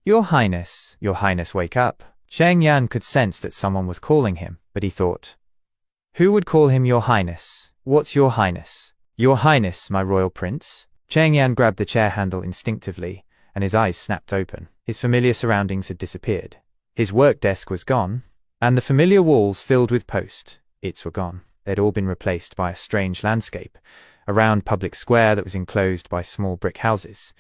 Your Highness, wake up. Cheng Yan could sense that someone was calling him, but he thought, who would call him Your Highness? What's Your Highness? Your Highness, my royal prince. Cheng Yan grabbed the chair handle instinctively, and his eyes snapped open. His familiar surroundings had disappeared. His work desk was gone, and the familiar walls filled with post-its were gone. They'd all been replaced by a strange landscape, a round public square that was enclosed by small brick houses,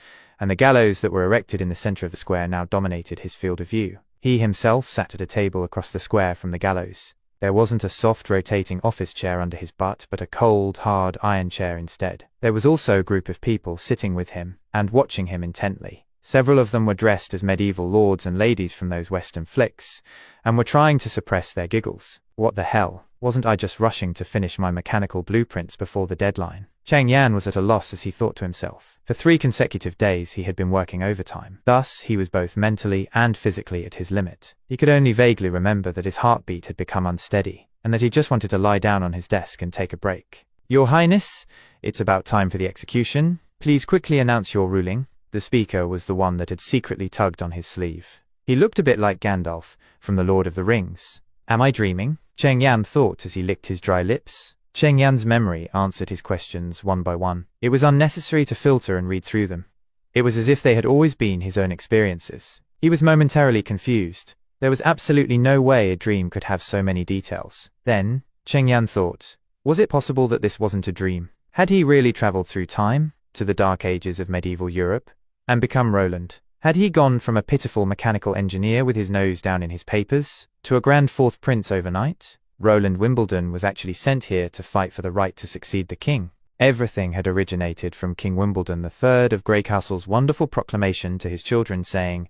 and the gallows that were erected in the center of the square now dominated his field of view. He himself sat at a table across the square from the gallows. There wasn't a soft rotating office chair under his butt, but a cold, hard iron chair instead. There was also a group of people sitting with him and watching him intently. Several of them were dressed as medieval lords and ladies from those Western flicks, and were trying to suppress their giggles. What the hell? Wasn't I just rushing to finish my mechanical blueprints before the deadline? Cheng Yan was at a loss as he thought to himself. For 3 consecutive days he had been working overtime. Thus, he was both mentally and physically at his limit. He could only vaguely remember that his heartbeat had become unsteady, and that he just wanted to lie down on his desk and take a break. Your Highness, it's about time for the execution. Please quickly announce your ruling. The speaker was the one that had secretly tugged on his sleeve. He looked a bit like Gandalf from The Lord of the Rings. Am I dreaming? Cheng Yan thought as he licked his dry lips. Cheng Yan's memory answered his questions one by one. It was unnecessary to filter and read through them. It was as if they had always been his own experiences. He was momentarily confused. There was absolutely no way a dream could have so many details. Then, Cheng Yan thought, was it possible that this wasn't a dream? Had he really traveled through time, to the dark ages of medieval Europe, and become Roland? Had he gone from a pitiful mechanical engineer with his nose down in his papers, to a grand fourth prince overnight? Roland Wimbledon was actually sent here to fight for the right to succeed the king. Everything had originated from King Wimbledon III of Greycastle's wonderful proclamation to his children saying,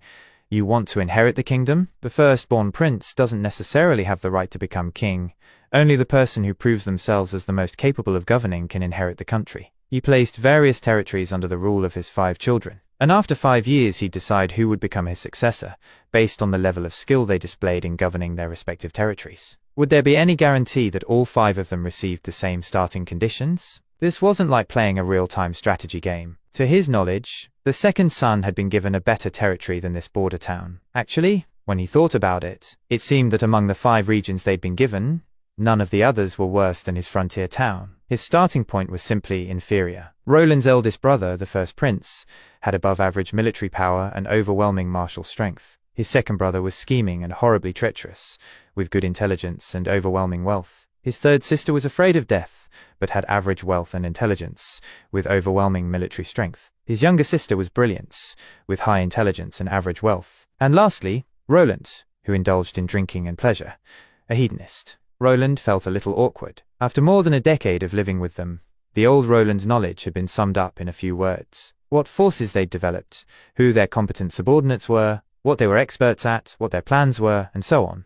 you want to inherit the kingdom? The firstborn prince doesn't necessarily have the right to become king. Only the person who proves themselves as the most capable of governing can inherit the country. He placed various territories under the rule of his 5 children. And after 5 years he'd decide who would become his successor, based on the level of skill they displayed in governing their respective territories. Would there be any guarantee that all 5 of them received the same starting conditions? This wasn't like playing a real-time strategy game. To his knowledge, the second son had been given a better territory than this border town. Actually, when he thought about it, it seemed that among the 5 regions they'd been given, none of the others were worse than his frontier town. His starting point was simply inferior. Roland's eldest brother, the first prince, had above-average military power and overwhelming martial strength. His second brother was scheming and horribly treacherous, with good intelligence and overwhelming wealth. His third sister was afraid of death, but had average wealth and intelligence, with overwhelming military strength. His younger sister was brilliant, with high intelligence and average wealth. And lastly, Roland, who indulged in drinking and pleasure, a hedonist. Roland felt a little awkward. After more than a decade of living with them, the old Roland's knowledge had been summed up in a few words. What forces they'd developed, who their competent subordinates were, what they were experts at, what their plans were, and so on.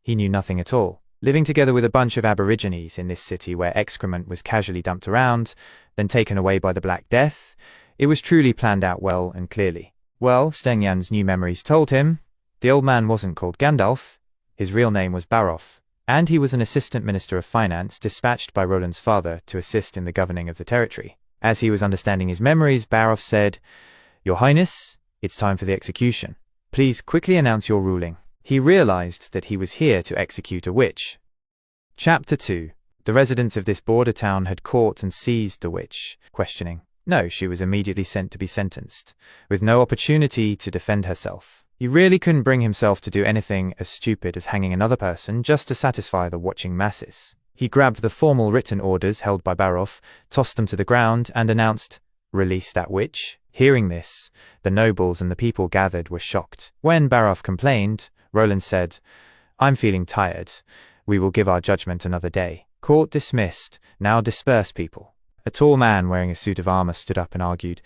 He knew nothing at all. Living together with a bunch of aborigines in this city where excrement was casually dumped around, then taken away by the Black Death, it was truly planned out well and clearly. Well, Cheng Yan's new memories told him, the old man wasn't called Gandalf, his real name was Baroff, and he was an assistant minister of finance dispatched by Roland's father to assist in the governing of the territory. As he was understanding his memories, Baroff said, Your Highness, it's time for the execution. Please quickly announce your ruling. He realized that he was here to execute a witch. Chapter 2. The residents of this border town had caught and seized the witch, questioning. No, she was immediately sent to be sentenced, with no opportunity to defend herself. He really couldn't bring himself to do anything as stupid as hanging another person just to satisfy the watching masses. He grabbed the formal written orders held by Baroff, tossed them to the ground, and announced, Release that witch. Hearing this, the nobles and the people gathered were shocked. When Baroff complained, Roland said, I'm feeling tired. We will give our judgment another day. Court dismissed. Now disperse people. A tall man wearing a suit of armor stood up and argued,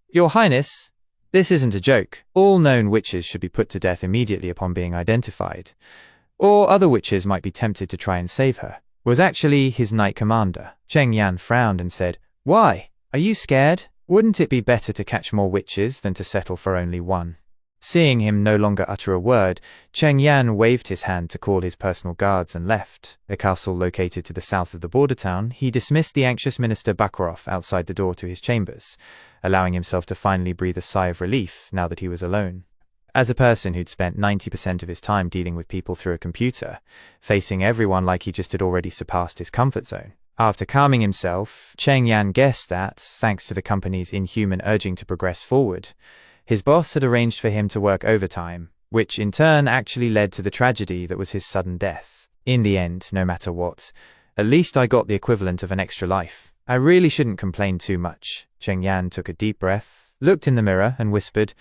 Your Highness, this isn't a joke. All known witches should be put to death immediately upon being identified. Or other witches might be tempted to try and save her. Was actually his knight commander. Cheng Yan frowned and said, Why? Are you scared? Wouldn't it be better to catch more witches than to settle for only one? Seeing him no longer utter a word, Cheng Yan waved his hand to call his personal guards and left. The castle located to the south of the border town, he dismissed the anxious minister Bakarov outside the door to his chambers, allowing himself to finally breathe a sigh of relief now that he was alone. As a person who'd spent 90% of his time dealing with people through a computer, facing everyone like he just had already surpassed his comfort zone. After calming himself, Cheng Yan guessed that, thanks to the company's inhuman urging to progress forward, his boss had arranged for him to work overtime, which in turn actually led to the tragedy that was his sudden death. In the end, no matter what, at least I got the equivalent of an extra life. I really shouldn't complain too much. Cheng Yan took a deep breath, looked in the mirror, and whispered,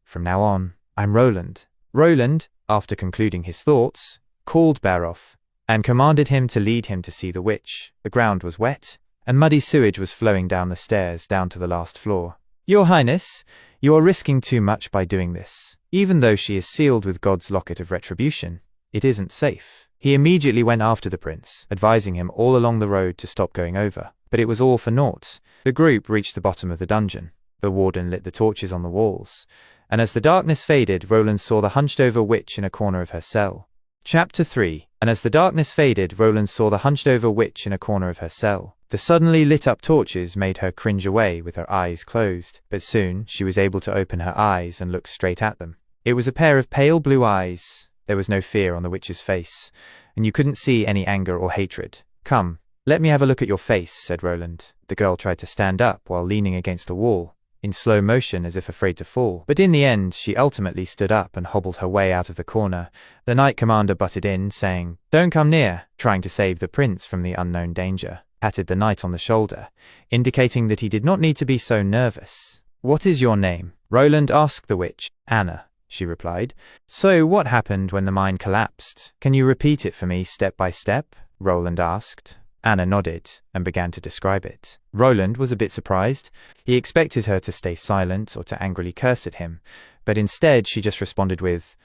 "From now on, I'm Roland." Roland, after concluding his thoughts, called Baroff and commanded him to lead him to see the witch. The ground was wet, and muddy sewage was flowing down the stairs down to the last floor. "Your Highness, you are risking too much by doing this. Even though she is sealed with God's locket of retribution, it isn't safe." He immediately went after the prince, advising him all along the road to stop going over. But it was all for naught. The group reached the bottom of the dungeon. The warden lit the torches on the walls, and as the darkness faded, Roland saw the hunched-over witch in a corner of her cell. Chapter 3. And as the darkness faded, Roland saw the hunched-over witch in a corner of her cell. The suddenly lit-up torches made her cringe away with her eyes closed, but soon she was able to open her eyes and look straight at them. It was a pair of pale blue eyes. There was no fear on the witch's face, and you couldn't see any anger or hatred. "Come, let me have a look at your face," said Roland. The girl tried to stand up while leaning against a wall, in slow motion as if afraid to fall. But in the end, she ultimately stood up and hobbled her way out of the corner. The knight commander butted in, saying, "Don't come near," trying to save the prince from the unknown danger. Patted the knight on the shoulder, indicating that he did not need to be so nervous. "What is your name?" Roland asked the witch. "Anna," she replied. "So what happened when the mine collapsed? Can you repeat it for me step by step?" Roland asked. Anna nodded and began to describe it. Roland was a bit surprised. He expected her to stay silent or to angrily curse at him, but instead she just responded with,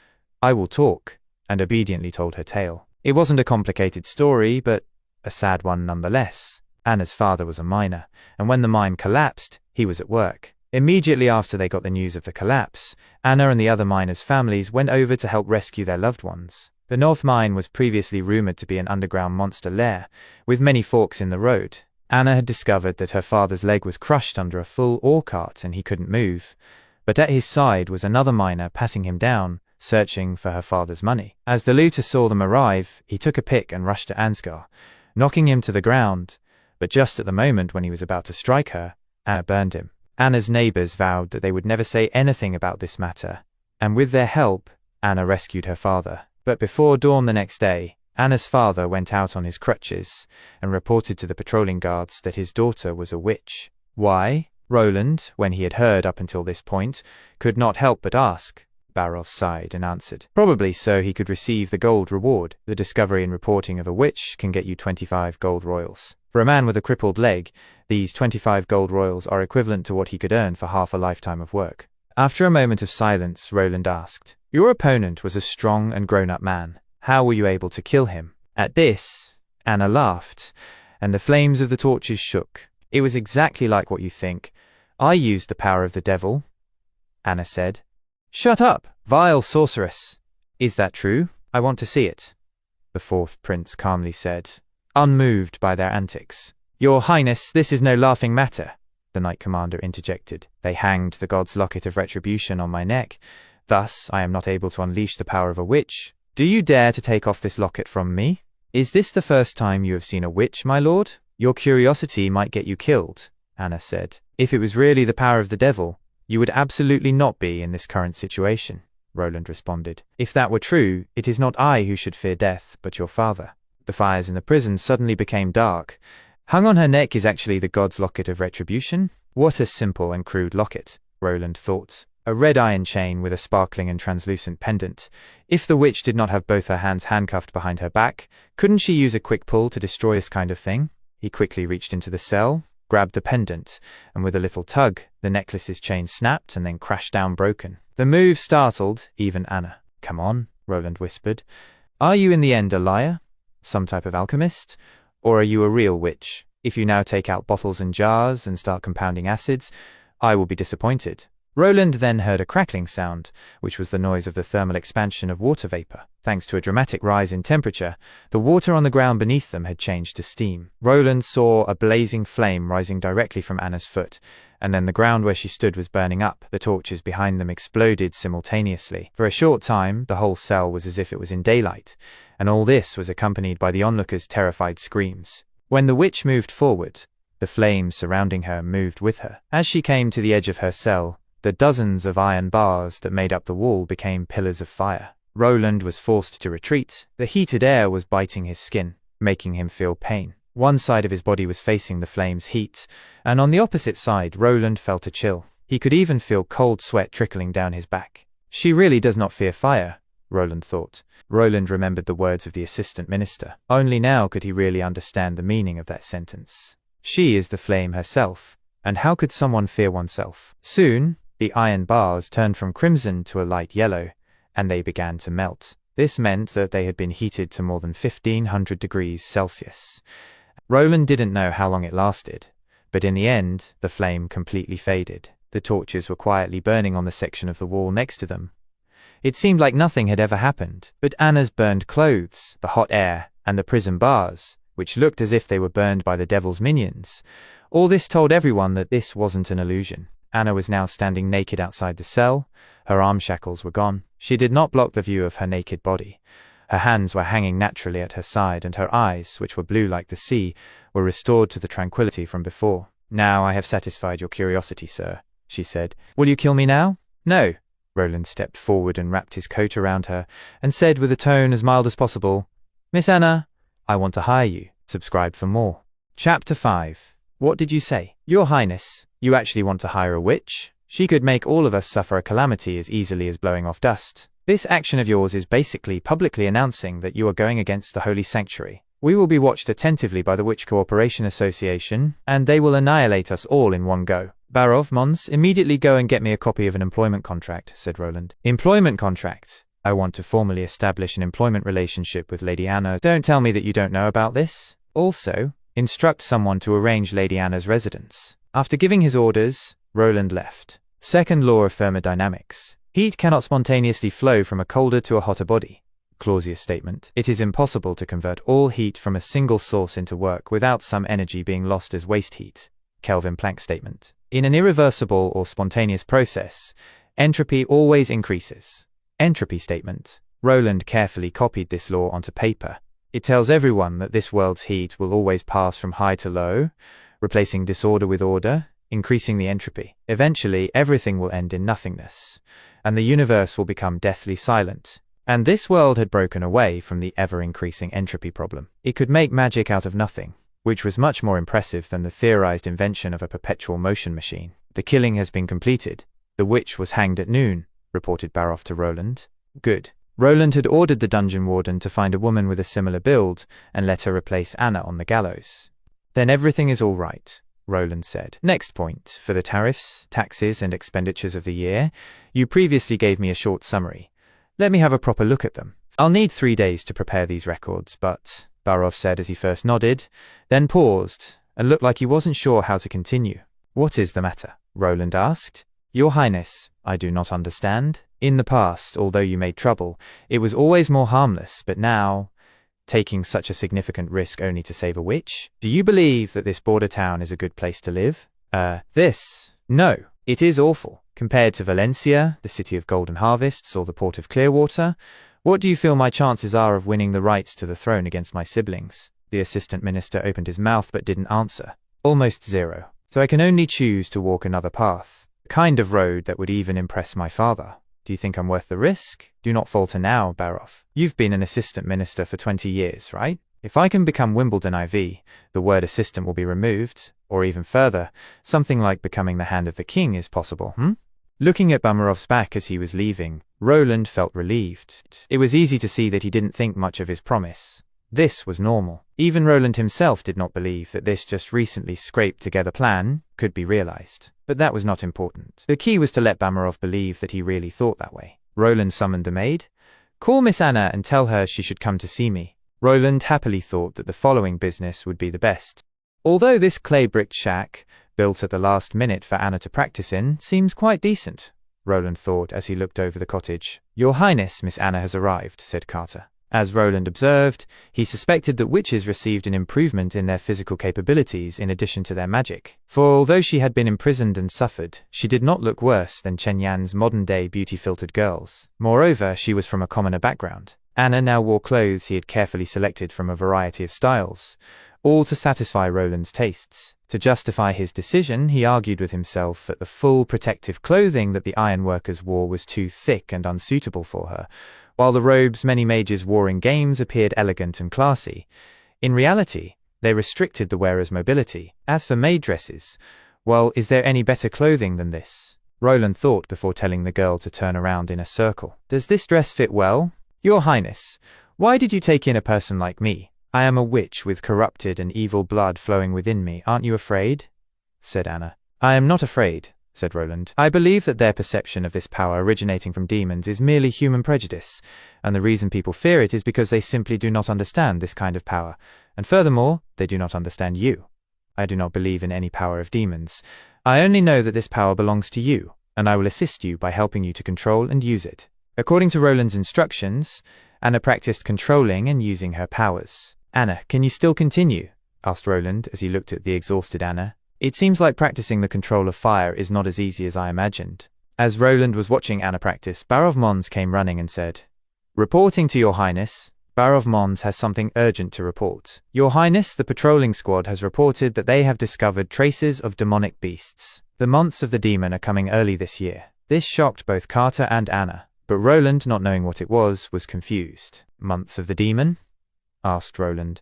"I will talk," and obediently told her tale. It wasn't a complicated story, but a sad one nonetheless. Anna's father was a miner, and when the mine collapsed, he was at work. Immediately after they got the news of the collapse, Anna and the other miners' families went over to help rescue their loved ones. The North Mine was previously rumored to be an underground monster lair, with many forks in the road. Anna had discovered that her father's leg was crushed under a full ore cart and he couldn't move, but at his side was another miner patting him down, searching for her father's money. As the looter saw them arrive, he took a pick and rushed to Ansgar, knocking him to the ground, but just at the moment when he was about to strike her, Anna burned him. Anna's neighbors vowed that they would never say anything about this matter, and with their help, Anna rescued her father. But before dawn the next day, Anna's father went out on his crutches and reported to the patrolling guards that his daughter was a witch. Why? Roland, when he had heard up until this point, could not help but ask. Baroff sighed and answered, "Probably so he could receive the gold reward. The discovery and reporting of a witch can get you 25 gold royals. For a man with a crippled leg, these 25 gold royals are equivalent to what he could earn for half a lifetime of work." After a moment of silence, Roland asked, "Your opponent was a strong and grown-up man. How were you able to kill him?" At this, Anna laughed, and the flames of the torches shook. "It was exactly like what you think. I used the power of the devil," Anna said. "Shut up, vile sorceress! Is that true? I want to see it," the fourth prince calmly said, unmoved by their antics. "Your Highness, this is no laughing matter," the knight commander interjected. "They hanged the god's locket of retribution on my neck. Thus, I am not able to unleash the power of a witch. Do you dare to take off this locket from me? Is this the first time you have seen a witch, my lord? Your curiosity might get you killed," Anna said. "If it was really the power of the devil, you would absolutely not be in this current situation," Roland responded. "If that were true, it is not I who should fear death, but your father." The fires in the prison suddenly became dark. Hung on her neck is actually the god's locket of retribution? What a simple and crude locket, Roland thought. A red iron chain with a sparkling and translucent pendant. If the witch did not have both her hands handcuffed behind her back, couldn't she use a quick pull to destroy this kind of thing? He quickly reached into the cell, grabbed the pendant, and with a little tug, the necklace's chain snapped and then crashed down broken. The move startled even Anna. "Come on," Roland whispered. "Are you in the end a liar? Some type of alchemist? Or are you a real witch? If you now take out bottles and jars and start compounding acids, I will be disappointed." Roland then heard a crackling sound, which was the noise of the thermal expansion of water vapor. Thanks to a dramatic rise in temperature, the water on the ground beneath them had changed to steam. Roland saw a blazing flame rising directly from Anna's foot, and then the ground where she stood was burning up. The torches behind them exploded simultaneously. For a short time, the whole cell was as if it was in daylight, and all this was accompanied by the onlookers' terrified screams. When the witch moved forward, the flames surrounding her moved with her. As she came to the edge of her cell, the dozens of iron bars that made up the wall became pillars of fire. Roland was forced to retreat. The heated air was biting his skin, making him feel pain. One side of his body was facing the flames' heat, and on the opposite side, Roland felt a chill. He could even feel cold sweat trickling down his back. She really does not fear fire, Roland thought. Roland remembered the words of the assistant minister. Only now could he really understand the meaning of that sentence. She is the flame herself, and how could someone fear oneself? Soon, the iron bars turned from crimson to a light yellow, and they began to melt. This meant that they had been heated to more than 1500 degrees Celsius. Roland didn't know how long it lasted, but in the end, the flame completely faded. The torches were quietly burning on the section of the wall next to them. It seemed like nothing had ever happened, but Anna's burned clothes, the hot air, and the prison bars, which looked as if they were burned by the devil's minions, all this told everyone that this wasn't an illusion. Anna was now standing naked outside the cell. Her arm shackles were gone. She did not block the view of her naked body. Her hands were hanging naturally at her side, and her eyes, which were blue like the sea, were restored to the tranquility from before. "Now I have satisfied your curiosity, sir," she said. "Will you kill me now?" "No." Roland stepped forward and wrapped his coat around her, and said with a tone as mild as possible, "Miss Anna, I want to hire you. Subscribe for more." Chapter 5. What did you say? Your Highness, you actually want to hire a witch? She could make all of us suffer a calamity as easily as blowing off dust. This action of yours is basically publicly announcing that you are going against the holy sanctuary. We will be watched attentively by the Witch Cooperation Association, and they will annihilate us all in one go. Barov, Mons, immediately go and get me a copy of an employment contract, said Roland. Employment contract? I want to formally establish an employment relationship with Lady Anna. Don't tell me that you don't know about this. Also, instruct someone to arrange Lady Anna's residence. After giving his orders, Roland left. Second law of thermodynamics. Heat cannot spontaneously flow from a colder to a hotter body. Clausius statement. It is impossible to convert all heat from a single source into work without some energy being lost as waste heat. Kelvin Planck statement. In an irreversible or spontaneous process, entropy always increases. Entropy statement. Roland carefully copied this law onto paper. It tells everyone that this world's heat will always pass from high to low, replacing disorder with order, increasing the entropy. Eventually, everything will end in nothingness, and the universe will become deathly silent. And this world had broken away from the ever-increasing entropy problem. It could make magic out of nothing, which was much more impressive than the theorized invention of a perpetual motion machine. The killing has been completed. The witch was hanged at noon, reported Barov to Roland. Good. Roland had ordered the dungeon warden to find a woman with a similar build and let her replace Anna on the gallows. Then everything is all right, Roland said. Next point, for the tariffs, taxes, and expenditures of the year, you previously gave me a short summary. Let me have a proper look at them. I'll need 3 days to prepare these records, but, Barov said as he first nodded, then paused, and looked like he wasn't sure how to continue. What is the matter? Roland asked. Your Highness, I do not understand. In the past, although you made trouble, it was always more harmless, but now, taking such a significant risk only to save a witch? Do you believe that this border town is a good place to live? No, it is awful. Compared to Valencia, the city of golden harvests, or the port of Clearwater, what do you feel my chances are of winning the rights to the throne against my siblings? The assistant minister opened his mouth but didn't answer. Almost zero. So I can only choose to walk another path. The kind of road that would even impress my father. Do you think I'm worth the risk? Do not falter now, Barov. You've been an assistant minister for 20 years, right? If I can become Wimbledon IV, the word assistant will be removed, or even further, something like becoming the hand of the king is possible, Looking at Bamarov's back as he was leaving, Roland felt relieved. It was easy to see that he didn't think much of his promise. This was normal. Even Roland himself did not believe that this just recently scraped-together plan could be realized. But that was not important. The key was to let Bamarov believe that he really thought that way. Roland summoned the maid. Call Miss Anna and tell her she should come to see me. Roland happily thought that the following business would be the best. Although this clay-bricked shack, built at the last minute for Anna to practice in, seems quite decent, Roland thought as he looked over the cottage. Your Highness, Miss Anna has arrived, said Carter. As Roland observed, he suspected that witches received an improvement in their physical capabilities in addition to their magic. For although she had been imprisoned and suffered, she did not look worse than Chen Yan's modern-day beauty-filtered girls. Moreover, she was from a commoner background. Anna now wore clothes he had carefully selected from a variety of styles, all to satisfy Roland's tastes. To justify his decision, he argued with himself that the full protective clothing that the ironworkers wore was too thick and unsuitable for her, while the robes many mages wore in games appeared elegant and classy. In reality, they restricted the wearer's mobility. As for maid dresses, well, is there any better clothing than this? Roland thought before telling the girl to turn around in a circle. Does this dress fit well? Your Highness, why did you take in a person like me? I am a witch with corrupted and evil blood flowing within me. Aren't you afraid? Said Anna. I am not afraid, said Roland. I believe that their perception of this power originating from demons is merely human prejudice, and the reason people fear it is because they simply do not understand this kind of power, and furthermore, they do not understand you. I do not believe in any power of demons. I only know that this power belongs to you, and I will assist you by helping you to control and use it. According to Roland's instructions, Anna practiced controlling and using her powers. Anna, can you still continue? Asked Roland as he looked at the exhausted Anna. It seems like practicing the control of fire is not as easy as I imagined. As Roland was watching Anna practice, Barov Mons came running and said, Reporting to Your Highness, Barov Mons has something urgent to report. Your Highness, the patrolling squad has reported that they have discovered traces of demonic beasts. The months of the demon are coming early this year. This shocked both Carter and Anna, but Roland, not knowing what it was confused. Months of the demon? Asked Roland.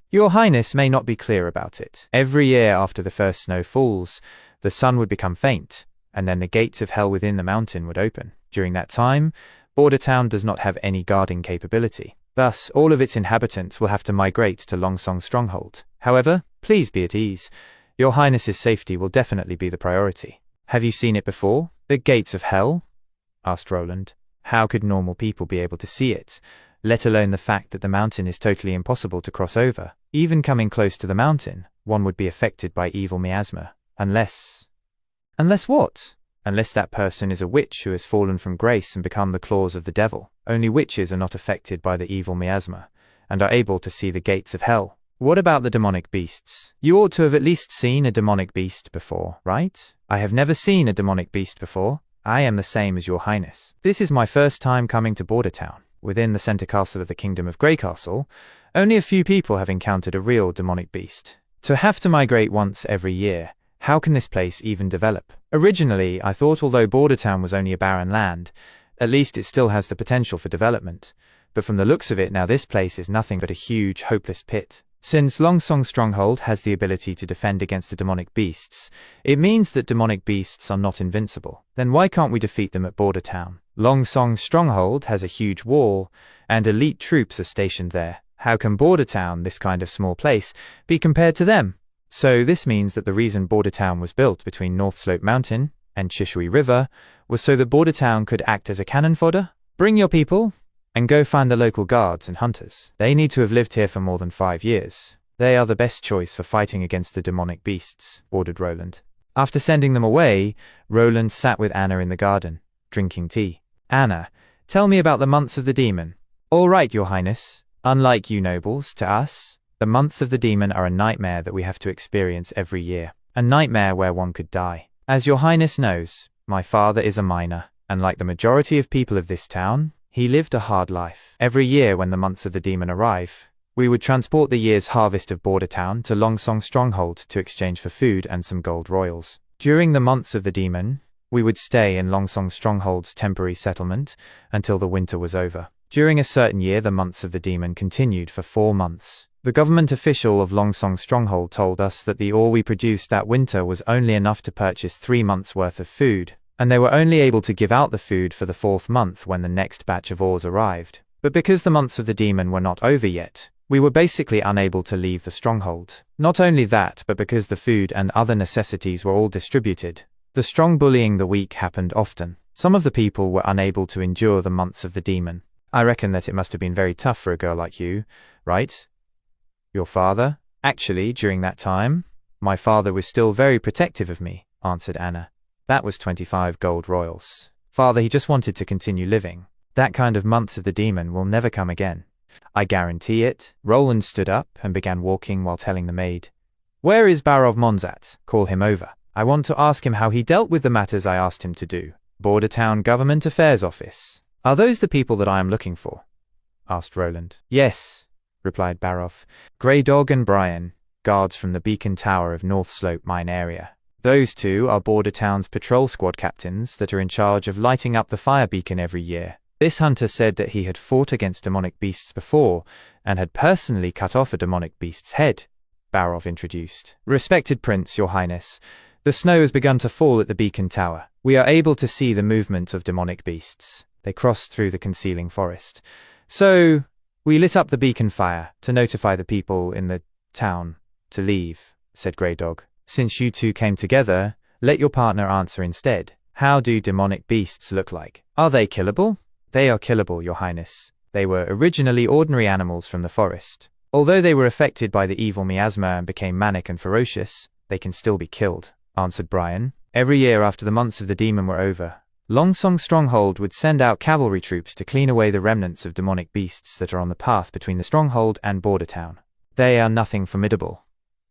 Your Highness may not be clear about it. Every year after the first snow falls, the sun would become faint, and then the gates of hell within the mountain would open. During that time, Border Town does not have any guarding capability. Thus, all of its inhabitants will have to migrate to Longsong Stronghold. However, please be at ease. Your Highness's safety will definitely be the priority. Have you seen it before? The gates of hell? Asked Roland. How could normal people be able to see it, let alone the fact that the mountain is totally impossible to cross over? Even coming close to the mountain, one would be affected by evil miasma. Unless what? Unless that person is a witch who has fallen from grace and become the claws of the devil. Only witches are not affected by the evil miasma, and are able to see the gates of hell. What about the demonic beasts? You ought to have at least seen a demonic beast before, right? I have never seen a demonic beast before. I am the same as Your Highness. This is my first time coming to Border Town. Within the center castle of the Kingdom of Grey Castle, only a few people have encountered a real demonic beast. To have to migrate once every year, how can this place even develop? Originally, I thought although Border Town was only a barren land, at least it still has the potential for development. But from the looks of it now, this place is nothing but a huge, hopeless pit. Since Longsong Stronghold has the ability to defend against the demonic beasts, it means that demonic beasts are not invincible. Then why can't we defeat them at Border Town? Longsong Stronghold has a huge wall, and elite troops are stationed there. How can Border Town, this kind of small place, be compared to them? So this means that the reason Border Town was built between North Slope Mountain and Chishui River was so that Border Town could act as a cannon fodder? Bring your people and go find the local guards and hunters. They need to have lived here for more than 5 years. They are the best choice for fighting against the demonic beasts, ordered Roland. After sending them away, Roland sat with Anna in the garden, drinking tea. Anna, tell me about the months of the demon. All right, Your Highness. Unlike you nobles, to us, the months of the demon are a nightmare that we have to experience every year. A nightmare where one could die. As Your Highness knows, my father is a miner, and like the majority of people of this town, he lived a hard life. Every year when the months of the demon arrive, we would transport the year's harvest of Border Town to Longsong Stronghold to exchange for food and some gold royals. During the months of the demon, we would stay in Longsong Stronghold's temporary settlement until the winter was over. During a certain year, the months of the demon continued for 4 months. The government official of Longsong Stronghold told us that the ore we produced that winter was only enough to purchase 3 months' worth of food, and they were only able to give out the food for the 4th month when the next batch of ores arrived. But because the months of the demon were not over yet, we were basically unable to leave the stronghold. Not only that, but because the food and other necessities were all distributed, the strong bullying the weak happened often. Some of the people were unable to endure the months of the demon. I reckon that it must have been very tough for a girl like you, right? Your father? Actually, during that time, my father was still very protective of me, answered Anna. That was 25 gold royals. Father, he just wanted to continue living. That kind of months of the demon will never come again. I guarantee it. Roland stood up and began walking while telling the maid. Where is Barov Monzat? Call him over. I want to ask him how he dealt with the matters I asked him to do. Border Town Government Affairs Office. Are those the people that I am looking for? Asked Roland. Yes, replied Barov. Grey Dog and Brian, guards from the Beacon Tower of North Slope Mine area. Those two are Border Town's patrol squad captains that are in charge of lighting up the fire beacon every year. This hunter said that he had fought against demonic beasts before and had personally cut off a demonic beast's head, Barov introduced. Respected Prince, Your Highness, the snow has begun to fall at the beacon tower. We are able to see the movement of demonic beasts. They crossed through the concealing forest. So, we lit up the beacon fire to notify the people in the town to leave, said Grey Dog. Since you two came together, let your partner answer instead. How do demonic beasts look like? Are they killable? They are killable, Your Highness. They were originally ordinary animals from the forest. Although they were affected by the evil miasma and became manic and ferocious, they can still be killed, answered Brian. Every year after the months of the demon were over, Longsong Stronghold would send out cavalry troops to clean away the remnants of demonic beasts that are on the path between the stronghold and Border Town. They are nothing formidable.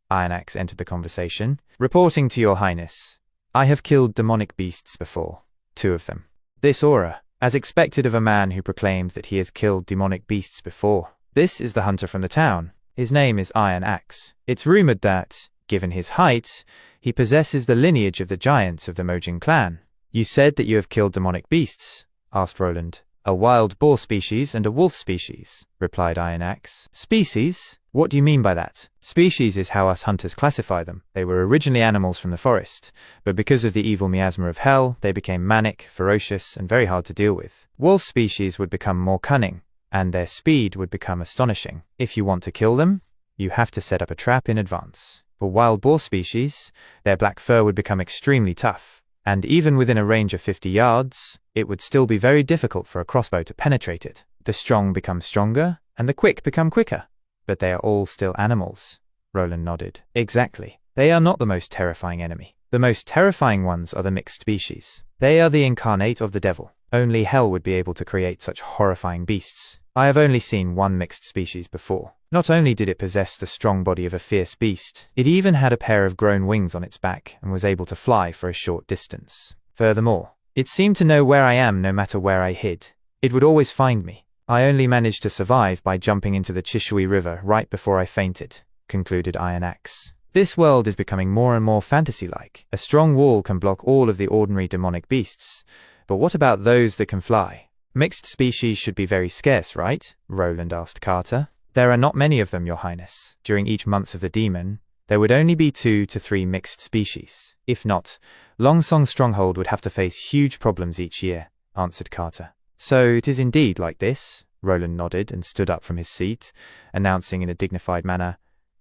Iron Axe entered the conversation. Reporting to Your Highness, I have killed demonic beasts before. 2 of them. This aura, as expected of a man who proclaimed that he has killed demonic beasts before. This is the hunter from the town. His name is Iron Axe. It's rumored that, given his height, he possesses the lineage of the giants of the Mojin clan. You said that you have killed demonic beasts, asked Roland. A wild boar species and a wolf species, replied Iron Axe. Species? What do you mean by that? Species is how us hunters classify them. They were originally animals from the forest, but because of the evil miasma of hell, they became manic, ferocious, and very hard to deal with. Wolf species would become more cunning, and their speed would become astonishing. If you want to kill them, you have to set up a trap in advance. For wild boar species, their black fur would become extremely tough, and even within a range of 50 yards, it would still be very difficult for a crossbow to penetrate it. The strong become stronger, and the quick become quicker. But they are all still animals. Roland nodded. Exactly. They are not the most terrifying enemy. The most terrifying ones are the mixed species. They are the incarnate of the devil. Only hell would be able to create such horrifying beasts. I have only seen one mixed species before. Not only did it possess the strong body of a fierce beast, it even had a pair of grown wings on its back and was able to fly for a short distance. Furthermore, it seemed to know where I am no matter where I hid. It would always find me. I only managed to survive by jumping into the Chishui River right before I fainted, concluded Iron Axe. This world is becoming more and more fantasy-like. A strong wall can block all of the ordinary demonic beasts, but what about those that can fly? Mixed species should be very scarce, right? Roland asked Carter. There are not many of them, Your Highness. During each month of the demon, there would only be 2 to 3 mixed species. If not, Longsong Stronghold would have to face huge problems each year, answered Carter. So it is indeed like this? Roland nodded and stood up from his seat, announcing in a dignified manner,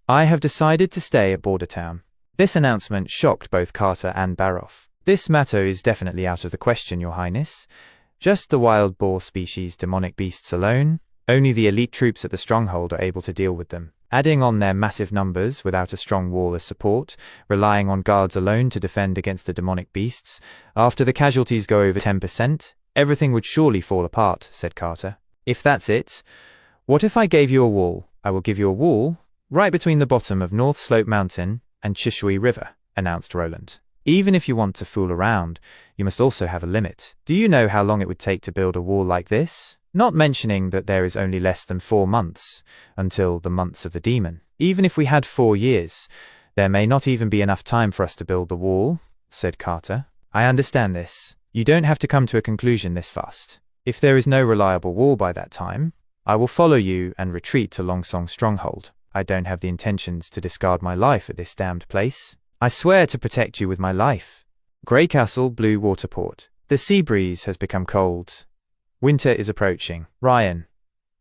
I have decided to stay at Border Town. This announcement shocked both Carter and Barov. This matter is definitely out of the question, Your Highness. Just the wild boar species demonic beasts alone. Only the elite troops at the stronghold are able to deal with them. Adding on their massive numbers without a strong wall as support, relying on guards alone to defend against the demonic beasts, after the casualties go over 10%, everything would surely fall apart, said Carter. If that's it, what if I gave you a wall? I will give you a wall right between the bottom of North Slope Mountain and Chishui River, announced Roland. Even if you want to fool around, you must also have a limit. Do you know how long it would take to build a wall like this? Not mentioning that there is only less than 4 months until the months of the demon. Even if we had 4 years, there may not even be enough time for us to build the wall, said Carter. I understand this. You don't have to come to a conclusion this fast. If there is no reliable wall by that time, I will follow you and retreat to Longsong Stronghold. I don't have the intentions to discard my life at this damned place. I swear to protect you with my life. Grey Castle, Blue Waterport. The sea breeze has become cold. Winter is approaching. Ryan,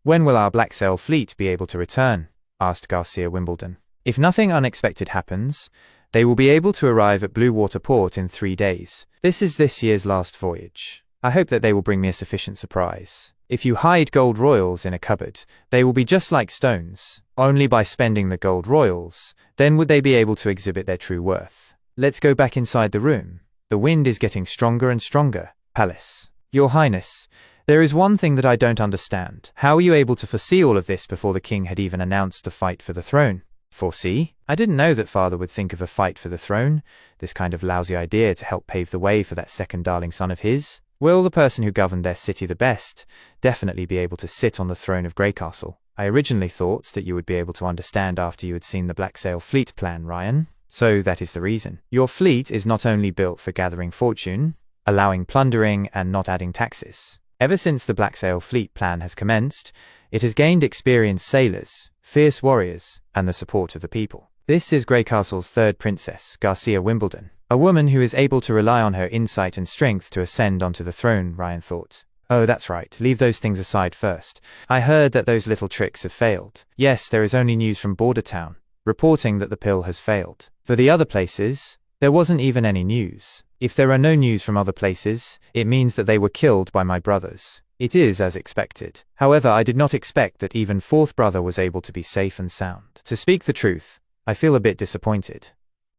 when will our Black Sail fleet be able to return? Asked Garcia Wimbledon. If nothing unexpected happens, they will be able to arrive at Blue Water Port in 3 days. This is this year's last voyage. I hope that they will bring me a sufficient surprise. If you hide gold royals in a cupboard, they will be just like stones. Only by spending the gold royals, then would they be able to exhibit their true worth. Let's go back inside the room. The wind is getting stronger and stronger. Palace. Your Highness, There is one thing that I don't understand. How were you able to foresee all of this before the king had even announced the fight for the throne? Foresee? I didn't know that father would think of a fight for the throne, this kind of lousy idea to help pave the way for that second darling son of his. Will the person who governed their city the best definitely be able to sit on the throne of Greycastle? I originally thought that you would be able to understand after you had seen the Black Sail Fleet plan, Ryan. So that is the reason. Your fleet is not only built for gathering fortune, allowing plundering, and not adding taxes. Ever since the Black Sail Fleet plan has commenced, it has gained experienced sailors, fierce warriors, and the support of the people. This is Greycastle's third princess, Garcia Wimbledon, a woman who is able to rely on her insight and strength to ascend onto the throne, Ryan thought. Oh, that's right. Leave those things aside first. I heard that those little tricks have failed. Yes, there is only news from Border Town, reporting that the pill has failed. For the other places, there wasn't even any news. If there are no news from other places, it means that they were killed by my brothers. It is as expected. However, I did not expect that even fourth brother was able to be safe and sound. To speak the truth, I feel a bit disappointed.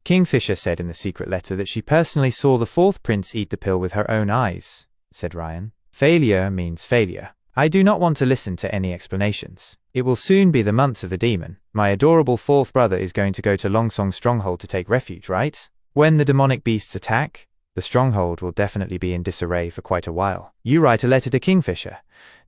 Kingfisher said in the secret letter that she personally saw the fourth prince eat the pill with her own eyes, said Ryan. Failure means failure. I do not want to listen to any explanations. It will soon be the months of the demon. My adorable fourth brother is going to go to Longsong Stronghold to take refuge, right? When the demonic beasts attack, the stronghold will definitely be in disarray for quite a while. You write a letter to Kingfisher.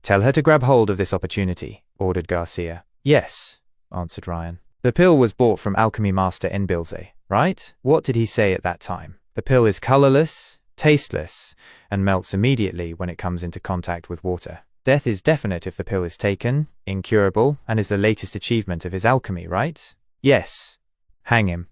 Tell her to grab hold of this opportunity, ordered Garcia. Yes, answered Ryan. The pill was bought from alchemy master Enbilze, right? What did he say at that time? The pill is colorless, tasteless, and melts immediately when it comes into contact with water. Death is definite if the pill is taken, incurable, and is the latest achievement of his alchemy, right? Yes. Hang him.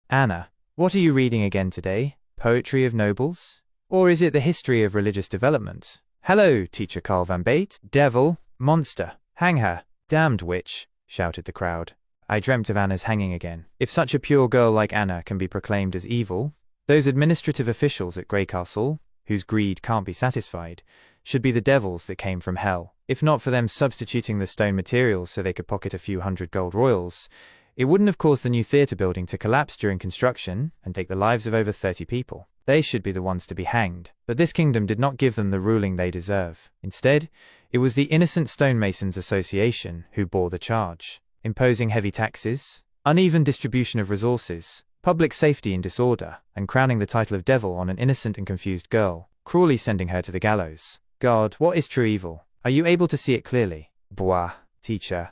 Anna, what are you reading again today? Poetry of Nobles? Or is it the history of religious development? Hello, Teacher Carl Van Bate. Devil, monster, hang her. Damned witch, shouted the crowd. I dreamt of Anna's hanging again. If such a pure girl like Anna can be proclaimed as evil, those administrative officials at Greycastle, whose greed can't be satisfied, should be the devils that came from hell. If not for them substituting the stone materials so they could pocket a few hundred gold royals, it wouldn't have caused the new theatre building to collapse during construction and take the lives of over 30 people. They should be the ones to be hanged. But this kingdom did not give them the ruling they deserve. Instead, it was the Innocent Stonemasons Association who bore the charge, imposing heavy taxes, uneven distribution of resources, public safety in disorder, and crowning the title of devil on an innocent and confused girl, cruelly sending her to the gallows. God, what is true evil? Are you able to see it clearly? Boah, teacher.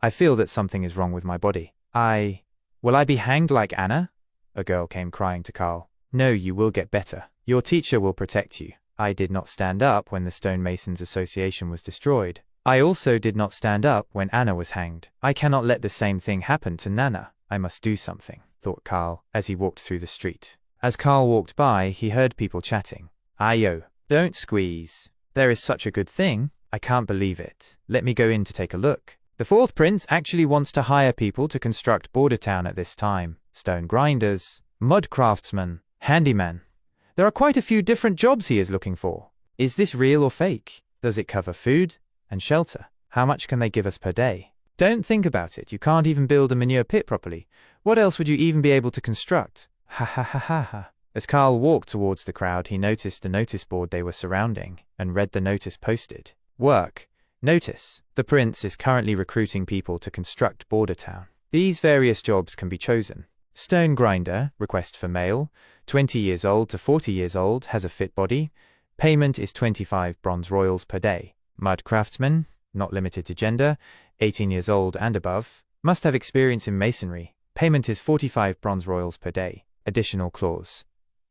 I feel that something is wrong with my body. Will I be hanged like Anna? A girl came crying to Carl. No, you will get better. Your teacher will protect you. I did not stand up when the Stonemasons Association was destroyed. I also did not stand up when Anna was hanged. I cannot let the same thing happen to Nana. I must do something, thought Carl as he walked through the street. As Carl walked by, he heard people chatting. Ayo, don't squeeze. There is such a good thing. I can't believe it. Let me go in to take a look. The fourth prince actually wants to hire people to construct Border Town at this time. Stone grinders, mud craftsmen, handyman. There are quite a few different jobs he is looking for. Is this real or fake? Does it cover food and shelter? How much can they give us per day? Don't think about it. You can't even build a manure pit properly. What else would you even be able to construct? Ha ha ha ha ha. As Carl walked towards the crowd, he noticed the notice board they were surrounding and read the notice posted. Work. Notice. The prince is currently recruiting people to construct Border Town. These various jobs can be chosen. Stone grinder, request for male, 20 years old to 40 years old, has a fit body. Payment is 25 bronze royals per day. Mud craftsman, not limited to gender, 18 years old and above, must have experience in masonry. Payment is 45 bronze royals per day. Additional clause.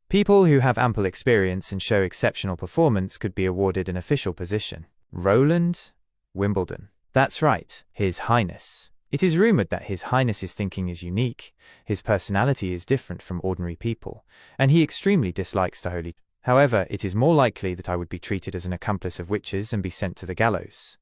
People who have ample experience and show exceptional performance could be awarded an official position. Roland Wimbledon. That's right, His Highness. It is rumored that His Highness's thinking is unique, his personality is different from ordinary people, and he extremely dislikes the holy. However, it is more likely that I would be treated as an accomplice of witches and be sent to the gallows.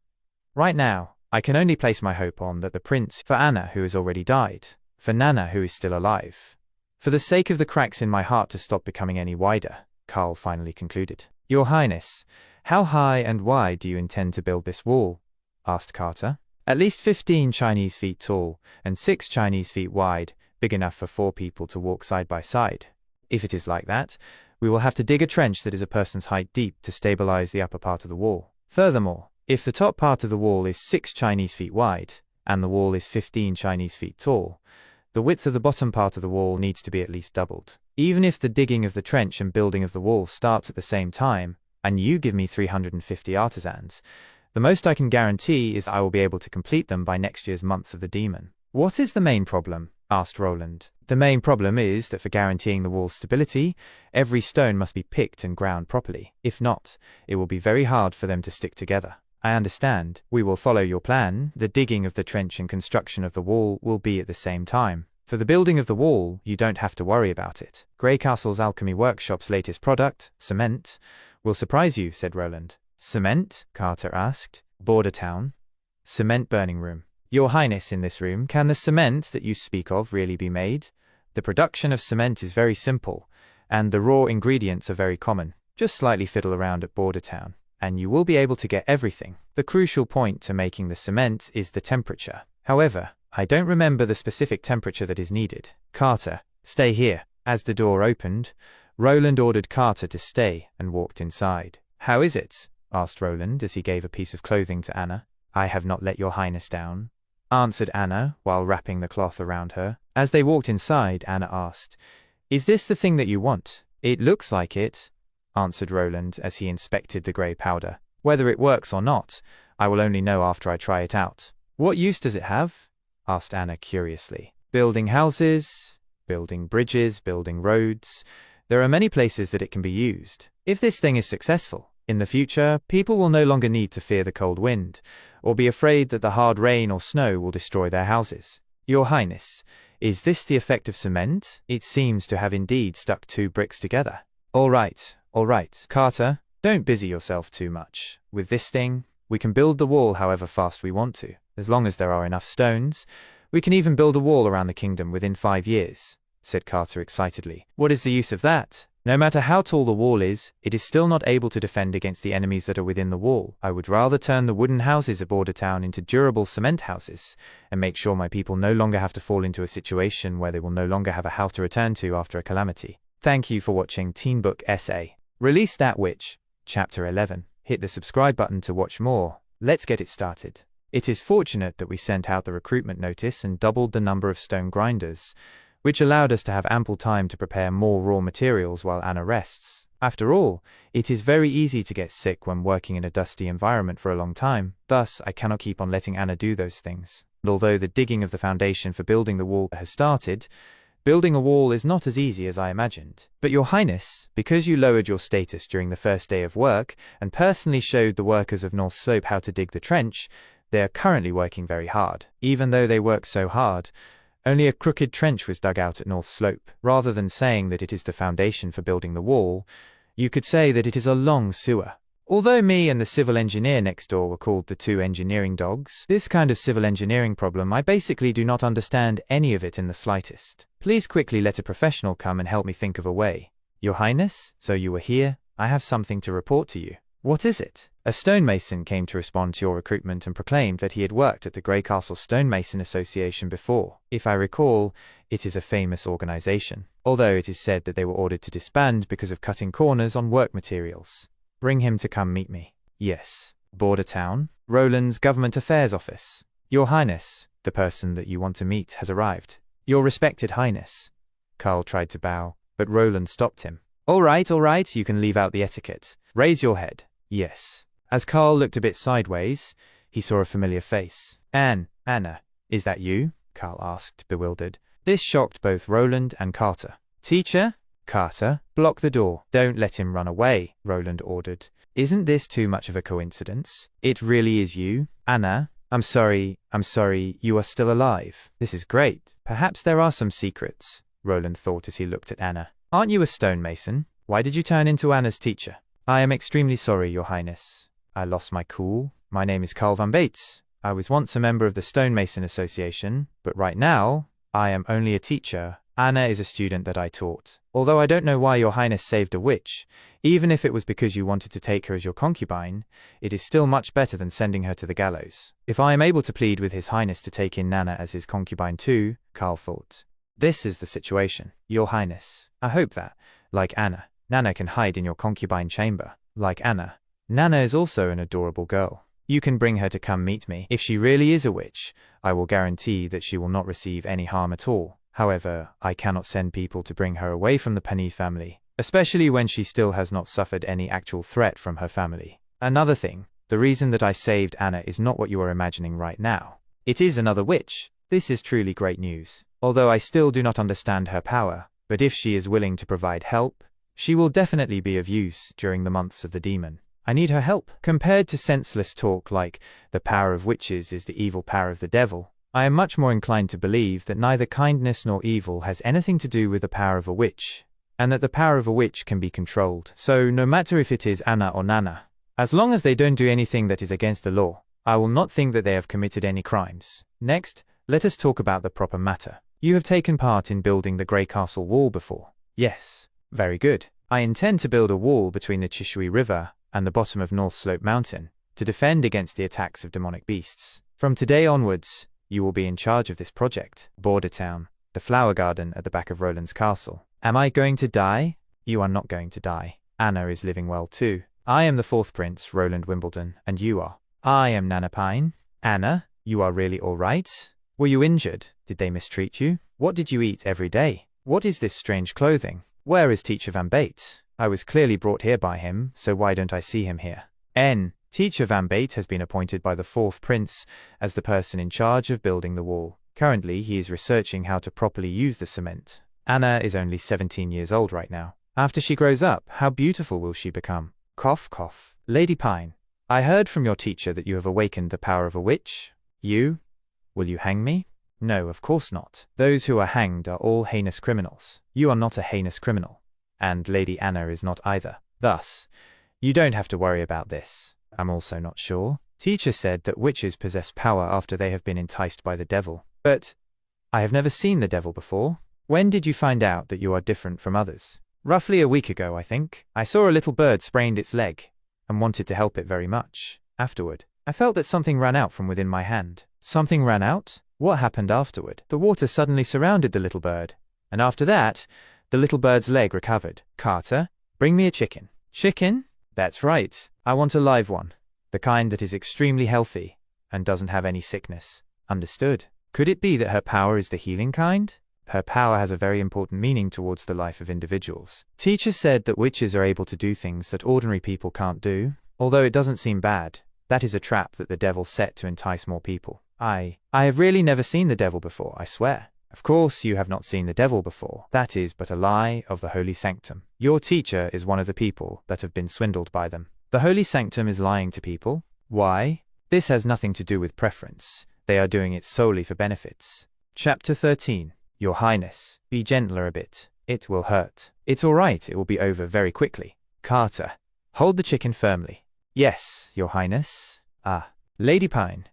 Right now, I can only place my hope on that the prince, for Anna who has already died, for Nana who is still alive. For the sake of the cracks in my heart to stop becoming any wider, Carl finally concluded. Your Highness, how high and wide do you intend to build this wall? Asked Carter. At least 15 Chinese feet tall and 6 Chinese feet wide, big enough for 4 people to walk side by side. If it is like that, we will have to dig a trench that is a person's height deep to stabilize the upper part of the wall. Furthermore, if the top part of the wall is 6 Chinese feet wide, and the wall is 15 Chinese feet tall, the width of the bottom part of the wall needs to be at least doubled. Even if the digging of the trench and building of the wall starts at the same time, and you give me 350 artisans, the most I can guarantee is I will be able to complete them by next year's Months of the Demon. What is the main problem? Asked Roland. The main problem is that for guaranteeing the wall's stability, every stone must be picked and ground properly. If not, it will be very hard for them to stick together. I understand. We will follow your plan. The digging of the trench and construction of the wall will be at the same time. For the building of the wall, you don't have to worry about it. Grey Castle's Alchemy Workshop's latest product, cement, will surprise you, said Roland. Cement? Carter asked. Border town? Cement burning room. Your Highness, in this room, can the cement that you speak of really be made? The production of cement is very simple, and the raw ingredients are very common. Just slightly fiddle around at Border Town, and you will be able to get everything. The crucial point to making the cement is the temperature. However, I don't remember the specific temperature that is needed. Carter, stay here. As the door opened, Roland ordered Carter to stay and walked inside. How is it? Asked Roland as he gave a piece of clothing to Anna. I have not let your Highness down, answered Anna while wrapping the cloth around her. As they walked inside, Anna asked, Is this the thing that you want? It looks like it, answered Roland as he inspected the grey powder. Whether it works or not, I will only know after I try it out. What use does it have? Asked Anna curiously. Building houses, building bridges, building roads. There are many places that it can be used. If this thing is successful, in the future, people will no longer need to fear the cold wind, or be afraid that the hard rain or snow will destroy their houses. Your Highness, is this the effect of cement? It seems to have indeed stuck 2 bricks together. All right, Carter, don't busy yourself too much. With this thing, we can build the wall however fast we want to. As long as there are enough stones, we can even build a wall around the kingdom within 5 years, said Carter excitedly. What is the use of that? No matter how tall the wall is, it is still not able to defend against the enemies that are within the wall. I would rather turn the wooden houses of Border Town into durable cement houses and make sure my people no longer have to fall into a situation where they will no longer have a house to return to after a calamity. Thank you for watching TeenBook essay. Release That Witch, Chapter 11. Hit the subscribe button to watch more. Let's get it started. It is fortunate that we sent out the recruitment notice and doubled the number of stone grinders, which allowed us to have ample time to prepare more raw materials while Anna rests. After all, it is very easy to get sick when working in a dusty environment for a long time. Thus, I cannot keep on letting Anna do those things. And although the digging of the foundation for building the wall has started, building a wall is not as easy as I imagined. But Your Highness, because you lowered your status during the first day of work and personally showed the workers of North Slope how to dig the trench, they are currently working very hard. Even though they work so hard, only a crooked trench was dug out at North Slope. Rather than saying that it is the foundation for building the wall, you could say that it is a long sewer. Although me and the civil engineer next door were called the 2 engineering dogs, this kind of civil engineering problem, I basically do not understand any of it in the slightest. Please quickly let a professional come and help me think of a way. Your Highness, so you were here? I have something to report to you. What is it? A stonemason came to respond to your recruitment and proclaimed that he had worked at the Grey Castle Stonemason Association before. If I recall, it is a famous organization, although it is said that they were ordered to disband because of cutting corners on work materials. Bring him to come meet me. Yes. Border Town? Roland's Government Affairs Office. Your Highness, the person that you want to meet has arrived. Your respected Highness. Carl tried to bow, but Roland stopped him. All right, you can leave out the etiquette. Raise your head. Yes. As Carl looked a bit sideways, he saw a familiar face. Anna, is that you? Carl asked, bewildered. This shocked both Roland and Carter. Teacher? Carter, block the door. Don't let him run away, Roland ordered. Isn't this too much of a coincidence? It really is you? Anna, I'm sorry, you are still alive. This is great. Perhaps there are some secrets, Roland thought as he looked at Anna. Aren't you a stonemason? Why did you turn into Anna's teacher? I am extremely sorry, Your Highness. I lost my cool. My name is Carl van Bates. I was once a member of the Stonemason Association, but right now, I am only a teacher. Anna is a student that I taught. Although I don't know why Your Highness saved a witch, even if it was because you wanted to take her as your concubine, it is still much better than sending her to the gallows. If I am able to plead with His Highness to take in Nana as his concubine too, Carl thought. This is the situation, Your Highness. I hope that, like Anna, Nana can hide in your concubine chamber. Like Anna, Nana is also an adorable girl. You can bring her to come meet me. If she really is a witch, I will guarantee that she will not receive any harm at all. However, I cannot send people to bring her away from the Pani family, especially when she still has not suffered any actual threat from her family. Another thing, the reason that I saved Anna is not what you are imagining right now. It is another witch. This is truly great news. Although I still do not understand her power, but if she is willing to provide help, she will definitely be of use during the months of the demon. I need her help. Compared to senseless talk like the power of witches is the evil power of the devil, I am much more inclined to believe that neither kindness nor evil has anything to do with the power of a witch, and that the power of a witch can be controlled. So no matter if it is Anna or Nana, as long as they don't do anything that is against the law, I will not think that they have committed any crimes. Next, let us talk about the proper matter. You have taken part in building the Grey Castle wall before. Yes. Very good. I intend to build a wall between the Chishui River and the bottom of North Slope Mountain to defend against the attacks of demonic beasts. From today onwards, you will be in charge of this project. Border town, the flower garden at the back of Roland's castle. Am I going to die? You are not going to die. Anna is living well too. I am the fourth Prince Roland Wimbledon, and you are. I am Nana Pine. Anna, you are really all right? Were you injured? Did they mistreat you? What did you eat every day? What is this strange clothing? Where is Teacher Van Bate? I was clearly brought here by him, so why don't I see him here? Teacher Van Bate has been appointed by the fourth prince as the person in charge of building the wall. Currently, he is researching how to properly use the cement. Anna is only 17 years old right now. After she grows up, how beautiful will she become? Cough, cough. Lady Pine, I heard from your teacher that you have awakened the power of a witch. You? Will you hang me? No, of course not. Those who are hanged are all heinous criminals. You are not a heinous criminal. And Lady Anna is not either. Thus, you don't have to worry about this. I'm also not sure. Teacher said that witches possess power after they have been enticed by the devil. But I have never seen the devil before. When did you find out that you are different from others? Roughly a week ago, I think. I saw a little bird sprained its leg and wanted to help it very much. Afterward, I felt that something ran out from within my hand. Something ran out? What happened afterward? The water suddenly surrounded the little bird, and after that, the little bird's leg recovered. Carter, bring me a chicken. Chicken? That's right. I want a live one. The kind that is extremely healthy and doesn't have any sickness. Understood. Could it be that her power is the healing kind? Her power has a very important meaning towards the life of individuals. Teacher said that witches are able to do things that ordinary people can't do. Although it doesn't seem bad, that is a trap that the devil set to entice more people. I have really never seen the devil before, I swear. Of course you have not seen the devil before. That is but a lie of the Holy Sanctum. Your teacher is one of the people that have been swindled by them. The Holy Sanctum is lying to people. Why? This has nothing to do with preference. They are doing it solely for benefits. Chapter 13. Your Highness, be gentler a bit. It will hurt. It's all right, it will be over very quickly. Carter, hold the chicken firmly. Yes, Your Highness. Lady Pine,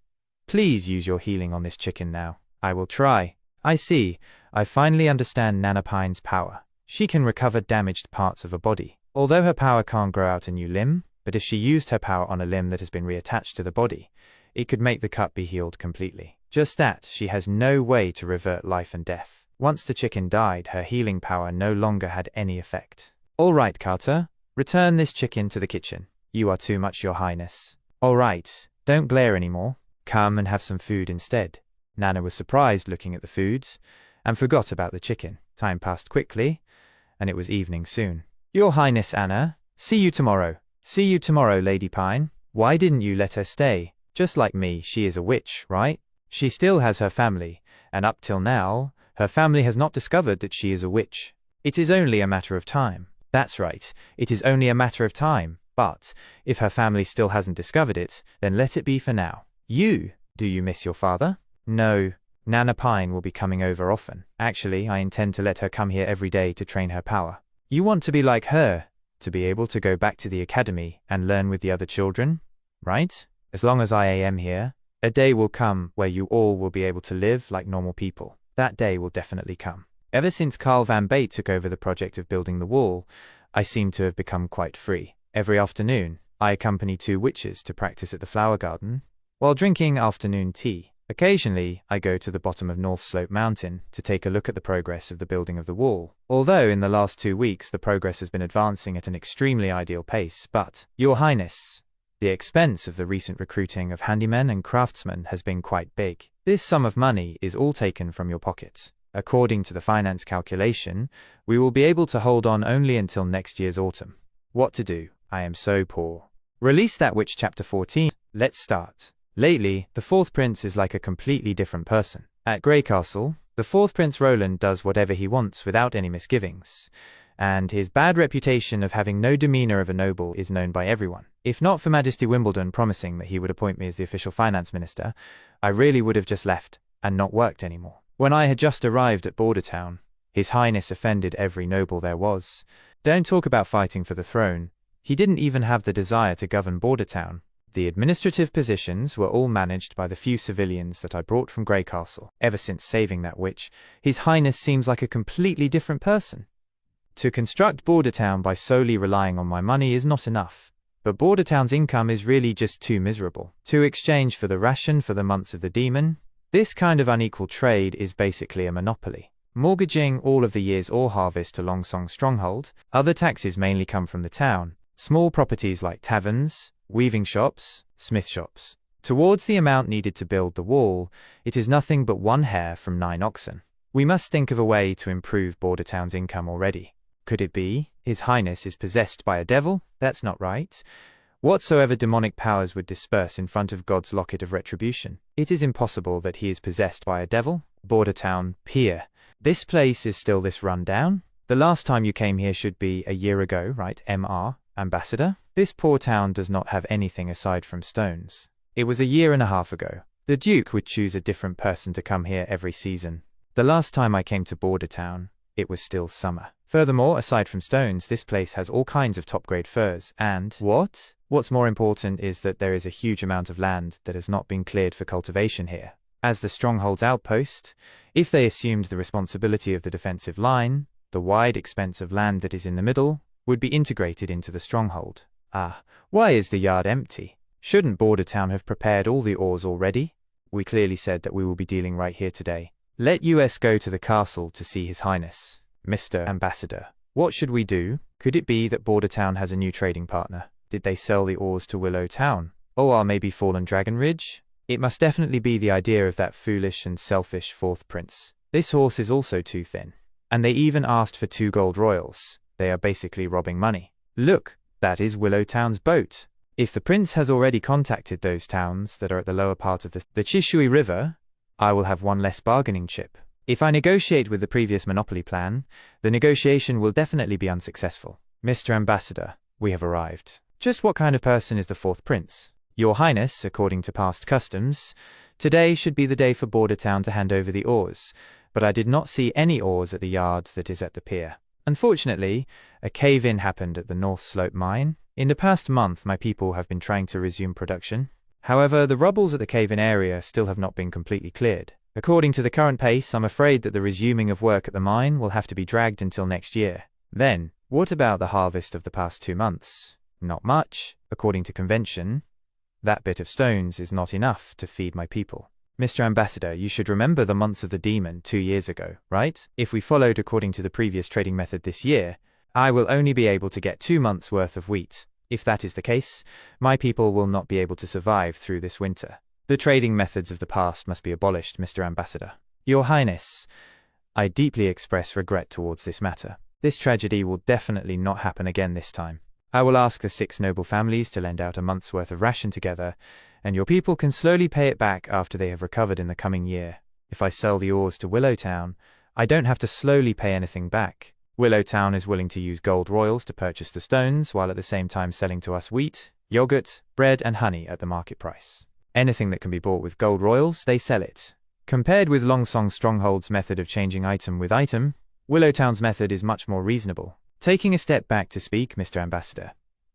please use your healing on this chicken now. I will try. I see. I finally understand Nana Pine's power. She can recover damaged parts of a body. Although her power can't grow out a new limb, but if she used her power on a limb that has been reattached to the body, it could make the cut be healed completely. Just that, she has no way to revert life and death. Once the chicken died, her healing power no longer had any effect. All right, Carter. Return this chicken to the kitchen. You are too much, Your Highness. All right. Don't glare anymore. Come and have some food instead. Nana was surprised looking at the foods and forgot about the chicken. Time passed quickly, and it was evening soon. Your Highness Anna, see you tomorrow. See you tomorrow, Lady Pine. Why didn't you let her stay? Just like me, she is a witch, right? She still has her family, and up till now, her family has not discovered that she is a witch. It is only a matter of time. That's right, it is only a matter of time. But if her family still hasn't discovered it, then let it be for now. Do you miss your father? No, Nana Pine will be coming over often. Actually, I intend to let her come here every day to train her power. You want to be like her, to be able to go back to the academy and learn with the other children, right? As long as I am here, a day will come where you all will be able to live like normal people. That day will definitely come. Ever since Carl Van Bate took over the project of building the wall, I seem to have become quite free. Every afternoon, I accompany 2 witches to practice at the flower garden, while drinking afternoon tea. Occasionally, I go to the bottom of North Slope Mountain to take a look at the progress of the building of the wall. Although in the last 2 weeks the progress has been advancing at an extremely ideal pace, but, Your Highness, The expense of the recent recruiting of handymen and craftsmen has been quite big. This sum of money is all taken from your pocket. According to the finance calculation, we will be able to hold on only until next year's autumn. What to do? I am so poor. Release that witch. Chapter 14. Let's start. Lately, the fourth prince is like a completely different person. At Grey Castle, the fourth Prince Roland does whatever he wants without any misgivings, and his bad reputation of having no demeanor of a noble is known by everyone. If not for Majesty Wimbledon promising that he would appoint me as the official finance minister, I really would have just left and not worked anymore. When I had just arrived at Border Town, His Highness offended every noble there was. Don't talk about fighting for the throne. He didn't even have the desire to govern Border Town. The administrative positions were all managed by the few civilians that I brought from Grey Castle. Ever since saving that witch, His Highness seems like a completely different person. To construct Border Town by solely relying on my money is not enough, but Border Town's income is really just too miserable. To exchange for the ration for the months of the demon, this kind of unequal trade is basically a monopoly. Mortgaging all of the year's ore harvest to Longsong Stronghold, other taxes mainly come from the town, small properties like taverns, weaving shops, smith shops. Towards the amount needed to build the wall, it is nothing but one hair from 9 oxen. We must think of a way to improve Border Town's income already. Could it be His Highness is possessed by a devil? That's not right. Whatsoever demonic powers would disperse in front of God's locket of retribution. It is impossible that he is possessed by a devil. Border Town, Pier. This place is still this run down? The last time you came here should be a year ago, right, Mr. Ambassador? This poor town does not have anything aside from stones. It was a year and a half ago. The Duke would choose a different person to come here every season. The last time I came to Border Town, it was still summer. Furthermore, aside from stones, this place has all kinds of top-grade furs, and what's more important is that there is a huge amount of land that has not been cleared for cultivation here. As the stronghold's outpost, if they assumed the responsibility of the defensive line, the wide expanse of land that is in the middle would be integrated into the stronghold. Why is the yard empty? Shouldn't Border Town have prepared all the ores already? We clearly said that we will be dealing right here today. Let us go to the castle to see His Highness. Mr. Ambassador, what should we do? Could it be that Border Town has a new trading partner? Did they sell the ores to Willow Town? Or maybe Fallen Dragon Ridge? It must definitely be the idea of that foolish and selfish fourth prince. This horse is also too thin. And they even asked for 2 gold royals. They are basically robbing money. Look, that is Willow Town's boat. If the prince has already contacted those towns that are at the lower part of the Chishui River, I will have one less bargaining chip. If I negotiate with the previous monopoly plan, the negotiation will definitely be unsuccessful. Mr. Ambassador, we have arrived. Just what kind of person is the fourth prince? Your Highness, according to past customs, today should be the day for Border Town to hand over the ores, but I did not see any ores at the yard that is at the pier. Unfortunately, a cave-in happened at the North Slope mine. In the past month, my people have been trying to resume production. However, the rubbles at the cave-in area still have not been completely cleared. According to the current pace, I'm afraid that the resuming of work at the mine will have to be dragged until next year. Then, what about the harvest of the past 2 months? Not much. According to convention, that bit of stones is not enough to feed my people. Mr. Ambassador, you should remember the months of the demon 2 years ago, right? If we followed according to the previous trading method this year, I will only be able to get 2 months' worth of wheat. If that is the case, my people will not be able to survive through this winter. The trading methods of the past must be abolished, Mr. Ambassador. Your Highness, I deeply express regret towards this matter. This tragedy will definitely not happen again this time. I will ask the 6 noble families to lend out a month's worth of ration together, and your people can slowly pay it back after they have recovered in the coming year. If I sell the ores to Willow Town, I don't have to slowly pay anything back. Willow Town is willing to use gold royals to purchase the stones, while at the same time selling to us wheat, yogurt, bread, and honey at the market price. Anything that can be bought with gold royals, they sell it. Compared with Longsong Stronghold's method of changing item with item, Willow Town's method is much more reasonable. Taking a step back to speak, Mr. Ambassador,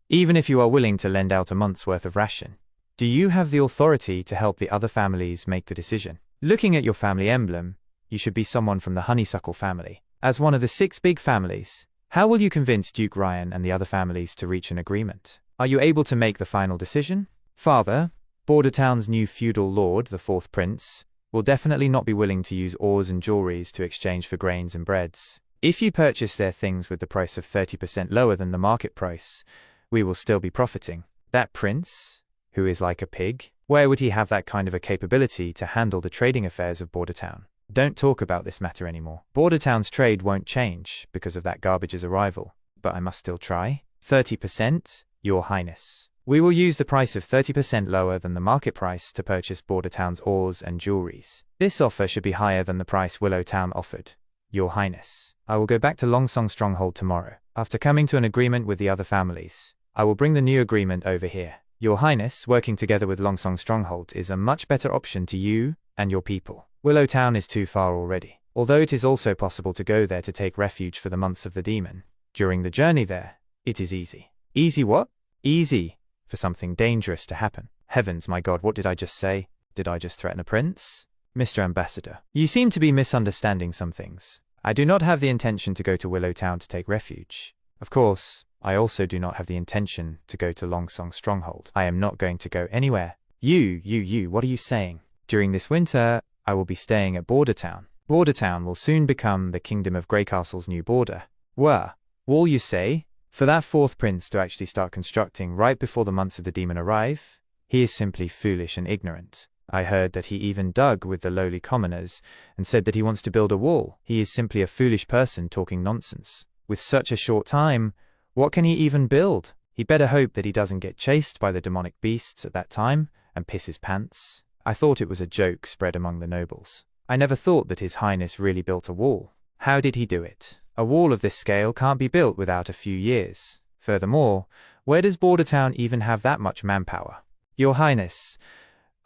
even if you are willing to lend out a month's worth of ration, do you have the authority to help the other families make the decision? Looking at your family emblem, you should be someone from the Honeysuckle family. As one of the 6 big families, how will you convince Duke Ryan and the other families to reach an agreement? Are you able to make the final decision? Father, Border Town's new feudal lord, the fourth prince, will definitely not be willing to use ores and jewelries to exchange for grains and breads. If you purchase their things with the price of 30% lower than the market price, we will still be profiting. That prince, who is like a pig, where would he have that kind of a capability to handle the trading affairs of Border Town? Don't talk about this matter anymore. Border Town's trade won't change because of that garbage's arrival, but I must still try. 30%, Your Highness. We will use the price of 30% lower than the market price to purchase Border Town's ores and jewelries. This offer should be higher than the price Willow Town offered, Your Highness. I will go back to Longsong Stronghold tomorrow. After coming to an agreement with the other families, I will bring the new agreement over here. Your Highness, working together with Longsong Stronghold is a much better option to you and your people. Willow Town is too far already, although it is also possible to go there to take refuge for the months of the demon. During the journey there, it is easy. Easy what? Easy for something dangerous to happen. Heavens, my God, what did I just say? Did I just threaten a prince? Mr. Ambassador, you seem to be misunderstanding some things. I do not have the intention to go to Willow Town to take refuge. Of course, I also do not have the intention to go to Longsong Stronghold. I am not going to go anywhere. What are you saying? During this winter, I will be staying at Border Town. Border Town will soon become the Kingdom of Greycastle's new border. Wall you say? For that fourth prince to actually start constructing right before the months of the demon arrive? He is simply foolish and ignorant. I heard that he even dug with the lowly commoners and said that he wants to build a wall. He is simply a foolish person talking nonsense. With such a short time, what can he even build? He better hope that he doesn't get chased by the demonic beasts at that time and piss his pants. I thought it was a joke spread among the nobles. I never thought that His Highness really built a wall. How did he do it? A wall of this scale can't be built without a few years. Furthermore, where does Border Town even have that much manpower? Your Highness,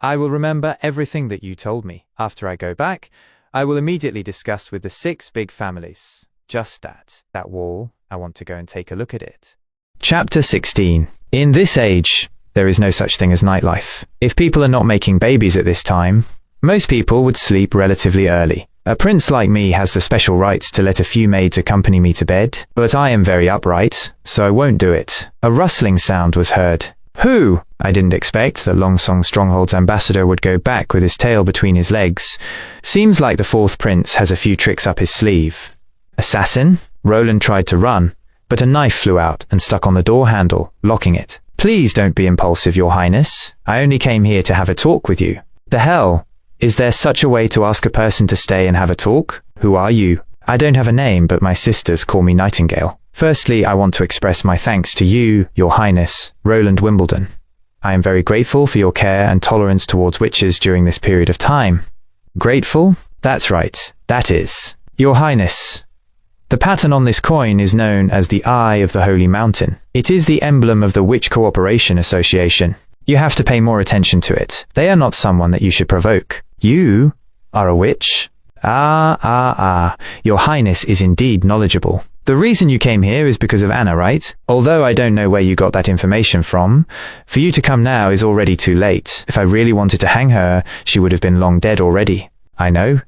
I will remember everything that you told me. After I go back, I will immediately discuss with the 6 big families. Just that wall, I want to go and take a look at it. Chapter 16. In this age, there is no such thing as nightlife. If people are not making babies at this time, most people would sleep relatively early. A prince like me has the special rights to let a few maids accompany me to bed, but I am very upright, so I won't do it. A rustling sound was heard. Who? I didn't expect that Longsong Stronghold's ambassador would go back with his tail between his legs. Seems like the fourth prince has a few tricks up his sleeve. Assassin? Roland tried to run, but a knife flew out and stuck on the door handle, locking it. Please don't be impulsive, Your Highness. I only came here to have a talk with you. The hell? Is there such a way to ask a person to stay and have a talk? Who are you? I don't have a name, but my sisters call me Nightingale. Firstly, I want to express my thanks to you, Your Highness, Roland Wimbledon. I am very grateful for your care and tolerance towards witches during this period of time. Grateful? That's right, that is. Your Highness, the pattern on this coin is known as the Eye of the Holy Mountain. It is the emblem of the Witch Cooperation Association. You have to pay more attention to it. They are not someone that you should provoke. You are a witch? Your Highness is indeed knowledgeable. The reason you came here is because of Anna, right? Although I don't know where you got that information from, for you to come now is already too late. If I really wanted to hang her, she would have been long dead already. I know,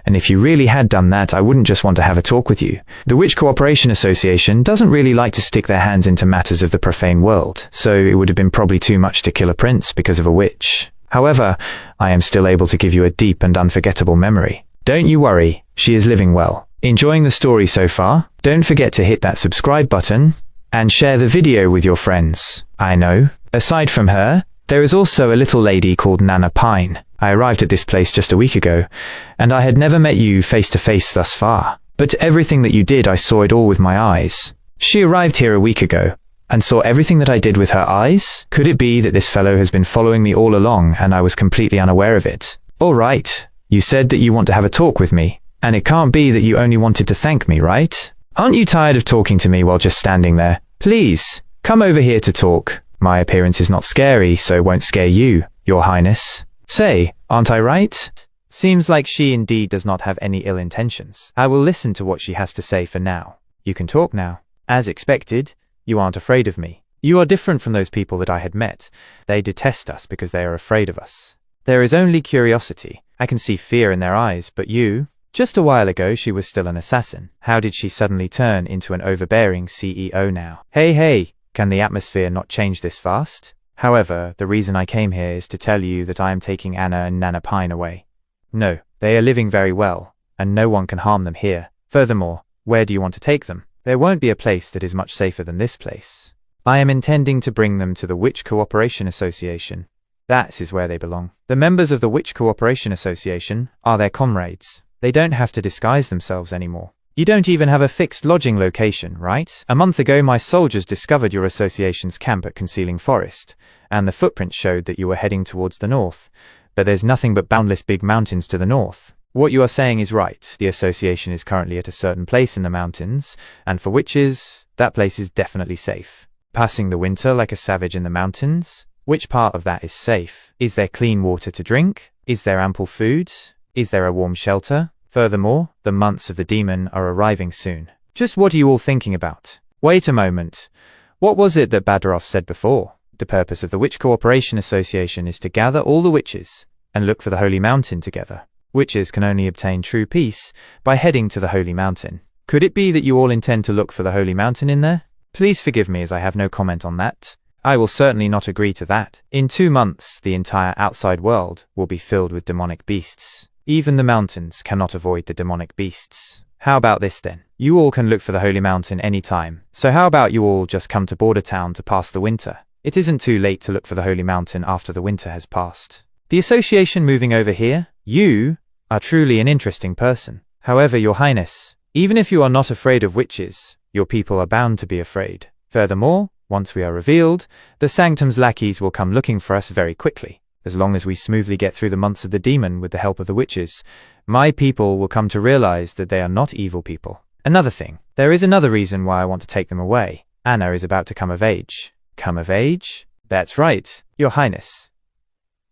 and if you really had done that, I wouldn't just want to have a talk with you. The Witch Cooperation Association doesn't really like to stick their hands into matters of the profane world, so it would have been probably too much to kill a prince because of a witch. However, I am still able to give you a deep and unforgettable memory. Don't you worry, she is living well. Enjoying the story so far? Don't forget to hit that subscribe button and share the video with your friends. I know, aside from her, there is also a little lady called Nana Pine. I arrived at this place just a week ago, and I had never met you face to face thus far. But everything that you did, I saw it all with my eyes. She arrived here a week ago, and saw everything that I did with her eyes? Could it be that this fellow has been following me all along, and I was completely unaware of it? All right, you said that you want to have a talk with me, and it can't be that you only wanted to thank me, right? Aren't you tired of talking to me while just standing there? Please, come over here to talk. My appearance is not scary, so it won't scare you, Your Highness. Say, aren't I right? Seems like she indeed does not have any ill intentions. I will listen to what she has to say for now. You can talk now. As expected, you aren't afraid of me. You are different from those people that I had met. They detest us because they are afraid of us. There is only curiosity. I can see fear in their eyes, but you? Just a while ago she was still an assassin. How did she suddenly turn into an overbearing CEO now? Hey, can the atmosphere not change this fast? However, the reason I came here is to tell you that I am taking Anna and Nana Pine away. No, they are living very well, and no one can harm them here. Furthermore, where do you want to take them? There won't be a place that is much safer than this place. I am intending to bring them to the Witch Cooperation Association. That is where they belong. The members of the Witch Cooperation Association are their comrades. They don't have to disguise themselves anymore. You don't even have a fixed lodging location, right? A month ago, my soldiers discovered your association's camp at Concealing Forest, and the footprints showed that you were heading towards the north. But there's nothing but boundless big mountains to the north. What you are saying is right. The association is currently at a certain place in the mountains, and for witches, that place is definitely safe. Passing the winter like a savage in the mountains? Which part of that is safe? Is there clean water to drink? Is there ample food? Is there a warm shelter? Furthermore, the months of the demon are arriving soon. Just what are you all thinking about? Wait a moment. What was it that Badroff said before? The purpose of the Witch Cooperation Association is to gather all the witches and look for the Holy Mountain together. Witches can only obtain true peace by heading to the Holy Mountain. Could it be that you all intend to look for the Holy Mountain in there? Please forgive me as I have no comment on that. I will certainly not agree to that. In 2 months, the entire outside world will be filled with demonic beasts. Even the mountains cannot avoid the demonic beasts. How about this then? You all can look for the Holy Mountain any time. So how about you all just come to Border Town to pass the winter? It isn't too late to look for the Holy Mountain after the winter has passed. The association moving over here? You are truly an interesting person. However, Your Highness, even if you are not afraid of witches, your people are bound to be afraid. Furthermore, once we are revealed, the Sanctum's lackeys will come looking for us very quickly. As long as we smoothly get through the months of the demon with the help of the witches, my people will come to realize that they are not evil people. Another thing, there is another reason why I want to take them away. Anna is about to come of age. Come of age? That's right, Your Highness.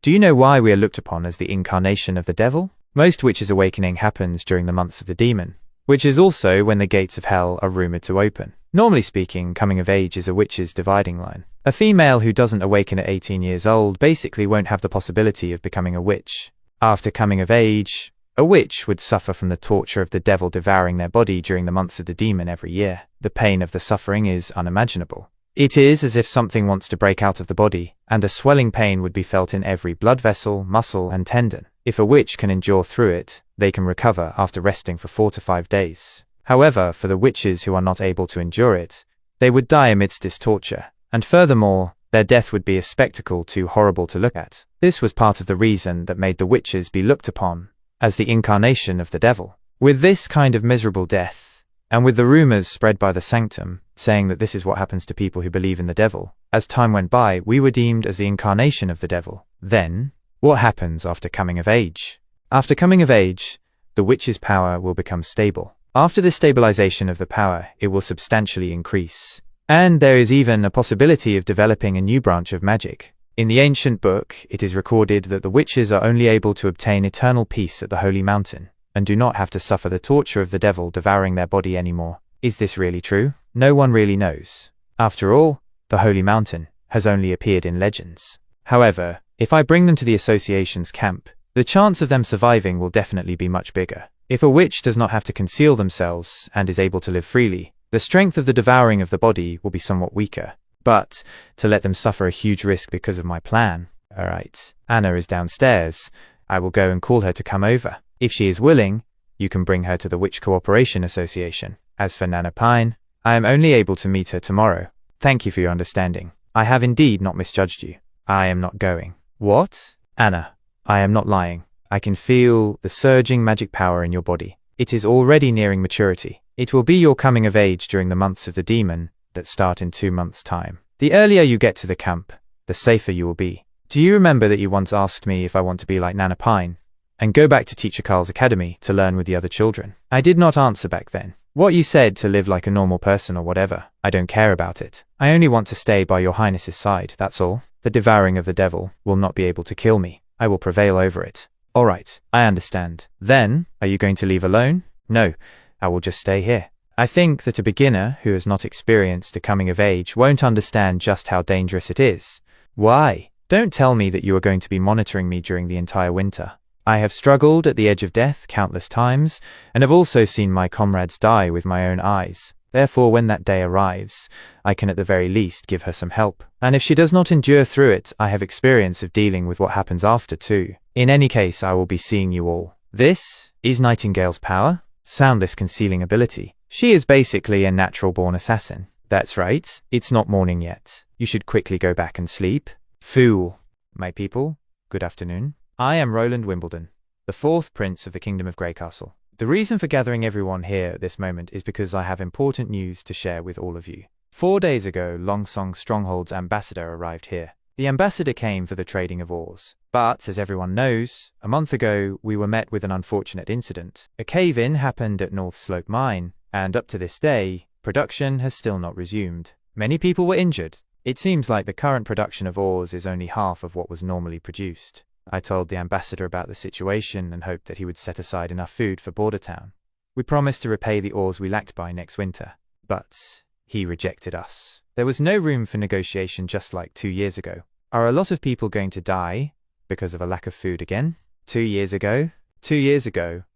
Do you know why we are looked upon as the incarnation of the devil? Most witches' awakening happens during the months of the demon, which is also when the gates of hell are rumored to open. Normally speaking, coming of age is a witch's dividing line. A female who doesn't awaken at 18 years old basically won't have the possibility of becoming a witch. After coming of age, a witch would suffer from the torture of the devil devouring their body during the months of the demon every year. The pain of the suffering is unimaginable. It is as if something wants to break out of the body, and a swelling pain would be felt in every blood vessel, muscle, and tendon. If a witch can endure through it, they can recover after resting for 4 to 5 days. However, for the witches who are not able to endure it, they would die amidst this torture, and furthermore, their death would be a spectacle too horrible to look at. This was part of the reason that made the witches be looked upon as the incarnation of the devil. With this kind of miserable death, and with the rumors spread by the Sanctum, saying that this is what happens to people who believe in the devil, as time went by, we were deemed as the incarnation of the devil. Then, what happens after coming of age? After coming of age, the witch's power will become stable. After the stabilization of the power, it will substantially increase. And there is even a possibility of developing a new branch of magic. In the ancient book, it is recorded that the witches are only able to obtain eternal peace at the Holy Mountain, and do not have to suffer the torture of the devil devouring their body anymore. Is this really true? No one really knows. After all, the Holy Mountain has only appeared in legends. However, if I bring them to the association's camp, the chance of them surviving will definitely be much bigger. If a witch does not have to conceal themselves and is able to live freely, the strength of the devouring of the body will be somewhat weaker. But to let them suffer a huge risk because of my plan. Alright, Anna is downstairs. I will go and call her to come over. If she is willing, you can bring her to the Witch Cooperation Association. As for Nana Pine, I am only able to meet her tomorrow. Thank you for your understanding. I have indeed not misjudged you. I am not going. What? Anna, I am not lying. I can feel the surging magic power in your body. It is already nearing maturity. It will be your coming of age during the months of the demon that start in 2 months' time. The earlier you get to the camp, the safer you will be. Do you remember that you once asked me if I want to be like Nana Pine and go back to Teacher Carl's academy to learn with the other children? I did not answer back then. What you said to live like a normal person or whatever, I don't care about it. I only want to stay by your highness's side, that's all. The devouring of the devil will not be able to kill me. I will prevail over it. Alright, I understand. Then, are you going to leave alone? No, I will just stay here. I think that a beginner who has not experienced a coming of age won't understand just how dangerous it is. Why? Don't tell me that you are going to be monitoring me during the entire winter. I have struggled at the edge of death countless times, and have also seen my comrades die with my own eyes. Therefore, when that day arrives, I can at the very least give her some help. And if she does not endure through it, I have experience of dealing with what happens after too. In any case, I will be seeing you all. This is Nightingale's power, soundless concealing ability. She is basically a natural-born assassin. That's right, it's not morning yet. You should quickly go back and sleep. Fool. My people, good afternoon. I am Roland Wimbledon, the fourth prince of the Kingdom of Greycastle. The reason for gathering everyone here at this moment is because I have important news to share with all of you. 4 days ago, Longsong Stronghold's ambassador arrived here. The ambassador came for the trading of ores. But, as everyone knows, a month ago we were met with an unfortunate incident. A cave-in happened at North Slope Mine, and up to this day, production has still not resumed. Many people were injured. It seems like the current production of ores is only half of what was normally produced. I told the ambassador about the situation and hoped that he would set aside enough food for Border Town. We promised to repay the ores we lacked by next winter. But he rejected us. There was no room for negotiation, just like 2 years ago. Are a lot of people going to die because of a lack of food again? 2 years ago,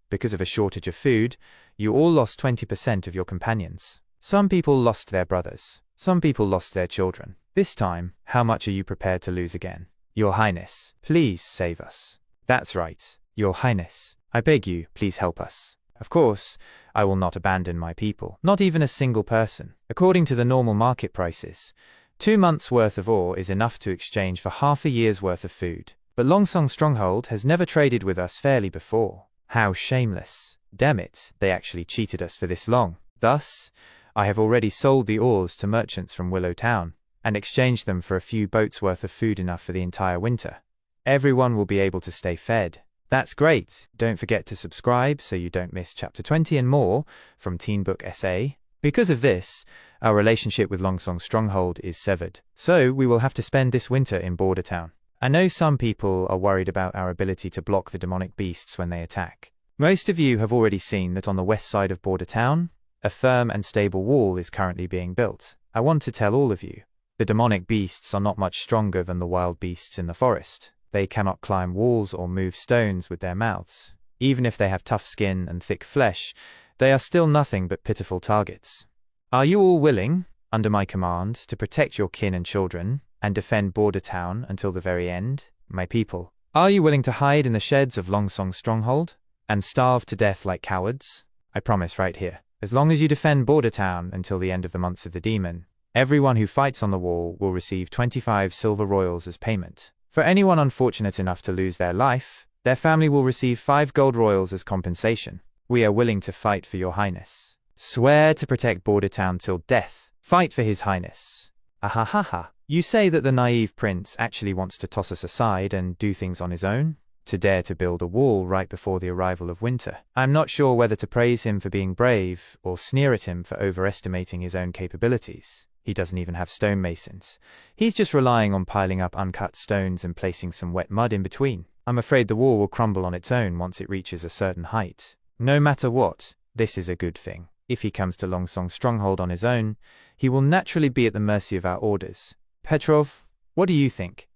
because of a shortage of food, you all lost 20% of your companions. Some people lost their brothers. Some people lost their children. This time, how much are you prepared to lose again? Your Highness, please save us. That's right, Your Highness. I beg you, please help us. Of course, I will not abandon my people. Not even a single person. According to the normal market prices, 2 months' worth of ore is enough to exchange for half a year's worth of food. But Longsong Stronghold has never traded with us fairly before. How shameless. Damn it, they actually cheated us for this long. Thus, I have already sold the ores to merchants from Willow Town, and exchanged them for a few boats worth of food, enough for the entire winter. Everyone will be able to stay fed. That's great. Don't forget to subscribe so you don't miss Chapter 20 and more from TeenBook SA. Because of this, our relationship with Longsong Stronghold is severed. So we will have to spend this winter in Border Town. I know some people are worried about our ability to block the demonic beasts when they attack. Most of you have already seen that on the west side of Border Town, a firm and stable wall is currently being built. I want to tell all of you, the demonic beasts are not much stronger than the wild beasts in the forest. They cannot climb walls or move stones with their mouths. Even if they have tough skin and thick flesh, they are still nothing but pitiful targets. Are you all willing, under my command, to protect your kin and children, and defend Border Town until the very end, my people? Are you willing to hide in the sheds of Longsong Stronghold, and starve to death like cowards? I promise right here, as long as you defend Border Town until the end of the Months of the Demon, everyone who fights on the wall will receive 25 silver royals as payment. For anyone unfortunate enough to lose their life, their family will receive 5 gold royals as compensation. We are willing to fight for your highness. Swear to protect Border Town till death. Fight for his highness. Ahahaha. You say that the naive prince actually wants to toss us aside and do things on his own? To dare to build a wall right before the arrival of winter. I'm not sure whether to praise him for being brave or sneer at him for overestimating his own capabilities. He doesn't even have stonemasons. He's just relying on piling up uncut stones and placing some wet mud in between. I'm afraid the wall will crumble on its own once it reaches a certain height. No matter what, this is a good thing. If he comes to Longsong Stronghold on his own, he will naturally be at the mercy of our orders. Petrov, what do you think?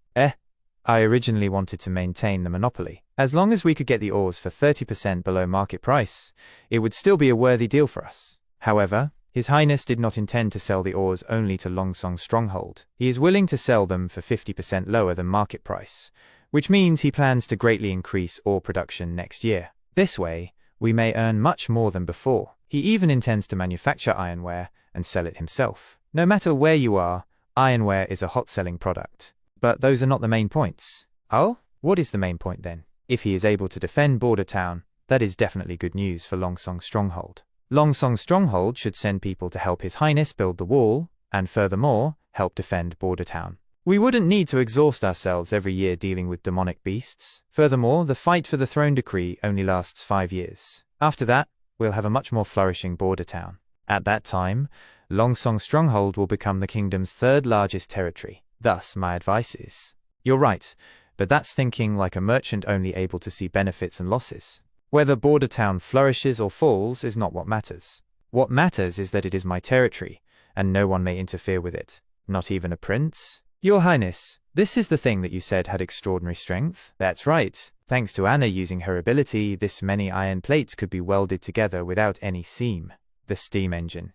I originally wanted to maintain the monopoly. As long as we could get the ores for 30% below market price, it would still be a worthy deal for us. However, His Highness did not intend to sell the ores only to Longsong Stronghold. He is willing to sell them for 50% lower than market price, which means he plans to greatly increase ore production next year. This way, we may earn much more than before. He even intends to manufacture ironware and sell it himself. No matter where you are, ironware is a hot-selling product. But those are not the main points. Oh? What is the main point then? If he is able to defend Border Town, that is definitely good news for Longsong Stronghold. Longsong Stronghold should send people to help His Highness build the wall, and furthermore, help defend Border Town. We wouldn't need to exhaust ourselves every year dealing with demonic beasts. Furthermore, the fight for the throne decree only lasts 5 years. After that, we'll have a much more flourishing Border Town. At that time, Longsong Stronghold will become the kingdom's 3rd largest territory. Thus, my advice is, you're right, but that's thinking like a merchant only able to see benefits and losses. Whether Border Town flourishes or falls is not what matters. What matters is that it is my territory, and no one may interfere with it. Not even a prince? Your Highness, this is the thing that you said had extraordinary strength? That's right. Thanks to Anna using her ability, this many iron plates could be welded together without any seam. The steam engine.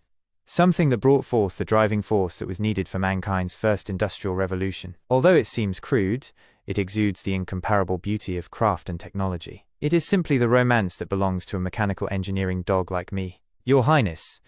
Something that brought forth the driving force that was needed for mankind's first industrial revolution. Although it seems crude, it exudes the incomparable beauty of craft and technology. It is simply the romance that belongs to a mechanical engineering dog like me. Your Highness,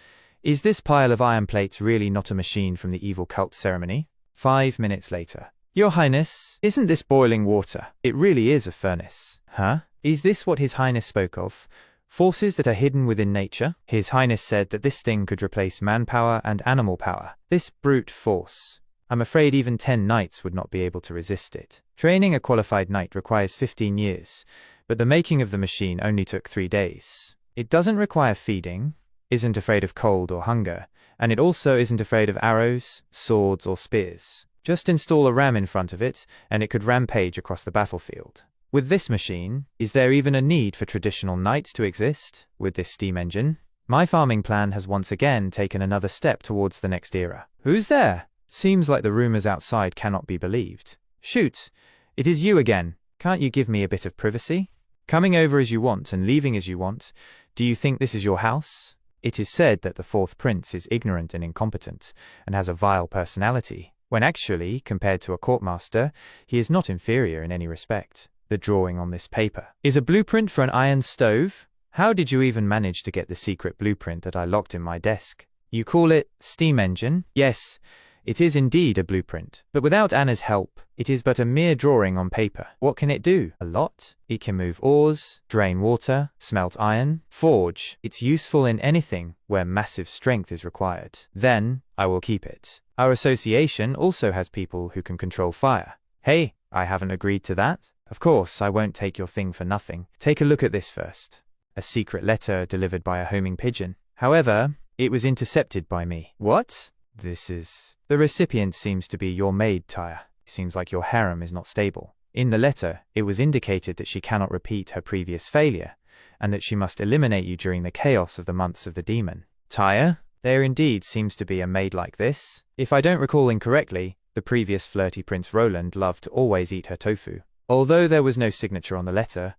Is this pile of iron plates really not a machine from the evil cult ceremony? 5 minutes later. Your Highness, isn't this boiling water? It really is a furnace. Huh? Is this what His Highness spoke of? Forces that are hidden within nature? His Highness said that this thing could replace manpower and animal power. This brute force. I'm afraid even 10 knights would not be able to resist it. Training a qualified knight requires 15 years, but the making of the machine only took 3 days. It doesn't require feeding, isn't afraid of cold or hunger, and it also isn't afraid of arrows, swords, or spears. Just install a ram in front of it, and it could rampage across the battlefield. With this machine, is there even a need for traditional knights to exist? With this steam engine, my farming plan has once again taken another step towards the next era. Who's there? Seems like the rumors outside cannot be believed. Shoot! It is you again. Can't you give me a bit of privacy? Coming over as you want and leaving as you want. Do you think this is your house? It is said that the fourth prince is ignorant and incompetent, and has a vile personality, when actually, compared to a courtmaster, he is not inferior in any respect. The drawing on this paper is a blueprint for an iron stove. How did you even manage to get the secret blueprint that I locked in my desk? You call it steam engine? Yes, it is indeed a blueprint, but without Anna's help, it is but a mere drawing on paper. What can it do? A lot. It can move ores, drain water, smelt iron, forge. It's useful in anything where massive strength is required. Then, I will keep it. Our association also has people who can control fire. Hey, I haven't agreed to that. Of course, I won't take your thing for nothing. Take a look at this first. A secret letter delivered by a homing pigeon. However, it was intercepted by me. What? This is... The recipient seems to be your maid, Tyre. Seems like your harem is not stable. In the letter, it was indicated that she cannot repeat her previous failure, and that she must eliminate you during the chaos of the months of the demon. Tyre, there indeed seems to be a maid like this. If I don't recall incorrectly, the previous flirty Prince Roland loved to always eat her tofu. Although there was no signature on the letter,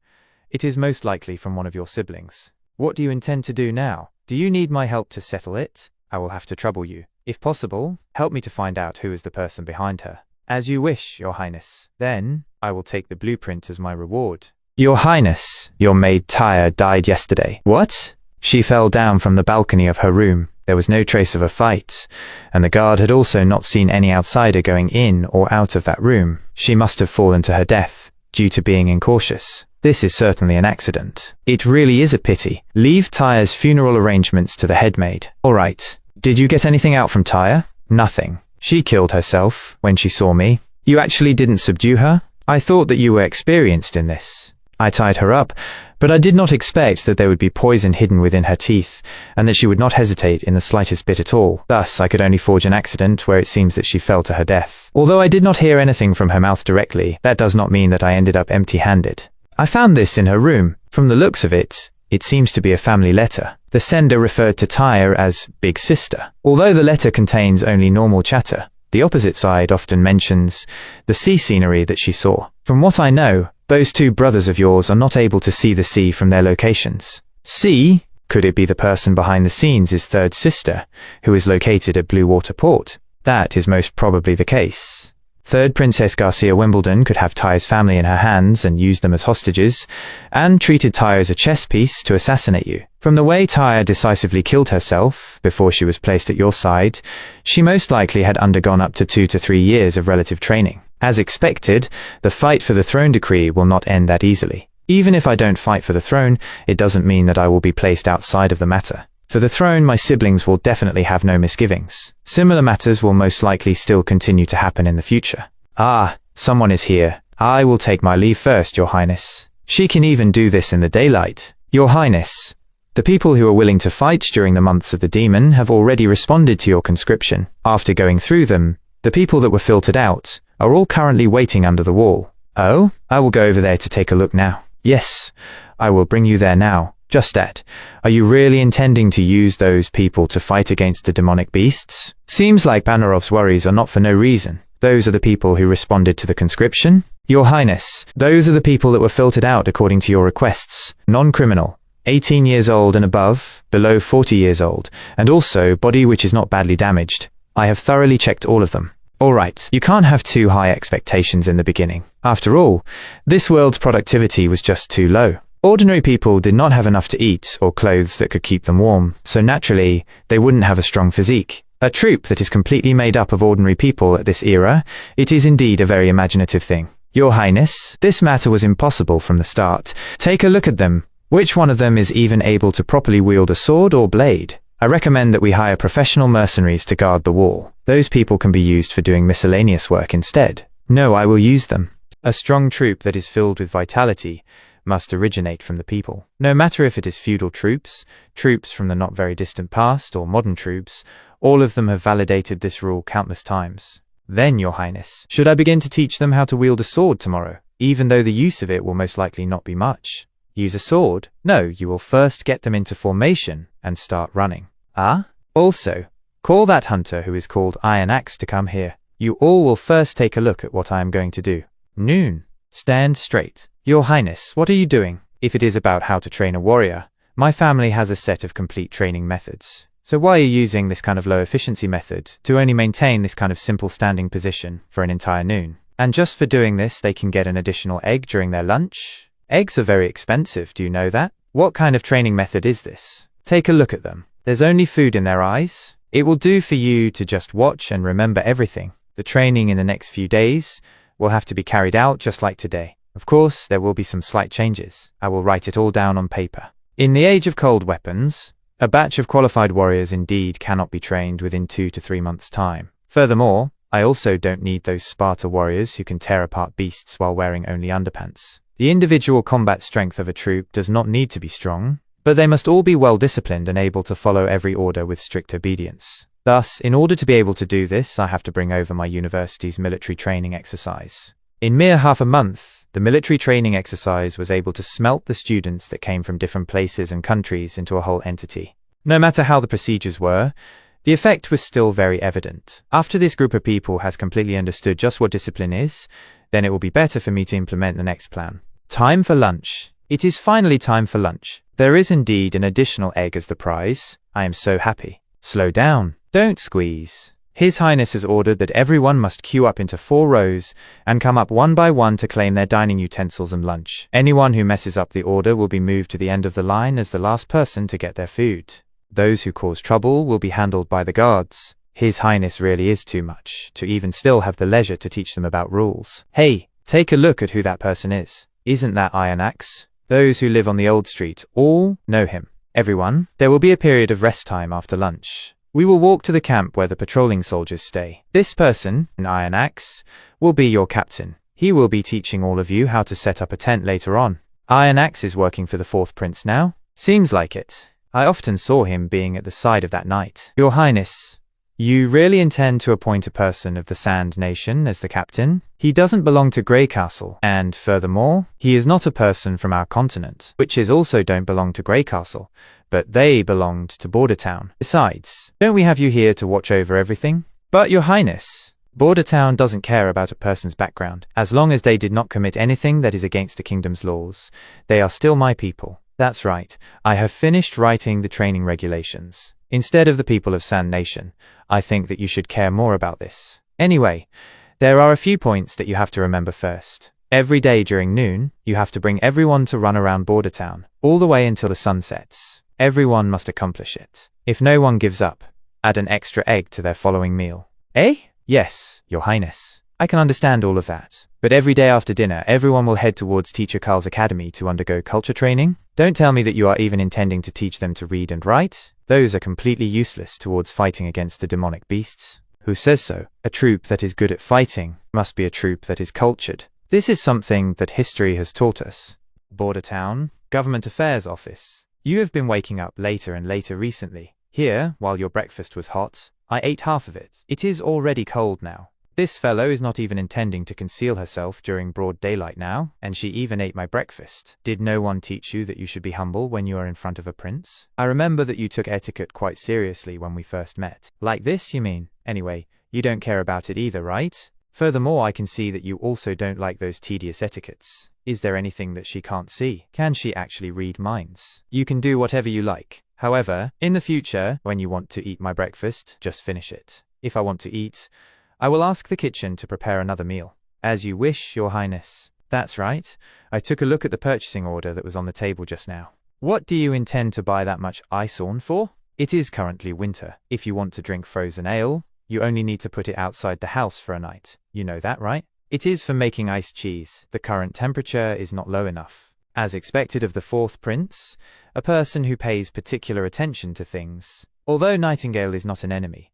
it is most likely from one of your siblings. What do you intend to do now? Do you need my help to settle it? I will have to trouble you. If possible, help me to find out who is the person behind her. As you wish, Your Highness. Then, I will take the blueprint as my reward. Your Highness, your maid Tyre died yesterday. What? She fell down from the balcony of her room. There was no trace of a fight, and the guard had also not seen any outsider going in or out of that room. She must have fallen to her death, due to being incautious. This is certainly an accident. It really is a pity. Leave Tyre's funeral arrangements to the headmaid. All right. Did you get anything out from Tyre? Nothing. She killed herself when she saw me. You actually didn't subdue her? I thought that you were experienced in this. I tied her up, but I did not expect that there would be poison hidden within her teeth, and that she would not hesitate in the slightest bit at all. Thus, I could only forge an accident where it seems that she fell to her death. Although I did not hear anything from her mouth directly, that does not mean that I ended up empty-handed. I found this in her room. From the looks of it, it seems to be a family letter. The sender referred to Tyre as Big Sister. Although the letter contains only normal chatter, the opposite side often mentions the sea scenery that she saw. From what I know, those two brothers of yours are not able to see the sea from their locations. See? Could it be the person behind the scenes is third sister, who is located at Blue Water Port? That is most probably the case. Third Princess Garcia Wimbledon could have Tyre's family in her hands and use them as hostages, and treated Tyre as a chess piece to assassinate you. From the way Tyre decisively killed herself before she was placed at your side, she most likely had undergone up to 2 to 3 years of relative training. As expected, the fight for the throne decree will not end that easily. Even if I don't fight for the throne, it doesn't mean that I will be placed outside of the matter. For the throne, my siblings will definitely have no misgivings. Similar matters will most likely still continue to happen in the future. Ah, someone is here. I will take my leave first, Your Highness. She can even do this in the daylight. Your Highness, the people who are willing to fight during the months of the demon have already responded to your conscription. After going through them, the people that were filtered out are all currently waiting under the wall. Oh, I will go over there to take a look now. Yes, I will bring you there now. Just that. Are you really intending to use those people to fight against the demonic beasts? Seems like Banarov's worries are not for no reason. Those are the people who responded to the conscription? Your Highness, those are the people that were filtered out according to your requests. Non-criminal, 18 years old and above, below 40 years old, and also body which is not badly damaged. I have thoroughly checked all of them. Alright, you can't have too high expectations in the beginning. After all, this world's productivity was just too low. Ordinary people did not have enough to eat or clothes that could keep them warm, so naturally, they wouldn't have a strong physique. A troupe that is completely made up of ordinary people at this era, it is indeed a very imaginative thing. Your Highness, this matter was impossible from the start. Take a look at them. Which one of them is even able to properly wield a sword or blade? I recommend that we hire professional mercenaries to guard the wall. Those people can be used for doing miscellaneous work instead. No, I will use them. A strong troop that is filled with vitality must originate from the people. No matter if it is feudal troops, troops from the not very distant past, or modern troops, all of them have validated this rule countless times. Then, Your Highness, should I begin to teach them how to wield a sword tomorrow, even though the use of it will most likely not be much? Use a sword? No, you will first get them into formation and start running. Ah? Also, call that hunter who is called Iron Axe to come here. You all will first take a look at what I am going to do. Noon. Stand straight. Your Highness, what are you doing? If it is about how to train a warrior, my family has a set of complete training methods. So why are you using this kind of low efficiency method to only maintain this kind of simple standing position for an entire noon? And just for doing this, they can get an additional egg during their lunch? Eggs are very expensive, do you know that? What kind of training method is this? Take a look at them. There's only food in their eyes. It will do for you to just watch and remember everything. The training in the next few days will have to be carried out just like today. Of course, there will be some slight changes. I will write it all down on paper. In the age of cold weapons, a batch of qualified warriors indeed cannot be trained within 2 to 3 months' time. Furthermore, I also don't need those Sparta warriors who can tear apart beasts while wearing only underpants. The individual combat strength of a troop does not need to be strong, but they must all be well disciplined and able to follow every order with strict obedience. Thus, in order to be able to do this, I have to bring over my university's military training exercise. In mere half a month, the military training exercise was able to smelt the students that came from different places and countries into a whole entity. No matter how the procedures were, the effect was still very evident. After this group of people has completely understood just what discipline is, then it will be better for me to implement the next plan. Time for lunch. It is finally time for lunch. There is indeed an additional egg as the prize. I am so happy. Slow down. Don't squeeze. His Highness has ordered that everyone must queue up into 4 rows and come up one by one to claim their dining utensils and lunch. Anyone who messes up the order will be moved to the end of the line as the last person to get their food. Those who cause trouble will be handled by the guards. His Highness really is too much to even still have the leisure to teach them about rules. Hey, take a look at who that person is. Isn't that Iron Axe? Those who live on the old street all know him. Everyone, there will be a period of rest time after lunch. We will walk to the camp where the patrolling soldiers stay. This person, an Iron Axe, will be your captain. He will be teaching all of you how to set up a tent later on. Iron Axe is working for the 4th Prince now? Seems like it. I often saw him being at the side of that knight. Your Highness, you really intend to appoint a person of the Sand Nation as the captain? He doesn't belong to Grey Castle, and furthermore, he is not a person from our continent, witches also don't belong to Grey Castle, but they belonged to Border Town. Besides, don't we have you here to watch over everything? But Your Highness, Border Town doesn't care about a person's background. As long as they did not commit anything that is against the kingdom's laws, they are still my people. That's right, I have finished writing the training regulations. Instead of the people of Sand Nation, I think that you should care more about this. Anyway, there are a few points that you have to remember first. Every day during noon, you have to bring everyone to run around Border Town, all the way until the sun sets. Everyone must accomplish it. If no one gives up, add an extra egg to their following meal. Eh? Yes, Your Highness. I can understand all of that. But every day after dinner, everyone will head towards Teacher Carl's academy to undergo culture training. Don't tell me that you are even intending to teach them to read and write. Those are completely useless towards fighting against the demonic beasts. Who says so? A troop that is good at fighting must be a troop that is cultured. This is something that history has taught us. Border Town, Government Affairs Office. You have been waking up later and later recently. Here, while your breakfast was hot, I ate half of it. It is already cold now. This fellow is not even intending to conceal herself during broad daylight now, and she even ate my breakfast. Did no one teach you that you should be humble when you are in front of a prince? I remember that you took etiquette quite seriously when we first met. Like this, you mean? Anyway, you don't care about it either, right? Furthermore, I can see that you also don't like those tedious etiquettes. Is there anything that she can't see? Can she actually read minds? You can do whatever you like. However, in the future, when you want to eat my breakfast, just finish it. If I want to eat, I will ask the kitchen to prepare another meal. As you wish, Your Highness. That's right. I took a look at the purchasing order that was on the table just now. What do you intend to buy that much ice on for? It is currently winter. If you want to drink frozen ale, you only need to put it outside the house for a night. You know that, right? It is for making iced cheese. The current temperature is not low enough. As expected of the fourth prince, a person who pays particular attention to things. Although Nightingale is not an enemy,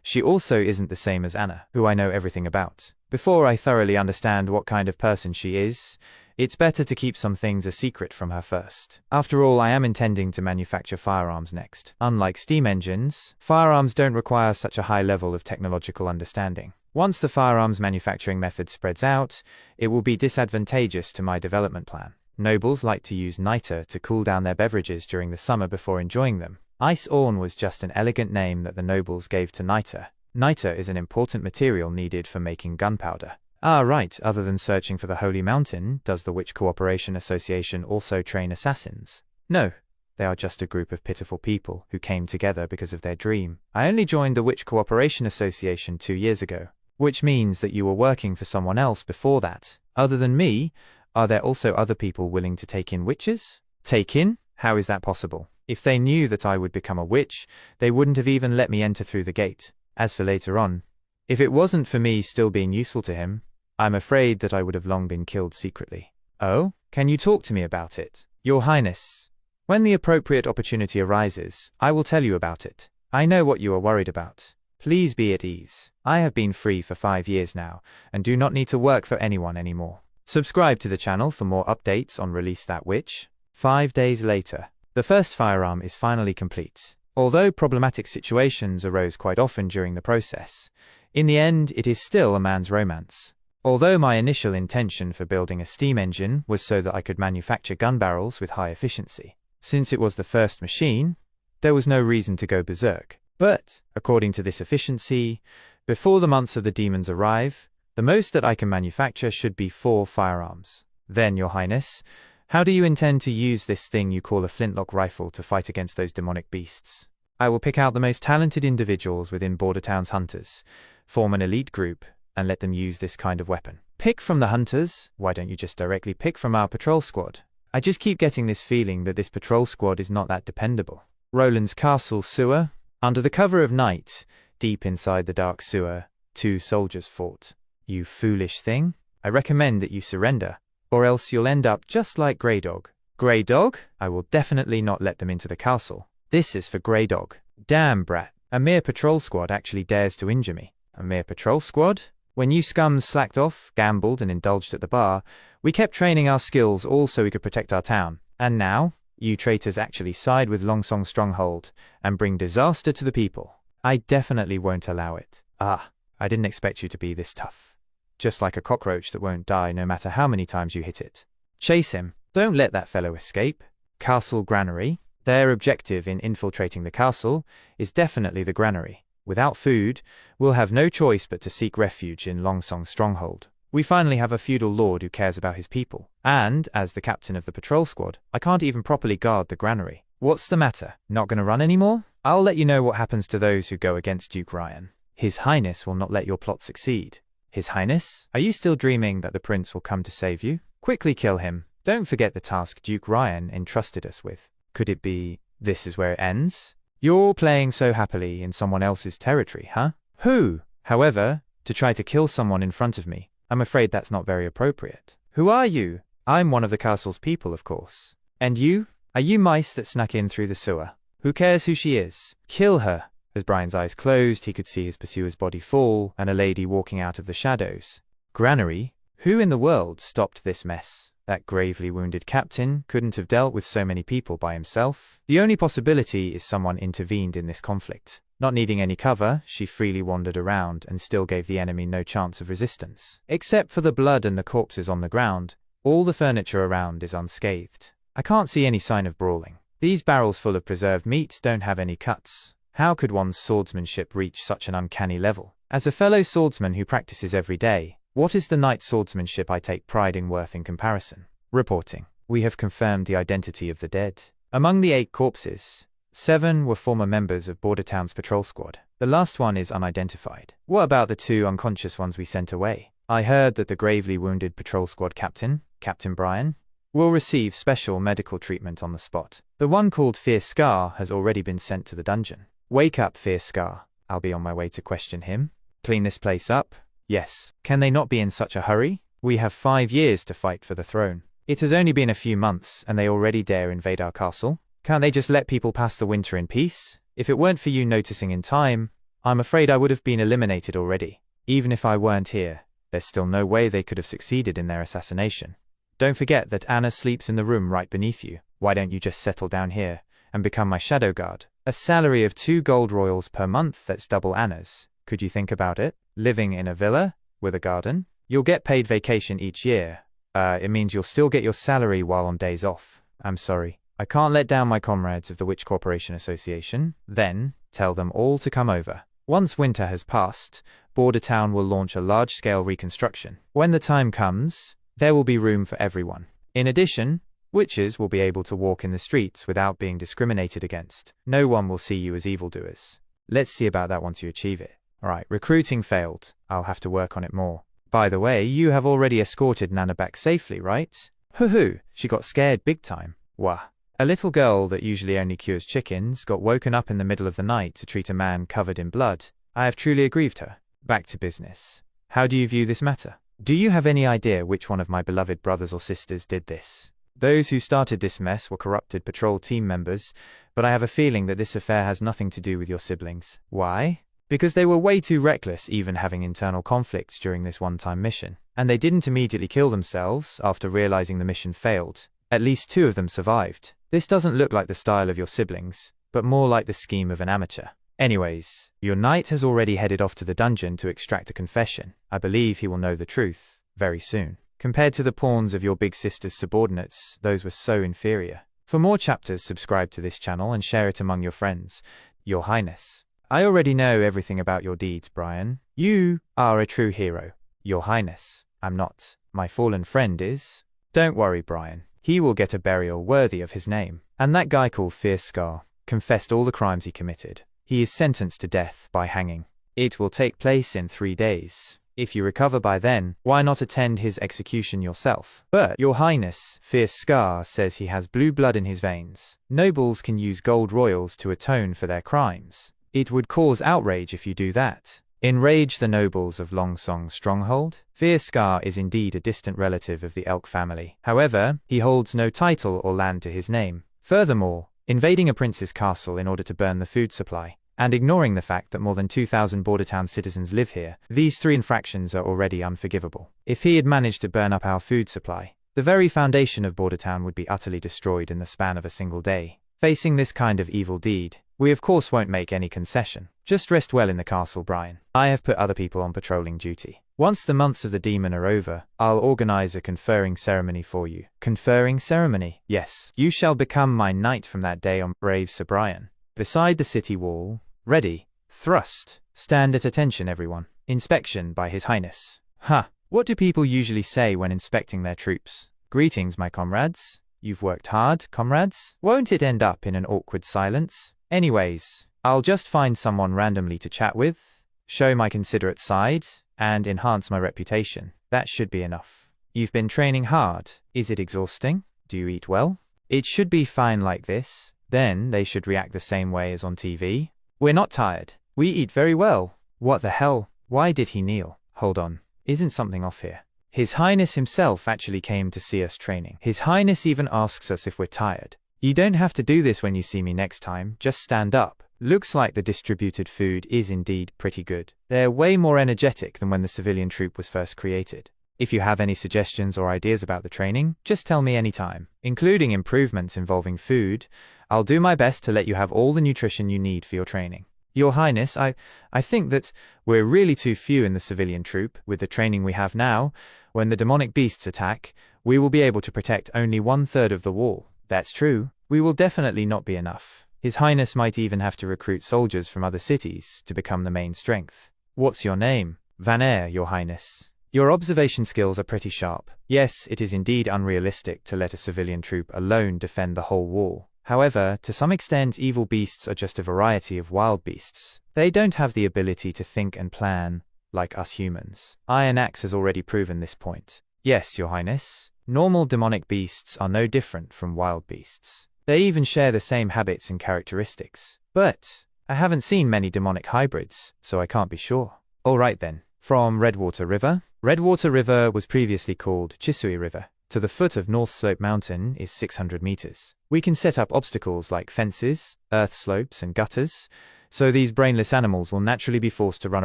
she also isn't the same as Anna, who I know everything about. Before I thoroughly understand what kind of person she is, it's better to keep some things a secret from her first. After all, I am intending to manufacture firearms next. Unlike steam engines, firearms don't require such a high level of technological understanding. Once the firearms manufacturing method spreads out, it will be disadvantageous to my development plan. Nobles like to use niter to cool down their beverages during the summer before enjoying them. Ice orn was just an elegant name that the nobles gave to niter. Niter is an important material needed for making gunpowder. Ah, right. Other than searching for the Holy Mountain, does the Witch Cooperation Association also train assassins? No. They are just a group of pitiful people who came together because of their dream. I only joined the Witch Cooperation Association 2 years ago, which means that you were working for someone else before that. Other than me, are there also other people willing to take in witches? Take in? How is that possible? If they knew that I would become a witch, they wouldn't have even let me enter through the gate. As for later on, if it wasn't for me still being useful to him, I'm afraid that I would have long been killed secretly. Oh? Can you talk to me about it? Your Highness, when the appropriate opportunity arises, I will tell you about it. I know what you are worried about. Please be at ease. I have been free for 5 years now, and do not need to work for anyone anymore. Subscribe to the channel for more updates on Release That Witch. 5 days later. The first firearm is finally complete. Although problematic situations arose quite often during the process, in the end it is still a man's romance. Although my initial intention for building a steam engine was so that I could manufacture gun barrels with high efficiency. Since it was the first machine, there was no reason to go berserk. But, according to this efficiency, before the months of the demons arrive, the most that I can manufacture should be 4 firearms. Then, Your Highness, how do you intend to use this thing you call a flintlock rifle to fight against those demonic beasts? I will pick out the most talented individuals within Border Town's hunters, form an elite group, and let them use this kind of weapon. Pick from the hunters? Why don't you just directly pick from our patrol squad? I just keep getting this feeling that this patrol squad is not that dependable. Roland's castle sewer. Under the cover of night, deep inside the dark sewer, 2 soldiers fought. You foolish thing. I recommend that you surrender, or else you'll end up just like Grey Dog. Grey Dog? I will definitely not let them into the castle. This is for Grey Dog. Damn brat. A mere patrol squad actually dares to injure me. A mere patrol squad? When you scums slacked off, gambled, and indulged at the bar, we kept training our skills all so we could protect our town. And now, you traitors actually side with Longsong Stronghold and bring disaster to the people. I definitely won't allow it. Ah, I didn't expect you to be this tough. Just like a cockroach that won't die no matter how many times you hit it. Chase him. Don't let that fellow escape. Castle Granary. Their objective in infiltrating the castle is definitely the granary. Without food, we'll have no choice but to seek refuge in Longsong Stronghold. We finally have a feudal lord who cares about his people. And, as the captain of the patrol squad, I can't even properly guard the granary. What's the matter? Not gonna run anymore? I'll let you know what happens to those who go against Duke Ryan. His Highness will not let your plot succeed. His Highness? Are you still dreaming that the prince will come to save you? Quickly kill him. Don't forget the task Duke Ryan entrusted us with. Could it be, this is where it ends? You're all playing so happily in someone else's territory, huh? Who? However, to try to kill someone in front of me, I'm afraid that's not very appropriate. Who are you? I'm one of the castle's people, of course. And you? Are you mice that snuck in through the sewer? Who cares who she is? Kill her. As Brian's eyes closed, he could see his pursuer's body fall and a lady walking out of the shadows. Granary? Who in the world stopped this mess? That gravely wounded captain couldn't have dealt with so many people by himself. The only possibility is someone intervened in this conflict. Not needing any cover, she freely wandered around and still gave the enemy no chance of resistance. Except for the blood and the corpses on the ground, all the furniture around is unscathed. I can't see any sign of brawling. These barrels full of preserved meat don't have any cuts. How could one's swordsmanship reach such an uncanny level? As a fellow swordsman who practices every day, what is the knight swordsmanship I take pride in worth in comparison? Reporting. We have confirmed the identity of the dead. Among the 8 corpses, 7 were former members of Border Town's patrol squad. The last one is unidentified. What about the 2 unconscious ones we sent away? I heard that the gravely wounded patrol squad captain, Captain Brian, will receive special medical treatment on the spot. The one called Fierce Scar has already been sent to the dungeon. Wake up, Fierce Scar. I'll be on my way to question him. Clean this place up? Yes. Can they not be in such a hurry? We have 5 years to fight for the throne. It has only been a few months, and they already dare invade our castle? Can't they just let people pass the winter in peace? If it weren't for you noticing in time, I'm afraid I would have been eliminated already. Even if I weren't here, there's still no way they could have succeeded in their assassination. Don't forget that Anna sleeps in the room right beneath you. Why don't you just settle down here and become my shadow guard? A salary of 2 gold royals per month, that's double Anna's. Could you think about it? Living in a villa with a garden? You'll get paid vacation each year. It means you'll still get your salary while on days off. I'm sorry. I can't let down my comrades of the Witch Corporation Association. Then, tell them all to come over. Once winter has passed, Border Town will launch a large-scale reconstruction. When the time comes, there will be room for everyone. In addition, witches will be able to walk in the streets without being discriminated against. No one will see you as evildoers. Let's see about that once you achieve it. Alright, recruiting failed. I'll have to work on it more. By the way, you have already escorted Nana back safely, right? Hoo-hoo, she got scared big time. Wah. A little girl that usually only cures chickens got woken up in the middle of the night to treat a man covered in blood. I have truly aggrieved her. Back to business. How do you view this matter? Do you have any idea which one of my beloved brothers or sisters did this? Those who started this mess were corrupted patrol team members, but I have a feeling that this affair has nothing to do with your siblings. Why? Because they were way too reckless, even having internal conflicts during this one-time mission. And they didn't immediately kill themselves after realizing the mission failed. At least 2 of them survived. This doesn't look like the style of your siblings, but more like the scheme of an amateur. Anyways, your knight has already headed off to the dungeon to extract a confession. I believe he will know the truth very soon. Compared to the pawns of your big sister's subordinates, those were so inferior. For more chapters, subscribe to this channel and share it among your friends. Your Highness. I already know everything about your deeds, Brian. You are a true hero. Your Highness. I'm not. My fallen friend is. Don't worry, Brian. He will get a burial worthy of his name. And that guy called Fierce Scar confessed all the crimes he committed. He is sentenced to death by hanging. It will take place in 3 days. If you recover by then, why not attend his execution yourself? But, Your Highness, Fierce Scar says he has blue blood in his veins. Nobles can use gold royals to atone for their crimes. It would cause outrage if you do that. Enrage the nobles of Longsong's stronghold? Fierce Scar is indeed a distant relative of the Elk family. However, he holds no title or land to his name. Furthermore, invading a prince's castle in order to burn the food supply, and ignoring the fact that more than 2,000 Bordertown citizens live here, these 3 infractions are already unforgivable. If he had managed to burn up our food supply, the very foundation of Bordertown would be utterly destroyed in the span of a single day. Facing this kind of evil deed, we of course won't make any concession. Just rest well in the castle, Brian. I have put other people on patrolling duty. Once the months of the demon are over, I'll organize a conferring ceremony for you. Conferring ceremony? Yes. You shall become my knight from that day on, brave Sir Brian. Beside the city wall. Ready. Thrust. Stand at attention, everyone. Inspection by His Highness. Huh. What do people usually say when inspecting their troops? Greetings, my comrades. You've worked hard, comrades? Won't it end up in an awkward silence? Anyways, I'll just find someone randomly to chat with, show my considerate side, and enhance my reputation. That should be enough. You've been training hard. Is it exhausting? Do you eat well? It should be fine like this. Then they should react the same way as on TV. We're not tired. We eat very well. What the hell? Why did he kneel? Hold on. Isn't something off here? His Highness himself actually came to see us training. His Highness even asks us if we're tired. You don't have to do this when you see me next time. Just stand up. Looks like the distributed food is indeed pretty good. They're way more energetic than when the civilian troop was first created. If you have any suggestions or ideas about the training, just tell me anytime. Including improvements involving food, I'll do my best to let you have all the nutrition you need for your training. Your Highness, I think that we're really too few in the civilian troop. With the training we have now, when the demonic beasts attack, we will be able to protect only 1/3 of the wall. That's true. We will definitely not be enough. His Highness might even have to recruit soldiers from other cities to become the main strength. What's your name? Van Eyre, Your Highness. Your observation skills are pretty sharp. Yes, it is indeed unrealistic to let a civilian troop alone defend the whole wall. However, to some extent, evil beasts are just a variety of wild beasts. They don't have the ability to think and plan, like us humans. Iron Axe has already proven this point. Yes, Your Highness. Normal demonic beasts are no different from wild beasts. They even share the same habits and characteristics. But I haven't seen many demonic hybrids, so I can't be sure. Alright then. From Redwater River. Redwater River was previously called Chisui River. To the foot of North Slope Mountain is 600 meters. We can set up obstacles like fences, earth slopes, and gutters, so these brainless animals will naturally be forced to run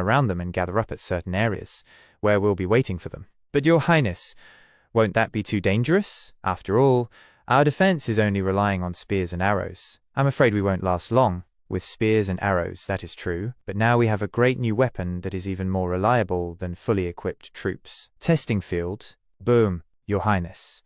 around them and gather up at certain areas, where we'll be waiting for them. But Your Highness, won't that be too dangerous? After all, our defense is only relying on spears and arrows. I'm afraid we won't last long. With spears and arrows, that is true, but now we have a great new weapon that is even more reliable than fully equipped troops. Testing field. Boom, Your Highness.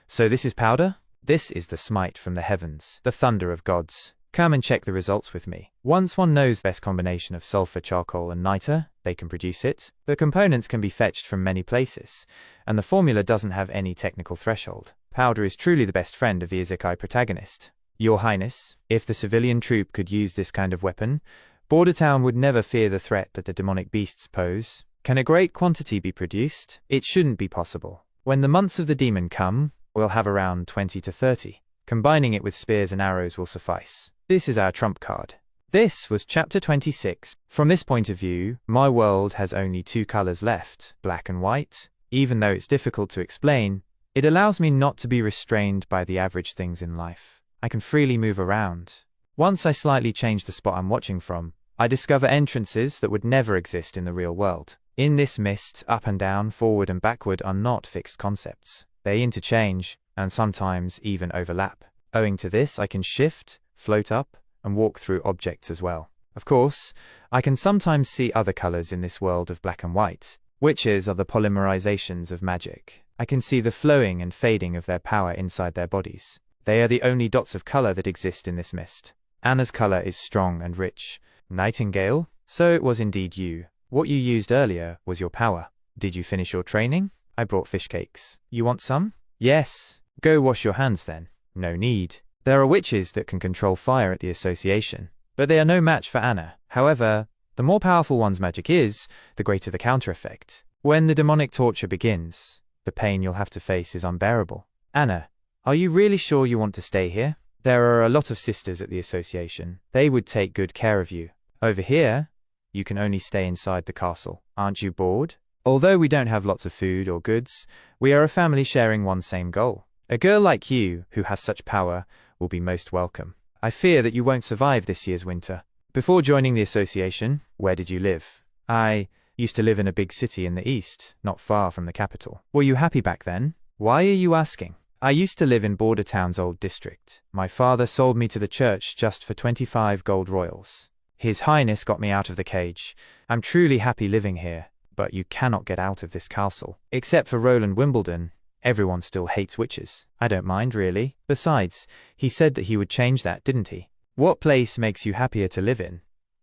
So this is powder? This is the smite from the heavens, the thunder of gods. Come and check the results with me. Once one knows the best combination of sulfur, charcoal, and niter, they can produce it. The components can be fetched from many places, and the formula doesn't have any technical threshold. Powder is truly the best friend of the isekai protagonist. Your Highness, if the civilian troop could use this kind of weapon, Border Town would never fear the threat that the demonic beasts pose. Can a great quantity be produced? It shouldn't be possible. When the months of the demon come, we'll have around 20 to 30. Combining it with spears and arrows will suffice. This is our trump card. This was Chapter 26. From this point of view, my world has only two colors left, black and white. Even though it's difficult to explain, it allows me not to be restrained by the average things in life. I can freely move around. Once I slightly change the spot I'm watching from, I discover entrances that would never exist in the real world. In this mist, up and down, forward and backward are not fixed concepts. They interchange, and sometimes even overlap. Owing to this, I can shift, float up, and walk through objects as well. Of course, I can sometimes see other colors in this world of black and white. Witches are the polymerizations of magic. I can see the flowing and fading of their power inside their bodies. They are the only dots of color that exist in this mist. Anna's color is strong and rich. Nightingale? So it was indeed you. What you used earlier was your power. Did you finish your training? I brought fish cakes. You want some? Yes. Go wash your hands then. No need. There are witches that can control fire at the association, but they are no match for Anna. However, the more powerful one's magic is, the greater the counter effect. When the demonic torture begins, the pain you'll have to face is unbearable. Anna, are you really sure you want to stay here? There are a lot of sisters at the association. They would take good care of you. Over here, you can only stay inside the castle. Aren't you bored? Although we don't have lots of food or goods, we are a family sharing one same goal. A girl like you, who has such power, will be most welcome. I fear that you won't survive this year's winter. Before joining the association, where did you live? I used to live in a big city in the east, not far from the capital. Were you happy back then? Why are you asking? I used to live in Border Town's old district. My father sold me to the church just for 25 gold royals. His Highness got me out of the cage. I'm truly happy living here, but you cannot get out of this castle. Except for Roland Wimbledon, everyone still hates witches. I don't mind, really. Besides, he said that he would change that, didn't he? What place makes you happier to live in?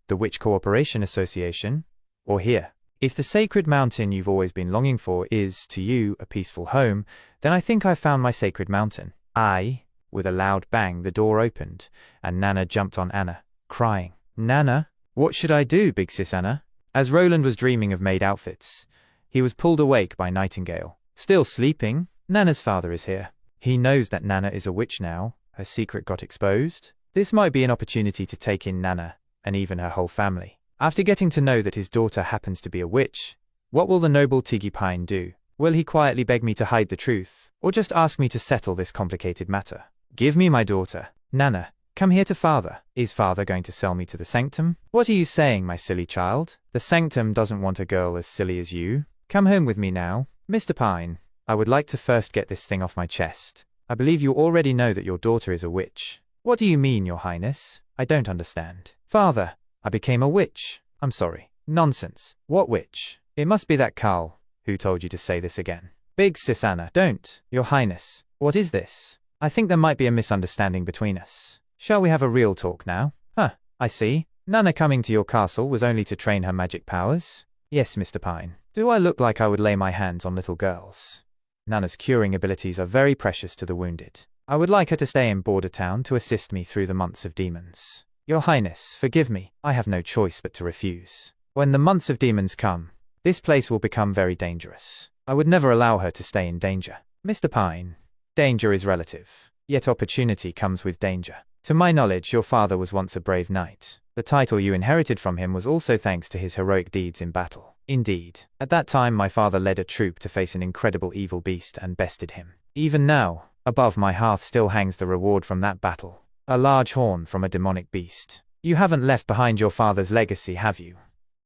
The Witch Cooperation Association? Or here? If the sacred mountain you've always been longing for is, to you, a peaceful home, then I think I've found my sacred mountain. With a loud bang, the door opened, and Nana jumped on Anna, crying. Nana, what should I do, big sis Anna? As Roland was dreaming of maid outfits, he was pulled awake by Nightingale. Still sleeping? Nana's father is here. He knows that Nana is a witch now. Her secret got exposed. This might be an opportunity to take in Nana, and even her whole family. After getting to know that his daughter happens to be a witch, what will the noble Tigipine do? Will he quietly beg me to hide the truth, or just ask me to settle this complicated matter? Give me my daughter. Nana, come here to father. Is father going to sell me to the sanctum? What are you saying, my silly child? The sanctum doesn't want a girl as silly as you. Come home with me now. Mr. Pine, I would like to first get this thing off my chest. I believe you already know that your daughter is a witch. What do you mean, Your Highness? I don't understand. Father, I became a witch. I'm sorry. Nonsense. What witch? It must be that Carl. Who told you to say this again? Big sis Anna, don't. Your Highness. What is this? I think there might be a misunderstanding between us. Shall we have a real talk now? I see. Nana coming to your castle was only to train her magic powers? Yes, Mr. Pine. Do I look like I would lay my hands on little girls? Nana's curing abilities are very precious to the wounded. I would like her to stay in Border Town to assist me through the months of demons. Your Highness, forgive me. I have no choice but to refuse. When the months of demons come, This place will become very dangerous. I would never allow her to stay in danger. Mr. Pine, danger is relative, yet opportunity comes with danger. To my knowledge, your father was once a brave knight. The title you inherited from him was also thanks to his heroic deeds in battle. Indeed, at that time my father led a troop to face an incredible evil beast and bested him. Even now, above my hearth still hangs the reward from that battle. A large horn from a demonic beast. You haven't left behind your father's legacy, have you?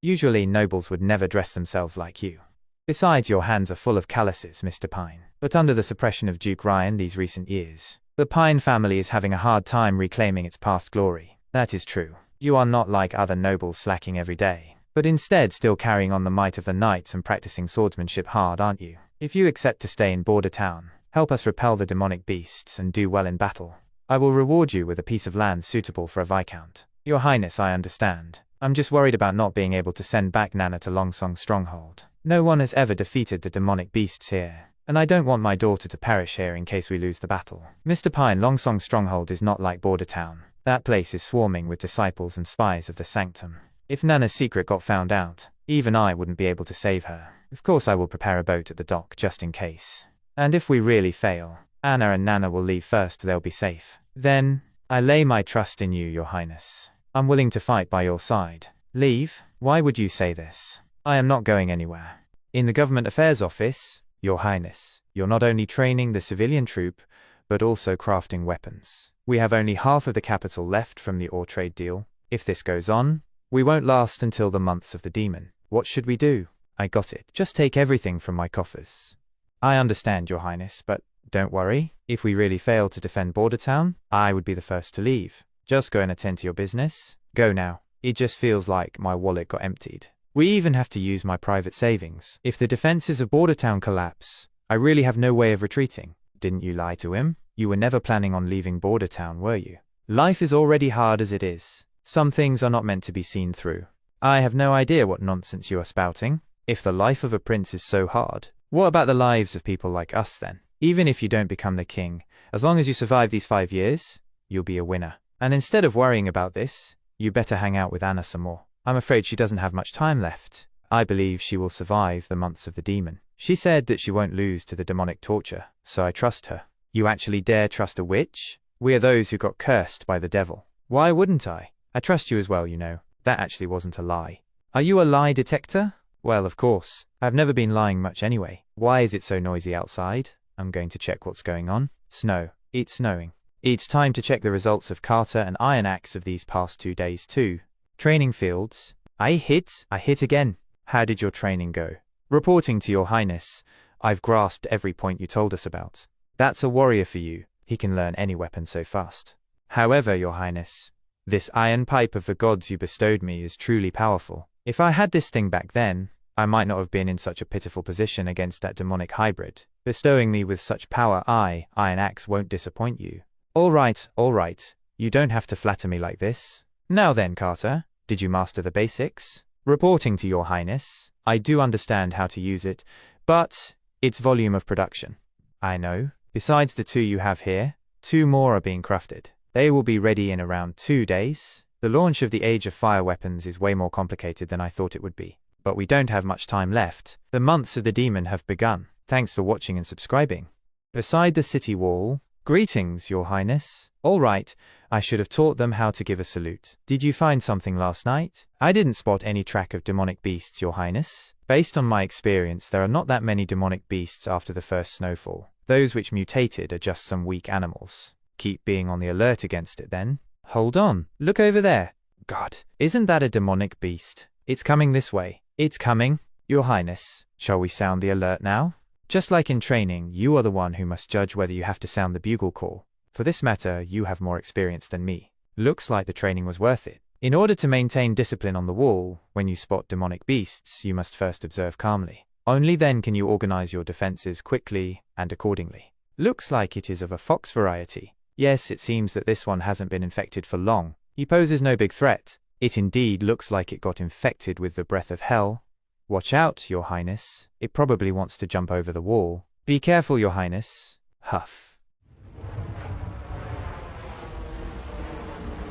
Usually nobles would never dress themselves like you. Besides, your hands are full of calluses, Mr. Pine. But under the suppression of Duke Ryan these recent years, the Pine family is having a hard time reclaiming its past glory. That is true. You are not like other nobles slacking every day, but instead still carrying on the might of the knights and practicing swordsmanship hard, aren't you? If you accept to stay in Border Town, help us repel the demonic beasts and do well in battle, I will reward you with a piece of land suitable for a viscount. Your Highness, I understand. I'm just worried about not being able to send back Nana to Longsong Stronghold. No one has ever defeated the demonic beasts here, and I don't want my daughter to perish here in case we lose the battle. Mr. Pine, Longsong Stronghold is not like Border Town. That place is swarming with disciples and spies of the Sanctum. If Nana's secret got found out, even I wouldn't be able to save her. Of course I will prepare a boat at the dock just in case. And if we really fail, Anna and Nana will leave first, they'll be safe. Then, I lay my trust in you, Your Highness. I'm willing to fight by your side. Leave? Why would you say this? I am not going anywhere. In the Government Affairs Office, Your Highness, you're not only training the civilian troop, but also crafting weapons. We have only half of the capital left from the ore trade deal. If this goes on, we won't last until the months of the demon. What should we do? I got it. Just take everything from my coffers. I understand, Your Highness, but don't worry. If we really fail to defend Border Town, I would be the first to leave. Just go and attend to your business. Go now. It just feels like my wallet got emptied. We even have to use my private savings. If the defenses of Border Town collapse, I really have no way of retreating. Didn't you lie to him? You were never planning on leaving Border Town, were you? Life is already hard as it is. Some things are not meant to be seen through. I have no idea what nonsense you are spouting. If the life of a prince is so hard, what about the lives of people like us then? Even if you don't become the king, as long as you survive these 5 years, you'll be a winner. And instead of worrying about this, you better hang out with Anna some more. I'm afraid she doesn't have much time left. I believe she will survive the months of the demon. She said that she won't lose to the demonic torture, so I trust her. You actually dare trust a witch? We are those who got cursed by the devil. Why wouldn't I? I trust you as well, you know. That actually wasn't a lie. Are you a lie detector? Well, of course. I've never been lying much anyway. Why is it so noisy outside? I'm going to check what's going on. Snow. It's snowing. It's time to check the results of Carter and Iron Axe of these past 2 days too. Training fields. I hit again. How did your training go? Reporting to Your Highness. I've grasped every point you told us about. That's a warrior for you. He can learn any weapon so fast. However, Your Highness, this iron pipe of the gods you bestowed me is truly powerful. If I had this thing back then, I might not have been in such a pitiful position against that demonic hybrid. Bestowing me with such power, Iron Axe, won't disappoint you. All right. You don't have to flatter me like this. Now then, Carter, did you master the basics? Reporting to Your Highness, I do understand how to use it, but its volume of production. I know. Besides the 2 you have here, 2 more are being crafted. They will be ready in around 2 days. The launch of the Age of Fire weapons is way more complicated than I thought it would be. But we don't have much time left. The months of the demon have begun. Thanks for watching and subscribing. Beside the city wall, greetings, Your Highness. All right, I should have taught them how to give a salute. Did you find something last night? I didn't spot any track of demonic beasts, Your Highness. Based on my experience, there are not that many demonic beasts after the first snowfall. Those which mutated are just some weak animals. Keep being on the alert against it then. Hold on, look over there. God, isn't that a demonic beast? It's coming this way. It's coming. Your Highness, shall we sound the alert now? Just like in training, you are the one who must judge whether you have to sound the bugle call. For this matter, you have more experience than me. Looks like the training was worth it. In order to maintain discipline on the wall, when you spot demonic beasts, you must first observe calmly. Only then can you organize your defenses quickly and accordingly. Looks like it is of a fox variety. Yes, it seems that this one hasn't been infected for long. He poses no big threat. It indeed looks like it got infected with the breath of hell. Watch out, Your Highness. It probably wants to jump over the wall. Be careful, Your Highness. Huff.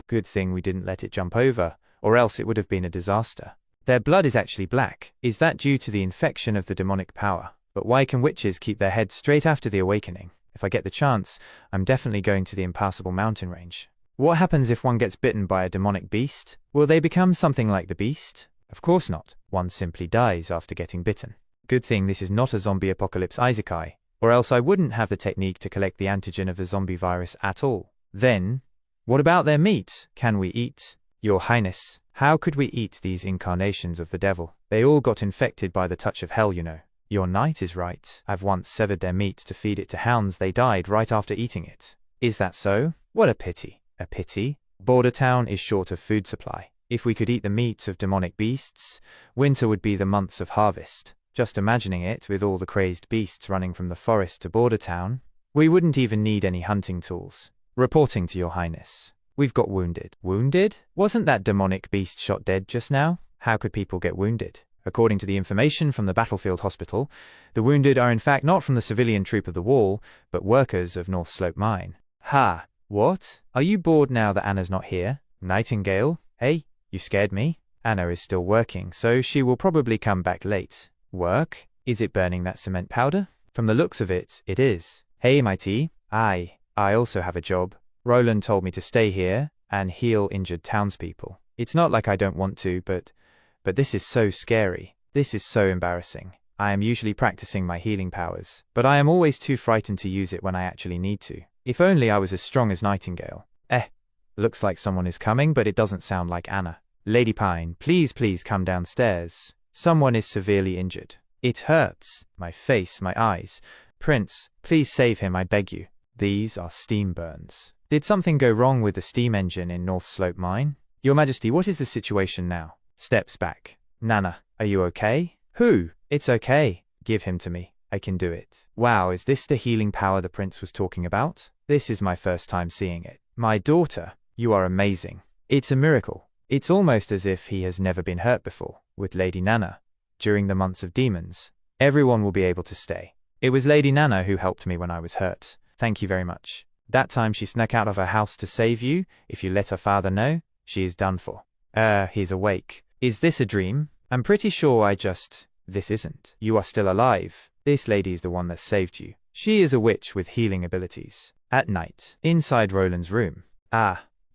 Good thing we didn't let it jump over, or else it would have been a disaster. Their blood is actually black. Is that due to the infection of the demonic power? But why can witches keep their heads straight after the awakening? If I get the chance, I'm definitely going to the impassable mountain range. What happens if one gets bitten by a demonic beast? Will they become something like the beast? Of course not. One simply dies after getting bitten. Good thing this is not a zombie apocalypse isekai, or else I wouldn't have the technique to collect the antigen of the zombie virus at all. Then, what about their meat? Can we eat? Your Highness, how could we eat these incarnations of the devil? They all got infected by the touch of hell, you know. Your knight is right. I've once severed their meat to feed it to hounds. They died right after eating it. Is that so? What a pity. A pity? Border Town is short of food supply. If we could eat the meat of demonic beasts, winter would be the months of harvest. Just imagining it, with all the crazed beasts running from the forest to Border Town, we wouldn't even need any hunting tools. Reporting to Your Highness. We've got wounded. Wounded? Wasn't that demonic beast shot dead just now? How could people get wounded? According to the information from the battlefield hospital, the wounded are in fact not from the civilian troop of the Wall, but workers of North Slope Mine. Ha! What? Are you bored now that Anna's not here? Nightingale? Hey, you scared me. Anna is still working, so she will probably come back late. Work? Is it burning that cement powder? From the looks of it, it is. Hey, matey. I also have a job. Roland told me to stay here and heal injured townspeople. It's not like I don't want to, but this is so scary. This is so embarrassing. I am usually practicing my healing powers, but I am always too frightened to use it when I actually need to. If only I was as strong as Nightingale. Looks like someone is coming, but it doesn't sound like Anna. Lady Pine, please come downstairs. Someone is severely injured. It hurts. My face, my eyes. Prince, please save him, I beg you. These are steam burns. Did something go wrong with the steam engine in North Slope Mine? Your Majesty, what is the situation now? Steps back. Nana, are you okay? Who? It's okay. Give him to me. I can do it. Wow, is this the healing power the prince was talking about? This is my first time seeing it. My daughter, you are amazing. It's a miracle. It's almost as if he has never been hurt before. With Lady Nana, during the months of demons, everyone will be able to stay. It was Lady Nana who helped me when I was hurt. Thank you very much. That time she snuck out of her house to save you. If you let her father know, she is done for. He's awake. Is this a dream? I'm pretty sure this isn't. You are still alive. This lady is the one that saved you. She is a witch with healing abilities. At night, inside Roland's room.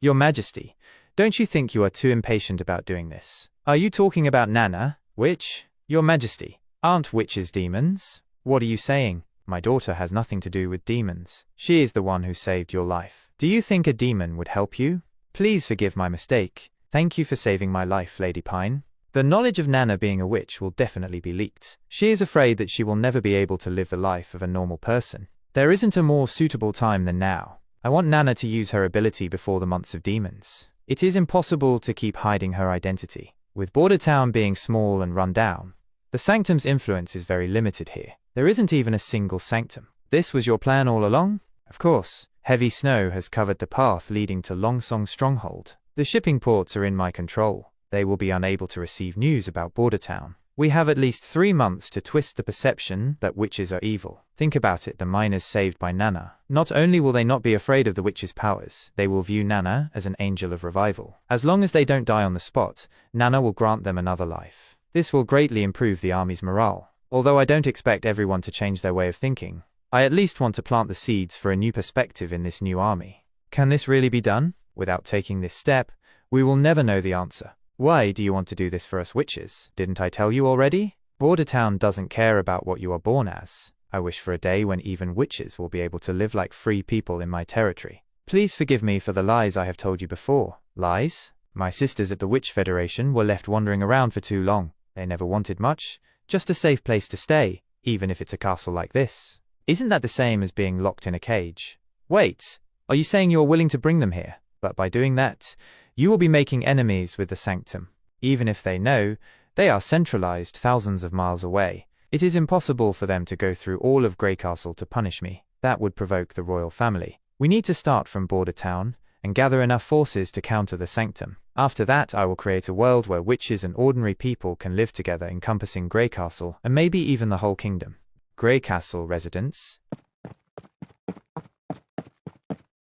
Your Majesty, don't you think you are too impatient about doing this? Are you talking about Nana? Witch? Your Majesty, aren't witches demons? What are you saying? My daughter has nothing to do with demons. She is the one who saved your life. Do you think a demon would help you? Please forgive my mistake. Thank you for saving my life, Lady Pine. The knowledge of Nana being a witch will definitely be leaked. She is afraid that she will never be able to live the life of a normal person. There isn't a more suitable time than now. I want Nana to use her ability before the months of demons. It is impossible to keep hiding her identity. With Border Town being small and run down, the Sanctum's influence is very limited here. There isn't even a single sanctum. This was your plan all along? Of course. Heavy snow has covered the path leading to Longsong Stronghold. The shipping ports are in my control. They will be unable to receive news about Border Town. We have at least 3 months to twist the perception that witches are evil. Think about it, the miners saved by Nana. Not only will they not be afraid of the witch's powers, they will view Nana as an angel of revival. As long as they don't die on the spot, Nana will grant them another life. This will greatly improve the army's morale. Although I don't expect everyone to change their way of thinking, I at least want to plant the seeds for a new perspective in this new army. Can this really be done? Without taking this step, we will never know the answer. Why do you want to do this for us witches? Didn't I tell you already? Border Town doesn't care about what you are born as. I wish for a day when even witches will be able to live like free people in my territory. Please forgive me for the lies I have told you before. Lies? My sisters at the Witch Federation were left wandering around for too long. They never wanted much, just a safe place to stay, even if it's a castle like this. Isn't that the same as being locked in a cage? Wait, are you saying you're willing to bring them here? But by doing that, you will be making enemies with the Sanctum. Even if they know, they are centralized thousands of miles away. It is impossible for them to go through all of Grey Castle to punish me. That would provoke the royal family. We need to start from Border Town and gather enough forces to counter the Sanctum. After that, I will create a world where witches and ordinary people can live together, encompassing Grey Castle and maybe even the whole kingdom. Grey Castle residents.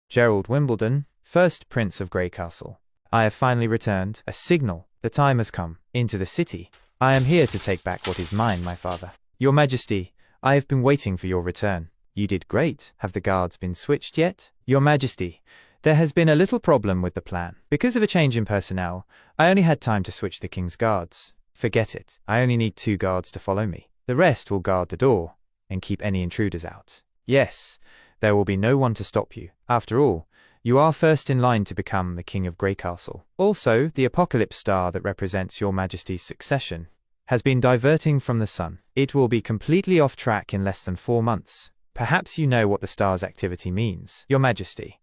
Gerald Wimbledon, first Prince of Grey Castle. I have finally returned. A signal. The time has come. Into the city. I am here to take back what is mine, my father. Your Majesty, I have been waiting for your return. You did great. Have the guards been switched yet? Your Majesty, there has been a little problem with the plan. Because of a change in personnel, I only had time to switch the king's guards. Forget it. I only need 2 guards to follow me. The rest will guard the door and keep any intruders out. Yes, there will be no one to stop you. After all, you are first in line to become the King of Grey Castle. Also, the apocalypse star that represents your Majesty's succession has been diverting from the sun. It will be completely off track in less than 4 months. Perhaps you know what the star's activity means. Your Majesty,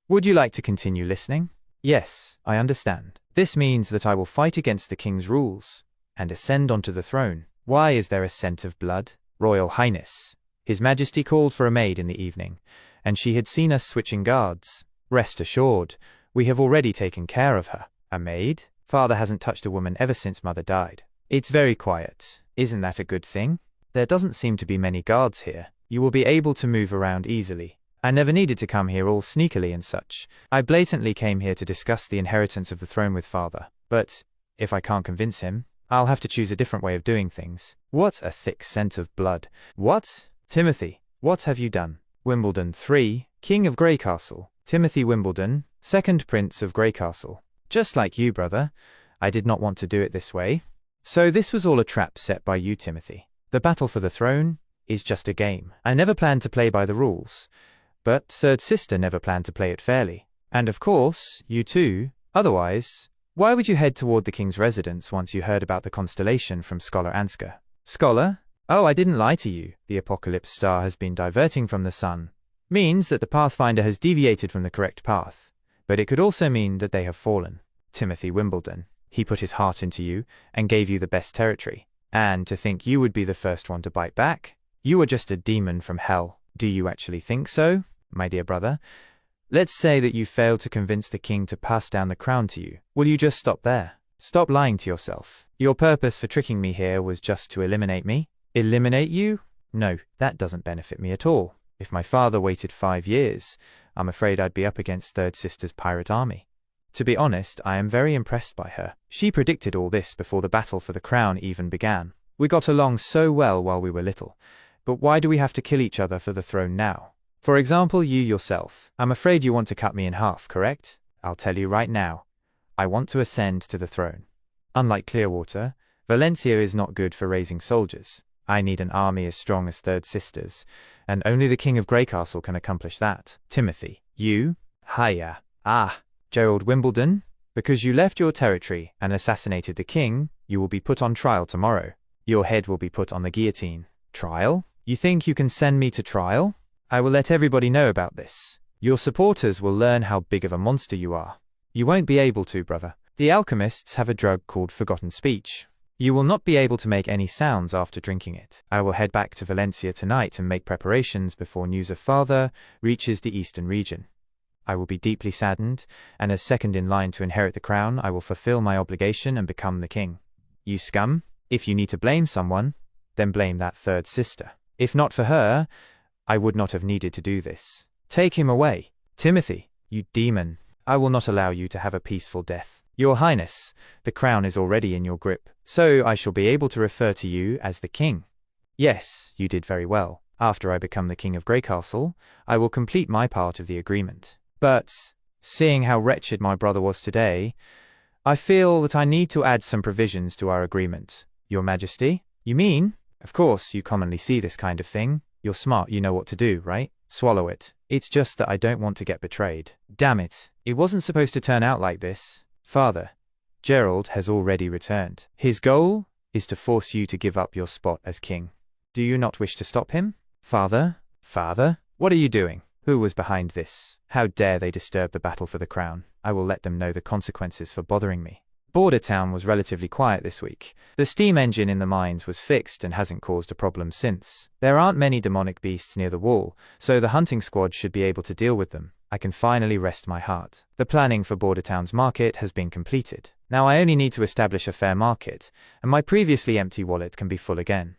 would you like to continue listening? Yes, I understand. This means that I will fight against the king's rules and ascend onto the throne. Why is there a scent of blood? Royal Highness, His Majesty called for a maid in the evening, and she had seen us switching guards. Rest assured, we have already taken care of her. A maid? Father hasn't touched a woman ever since Mother died. It's very quiet. Isn't that a good thing? There doesn't seem to be many guards here. You will be able to move around easily. I never needed to come here all sneakily and such. I blatantly came here to discuss the inheritance of the throne with Father. But if I can't convince him, I'll have to choose a different way of doing things. What a thick scent of blood. What? Timothy, what have you done? Wimbledon 3, King of Grey Castle. Timothy Wimbledon, 2nd Prince of Grey Castle. Just like you, brother. I did not want to do it this way. So this was all a trap set by you, Timothy. The battle for the throne is just a game. I never planned to play by the rules. But third sister never planned to play it fairly. And of course, you too. Otherwise, why would you head toward the king's residence once you heard about the constellation from Scholar Ansgar? Scholar? Oh, I didn't lie to you. The apocalypse star has been diverting from the sun. Means that the Pathfinder has deviated from the correct path. But it could also mean that they have fallen. Timothy Wimbledon. He put his heart into you and gave you the best territory. And to think you would be the first one to bite back? You are just a demon from hell. Do you actually think so? My dear brother, let's say that you failed to convince the king to pass down the crown to you. Will you just stop there? Stop lying to yourself. Your purpose for tricking me here was just to eliminate me? Eliminate you? No, that doesn't benefit me at all. If my father waited 5 years, I'm afraid I'd be up against Third Sister's pirate army. To be honest, I am very impressed by her. She predicted all this before the battle for the crown even began. We got along so well while we were little, but why do we have to kill each other for the throne now? For example, you yourself. I'm afraid you want to cut me in half, correct? I'll tell you right now. I want to ascend to the throne. Unlike Clearwater, Valencia is not good for raising soldiers. I need an army as strong as Third Sister's, and only the King of Grey Castle can accomplish that. Timothy, you? Hiya. Gerald Wimbledon? Because you left your territory and assassinated the king, you will be put on trial tomorrow. Your head will be put on the guillotine. Trial? You think you can send me to trial? I will let everybody know about this. Your supporters will learn how big of a monster you are. You won't be able to, brother. The alchemists have a drug called forgotten speech. You will not be able to make any sounds after drinking it. I will head back to Valencia tonight and make preparations before news of father reaches the eastern region. I will be deeply saddened, and as second in line to inherit the crown, I will fulfill my obligation and become the king. You scum! If you need to blame someone, then blame that third sister. If not for her, I would not have needed to do this. Take him away. Timothy, you demon. I will not allow you to have a peaceful death. Your Highness, the crown is already in your grip, so I shall be able to refer to you as the king. Yes, you did very well. After I become the King of Grey Castle, I will complete my part of the agreement. But, seeing how wretched my brother was today, I feel that I need to add some provisions to our agreement. Your Majesty? You mean? Of course, you commonly see this kind of thing. You're smart, you know what to do, right? Swallow it. It's just that I don't want to get betrayed. Damn it. It wasn't supposed to turn out like this. Father, Gerald has already returned. His goal is to force you to give up your spot as king. Do you not wish to stop him? Father? Father? What are you doing? Who was behind this? How dare they disturb the battle for the crown? I will let them know the consequences for bothering me. Border Town was relatively quiet this week. The steam engine in the mines was fixed and hasn't caused a problem since. There aren't many demonic beasts near the wall, so the hunting squad should be able to deal with them. I can finally rest my heart. The planning for Border Town's market has been completed. Now I only need to establish a fair market, and my previously empty wallet can be full again.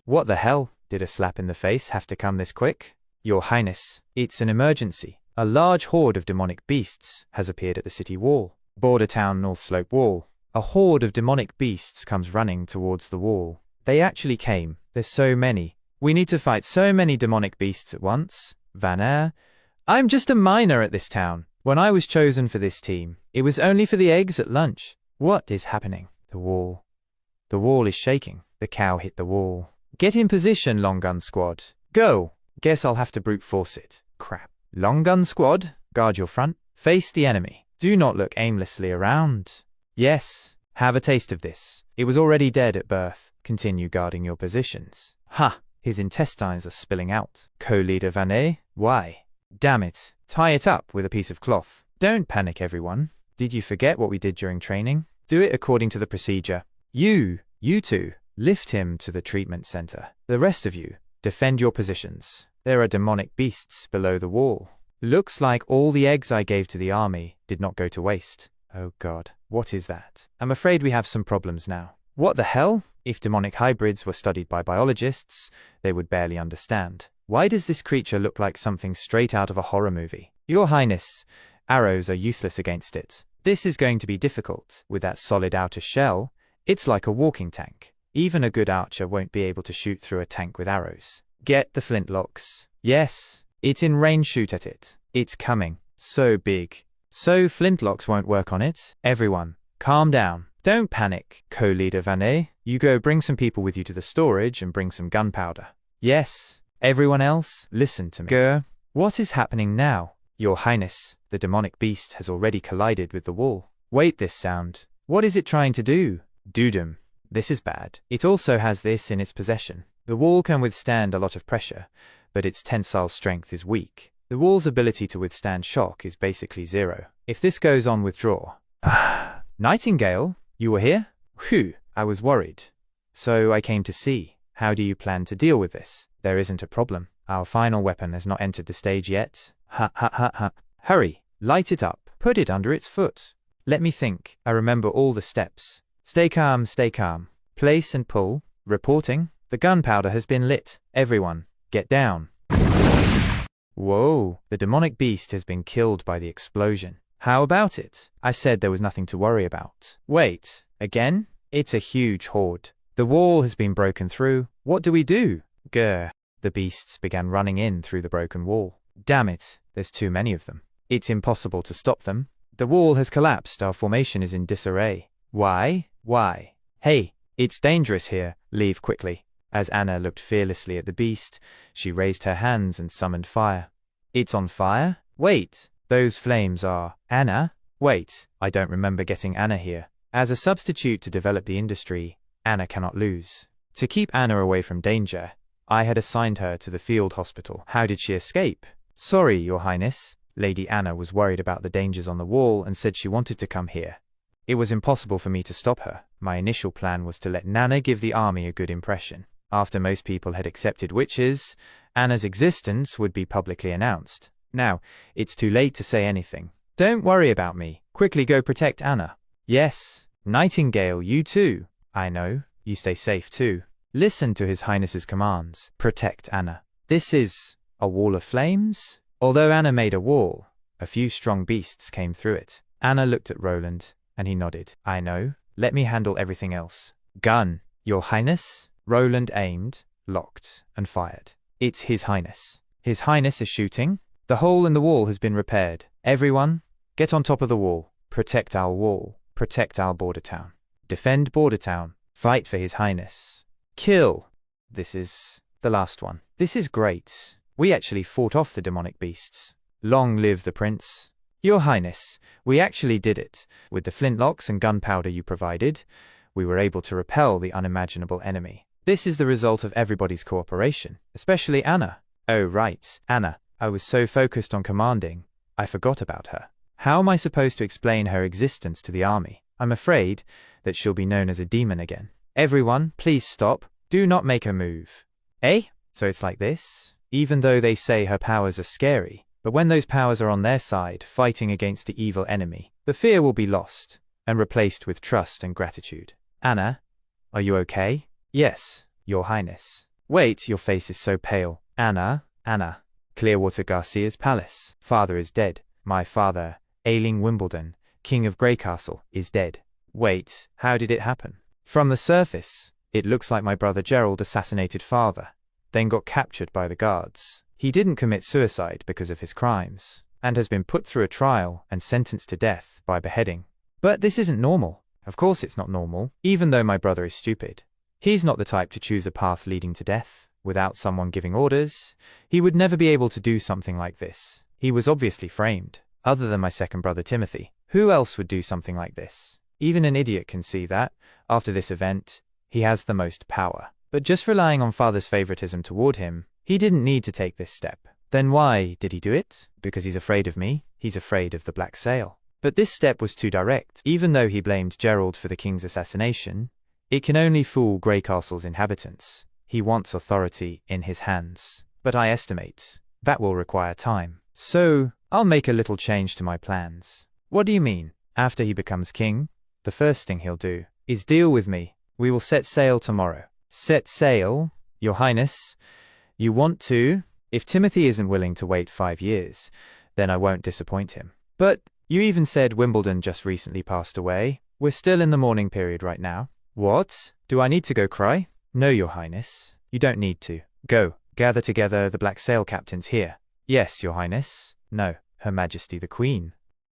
What the hell? Did a slap in the face have to come this quick? Your Highness, it's an emergency. A large horde of demonic beasts has appeared at the city wall. Border town, North Slope Wall. A horde of demonic beasts comes running towards the wall. They actually came. There's so many. We need to fight so many demonic beasts at once. Van Air. I'm just a miner at this town. When I was chosen for this team, it was only for the eggs at lunch. What is happening? The wall. The wall is shaking. The cow hit the wall. Get in position, long gun squad. Go. Guess I'll have to brute force it. Crap. Long gun squad, guard your front. Face the enemy. Do not look aimlessly around. Yes. Have a taste of this. It was already dead at birth. Continue guarding your positions. Ha! His intestines are spilling out. Co-leader Van A. Why? Damn it. Tie it up with a piece of cloth. Don't panic, everyone. Did you forget what we did during training? Do it according to the procedure. You two, lift him to the treatment center. The rest of you, defend your positions. There are demonic beasts below the wall. Looks like all the eggs I gave to the army did not go to waste. Oh God, what is that? I'm afraid we have some problems now. What the hell? If demonic hybrids were studied by biologists, they would barely understand. Why does this creature look like something straight out of a horror movie? Your Highness, arrows are useless against it. This is going to be difficult. With that solid outer shell, it's like a walking tank. Even a good archer won't be able to shoot through a tank with arrows. Get the flintlocks. Yes, it's in range. Shoot at it. It's coming. So big. So flintlocks won't work on it. Everyone, calm down. Don't panic. Co-leader Van A, you go bring some people with you to the storage and bring some gunpowder. Yes. Everyone else, listen to me. Grr. What is happening now? Your Highness, the demonic beast has already collided with the wall. Wait, this sound. What is it trying to do? Doodum. This is bad. It also has this in its possession. The wall can withstand a lot of pressure, but its tensile strength is weak. The wall's ability to withstand shock is basically zero. If this goes on, withdraw. Nightingale, you were here? Whew, I was worried. So I came to see. How do you plan to deal with this? There isn't a problem. Our final weapon has not entered the stage yet. Ha ha ha ha. Hurry, light it up. Put it under its foot. Let me think. I remember all the steps. Stay calm, stay calm. Place and pull. Reporting. The gunpowder has been lit. Everyone, get down. Whoa, the demonic beast has been killed by the explosion. How about it? I said there was nothing to worry about. Wait, again? It's a huge horde. The wall has been broken through. What do we do? Grr. The beasts began running in through the broken wall. Damn it, there's too many of them. It's impossible to stop them. The wall has collapsed. Our formation is in disarray. Why? Why? Hey, it's dangerous here. Leave quickly. As Anna looked fearlessly at the beast, she raised her hands and summoned fire. It's on fire? Wait, those flames are... Anna? Wait, I don't remember getting Anna here. As a substitute to develop the industry, Anna cannot lose. To keep Anna away from danger, I had assigned her to the field hospital. How did she escape? Sorry, Your Highness. Lady Anna was worried about the dangers on the wall and said she wanted to come here. It was impossible for me to stop her. My initial plan was to let Nana give the army a good impression. After most people had accepted witches, Anna's existence would be publicly announced. Now, it's too late to say anything. Don't worry about me. Quickly go protect Anna. Yes, Nightingale, you too. I know. You stay safe too. Listen to His Highness's commands. Protect Anna. This is a wall of flames? Although Anna made a wall, a few strong beasts came through it. Anna looked at Roland, and he nodded. I know. Let me handle everything else. Gun, Your Highness? Roland aimed, locked, and fired. It's His Highness. His Highness is shooting. The hole in the wall has been repaired. Everyone, get on top of the wall. Protect our wall. Protect our border town. Defend border town. Fight for His Highness. Kill. This is the last one. This is great. We actually fought off the demonic beasts. Long live the prince. Your Highness, we actually did it. With the flintlocks and gunpowder you provided, we were able to repel the unimaginable enemy. This is the result of everybody's cooperation, especially Anna. Oh right, Anna. I was so focused on commanding, I forgot about her. How am I supposed to explain her existence to the army? I'm afraid that she'll be known as a demon again. Everyone, please stop. Do not make her move. Eh? So it's like this? Even though they say her powers are scary, but when those powers are on their side, fighting against the evil enemy, the fear will be lost and replaced with trust and gratitude. Anna, are you okay? Yes, Your Highness. Wait, your face is so pale. Anna. Clearwater Garcia's palace. Father is dead. My father, ailing Wimbledon, king of Grey Castle, is dead. Wait, how did it happen? From the surface, it looks like my brother Gerald assassinated father, then got captured by the guards. He didn't commit suicide because of his crimes, and has been put through a trial and sentenced to death by beheading. But this isn't normal. Of course it's not normal, even though my brother is stupid. He's not the type to choose a path leading to death without someone giving orders. He would never be able to do something like this. He was obviously framed. Other than my second brother Timothy, who else would do something like this? Even an idiot can see that, after this event, he has the most power. But just relying on father's favoritism toward him, he didn't need to take this step. Then why did he do it? Because he's afraid of me. He's afraid of the Black Sail. But this step was too direct. Even though he blamed Gerald for the king's assassination, it can only fool Grey Castle's inhabitants. He wants authority in his hands. But I estimate that will require time. So, I'll make a little change to my plans. What do you mean? After he becomes king, the first thing he'll do is deal with me. We will set sail tomorrow. Set sail? Your Highness, you want to? If Timothy isn't willing to wait 5 years, then I won't disappoint him. But you even said Wimbledon just recently passed away. We're still in the mourning period right now. What? Do I need to go cry? No, Your Highness. You don't need to. Go, gather together the Black Sail captains here. Yes, Your Highness. No, Her Majesty the Queen.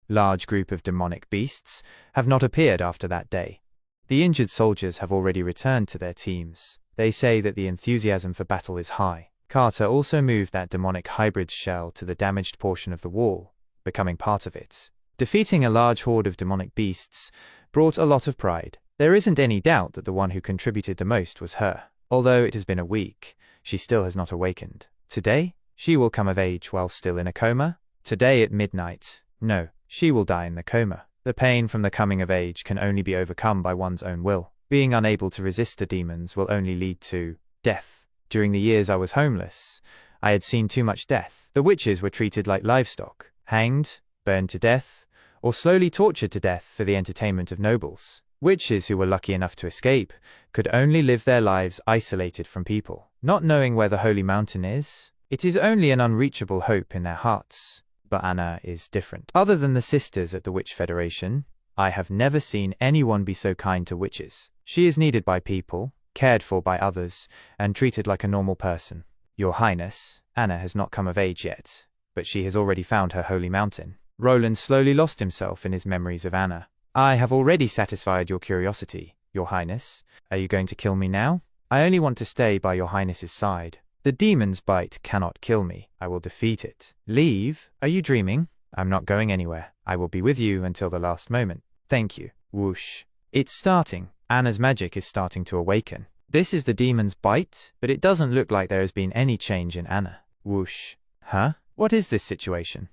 Large group of demonic beasts have not appeared after that day. The injured soldiers have already returned to their teams. They say that the enthusiasm for battle is high. Carter also moved that demonic hybrid shell to the damaged portion of the wall, becoming part of it. Defeating a large horde of demonic beasts brought a lot of pride. There isn't any doubt that the one who contributed the most was her. Although it has been a week, she still has not awakened. Today, she will come of age while still in a coma. Today at midnight, no, she will die in the coma. The pain from the coming of age can only be overcome by one's own will. Being unable to resist the demons will only lead to death. During the years I was homeless, I had seen too much death. The witches were treated like livestock, hanged, burned to death, or slowly tortured to death for the entertainment of nobles. Witches who were lucky enough to escape could only live their lives isolated from people, not knowing where the holy mountain is. It is only an unreachable hope in their hearts. But Anna is different. Other than the sisters at the Witch Federation, I have never seen anyone be so kind to witches. She is needed by people, cared for by others, and treated like a normal person. Your Highness, Anna has not come of age yet, but she has already found her holy mountain. Roland slowly lost himself in his memories of Anna. I have already satisfied your curiosity, Your Highness. Are you going to kill me now? I only want to stay by Your Highness's side. The demon's bite cannot kill me. I will defeat it. Leave? Are you dreaming? I'm not going anywhere. I will be with you until the last moment. Thank you. Whoosh. It's starting. Anna's magic is starting to awaken. This is the demon's bite, but it doesn't look like there has been any change in Anna. Whoosh. Huh? What is this situation?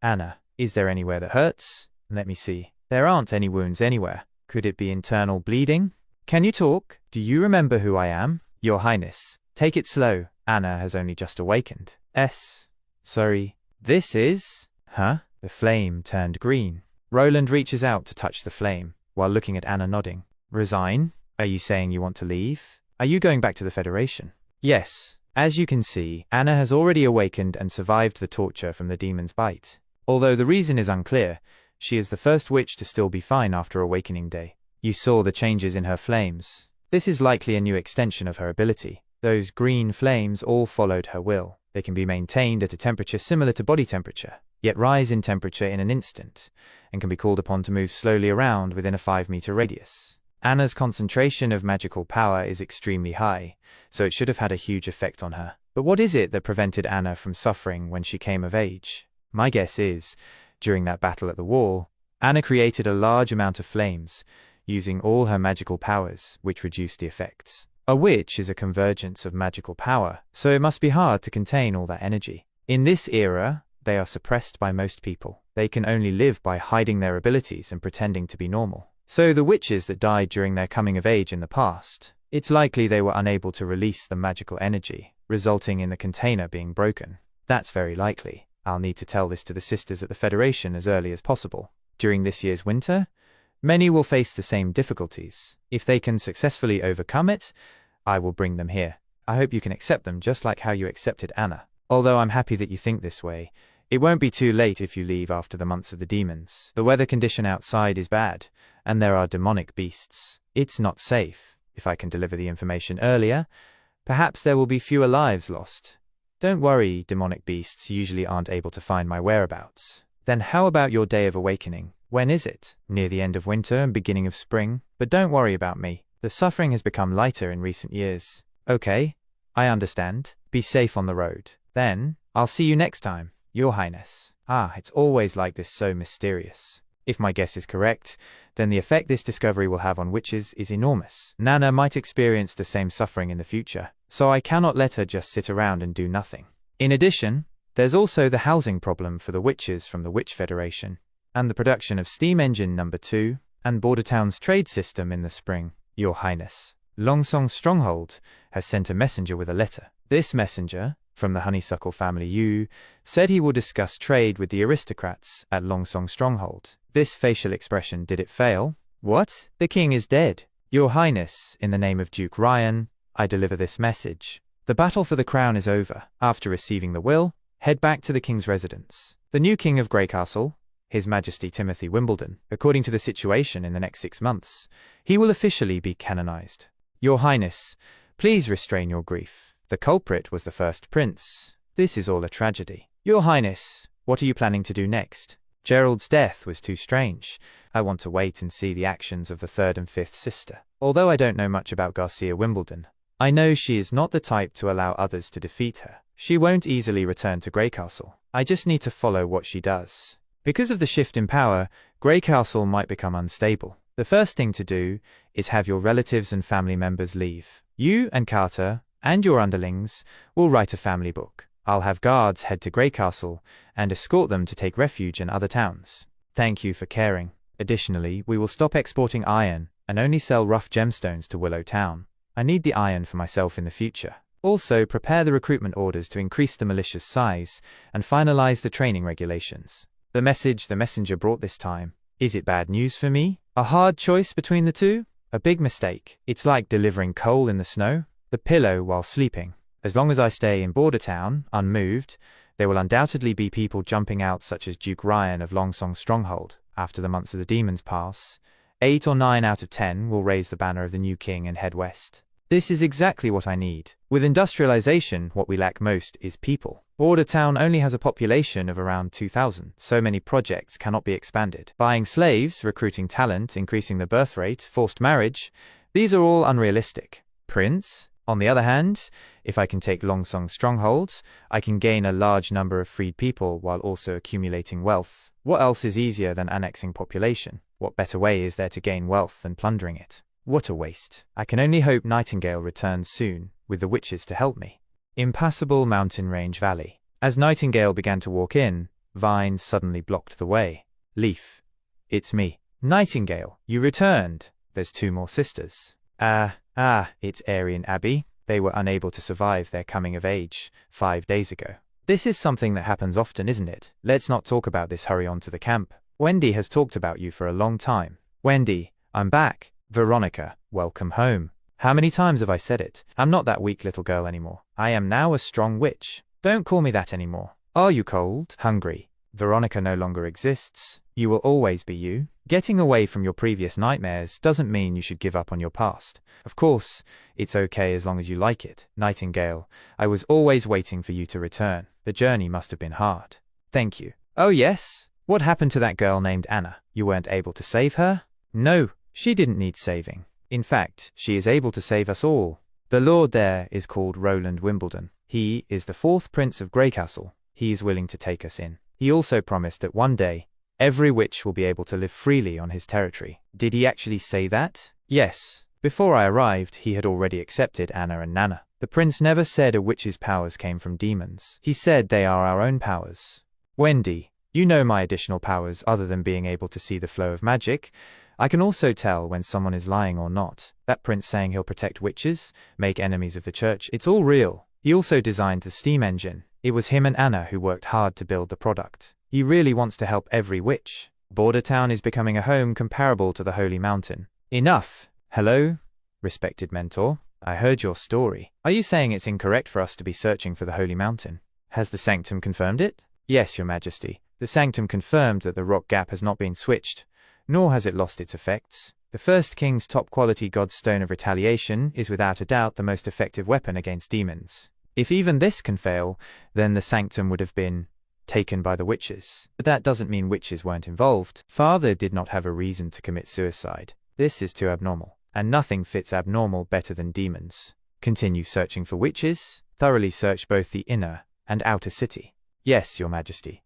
Anna, is there anywhere that hurts? Let me see. There aren't any wounds anywhere. Could it be internal bleeding? Can you talk? Do you remember who I am? Your Highness, take it slow. Anna has only just awakened. Sorry. This is... Huh? The flame turned green. Roland reaches out to touch the flame, while looking at Anna nodding. Resign? Are you saying you want to leave? Are you going back to the Federation? Yes. As you can see, Anna has already awakened and survived the torture from the demon's bite. Although the reason is unclear, she is the first witch to still be fine after Awakening Day. You saw the changes in her flames. This is likely a new extension of her ability. Those green flames all followed her will. They can be maintained at a temperature similar to body temperature, yet rise in temperature in an instant, and can be called upon to move slowly around within a 5-meter radius. Anna's concentration of magical power is extremely high, so it should have had a huge effect on her. But what is it that prevented Anna from suffering when she came of age? My guess is, during that battle at the wall, Anna created a large amount of flames, using all her magical powers, which reduced the effects. A witch is a convergence of magical power, so it must be hard to contain all that energy. In this era, they are suppressed by most people. They can only live by hiding their abilities and pretending to be normal. So the witches that died during their coming of age in the past, it's likely they were unable to release the magical energy, resulting in the container being broken. That's very likely. I'll need to tell this to the sisters at the Federation as early as possible. During this year's winter, many will face the same difficulties. If they can successfully overcome it, I will bring them here. I hope you can accept them just like how you accepted Anna. Although I'm happy that you think this way, It won't be too late if you leave after the months of the demons. The weather condition outside is bad, and there are demonic beasts. It's not safe. If I can deliver the information earlier, perhaps there will be fewer lives lost. Don't worry, demonic beasts usually aren't able to find my whereabouts. Then how about your day of awakening? When is it? Near the end of winter and beginning of spring? But don't worry about me. The suffering has become lighter in recent years. Okay, I understand. Be safe on the road. Then, I'll see you next time, Your Highness. Ah, it's always like this, so mysterious. If my guess is correct, then the effect this discovery will have on witches is enormous. Nana might experience the same suffering in the future, so I cannot let her just sit around and do nothing. In addition, there's also the housing problem for the witches from the Witch Federation, and the production of Steam Engine number 2, and Bordertown's trade system in the spring. Your Highness, Longsong Stronghold has sent a messenger with a letter. This messenger, from the Honeysuckle family Yu, said he will discuss trade with the aristocrats at Longsong Stronghold. This facial expression, did it fail? What? The king is dead. Your Highness, in the name of Duke Ryan, I deliver this message. The battle for the crown is over. After receiving the will, head back to the king's residence. The new king of Grey Castle, His Majesty Timothy Wimbledon, according to the situation in the next 6 months, he will officially be canonized. Your Highness, please restrain your grief. The culprit was the first prince. This is all a tragedy. Your Highness, what are you planning to do next? Gerald's death was too strange. I want to wait and see the actions of the third and fifth sister. Although I don't know much about Garcia Wimbledon, I know she is not the type to allow others to defeat her. She won't easily return to Grey Castle. I just need to follow what she does. Because of the shift in power, Grey Castle might become unstable. The first thing to do is have your relatives and family members leave. You and Carter and your underlings will write a family book. I'll have guards head to Grey Castle and escort them to take refuge in other towns. Thank you for caring. Additionally, we will stop exporting iron and only sell rough gemstones to Willow Town. I need the iron for myself in the future. Also, prepare the recruitment orders to increase the militia's size and finalize the training regulations. The message the messenger brought this time. Is it bad news for me? A hard choice between the two? A big mistake. It's like delivering coal in the snow. The pillow while sleeping. As long as I stay in Bordertown, unmoved, there will undoubtedly be people jumping out such as Duke Ryan of Longsong Stronghold. After the months of the demons pass, 8 or 9 out of 10 will raise the banner of the new king and head west. This is exactly what I need. With industrialization, what we lack most is people. Bordertown only has a population of around 2,000. So many projects cannot be expanded. Buying slaves, recruiting talent, increasing the birth rate, forced marriage, these are all unrealistic. Prince? On the other hand, if I can take Longsong strongholds, I can gain a large number of freed people while also accumulating wealth. What else is easier than annexing population? What better way is there to gain wealth than plundering it? What a waste. I can only hope Nightingale returns soon, with the witches to help me. Impassable mountain range valley. As Nightingale began to walk in, vines suddenly blocked the way. Leaf. It's me. Nightingale, you returned. There's 2 more sisters. It's Airy and Abby. They were unable to survive their coming of age 5 days ago. This is something that happens often, isn't it? Let's not talk about this, hurry on to the camp. Wendy has talked about you for a long time. Wendy, I'm back. Veronica, welcome home. How many times have I said it? I'm not that weak little girl anymore. I am now a strong witch. Don't call me that anymore. Are you cold? Hungry? Veronica no longer exists. You will always be you. Getting away from your previous nightmares doesn't mean you should give up on your past. Of course, it's okay as long as you like it. Nightingale, I was always waiting for you to return. The journey must have been hard. Thank you. Oh yes? What happened to that girl named Anna? You weren't able to save her? No, she didn't need saving. In fact, she is able to save us all. The lord there is called Roland Wimbledon. He is the 4th prince of Grey Castle. He is willing to take us in. He also promised that one day, every witch will be able to live freely on his territory. Did he actually say that? Yes. Before I arrived, he had already accepted Anna and Nana. The prince never said a witch's powers came from demons. He said they are our own powers. Wendy, you know my additional powers other than being able to see the flow of magic. I can also tell when someone is lying or not. That prince saying he'll protect witches, make enemies of the church, it's all real. He also designed the steam engine. It was him and Anna who worked hard to build the product. He really wants to help every witch. Bordertown is becoming a home comparable to the Holy Mountain. Enough. Hello, respected mentor. I heard your story. Are you saying it's incorrect for us to be searching for the Holy Mountain? Has the Sanctum confirmed it? Yes, your majesty. The sanctum confirmed that the rock gap has not been switched, nor has it lost its effects. The first king's top-quality god's stone of retaliation is without a doubt the most effective weapon against demons. If even this can fail, then the sanctum would have been taken by the witches. But that doesn't mean witches weren't involved. Father did not have a reason to commit suicide. This is too abnormal, and nothing fits abnormal better than demons. Continue searching for witches. Thoroughly search both the inner and outer city. Yes, your majesty.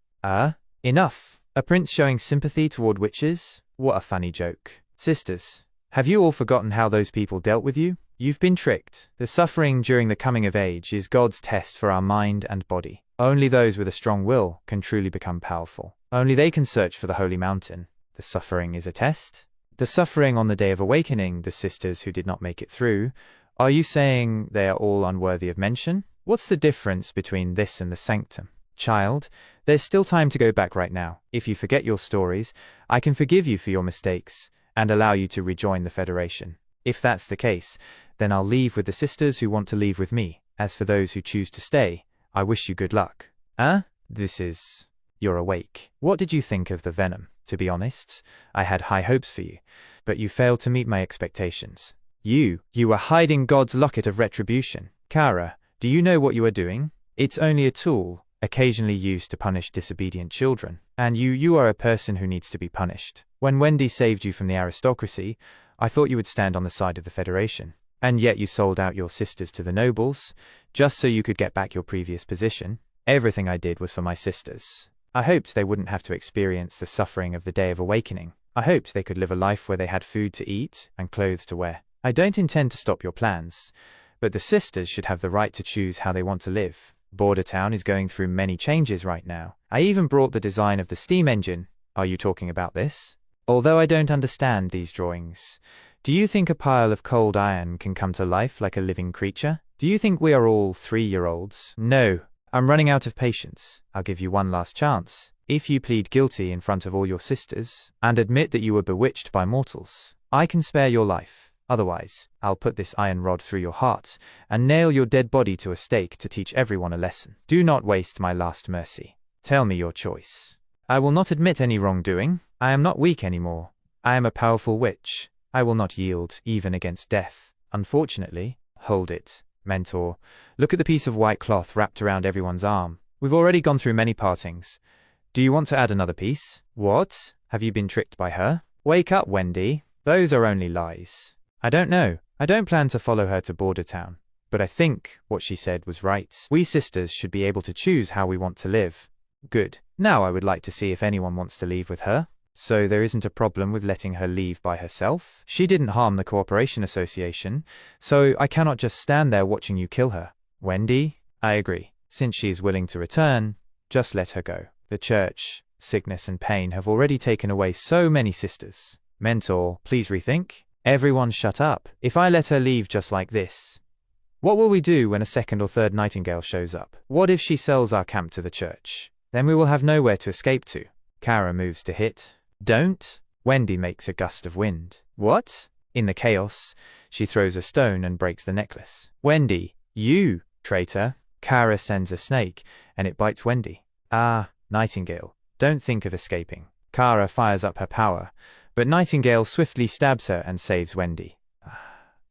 Enough. A prince showing sympathy toward witches? What a funny joke. Sisters, have you all forgotten how those people dealt with you? You've been tricked. The suffering during the coming of age is God's test for our mind and body. Only those with a strong will can truly become powerful. Only they can search for the holy mountain. The suffering is a test. The suffering on the day of awakening, the sisters who did not make it through, are you saying they are all unworthy of mention? What's the difference between this and the sanctum? Child, there's still time to go back right now. If you forget your stories, I can forgive you for your mistakes and allow you to rejoin the Federation. If that's the case, then I'll leave with the sisters who want to leave with me. As for those who choose to stay, I wish you good luck. You're awake. What did you think of the venom? To be honest, I had high hopes for you, but you failed to meet my expectations. You were hiding God's locket of retribution. Kara, do you know what you are doing? It's only a tool, occasionally used to punish disobedient children. And you are a person who needs to be punished. When Wendy saved you from the aristocracy, I thought you would stand on the side of the Federation. And yet you sold out your sisters to the nobles, just so you could get back your previous position. Everything I did was for my sisters. I hoped they wouldn't have to experience the suffering of the Day of Awakening. I hoped they could live a life where they had food to eat and clothes to wear. I don't intend to stop your plans, but the sisters should have the right to choose how they want to live. Border Town is going through many changes right now. I even brought the design of the steam engine. Are you talking about this? Although I don't understand these drawings, do you think a pile of cold iron can come to life like a living creature? Do you think we are all 3-year-olds? No, I'm running out of patience. I'll give you one last chance. If you plead guilty in front of all your sisters and admit that you were bewitched by mortals, I can spare your life. Otherwise, I'll put this iron rod through your heart and nail your dead body to a stake to teach everyone a lesson. Do not waste my last mercy. Tell me your choice. I will not admit any wrongdoing. I am not weak anymore. I am a powerful witch. I will not yield, even against death. Unfortunately, hold it. Mentor, look at the piece of white cloth wrapped around everyone's arm. We've already gone through many partings. Do you want to add another piece? What? Have you been tricked by her? Wake up, Wendy. Those are only lies. I don't know. I don't plan to follow her to Border Town, but I think what she said was right. We sisters should be able to choose how we want to live. Good. Now I would like to see if anyone wants to leave with her. So there isn't a problem with letting her leave by herself? She didn't harm the Cooperation Association, so I cannot just stand there watching you kill her. Wendy? I agree. Since she is willing to return, just let her go. The church, sickness and pain have already taken away so many sisters. Mentor, please rethink. Everyone shut up. If I let her leave just like this, what will we do when a second or third nightingale shows up? What if she sells our camp to the church? Then we will have nowhere to escape to. Kara moves to hit. Don't. Wendy makes a gust of wind. What? In the chaos, she throws a stone and breaks the necklace. Wendy, you traitor. Kara sends a snake, and it bites Wendy. Nightingale, don't think of escaping. Kara fires up her power, but Nightingale swiftly stabs her and saves Wendy.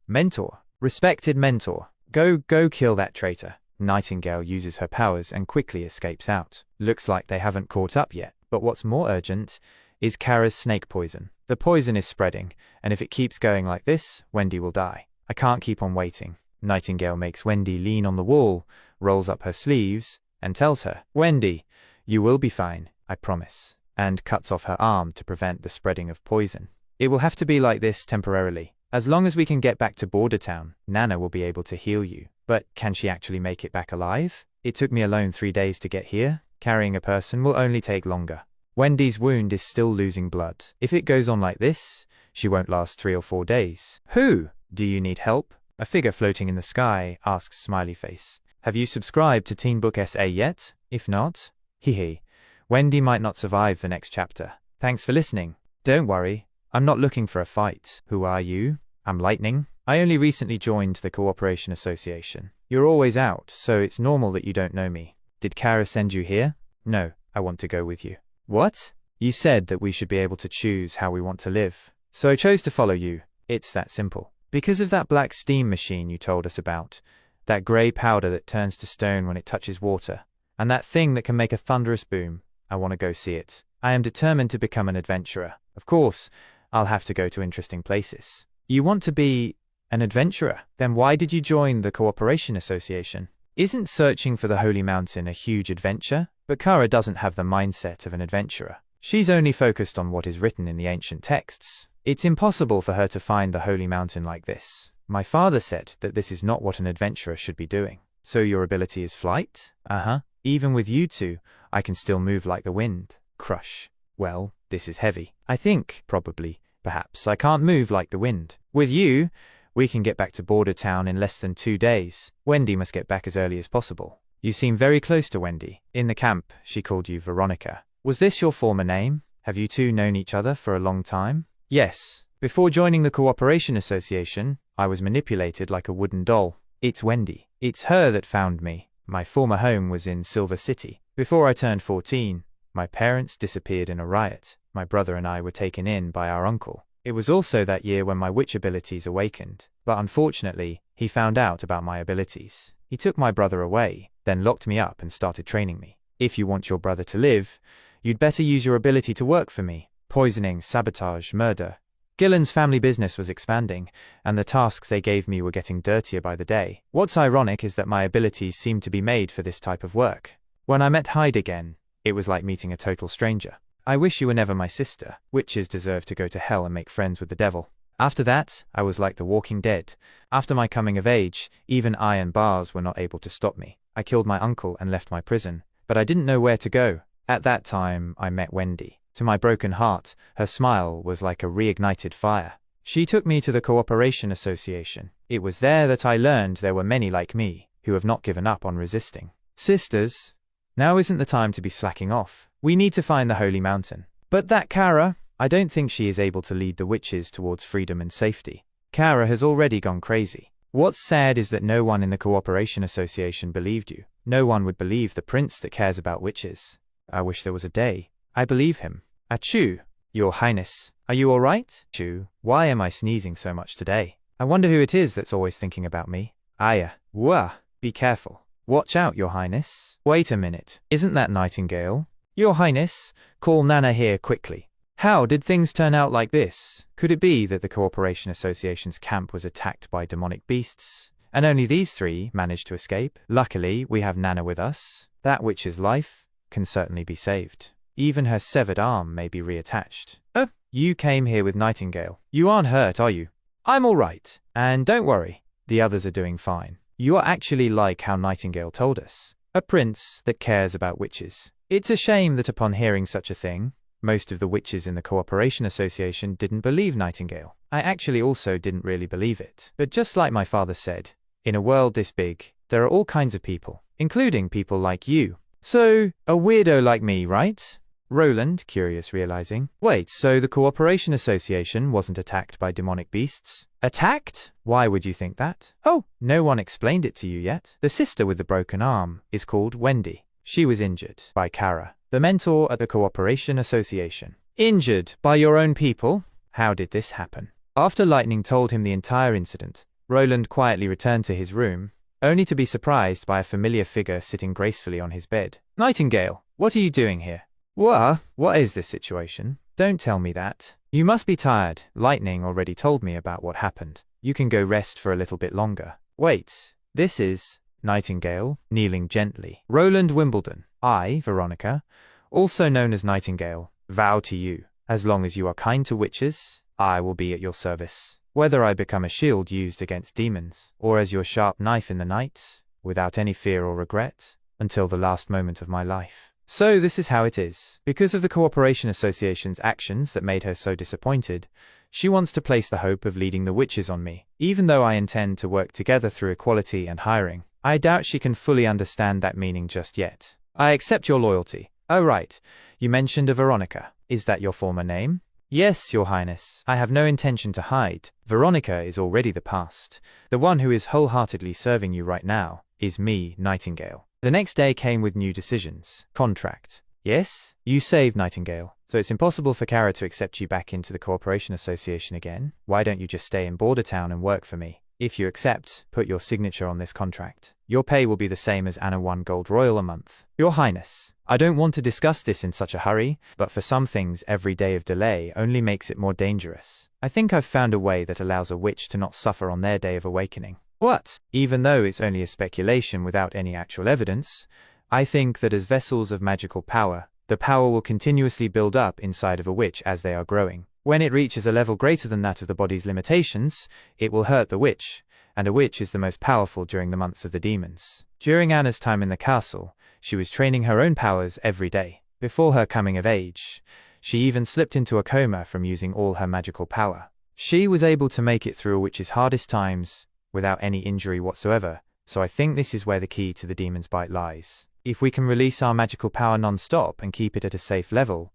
Mentor, respected mentor, go kill that traitor. Nightingale uses her powers and quickly escapes out. Looks like they haven't caught up yet, but what's more urgent is Kara's snake poison. The poison is spreading, and if it keeps going like this, Wendy will die. I can't keep on waiting. Nightingale makes Wendy lean on the wall, rolls up her sleeves, and tells her, Wendy, you will be fine, I promise, and cuts off her arm to prevent the spreading of poison. It will have to be like this temporarily. As long as we can get back to Border Town, Nana will be able to heal you. But can she actually make it back alive? It took me alone 3 days to get here. Carrying a person will only take longer. Wendy's wound is still losing blood. If it goes on like this, she won't last 3 or 4 days. Who? Do you need help? A figure floating in the sky asks Smiley Face. Have you subscribed to TeenBook SA yet? If not, hee. Wendy might not survive the next chapter. Thanks for listening. Don't worry, I'm not looking for a fight. Who are you? I'm Lightning. I only recently joined the Cooperation Association. You're always out, so it's normal that you don't know me. Did Kara send you here? No, I want to go with you. What? You said that we should be able to choose how we want to live. So I chose to follow you. It's that simple. Because of that black steam machine you told us about, that grey powder that turns to stone when it touches water, and that thing that can make a thunderous boom, I want to go see it. I am determined to become an adventurer. Of course, I'll have to go to interesting places. You want to be an adventurer? Then why did you join the Cooperation Association? Isn't searching for the Holy Mountain a huge adventure? But Kara doesn't have the mindset of an adventurer. She's only focused on what is written in the ancient texts. It's impossible for her to find the Holy Mountain like this. My father said that this is not what an adventurer should be doing. So your ability is flight? Uh-huh. Even with you two, I can still move like the wind. Crush. Well, this is heavy. I think, probably, perhaps, I can't move like the wind. With you, we can get back to Border Town in less than 2 days. Wendy must get back as early as possible. You seem very close to Wendy. In the camp, she called you Veronica. Was this your former name? Have you two known each other for a long time? Yes. Before joining the Cooperation Association, I was manipulated like a wooden doll. It's Wendy. It's her that found me. My former home was in Silver City. Before I turned 14, my parents disappeared in a riot. My brother and I were taken in by our uncle. It was also that year when my witch abilities awakened, but unfortunately, he found out about my abilities. He took my brother away, then locked me up and started training me. If you want your brother to live, you'd better use your ability to work for me. Poisoning, sabotage, murder. Gillen's family business was expanding, and the tasks they gave me were getting dirtier by the day. What's ironic is that my abilities seemed to be made for this type of work. When I met Hyde again, it was like meeting a total stranger. I wish you were never my sister. Witches deserve to go to hell and make friends with the devil. After that, I was like the Walking Dead. After my coming of age, even iron bars were not able to stop me. I killed my uncle and left my prison, but I didn't know where to go. At that time, I met Wendy. To my broken heart, her smile was like a reignited fire. She took me to the Cooperation Association. It was there that I learned there were many like me, who have not given up on resisting. Sisters, now isn't the time to be slacking off. We need to find the Holy Mountain. But that Kara, I don't think she is able to lead the witches towards freedom and safety. Kara has already gone crazy. What's sad is that no one in the Cooperation Association believed you. No one would believe the prince that cares about witches. I wish there was a day. I believe him. Achoo! Your Highness, are you all right? Achoo! Why am I sneezing so much today? I wonder who it is that's always thinking about me. Aya! Wah! Be careful. Watch out, Your Highness. Wait a minute. Isn't that Nightingale? Your Highness, call Nana here quickly. How did things turn out like this? Could it be that the Cooperation Association's camp was attacked by demonic beasts, and only these three managed to escape? Luckily, we have Nana with us. That witch's life can certainly be saved. Even her severed arm may be reattached. Oh, you came here with Nightingale. You aren't hurt, are you? I'm all right. And don't worry, the others are doing fine. You are actually like how Nightingale told us. A prince that cares about witches. It's a shame that upon hearing such a thing, most of the witches in the Cooperation Association didn't believe Nightingale. I actually also didn't really believe it. But just like my father said, in a world this big, there are all kinds of people, including people like you. So, a weirdo like me, right? Roland, curious, realizing. Wait, so the Cooperation Association wasn't attacked by demonic beasts? Attacked? Why would you think that? Oh, no one explained it to you yet. The sister with the broken arm is called Wendy. She was injured by Kara, the mentor at the Cooperation Association. Injured by your own people? How did this happen? After Lightning told him the entire incident, Roland quietly returned to his room, only to be surprised by a familiar figure sitting gracefully on his bed. Nightingale, what are you doing here? What is this situation? Don't tell me that. You must be tired. Lightning already told me about what happened. You can go rest for a little bit longer. Wait, this is Nightingale, kneeling gently. Roland Wimbledon. I, Veronica, also known as Nightingale, vow to you, as long as you are kind to witches, I will be at your service. Whether I become a shield used against demons, or as your sharp knife in the night, without any fear or regret, until the last moment of my life. So this is how it is. Because of the Cooperation Association's actions that made her so disappointed, she wants to place the hope of leading the witches on me. Even though I intend to work together through equality and hiring, I doubt she can fully understand that meaning just yet. I accept your loyalty. Oh right, you mentioned a Veronica. Is that your former name? Yes, Your Highness. I have no intention to hide. Veronica is already the past. The one who is wholeheartedly serving you right now is me, Nightingale. The next day came with new decisions. Contract. Yes? You saved Nightingale, so it's impossible for Kara to accept you back into the Cooperation Association again. Why don't you just stay in Border Town and work for me? If you accept, put your signature on this contract. Your pay will be the same as Anna 1 gold royal a month. Your Highness, I don't want to discuss this in such a hurry, but for some things every day of delay only makes it more dangerous. I think I've found a way that allows a witch to not suffer on their day of awakening. What? Even though it's only a speculation without any actual evidence, I think that as vessels of magical power, the power will continuously build up inside of a witch as they are growing. When it reaches a level greater than that of the body's limitations, it will hurt the witch, and a witch is the most powerful during the months of the demons. During Anna's time in the castle, she was training her own powers every day. Before her coming of age, she even slipped into a coma from using all her magical power. She was able to make it through a witch's hardest times without any injury whatsoever, so I think this is where the key to the demon's bite lies. If we can release our magical power non-stop and keep it at a safe level,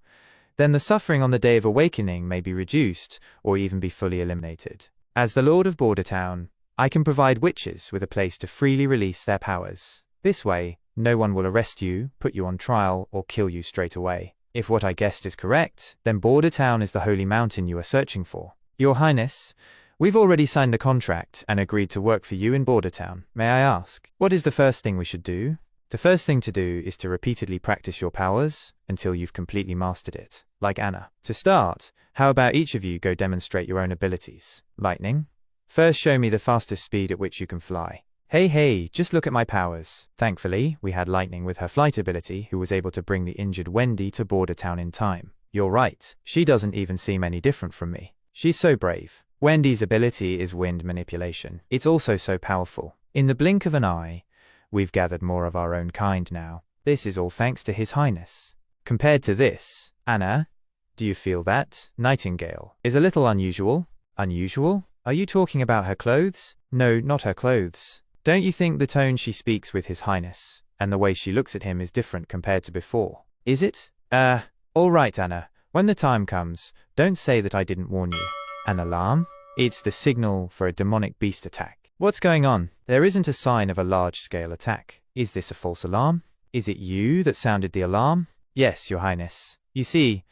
then the suffering on the day of awakening may be reduced or even be fully eliminated. As the Lord of Border Town, I can provide witches with a place to freely release their powers. This way, no one will arrest you, put you on trial, or kill you straight away. If what I guessed is correct, then Border Town is the holy mountain you are searching for. Your Highness, we've already signed the contract and agreed to work for you in Border Town. May I ask, what is the first thing we should do? The first thing to do is to repeatedly practice your powers until you've completely mastered it, like Anna. To start, how about each of you go demonstrate your own abilities? Lightning? First show me the fastest speed at which you can fly. Hey, just look at my powers. Thankfully, we had Lightning with her flight ability who was able to bring the injured Wendy to Border Town in time. You're right, she doesn't even seem any different from me. She's so brave. Wendy's ability is wind manipulation. It's also so powerful. In the blink of an eye, we've gathered more of our own kind now. This is all thanks to His Highness. Compared to this, Anna, do you feel that? Nightingale is a little unusual. Unusual? Are you talking about her clothes? No, not her clothes. Don't you think the tone she speaks with His Highness and the way she looks at him is different compared to before? Is it? All right, Anna. When the time comes, don't say that I didn't warn you. An alarm? It's the signal for a demonic beast attack. What's going on? There isn't a sign of a large-scale attack. Is this a false alarm? Is it you that sounded the alarm? Yes, Your Highness. You see,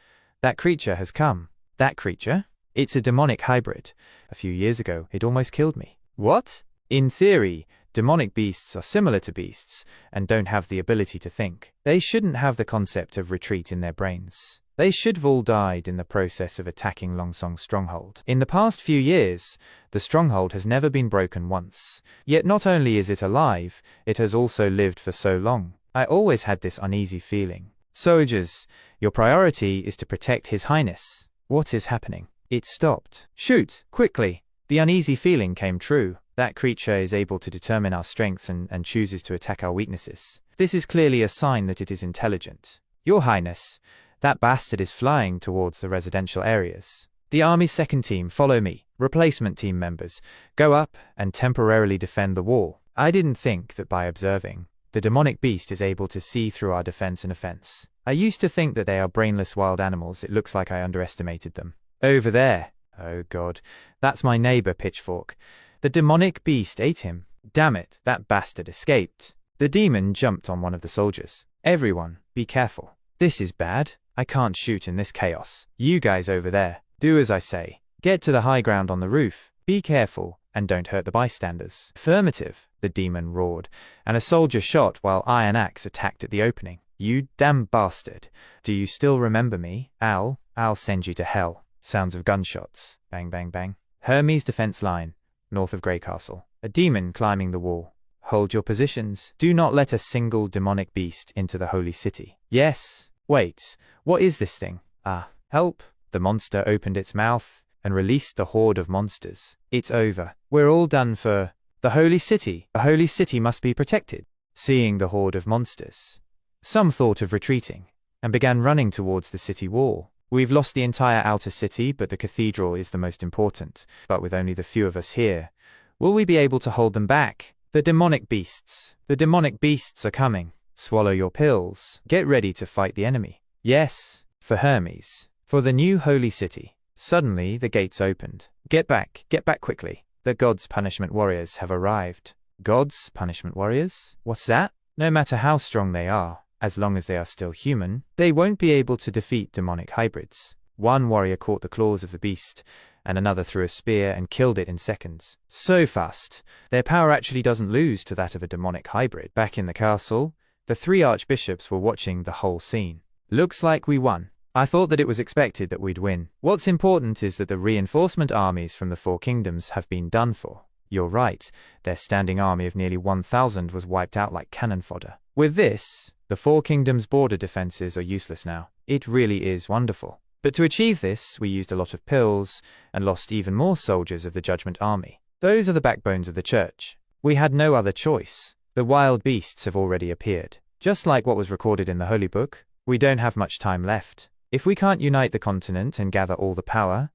that creature has come. That creature? It's a demonic hybrid. A few years ago, it almost killed me. What? In theory, demonic beasts are similar to beasts and don't have the ability to think. They shouldn't have the concept of retreat in their brains. They should have all died in the process of attacking Longsong's stronghold. In the past few years, the stronghold has never been broken once. Yet not only is it alive, it has also lived for so long. I always had this uneasy feeling. Soldiers, your priority is to protect His Highness. What is happening? It stopped. Shoot, quickly. The uneasy feeling came true. That creature is able to determine our strengths and chooses to attack our weaknesses. This is clearly a sign that it is intelligent. Your Highness, that bastard is flying towards the residential areas. The army's second team, follow me. Replacement team members, go up and temporarily defend the wall. I didn't think that by observing, the demonic beast is able to see through our defense and offense. I used to think that they are brainless wild animals. It looks like I underestimated them. Over there. Oh God, that's my neighbor Pitchfork. The demonic beast ate him. Damn it, that bastard escaped. The demon jumped on one of the soldiers. Everyone, be careful. This is bad. I can't shoot in this chaos. You guys over there, do as I say. Get to the high ground on the roof. Be careful, and don't hurt the bystanders. Affirmative, the demon roared, and a soldier shot while Iron Axe attacked at the opening. You damn bastard. Do you still remember me? I'll send you to hell. Sounds of gunshots. Bang, bang, bang. Hermes' defense line, north of Grey Castle. A demon climbing the wall. Hold your positions. Do not let a single demonic beast into the holy city. Yes. Wait, what is this thing? Help. The monster opened its mouth and released the horde of monsters. It's over. We're all done for the holy city. The holy city must be protected. Seeing the horde of monsters, some thought of retreating and began running towards the city wall. We've lost the entire outer city, but the cathedral is the most important. But with only the few of us here, will we be able to hold them back? The demonic beasts. The demonic beasts are coming. Swallow your pills. Get ready to fight the enemy. Yes, for Hermes. For the new holy city. Suddenly, the gates opened. Get back quickly. The gods' punishment warriors have arrived. Gods' punishment warriors? What's that? No matter how strong they are, as long as they are still human, they won't be able to defeat demonic hybrids. One warrior caught the claws of the beast, and another threw a spear and killed it in seconds. So fast, their power actually doesn't lose to that of a demonic hybrid. Back in the castle, the 3 archbishops were watching the whole scene. Looks like we won. I thought that it was expected that we'd win. What's important is that the reinforcement armies from the 4 kingdoms have been done for. You're right, their standing army of nearly 1,000 was wiped out like cannon fodder. With this, the 4 kingdoms' border defenses are useless now. It really is wonderful. But to achieve this, we used a lot of pills and lost even more soldiers of the Judgment Army. Those are the backbones of the church. We had no other choice. The wild beasts have already appeared. Just like what was recorded in the Holy Book, we don't have much time left. If we can't unite the continent and gather all the power,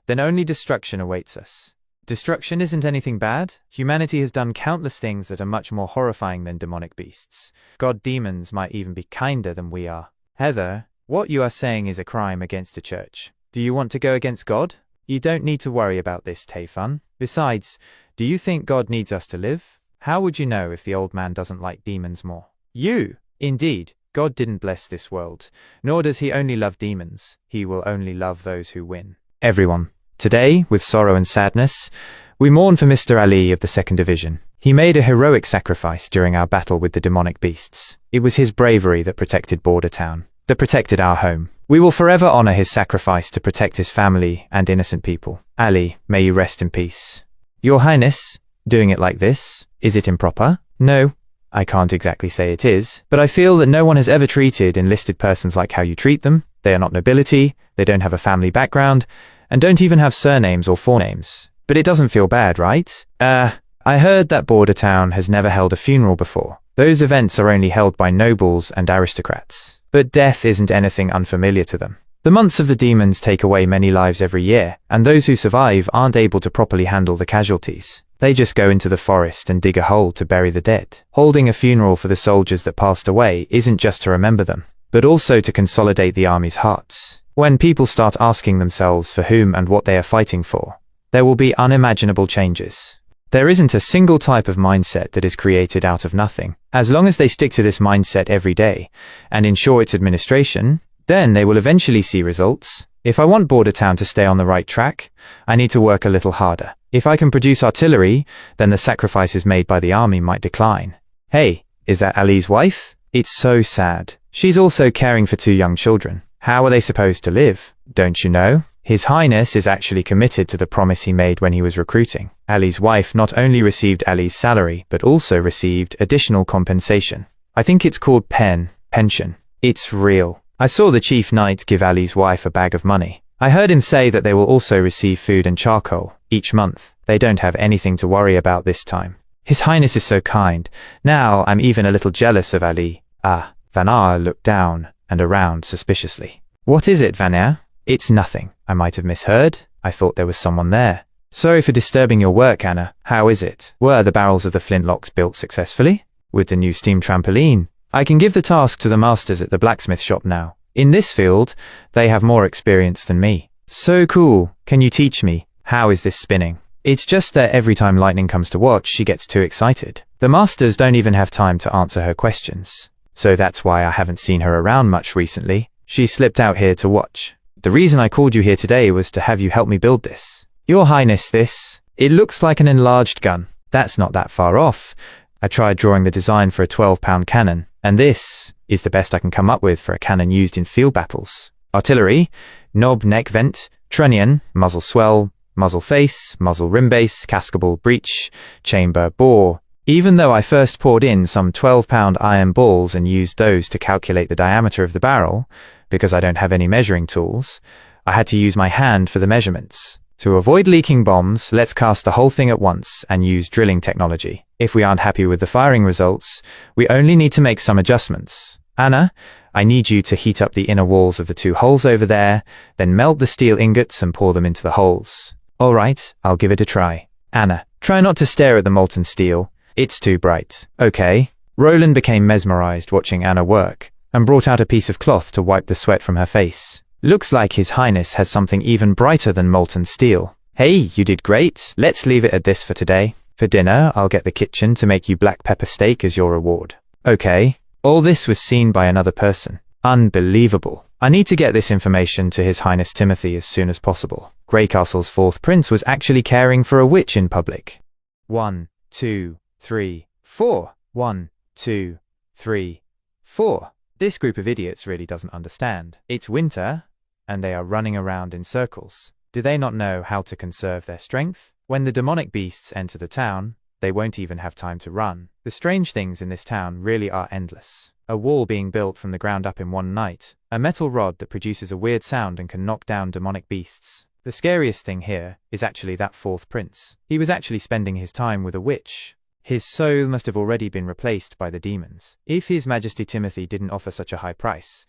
then only destruction awaits us. Destruction isn't anything bad. Humanity has done countless things that are much more horrifying than demonic beasts. God demons might even be kinder than we are. Heather, what you are saying is a crime against the church. Do you want to go against God? You don't need to worry about this, Tayfun. Besides, do you think God needs us to live? How would you know if the old man doesn't like demons more? You! Indeed, God didn't bless this world, nor does he only love demons. He will only love those who win. Everyone, today, with sorrow and sadness, we mourn for Mr. Ali of the 2nd Division. He made a heroic sacrifice during our battle with the demonic beasts. It was his bravery that protected Border Town, that protected our home. We will forever honor his sacrifice to protect his family and innocent people. Ali, may you rest in peace. Your Highness, doing it like this, is it improper? No, I can't exactly say it is, but I feel that no one has ever treated enlisted persons like how you treat them. They are not nobility, they don't have a family background, and don't even have surnames or forenames. But it doesn't feel bad, right? I heard that Border Town has never held a funeral before. Those events are only held by nobles and aristocrats. But death isn't anything unfamiliar to them. The months of the demons take away many lives every year, and those who survive aren't able to properly handle the casualties. They just go into the forest and dig a hole to bury the dead. Holding a funeral for the soldiers that passed away isn't just to remember them, but also to consolidate the army's hearts. When people start asking themselves for whom and what they are fighting for, there will be unimaginable changes. There isn't a single type of mindset that is created out of nothing. As long as they stick to this mindset every day and ensure its administration, then they will eventually see results. If I want Border Town to stay on the right track, I need to work a little harder. If I can produce artillery, then the sacrifices made by the army might decline. Hey, is that Ali's wife? It's so sad. She's also caring for 2 young children. How are they supposed to live? Don't you know? His Highness is actually committed to the promise he made when he was recruiting. Ali's wife not only received Ali's salary, but also received additional compensation. I think it's called pension. It's real. I saw the chief knight give Ali's wife a bag of money. I heard him say that they will also receive food and charcoal each month. They don't have anything to worry about this time. His Highness is so kind. Now I'm even a little jealous of Ali. Van Aer looked down and around suspiciously. What is it, Van Aer? It's nothing. I might have misheard. I thought there was someone there. Sorry for disturbing your work, Anna. How is it? Were the barrels of the flintlocks built successfully? With the new steam trampoline? I can give the task to the masters at the blacksmith shop now. In this field, they have more experience than me. So cool. Can you teach me? How is this spinning? It's just that every time Lightning comes to watch, she gets too excited. The masters don't even have time to answer her questions. So that's why I haven't seen her around much recently. She slipped out here to watch. The reason I called you here today was to have you help me build this. Your Highness, it looks like an enlarged gun. That's not that far off. I tried drawing the design for a 12-pound cannon, and this is the best I can come up with for a cannon used in field battles. Artillery, knob neck vent, trunnion, muzzle swell, muzzle face, muzzle rim base, cascable breech, chamber bore. Even though I first poured in some 12-pound iron balls and used those to calculate the diameter of the barrel, because I don't have any measuring tools, I had to use my hand for the measurements. To avoid leaking bombs, let's cast the whole thing at once and use drilling technology. If we aren't happy with the firing results, we only need to make some adjustments. Anna, I need you to heat up the inner walls of the 2 holes over there, then melt the steel ingots and pour them into the holes. All right, I'll give it a try. Anna, try not to stare at the molten steel. It's too bright. Okay. Roland became mesmerized watching Anna work and brought out a piece of cloth to wipe the sweat from her face. Looks like His Highness has something even brighter than molten steel. Hey, you did great. Let's leave it at this for today. For dinner, I'll get the kitchen to make you black pepper steak as your reward. Okay. All this was seen by another person. Unbelievable. I need to get this information to His Highness Timothy as soon as possible. Greycastle's fourth prince was actually caring for a witch in public. 1, 2, 3, 4. 1, 2, 3, 4. This group of idiots really doesn't understand. It's winter, and they are running around in circles. Do they not know how to conserve their strength? When the demonic beasts enter the town, they won't even have time to run. The strange things in this town really are endless. A wall being built from the ground up in one night. A metal rod that produces a weird sound and can knock down demonic beasts. The scariest thing here is actually that fourth prince. He was actually spending his time with a witch. His soul must have already been replaced by the demons. If His Majesty Timothy didn't offer such a high price,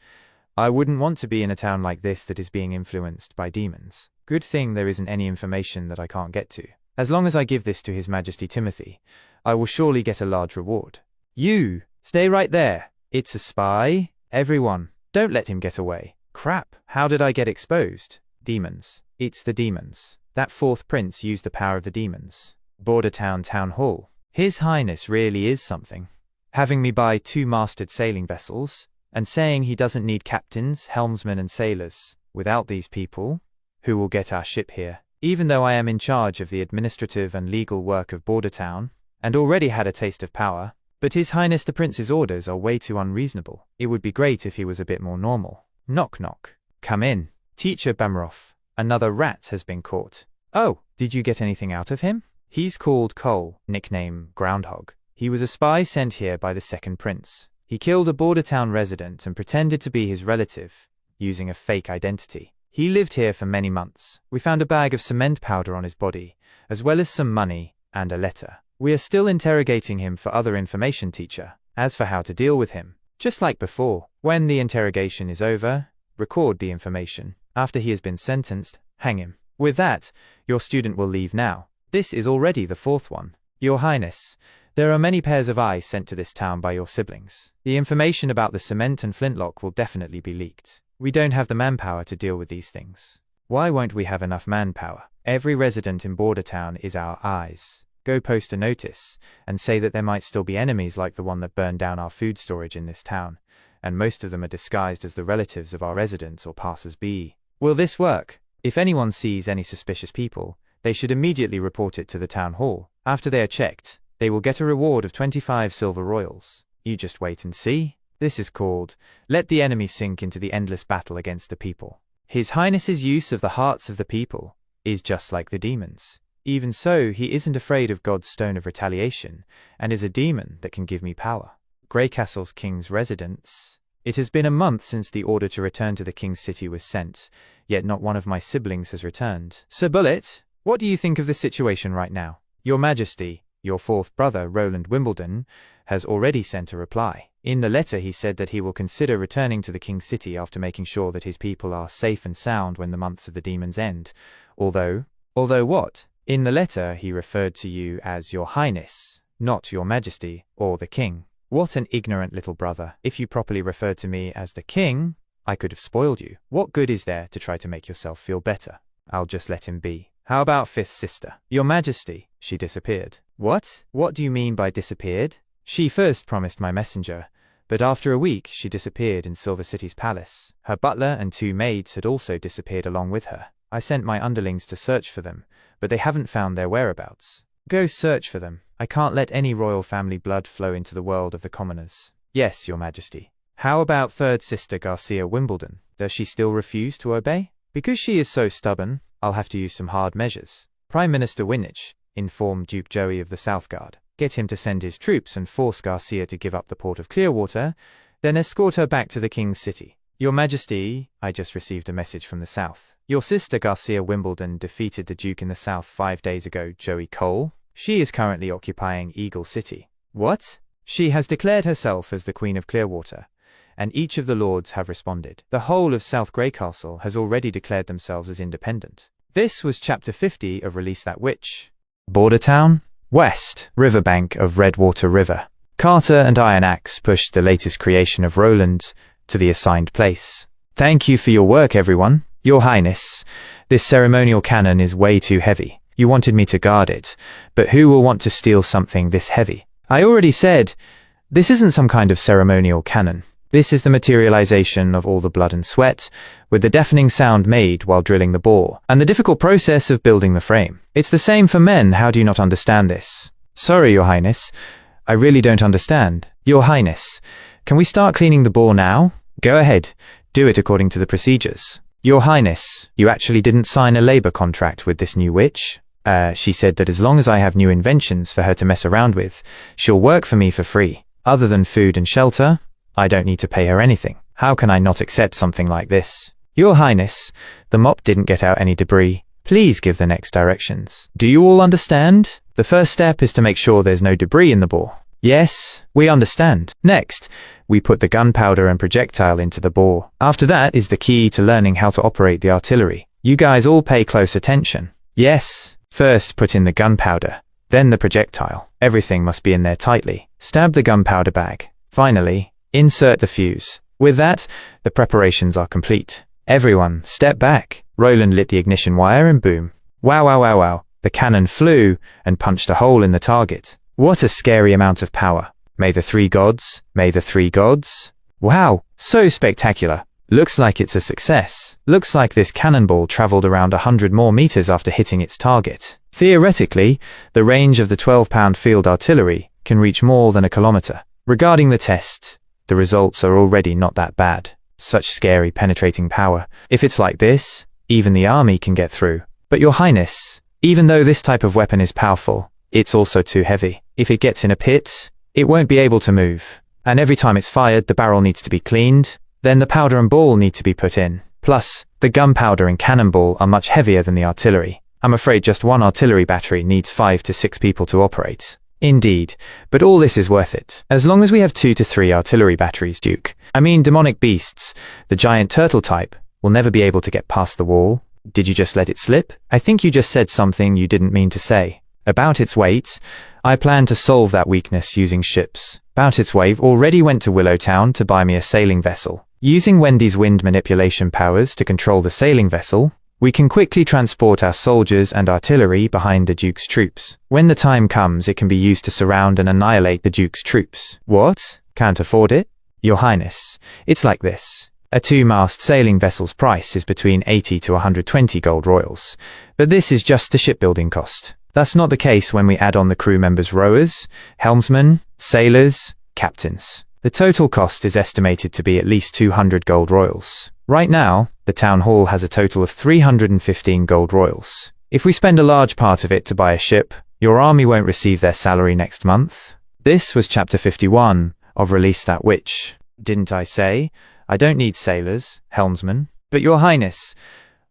I wouldn't want to be in a town like this that is being influenced by demons. Good thing there isn't any information that I can't get to. As long as I give this to His Majesty Timothy, I will surely get a large reward. You, stay right there. It's a spy. Everyone, don't let him get away. Crap, how did I get exposed? Demons. It's the demons. That fourth prince used the power of the demons. Border Town Town Hall. His Highness really is something. Having me buy 2 masted sailing vessels, and saying he doesn't need captains, helmsmen and sailors. Without these people, who will get our ship here? Even though I am in charge of the administrative and legal work of Border Town, and already had a taste of power, but His Highness the Prince's orders are way too unreasonable. It would be great if he was a bit more normal. Knock knock. Come in. Teacher Bamroff. Another rat has been caught. Oh, did you get anything out of him? He's called Cole, nickname Groundhog. He was a spy sent here by the second prince. He killed a Border Town resident and pretended to be his relative, using a fake identity. He lived here for many months. We found a bag of cement powder on his body, as well as some money and a letter. We are still interrogating him for other information, teacher. As for how to deal with him, just like before, when the interrogation is over, record the information. After he has been sentenced, hang him. With that, your student will leave now. This is already the 4th one. Your Highness, there are many pairs of eyes sent to this town by your siblings. The information about the cement and flintlock will definitely be leaked. We don't have the manpower to deal with these things. Why won't we have enough manpower? Every resident in Border Town is our eyes. Go post a notice and say that there might still be enemies like the one that burned down our food storage in this town, and most of them are disguised as the relatives of our residents or passers-by. Will this work? If anyone sees any suspicious people, they should immediately report it to the town hall. After they are checked, they will get a reward of 25 silver royals. You just wait and see. This is called, let the enemy sink into the endless battle against the people. His Highness's use of the hearts of the people is just like the demons. Even so, he isn't afraid of God's stone of retaliation, and is a demon that can give me power. Greycastle's king's residence. It has been a month since the order to return to the king's city was sent, yet not one of my siblings has returned. Sir Bullet, what do you think of the situation right now? Your Majesty, your 4th brother, Roland Wimbledon, has already sent a reply. In the letter he said that he will consider returning to the king's city after making sure that his people are safe and sound when the months of the demons end. Although what? In the letter he referred to you as your Highness, not your Majesty or the king. What an ignorant little brother. If you properly referred to me as the king, I could have spoiled you. What good is there to try to make yourself feel better? I'll just let him be. How about 5th sister? Your Majesty, she disappeared. What? What do you mean by disappeared? She first promised my messenger, but after a week she disappeared in Silver City's palace. Her butler and 2 maids had also disappeared along with her. I sent my underlings to search for them, but they haven't found their whereabouts. Go search for them. I can't let any royal family blood flow into the world of the commoners. Yes, Your Majesty. How about 3rd sister Garcia Wimbledon? Does she still refuse to obey? Because she is so stubborn, I'll have to use some hard measures. Prime Minister Winich informed Duke Joey of the Southguard. Get him to send his troops and force Garcia to give up the port of Clearwater, then escort her back to the king's city. Your Majesty, I just received a message from the south. Your sister Garcia Wimbledon defeated the Duke in the south 5 days ago, Joey Cole. She is currently occupying Eagle City. What? She has declared herself as the Queen of Clearwater, and each of the lords have responded. The whole of South Greycastle has already declared themselves as independent. This was Chapter 50 of Release That Witch. Border Town, west, riverbank of Redwater River. Carter and Iron Axe pushed the latest creation of Roland to the assigned place. Thank you for your work, everyone. Your Highness, this ceremonial cannon is way too heavy. You wanted me to guard it, but who will want to steal something this heavy? I already said This isn't some kind of ceremonial cannon. This is the materialization of all the blood and sweat, with the deafening sound made while drilling the bore, and the difficult process of building the frame. It's the same for men. How do you not understand this? Sorry, Your Highness. I really don't understand. Your Highness, can we start cleaning the bore now? Go ahead. Do it according to the procedures. Your Highness, you actually didn't sign a labor contract with this new witch? She said that as long as I have new inventions for her to mess around with, she'll work for me for free. Other than food and shelter, I don't need to pay her anything. How can I not accept something like this? Your Highness, the mop didn't get out any debris. Please give the next directions. Do you all understand? The first step is to make sure there's no debris in the bore. Yes, we understand. Next, we put the gunpowder and projectile into the bore. After that is the key to learning how to operate the artillery. You guys all pay close attention. Yes, first put in the gunpowder, then the projectile. Everything must be in there tightly. Stab the gunpowder bag. Finally, insert the fuse. With that, the preparations are complete. Everyone, step back. Roland lit the ignition wire and boom. Wow, wow, wow, wow. The cannon flew and punched a hole in the target. What a scary amount of power. May the three gods. Wow, so spectacular. Looks like it's a success. Looks like this cannonball traveled around 100 more meters after hitting its target. Theoretically, the range of the 12-pound field artillery can reach more than a kilometer. Regarding the test, the results are already not that bad. Such scary penetrating power. If it's like this, even the army can get through. But Your Highness, even though this type of weapon is powerful, it's also too heavy. If it gets in a pit, it won't be able to move. And every time it's fired, the barrel needs to be cleaned. Then the powder and ball need to be put in. Plus, the gunpowder and cannonball are much heavier than the artillery. I'm afraid just one artillery battery needs 5 to 6 people to operate. Indeed, but all this is worth it. As long as we have 2 to 3 artillery batteries, Duke. I mean, demonic beasts, the giant turtle type, will never be able to get past the wall. Did you just let it slip? I think you just said something you didn't mean to say. About its weight, I plan to solve that weakness using ships. About its weight, already went to Willowtown to buy me a sailing vessel. Using Wendy's wind manipulation powers to control the sailing vessel, we can quickly transport our soldiers and artillery behind the Duke's troops. When the time comes, it can be used to surround and annihilate the Duke's troops. What? Can't afford it? Your Highness, it's like this. A 2-mast sailing vessel's price is between 80 to 120 gold royals, but this is just the shipbuilding cost. That's not the case when we add on the crew members' rowers, helmsmen, sailors, captains. The total cost is estimated to be at least 200 gold royals. Right now, the town hall has a total of 315 gold royals. If we spend a large part of it to buy a ship, your army won't receive their salary next month. This was chapter 51 of Release That Witch. Didn't I say? I don't need sailors, helmsmen. But Your Highness,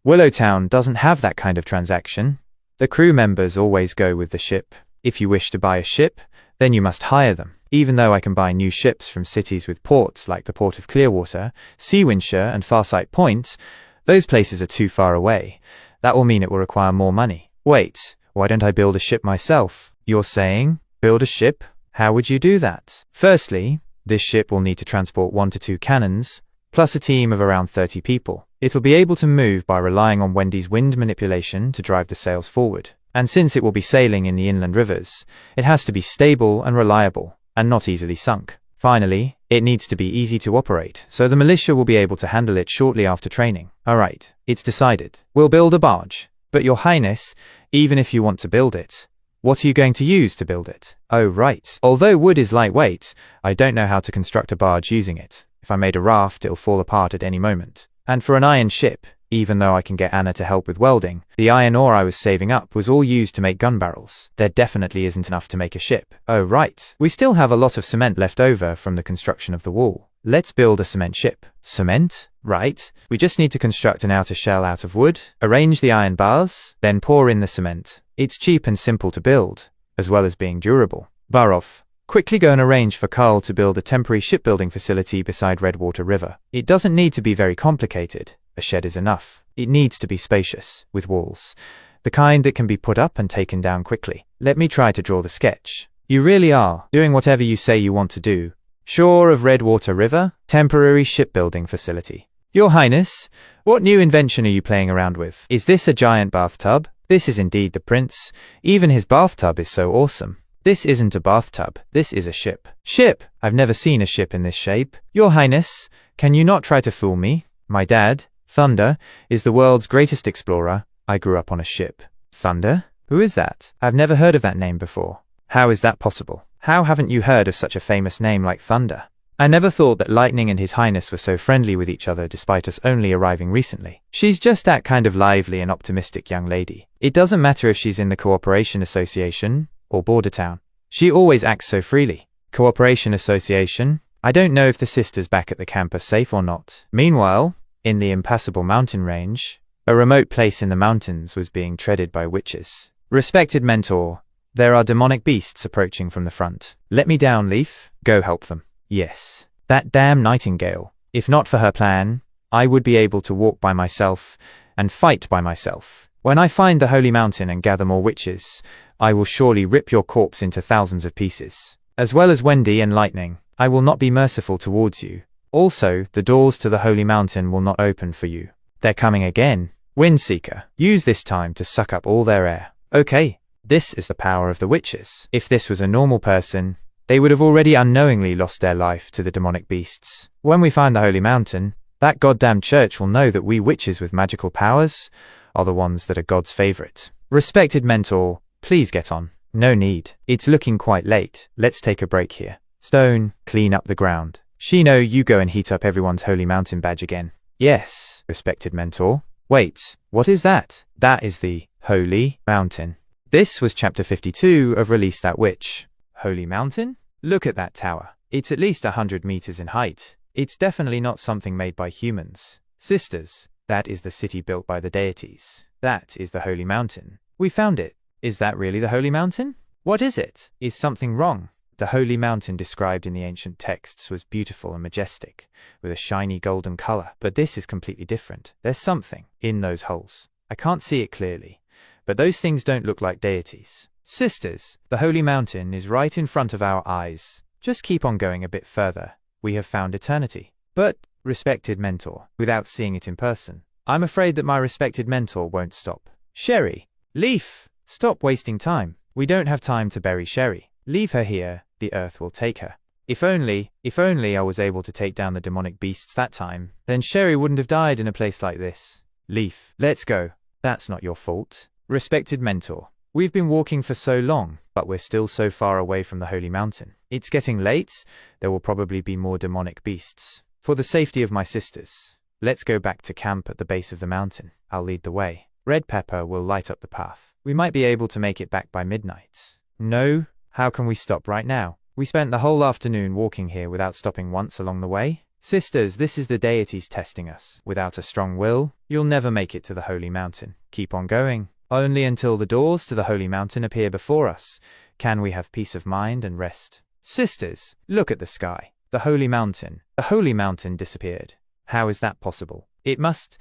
Willowtown doesn't have that kind of transaction. The crew members always go with the ship. If you wish to buy a ship, then you must hire them. Even though I can buy new ships from cities with ports like the port of Clearwater, Seawinshire and Farsight Point, those places are too far away. That will mean it will require more money. Wait, why don't I build a ship myself? You're saying, build a ship? How would you do that? Firstly, this ship will need to transport 1 to 2 cannons, plus a team of around 30 people. It'll be able to move by relying on Wendy's wind manipulation to drive the sails forward. And since it will be sailing in the inland rivers, it has to be stable and reliable, and not easily sunk. Finally, it needs to be easy to operate, so the militia will be able to handle it shortly after training. Alright, it's decided. We'll build a barge. But Your Highness, even if you want to build it, what are you going to use to build it? Oh right, although wood is lightweight, I don't know how to construct a barge using it. If I made a raft, it'll fall apart at any moment. And for an iron ship, even though I can get Anna to help with welding, the iron ore I was saving up was all used to make gun barrels. There definitely isn't enough to make a ship. Oh right, we still have a lot of cement left over from the construction of the wall. Let's build a cement ship. Cement? Right. We just need to construct an outer shell out of wood, arrange the iron bars, then pour in the cement. It's cheap and simple to build, as well as being durable. Barov, quickly go and arrange for Carl to build a temporary shipbuilding facility beside Redwater River. It doesn't need to be very complicated. A shed is enough. It needs to be spacious, with walls. The kind that can be put up and taken down quickly. Let me try to draw the sketch. You really are doing whatever you say you want to do. Shore of Redwater River, temporary shipbuilding facility. Your Highness, what new invention are you playing around with? Is this a giant bathtub? This is indeed the prince. Even his bathtub is so awesome. This isn't a bathtub, this is a ship. Ship! I've never seen a ship in this shape. Your Highness, can you not try to fool me? My dad, Thunder, is the world's greatest explorer. I grew up on a ship. Thunder? Who is that? I've never heard of that name before. How is that possible? How haven't you heard of such a famous name like Thunder? I never thought that Lightning and His Highness were so friendly with each other despite us only arriving recently. She's just that kind of lively and optimistic young lady. It doesn't matter if she's in the Cooperation Association or Border Town. She always acts so freely. Cooperation Association? I don't know if the sisters back at the camp are safe or not. Meanwhile, in the impassable mountain range, a remote place in the mountains was being treaded by witches. Respected mentor, there are demonic beasts approaching from the front. Let me down, Leaf. Go help them. Yes. That damn nightingale. If not for her plan, I would be able to walk by myself and fight by myself. When I find the holy mountain and gather more witches, I will surely rip your corpse into thousands of pieces. As well as Wendy and Lightning, I will not be merciful towards you. Also, the doors to the holy mountain will not open for you. They're coming again. Windseeker, use this time to suck up all their air. Okay, this is the power of the witches. If this was a normal person, they would have already unknowingly lost their life to the demonic beasts. When we find the holy mountain, that goddamn church will know that we witches with magical powers are the ones that are God's favorite. Respected mentor, please get on. No need. It's looking quite late. Let's take a break here. Stone, clean up the ground. Shino, you go and heat up everyone's holy mountain badge again. Yes, respected mentor. Wait, what is that? That is the Holy Mountain. This was chapter 52 of Release That Witch. Holy Mountain? Look at that tower. It's at least 100 meters in height. It's definitely not something made by humans. Sisters, that is the city built by the deities. That is the Holy Mountain. We found it. Is that really the Holy Mountain? What is it? Is something wrong? The Holy Mountain described in the ancient texts was beautiful and majestic, with a shiny golden color, but this is completely different. There's something in those holes. I can't see it clearly, but those things don't look like deities. Sisters, the Holy Mountain is right in front of our eyes. Just keep on going a bit further. We have found eternity. But, respected mentor, without seeing it in person, I'm afraid that my respected mentor won't stop. Sherry, Leaf, stop wasting time. We don't have time to bury Sherry. Leave her here. The earth will take her. If only I was able to take down the demonic beasts that time, then Sherry wouldn't have died in a place like this. Leaf, let's go. That's not your fault. Respected mentor, we've been walking for so long, but we're still so far away from the Holy Mountain. It's getting late. There will probably be more demonic beasts. For the safety of my sisters, let's go back to camp at the base of the mountain. I'll lead the way. Red Pepper will light up the path. We might be able to make it back by midnight. No. How can we stop right now? We spent the whole afternoon walking here without stopping once along the way. Sisters, this is the deities testing us. Without a strong will, you'll never make it to the Holy Mountain. Keep on going. Only until the doors to the Holy Mountain appear before us can we have peace of mind and rest. Sisters, look at the sky. The Holy Mountain disappeared. How is that possible? It must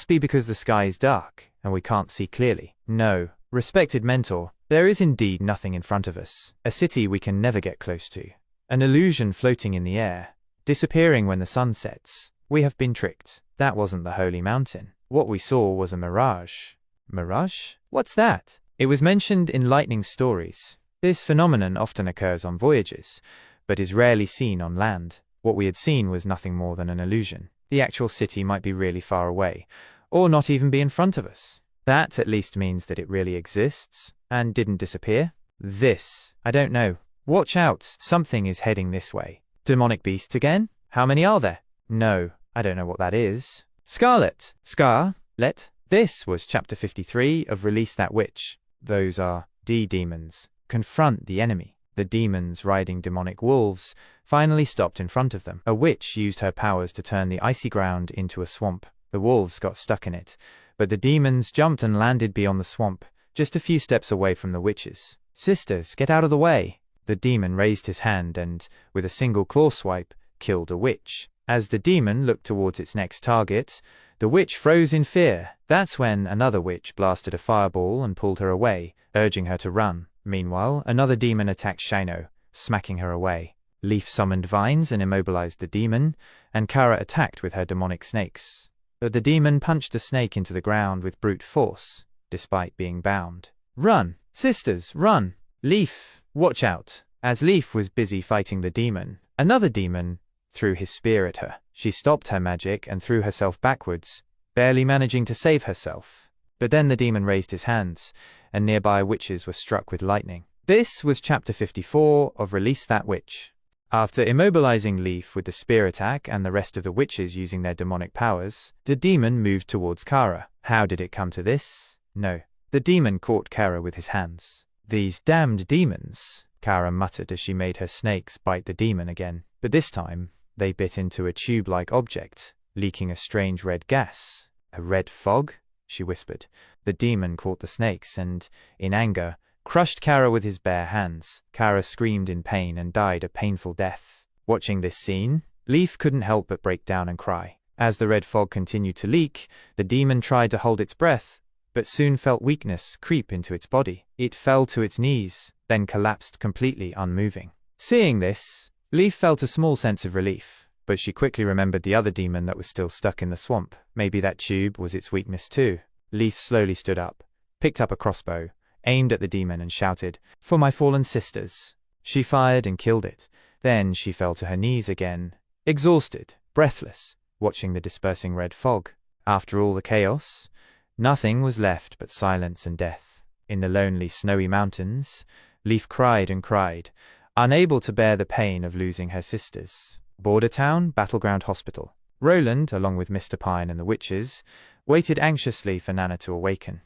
be because the sky is dark and we can't see clearly. No, respected mentor, there is indeed nothing in front of us. A city we can never get close to. An illusion floating in the air, disappearing when the sun sets. We have been tricked. That wasn't the Holy Mountain. What we saw was a mirage. Mirage? What's that? It was mentioned in Lightning's stories. This phenomenon often occurs on voyages, but is rarely seen on land. What we had seen was nothing more than an illusion. The actual city might be really far away, or not even be in front of us. That at least means that it really exists, and didn't disappear. This, I don't know. Watch out, something is heading this way. Demonic beasts again? How many are there? No, I don't know what that is. Scarlet. Scar-let. This was chapter 53 of Release That Witch. Those are demons. Confront the enemy. The demons, riding demonic wolves, finally stopped in front of them. A witch used her powers to turn the icy ground into a swamp. The wolves got stuck in it, but the demons jumped and landed beyond the swamp, just a few steps away from the witches. Sisters, get out of the way! The demon raised his hand and, with a single claw swipe, killed a witch. As the demon looked towards its next target, the witch froze in fear. That's when another witch blasted a fireball and pulled her away, urging her to run. Meanwhile, another demon attacked Shino, smacking her away. Leaf summoned vines and immobilized the demon, and Kara attacked with her demonic snakes. But the demon punched the snake into the ground with brute force, despite being bound. Run! Sisters, run! Leaf, Watch out. As Leaf was busy fighting the demon, another demon threw his spear at her. She stopped her magic and threw herself backwards, barely managing to save herself. But then the demon raised his hands, and nearby witches were struck with lightning. This was chapter 54 of Release That Witch. After immobilizing Leaf with the spear attack and the rest of the witches using their demonic powers, the demon moved towards Kara. How did it come to this? No. The demon caught Kara with his hands. These damned demons, Kara muttered as she made her snakes bite the demon again. But this time, they bit into a tube-like object, leaking a strange red gas. A red fog? She whispered. The demon caught the snakes and, in anger, crushed Kara with his bare hands. Kara screamed in pain and died a painful death. Watching this scene, Leaf couldn't help but break down and cry. As the red fog continued to leak, the demon tried to hold its breath, but soon felt weakness creep into its body. It fell to its knees, then collapsed completely unmoving. Seeing this, Leaf felt a small sense of relief, but she quickly remembered the other demon that was still stuck in the swamp. Maybe that tube was its weakness too. Leaf slowly stood up, picked up a crossbow, aimed at the demon and shouted, "For my fallen sisters." She fired and killed it. Then she fell to her knees again, exhausted, breathless, watching the dispersing red fog. After all the chaos, nothing was left but silence and death. In the lonely, snowy mountains, Leaf cried and cried, unable to bear the pain of losing her sisters. Border town, battleground hospital. Roland, along with Mr. Pine and the witches, waited anxiously for Nana to awaken.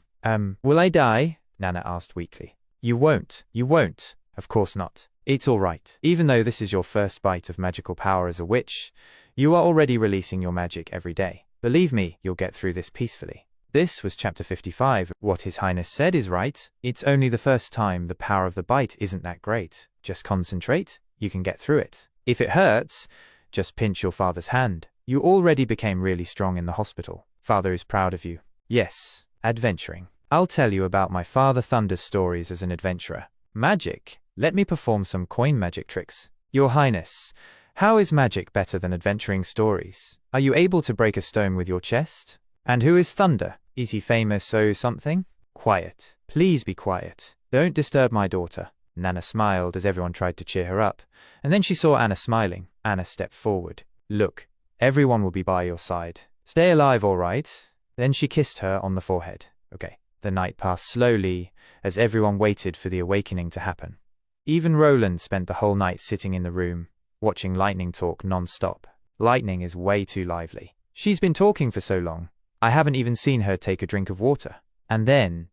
Will I die?" Nana asked weakly. You won't. Of course not. It's all right. Even though this is your first bite of magical power as a witch, you are already releasing your magic every day. Believe me, you'll get through this peacefully. This was chapter 55. What His Highness said is right. It's only the first time. The power of the bite isn't that great. Just concentrate. You can get through it. If it hurts, just pinch your father's hand. You already became really strong in the hospital. Father is proud of you. Yes, adventuring. I'll tell you about my father Thunder's stories as an adventurer. Magic. Let me perform some coin magic tricks. Your Highness, how is magic better than adventuring stories? Are you able to break a stone with your chest? And who is Thunder? Is he famous or something? Quiet. Please be quiet. Don't disturb my daughter. Nana smiled as everyone tried to cheer her up, and then she saw Anna smiling. Anna stepped forward. Look, everyone will be by your side. Stay alive, all right? Then she kissed her on the forehead. Okay. The night passed slowly as everyone waited for the awakening to happen. Even Roland spent the whole night sitting in the room, watching Lightning talk non-stop. Lightning is way too lively. She's been talking for so long, I haven't even seen her take a drink of water. And then,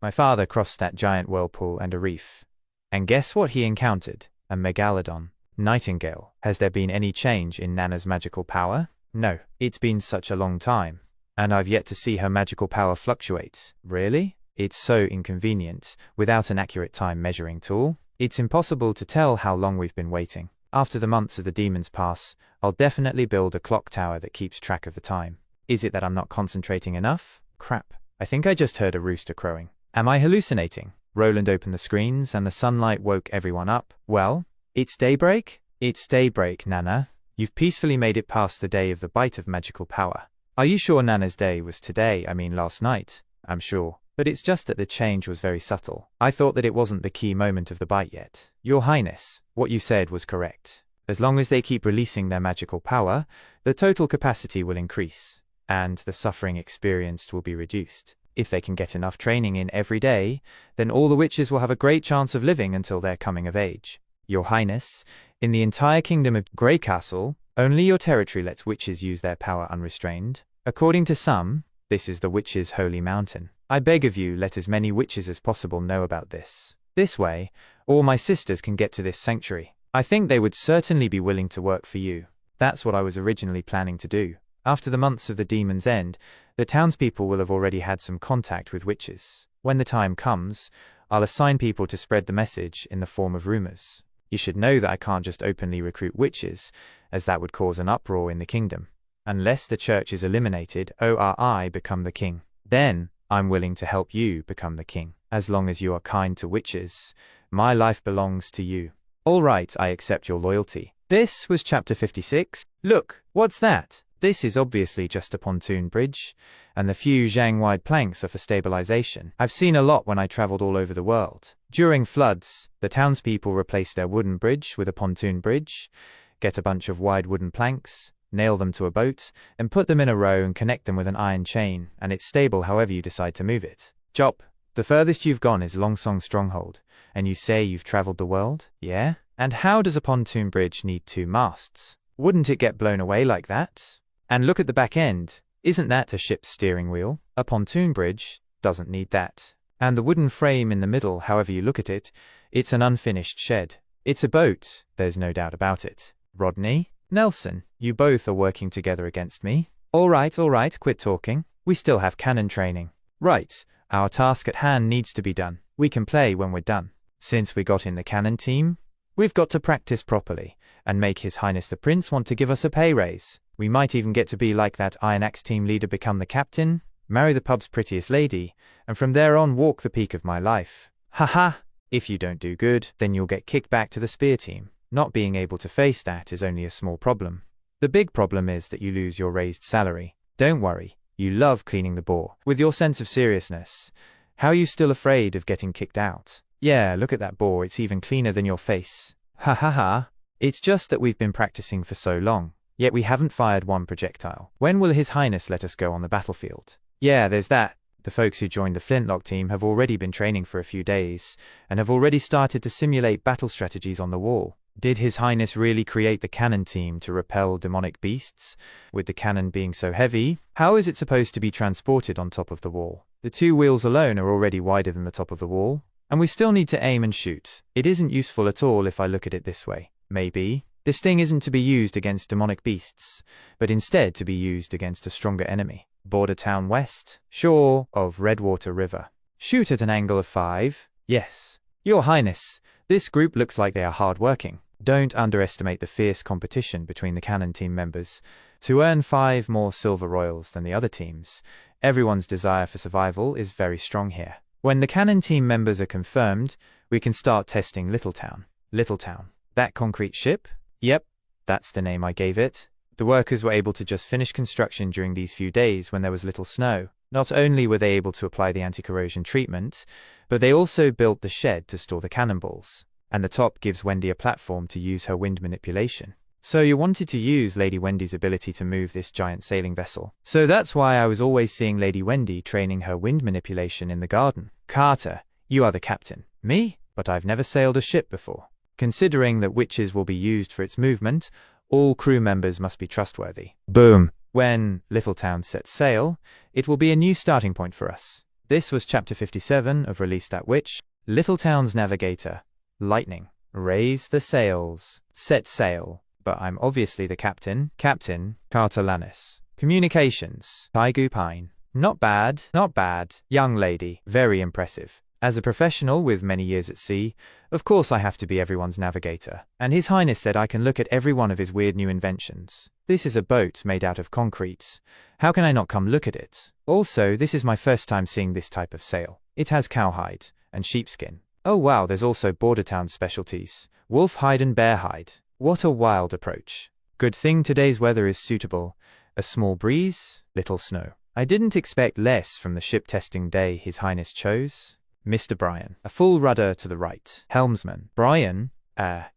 my father crossed that giant whirlpool and a reef. And guess what he encountered? A megalodon. Nightingale. Has there been any change in Nana's magical power? No, it's been such a long time. And I've yet to see her magical power fluctuate. Really? It's so inconvenient. Without an accurate time measuring tool, it's impossible to tell how long we've been waiting. After the months of the demons pass, I'll definitely build a clock tower that keeps track of the time. Is it that I'm not concentrating enough? Crap. I think I just heard a rooster crowing. Am I hallucinating? Roland opened the screens and the sunlight woke everyone up. Well, it's daybreak? It's daybreak, Nana. You've peacefully made it past the day of the bite of magical power. Are you sure Nana's day was today? I mean last night. I'm sure. But it's just that the change was very subtle. I thought that it wasn't the key moment of the bite yet. Your Highness, what you said was correct. As long as they keep releasing their magical power, the total capacity will increase, and the suffering experienced will be reduced. If they can get enough training in every day, then all the witches will have a great chance of living until their coming of age. Your Highness, in the entire kingdom of Grey Castle, only your territory lets witches use their power unrestrained. According to some, this is the witches' holy mountain. I beg of you, let as many witches as possible know about this. This way, all my sisters can get to this sanctuary. I think they would certainly be willing to work for you. That's what I was originally planning to do. After the months of the demon's end, the townspeople will have already had some contact with witches. When the time comes, I'll assign people to spread the message in the form of rumors. You should know that I can't just openly recruit witches, as that would cause an uproar in the kingdom. Unless the church is eliminated or I become the king. Then, I'm willing to help you become the king. As long as you are kind to witches, my life belongs to you. All right, I accept your loyalty. This was chapter 56. Look, what's that? This is obviously just a pontoon bridge, and the few Zhang-wide planks are for stabilization. I've seen a lot when I traveled all over the world. During floods, the townspeople replace their wooden bridge with a pontoon bridge, get a bunch of wide wooden planks, nail them to a boat, and put them in a row and connect them with an iron chain, and it's stable however you decide to move it. Jop, the furthest you've gone is Longsong Stronghold, and you say you've traveled the world? Yeah? And how does a pontoon bridge need 2 masts? Wouldn't it get blown away like that? And look at the back end. Isn't that a ship's steering wheel? A pontoon bridge doesn't need that. And the wooden frame in the middle, however you look at it, it's an unfinished shed. It's a boat, there's no doubt about it. Rodney? Nelson, you both are working together against me. All right, quit talking. We still have cannon training. Right, our task at hand needs to be done. We can play when we're done. Since we got in the cannon team, we've got to practice properly and make His Highness the Prince want to give us a pay raise. We might even get to be like that Iron Axe team leader, become the captain, marry the pub's prettiest lady, and from there on walk the peak of my life. Haha! If you don't do good, then you'll get kicked back to the spear team. Not being able to face that is only a small problem. The big problem is that you lose your raised salary. Don't worry, you love cleaning the boar. With your sense of seriousness, how are you still afraid of getting kicked out? Yeah, look at that boar, it's even cleaner than your face. Ha ha ha. It's just that we've been practicing for so long, yet we haven't fired one projectile. When will His Highness let us go on the battlefield? Yeah, there's that. The folks who joined the Flintlock team have already been training for a few days, and have already started to simulate battle strategies on the wall. Did His Highness really create the cannon team to repel demonic beasts? With the cannon being so heavy, how is it supposed to be transported on top of the wall? The 2 wheels alone are already wider than the top of the wall, and we still need to aim and shoot. It isn't useful at all if I look at it this way. Maybe this thing isn't to be used against demonic beasts, but instead to be used against a stronger enemy. Border town west, shore of Redwater River. Shoot at an angle of 5. Yes. Your Highness, this group looks like they are hard-working. Don't underestimate the fierce competition between the cannon team members. To earn 5 more silver royals than the other teams, everyone's desire for survival is very strong here. When the cannon team members are confirmed, we can start testing Littletown. Littletown. That concrete ship? Yep, that's the name I gave it. The workers were able to just finish construction during these few days when there was little snow. Not only were they able to apply the anti-corrosion treatment, but they also built the shed to store the cannonballs. And the top gives Wendy a platform to use her wind manipulation. So you wanted to use Lady Wendy's ability to move this giant sailing vessel. So that's why I was always seeing Lady Wendy training her wind manipulation in the garden. Carter, you are the captain. Me? But I've never sailed a ship before. Considering that witches will be used for its movement, all crew members must be trustworthy. Boom! When Littletown sets sail, it will be a new starting point for us. This was Chapter 57 of Release That Witch. Littletown's navigator. Lightning. Raise the sails. Set sail. But I'm obviously the captain. Captain Carter Lannis. Communications. Taigu Pine. Not bad. Not bad. Young lady. Very impressive. As a professional with many years at sea, of course I have to be everyone's navigator. And His Highness said I can look at every one of his weird new inventions. This is a boat made out of concrete. How can I not come look at it? Also, this is my first time seeing this type of sail. It has cowhide and sheepskin. Oh wow, there's also Bordertown specialties. Wolf hide and bear hide. What a wild approach. Good thing today's weather is suitable. A small breeze, little snow. I didn't expect less from the ship testing day His Highness chose. Mr. Brian. A full rudder to the right. Helmsman. Brian?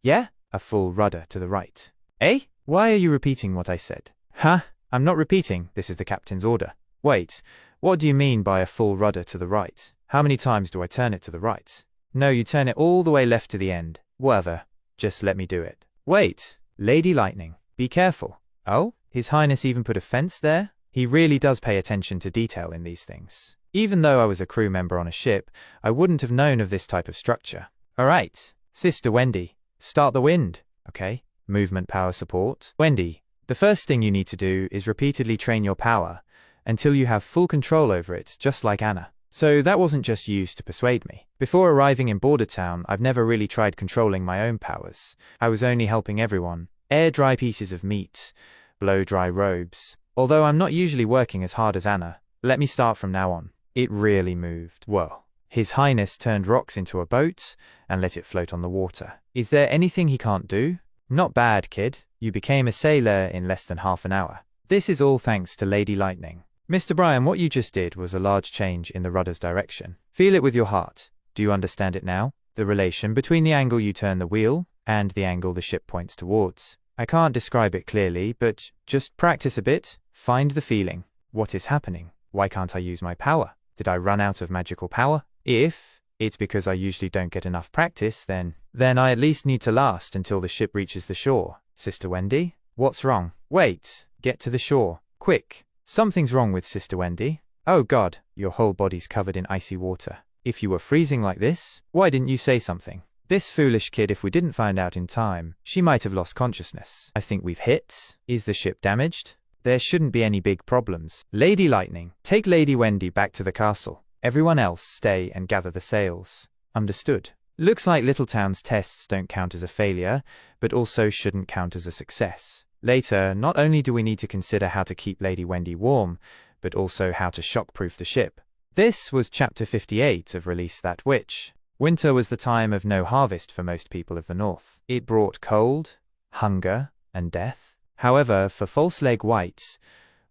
Yeah? A full rudder to the right. Eh? Why are you repeating what I said? Huh? I'm not repeating. This is the captain's order. Wait. What do you mean by a full rudder to the right? How many times do I turn it to the right? No, you turn it all the way left to the end. Whatever. Just let me do it. Wait. Lady Lightning. Be careful. Oh? His Highness even put a fence there? He really does pay attention to detail in these things. Even though I was a crew member on a ship, I wouldn't have known of this type of structure. Alright, Sister Wendy, start the wind, okay? Movement power support. Wendy, the first thing you need to do is repeatedly train your power until you have full control over it, just like Anna. So that wasn't just used to persuade me. Before arriving in Bordertown, I've never really tried controlling my own powers. I was only helping everyone. Air dry pieces of meat, blow dry robes. Although I'm not usually working as hard as Anna, let me start from now on. It really moved. Whoa. His Highness turned rocks into a boat and let it float on the water. Is there anything he can't do? Not bad, kid. You became a sailor in less than half an hour. This is all thanks to Lady Lightning. Mr. Brian, what you just did was a large change in the rudder's direction. Feel it with your heart. Do you understand it now? The relation between the angle you turn the wheel and the angle the ship points towards. I can't describe it clearly, but just practice a bit. Find the feeling. What is happening? Why can't I use my power? Did I run out of magical power? If it's because I usually don't get enough practice, then I at least need to last until the ship reaches the shore. Sister Wendy? What's wrong? Wait, get to the shore. Quick. Something's wrong with Sister Wendy. Oh God, your whole body's covered in icy water. If you were freezing like this, why didn't you say something? This foolish kid, if we didn't find out in time, she might have lost consciousness. I think we've hit. Is the ship damaged? There shouldn't be any big problems. Lady Lightning, take Lady Wendy back to the castle. Everyone else stay and gather the sails. Understood. Looks like Littletown's tests don't count as a failure, but also shouldn't count as a success. Later, not only do we need to consider how to keep Lady Wendy warm, but also how to shockproof the ship. This was Chapter 58 of Release That Witch. Winter was the time of no harvest for most people of the North. It brought cold, hunger, and death. However, for False Leg White,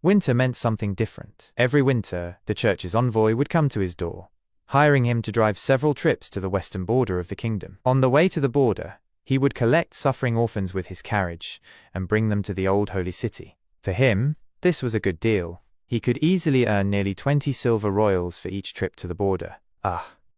winter meant something different. Every winter, the church's envoy would come to his door, hiring him to drive several trips to the western border of the kingdom. On the way to the border, he would collect suffering orphans with his carriage and bring them to the old holy city. For him, this was a good deal. He could easily earn nearly 20 silver royals for each trip to the border.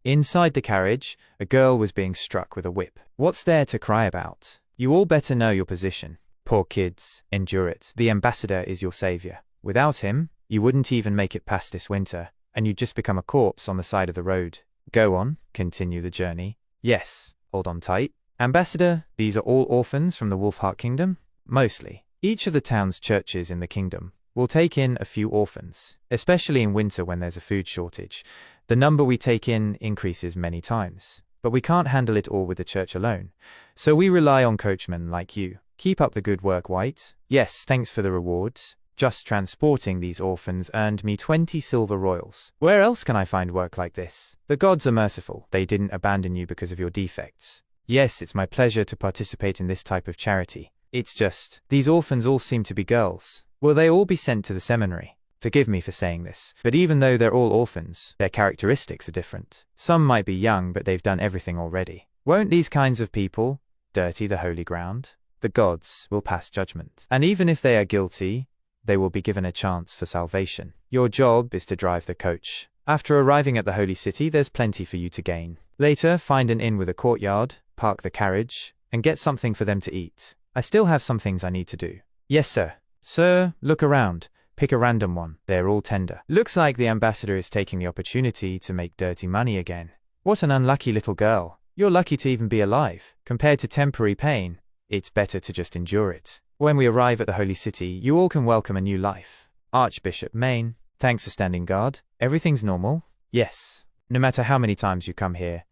Inside the carriage, a girl was being struck with a whip. What's there to cry about? You all better know your position. Poor kids, endure it. The ambassador is your savior. Without him, you wouldn't even make it past this winter, and you'd just become a corpse on the side of the road. Go on, continue the journey. Yes, hold on tight. Ambassador, these are all orphans from the Wolfheart Kingdom? Mostly. Each of the town's churches in the kingdom will take in a few orphans, especially in winter when there's a food shortage. The number we take in increases many times, but we can't handle it all with the church alone, so we rely on coachmen like you. Keep up the good work, White. Yes, thanks for the rewards. Just transporting these orphans earned me 20 silver royals. Where else can I find work like this? The gods are merciful. They didn't abandon you because of your defects. Yes, it's my pleasure to participate in this type of charity. It's just, these orphans all seem to be girls. Will they all be sent to the seminary? Forgive me for saying this, but even though they're all orphans, their characteristics are different. Some might be young, but they've done everything already. Won't these kinds of people dirty the holy ground? The gods will pass judgment. And even if they are guilty, they will be given a chance for salvation. Your job is to drive the coach. After arriving at the holy city, there's plenty for you to gain. Later, find an inn with a courtyard, park the carriage, and get something for them to eat. I still have some things I need to do. Yes, sir. Sir, look around. Pick a random one. They're all tender. Looks like the ambassador is taking the opportunity to make dirty money again. What an unlucky little girl. You're lucky to even be alive. Compared to temporary pain, it's better to just endure it. When we arrive at the holy city, you all can welcome a new life. Archbishop Maine, thanks for standing guard. Everything's normal? Yes. No matter how many times you come here,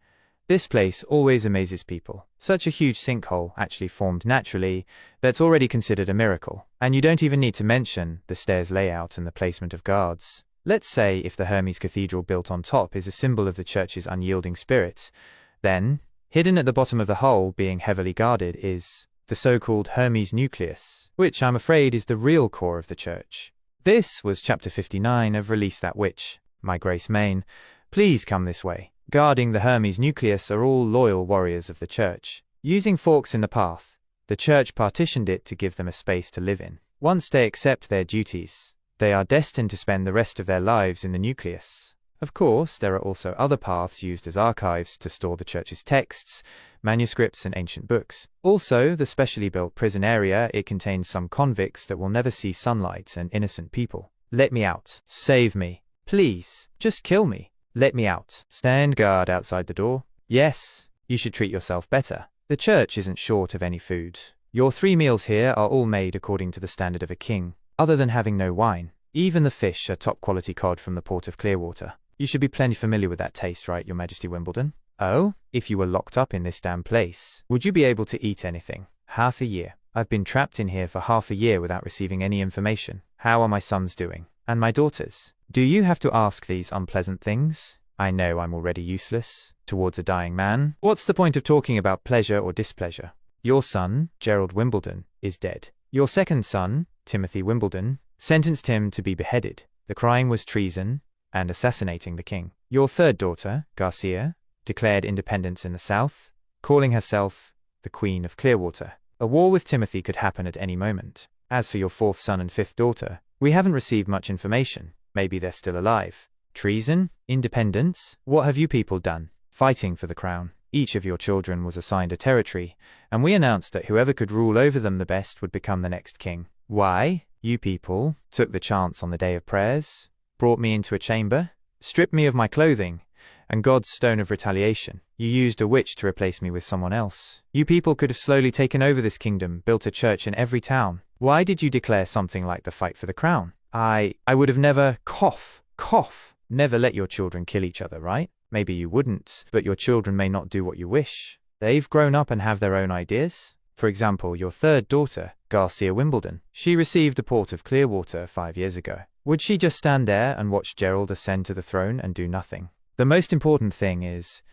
this place always amazes people. Such a huge sinkhole actually formed naturally, that's already considered a miracle. And you don't even need to mention the stairs layout and the placement of guards. Let's say if the Hermes Cathedral built on top is a symbol of the church's unyielding spirit, then, hidden at the bottom of the hole being heavily guarded is the so-called Hermes nucleus, which I'm afraid is the real core of the church. This was Chapter 59 of Release That Witch. My Grace Maine, please come this way. Guarding the Hermes nucleus are all loyal warriors of the church. Using forks in the path, the church partitioned it to give them a space to live in. Once they accept their duties, they are destined to spend the rest of their lives in the nucleus. Of course, there are also other paths used as archives to store the church's texts, manuscripts, and ancient books. Also, the specially built prison area, it contains some convicts that will never see sunlight and innocent people. Let me out. Save me. Please. Just kill me. Let me out. Stand guard outside the door. Yes, you should treat yourself better. The church isn't short of any food. Your 3 meals here are all made according to the standard of a king, other than having no wine. Even the fish are top-quality cod from the port of Clearwater. You should be plenty familiar with that taste, right, Your Majesty Wimbledon? Oh, if you were locked up in this damn place, would you be able to eat anything? Half a year. I've been trapped in here for half a year without receiving any information. How are my sons doing? And my daughters? Do you have to ask these unpleasant things? I know I'm already useless towards a dying man. What's the point of talking about pleasure or displeasure? Your son, Gerald Wimbledon, is dead. Your second son, Timothy Wimbledon, sentenced him to be beheaded. The crime was treason and assassinating the king. Your third daughter, Garcia, declared independence in the south, calling herself the Queen of Clearwater. A war with Timothy could happen at any moment. As for your fourth son and fifth daughter, we haven't received much information. Maybe they're still alive. Treason? Independence? What have you people done? Fighting for the crown. Each of your children was assigned a territory, and we announced that whoever could rule over them the best would become the next king. Why? You people took the chance on the day of prayers, brought me into a chamber, stripped me of my clothing, and God's stone of retaliation. You used a witch to replace me with someone else. You people could have slowly taken over this kingdom, built a church in every town. Why did you declare something like the fight for the crown? I would have never, never let your children kill each other, right? Maybe you wouldn't, but your children may not do what you wish. They've grown up and have their own ideas. For example, your third daughter, Garcia Wimbledon. She received the port of Clearwater 5 years ago. Would she just stand there and watch Gerald ascend to the throne and do nothing? The most important thing is,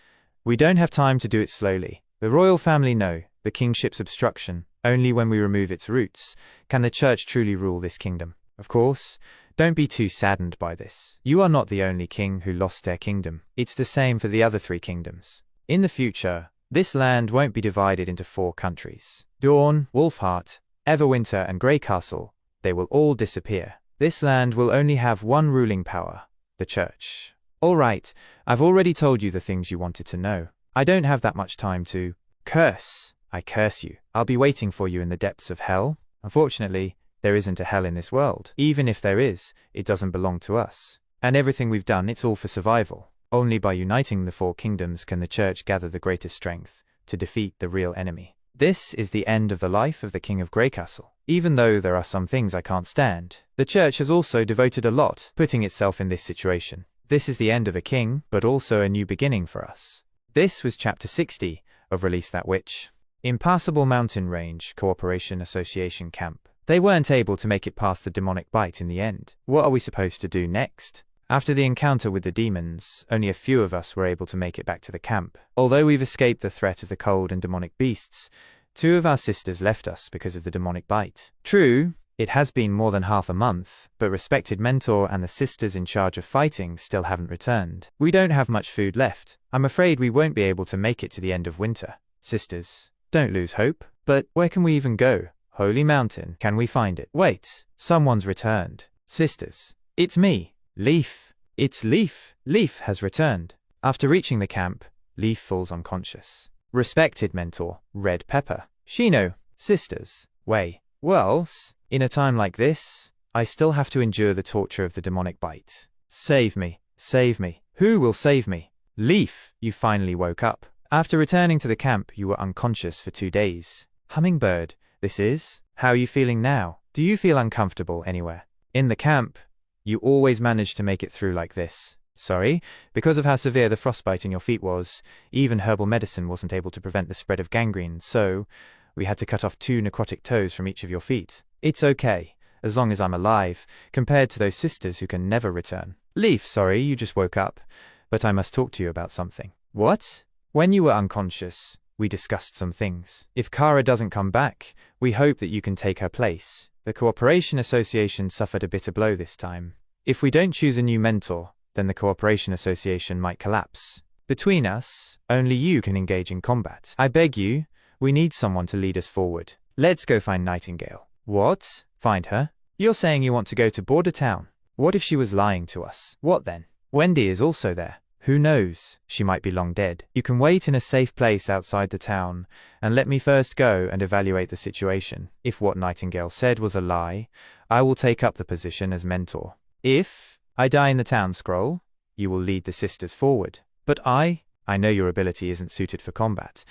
we don't have time to do it slowly. The royal family know the kingship's obstruction. Only when we remove its roots can the church truly rule this kingdom. Of course, don't be too saddened by this. You are not the only king who lost their kingdom. It's the same for the other 3 kingdoms. In the future, this land won't be divided into 4 countries. Dawn, Wolfheart, Everwinter, and Greycastle, they will all disappear. This land will only have one ruling power, the church. All right, I've already told you the things you wanted to know. I don't have that much time to curse. I curse you. I'll be waiting for you in the depths of hell. Unfortunately, there isn't a hell in this world. Even if there is, it doesn't belong to us. And everything we've done, it's all for survival. Only by uniting the 4 kingdoms can the church gather the greatest strength to defeat the real enemy. This is the end of the life of the King of Greycastle. Even though there are some things I can't stand, the church has also devoted a lot putting itself in this situation. This is the end of a king, but also a new beginning for us. This was Chapter 60 of Release That Witch. Impassable Mountain Range Cooperation Association Camp. They weren't able to make it past the demonic bite in the end. What are we supposed to do next? After the encounter with the demons, only a few of us were able to make it back to the camp. Although we've escaped the threat of the cold and demonic beasts, 2 of our sisters left us because of the demonic bite. True, it has been more than half a month, but respected mentor and the sisters in charge of fighting still haven't returned. We don't have much food left. I'm afraid we won't be able to make it to the end of winter. Sisters, don't lose hope. But where can we even go? Holy Mountain, can we find it? Wait, someone's returned. Sisters, it's me, Leaf. It's Leaf. Leaf has returned. After reaching the camp, Leaf falls unconscious. Respected mentor, Red Pepper. Shino, sisters, Way. Wells, in a time like this, I still have to endure the torture of the demonic bite. Save me, save me. Who will save me? Leaf, you finally woke up. After returning to the camp, you were unconscious for 2 days. Hummingbird, this is? How are you feeling now? Do you feel uncomfortable anywhere? In the camp, you always managed to make it through like this. Sorry, because of how severe the frostbite in your feet was, even herbal medicine wasn't able to prevent the spread of gangrene, so we had to cut off 2 necrotic toes from each of your feet. It's okay, as long as I'm alive, compared to those sisters who can never return. Leaf, sorry, you just woke up, but I must talk to you about something. What? When you were unconscious, we discussed some things. If Kara doesn't come back, we hope that you can take her place. The Cooperation Association suffered a bitter blow this time. If we don't choose a new mentor, then the Cooperation Association might collapse. Between us, only you can engage in combat. I beg you, we need someone to lead us forward. Let's go find Nightingale. What? Find her? You're saying you want to go to Border Town. What if she was lying to us? What then? Wendy is also there. Who knows? She might be long dead. You can wait in a safe place outside the town, and let me first go and evaluate the situation. If what Nightingale said was a lie, I will take up the position as mentor. If I die in the town scroll, you will lead the sisters forward. But I know your ability isn't suited for combat,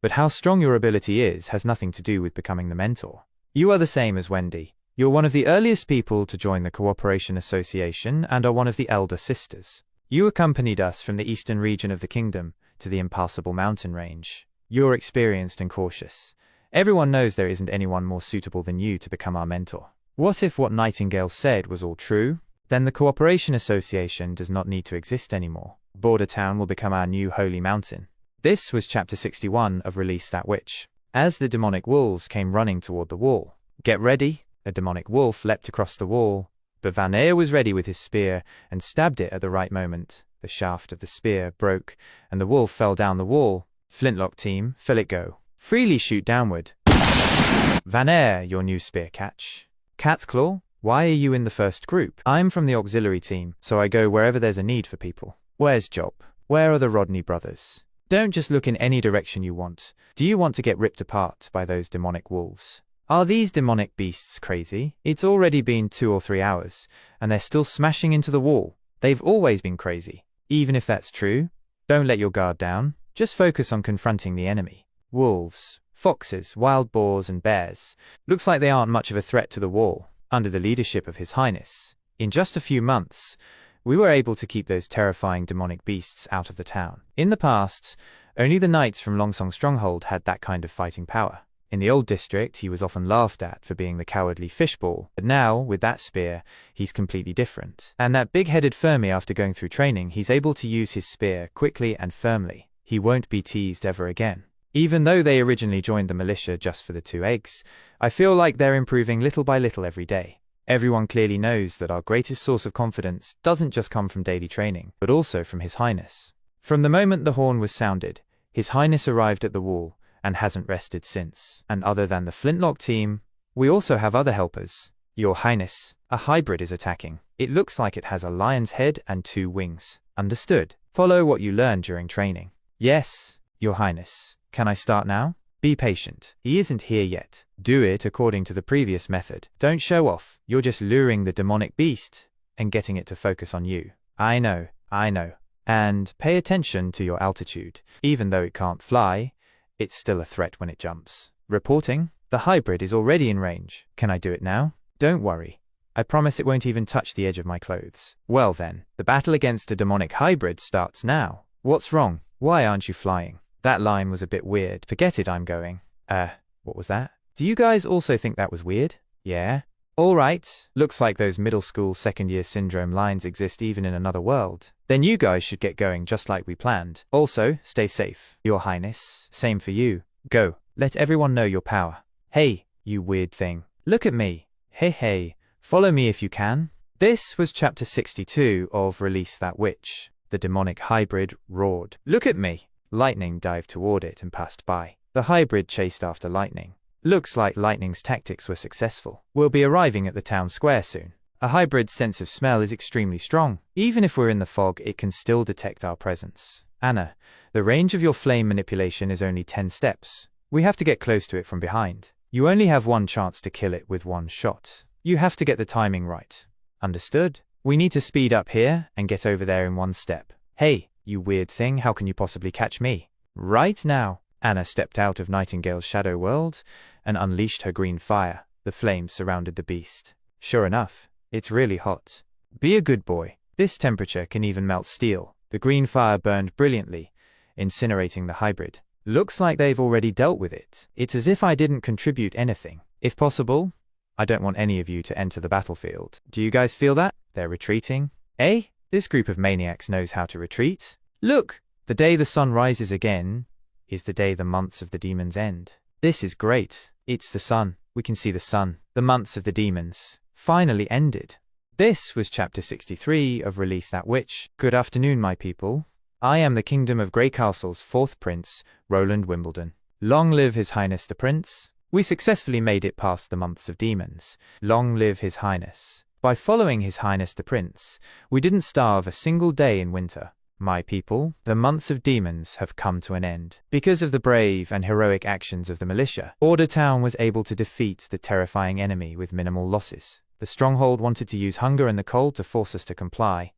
but how strong your ability is has nothing to do with becoming the mentor. You are the same as Wendy. You're one of the earliest people to join the Cooperation Association and are one of the elder sisters. You accompanied us from the eastern region of the kingdom to the impassable mountain range. You're experienced and cautious. Everyone knows there isn't anyone more suitable than you to become our mentor. What if what Nightingale said was all true? Then the Cooperation Association does not need to exist anymore. Border Town will become our new holy mountain. This was Chapter 61 of Release That Witch. As the demonic wolves came running toward the wall, get ready, A demonic wolf leapt across the wall, but Vanea was ready with his spear and stabbed it at the right moment. The shaft of the spear broke, and the wolf fell down the wall. Flintlock team, fill it go. Freely shoot downward. Vanea, your new spear catch. Cat's Claw, why are you in the first group? I'm from the auxiliary team, so I go wherever there's a need for people. Where's Job? Where are the Rodney brothers? Don't just look in any direction you want. Do you want to get ripped apart by those demonic wolves? Are these demonic beasts crazy? It's already been 2 or 3 hours, and they're still smashing into the wall. They've always been crazy. Even if that's true, don't let your guard down. Just focus on confronting the enemy. Wolves, foxes, wild boars, and bears. Looks like they aren't much of a threat to the wall, under the leadership of His Highness. In just a few months, we were able to keep those terrifying demonic beasts out of the town. In the past, only the knights from Longsong Stronghold had that kind of fighting power. In the old district, he was often laughed at for being the cowardly fishball, but now, with that spear, he's completely different. And that big-headed Fermi, after going through training, he's able to use his spear quickly and firmly. He won't be teased ever again. Even though they originally joined the militia just for the 2 eggs, I feel like they're improving little by little every day. Everyone clearly knows that our greatest source of confidence doesn't just come from daily training, but also from His Highness. From the moment the horn was sounded, His Highness arrived at the wall, and hasn't rested since. And other than the Flintlock team, we also have other helpers. Your Highness, a hybrid is attacking. It looks like it has a lion's head and 2 wings. Understood. Follow what you learned during training. Yes, Your Highness. Can I start now? Be patient. He isn't here yet. Do it according to the previous method. Don't show off. You're just luring the demonic beast and getting it to focus on you. I know. And pay attention to your altitude. Even though it can't fly, it's still a threat when it jumps. Reporting. The hybrid is already in range. Can I do it now? Don't worry. I promise it won't even touch the edge of my clothes. Well then, the battle against a demonic hybrid starts now. What's wrong? Why aren't you flying? That line was a bit weird. Forget it, I'm going. What was that? Do you guys also think that was weird? Yeah? Alright, looks like those middle school second-year syndrome lines exist even in another world. Then you guys should get going just like we planned. Also, stay safe. Your Highness, same for you. Go, let everyone know your power. Hey, you weird thing. Look at me. Hey, follow me if you can. This was chapter 62 of Release That Witch. The demonic hybrid roared. Look at me. Lightning dived toward it and passed by. The hybrid chased after lightning. Looks like lightning's tactics were successful. We'll be arriving at the town square soon. A hybrid's sense of smell is extremely strong. Even if we're in the fog, it can still detect our presence. Anna, the range of your flame manipulation is only 10 steps. We have to get close to it from behind. You only have 1 chance to kill it with 1 shot. You have to get the timing right. Understood? We need to speed up here and get over there in 1 step. Hey, you weird thing, how can you possibly catch me? Right now. Anna stepped out of Nightingale's shadow world and unleashed her green fire. The flames surrounded the beast. Sure enough, it's really hot. Be a good boy. This temperature can even melt steel. The green fire burned brilliantly, incinerating the hybrid. Looks like they've already dealt with it. It's as if I didn't contribute anything. If possible, I don't want any of you to enter the battlefield. Do you guys feel that? They're retreating? Eh? This group of maniacs knows how to retreat. Look! The day the sun rises again is the day the months of the demons end. This is great. It's the sun. We can see the sun. The months of the demons finally ended. This was chapter 63 of Release That Witch. Good afternoon, my people. I am the Kingdom of Grey Castle's 4th Prince, Roland Wimbledon. Long live His Highness the Prince. We successfully made it past the months of demons. Long live His Highness. By following His Highness the Prince, we didn't starve a single day in winter. My people, the months of demons have come to an end. Because of the brave and heroic actions of the militia, Order Town was able to defeat the terrifying enemy with minimal losses. The stronghold wanted to use hunger and the cold to force us to comply,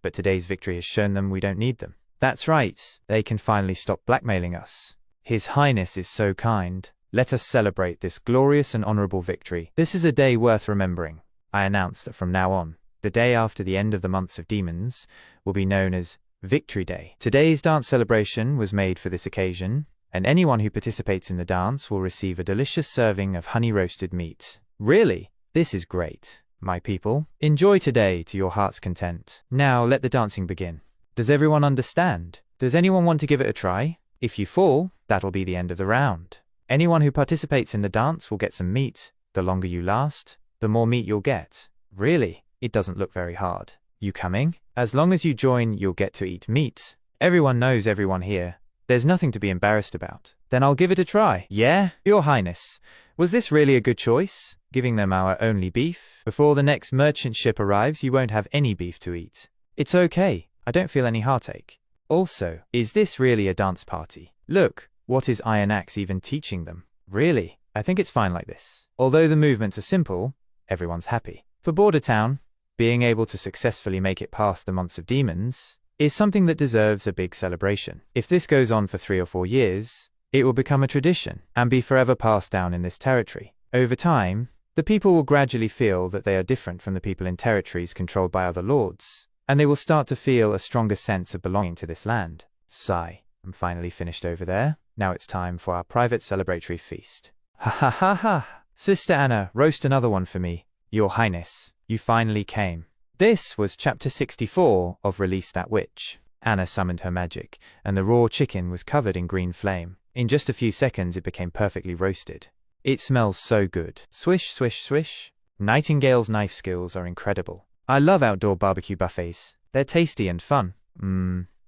but today's victory has shown them we don't need them. That's right, they can finally stop blackmailing us. His Highness is so kind. Let us celebrate this glorious and honorable victory. This is a day worth remembering. I announce that from now on, the day after the end of the months of demons will be known as Victory Day. Today's dance celebration was made for this occasion, and anyone who participates in the dance will receive a delicious serving of honey-roasted meat. Really? This is great. My people, enjoy today to your heart's content. Now let the dancing begin. Does everyone understand? Does anyone want to give it a try? If you fall, that'll be the end of the round. Anyone who participates in the dance will get some meat. The longer you last, the more meat you'll get. Really? It doesn't look very hard. You coming? As long as you join, you'll get to eat meat. Everyone knows everyone here. There's nothing to be embarrassed about. Then I'll give it a try. Yeah? Your Highness, was this really a good choice? Giving them our only beef? Before the next merchant ship arrives, you won't have any beef to eat. It's okay. I don't feel any heartache. Also, is this really a dance party? Look, what is Iron Axe even teaching them? Really? I think it's fine like this. Although the movements are simple, everyone's happy. For Border Town, being able to successfully make it past the months of demons is something that deserves a big celebration. If this goes on for 3 or 4 years, it will become a tradition and be forever passed down in this territory. Over time, the people will gradually feel that they are different from the people in territories controlled by other lords, and they will start to feel a stronger sense of belonging to this land. Sigh, I'm finally finished over there. Now it's time for our private celebratory feast. Ha ha ha ha! Sister Anna, roast another one for me. Your Highness, you finally came. This was chapter 64 of Release That Witch. Anna summoned her magic, and the raw chicken was covered in green flame. In just a few seconds it became perfectly roasted. It smells so good. Swish, swish, swish. Nightingale's knife skills are incredible. I love outdoor barbecue buffets. They're tasty and fun.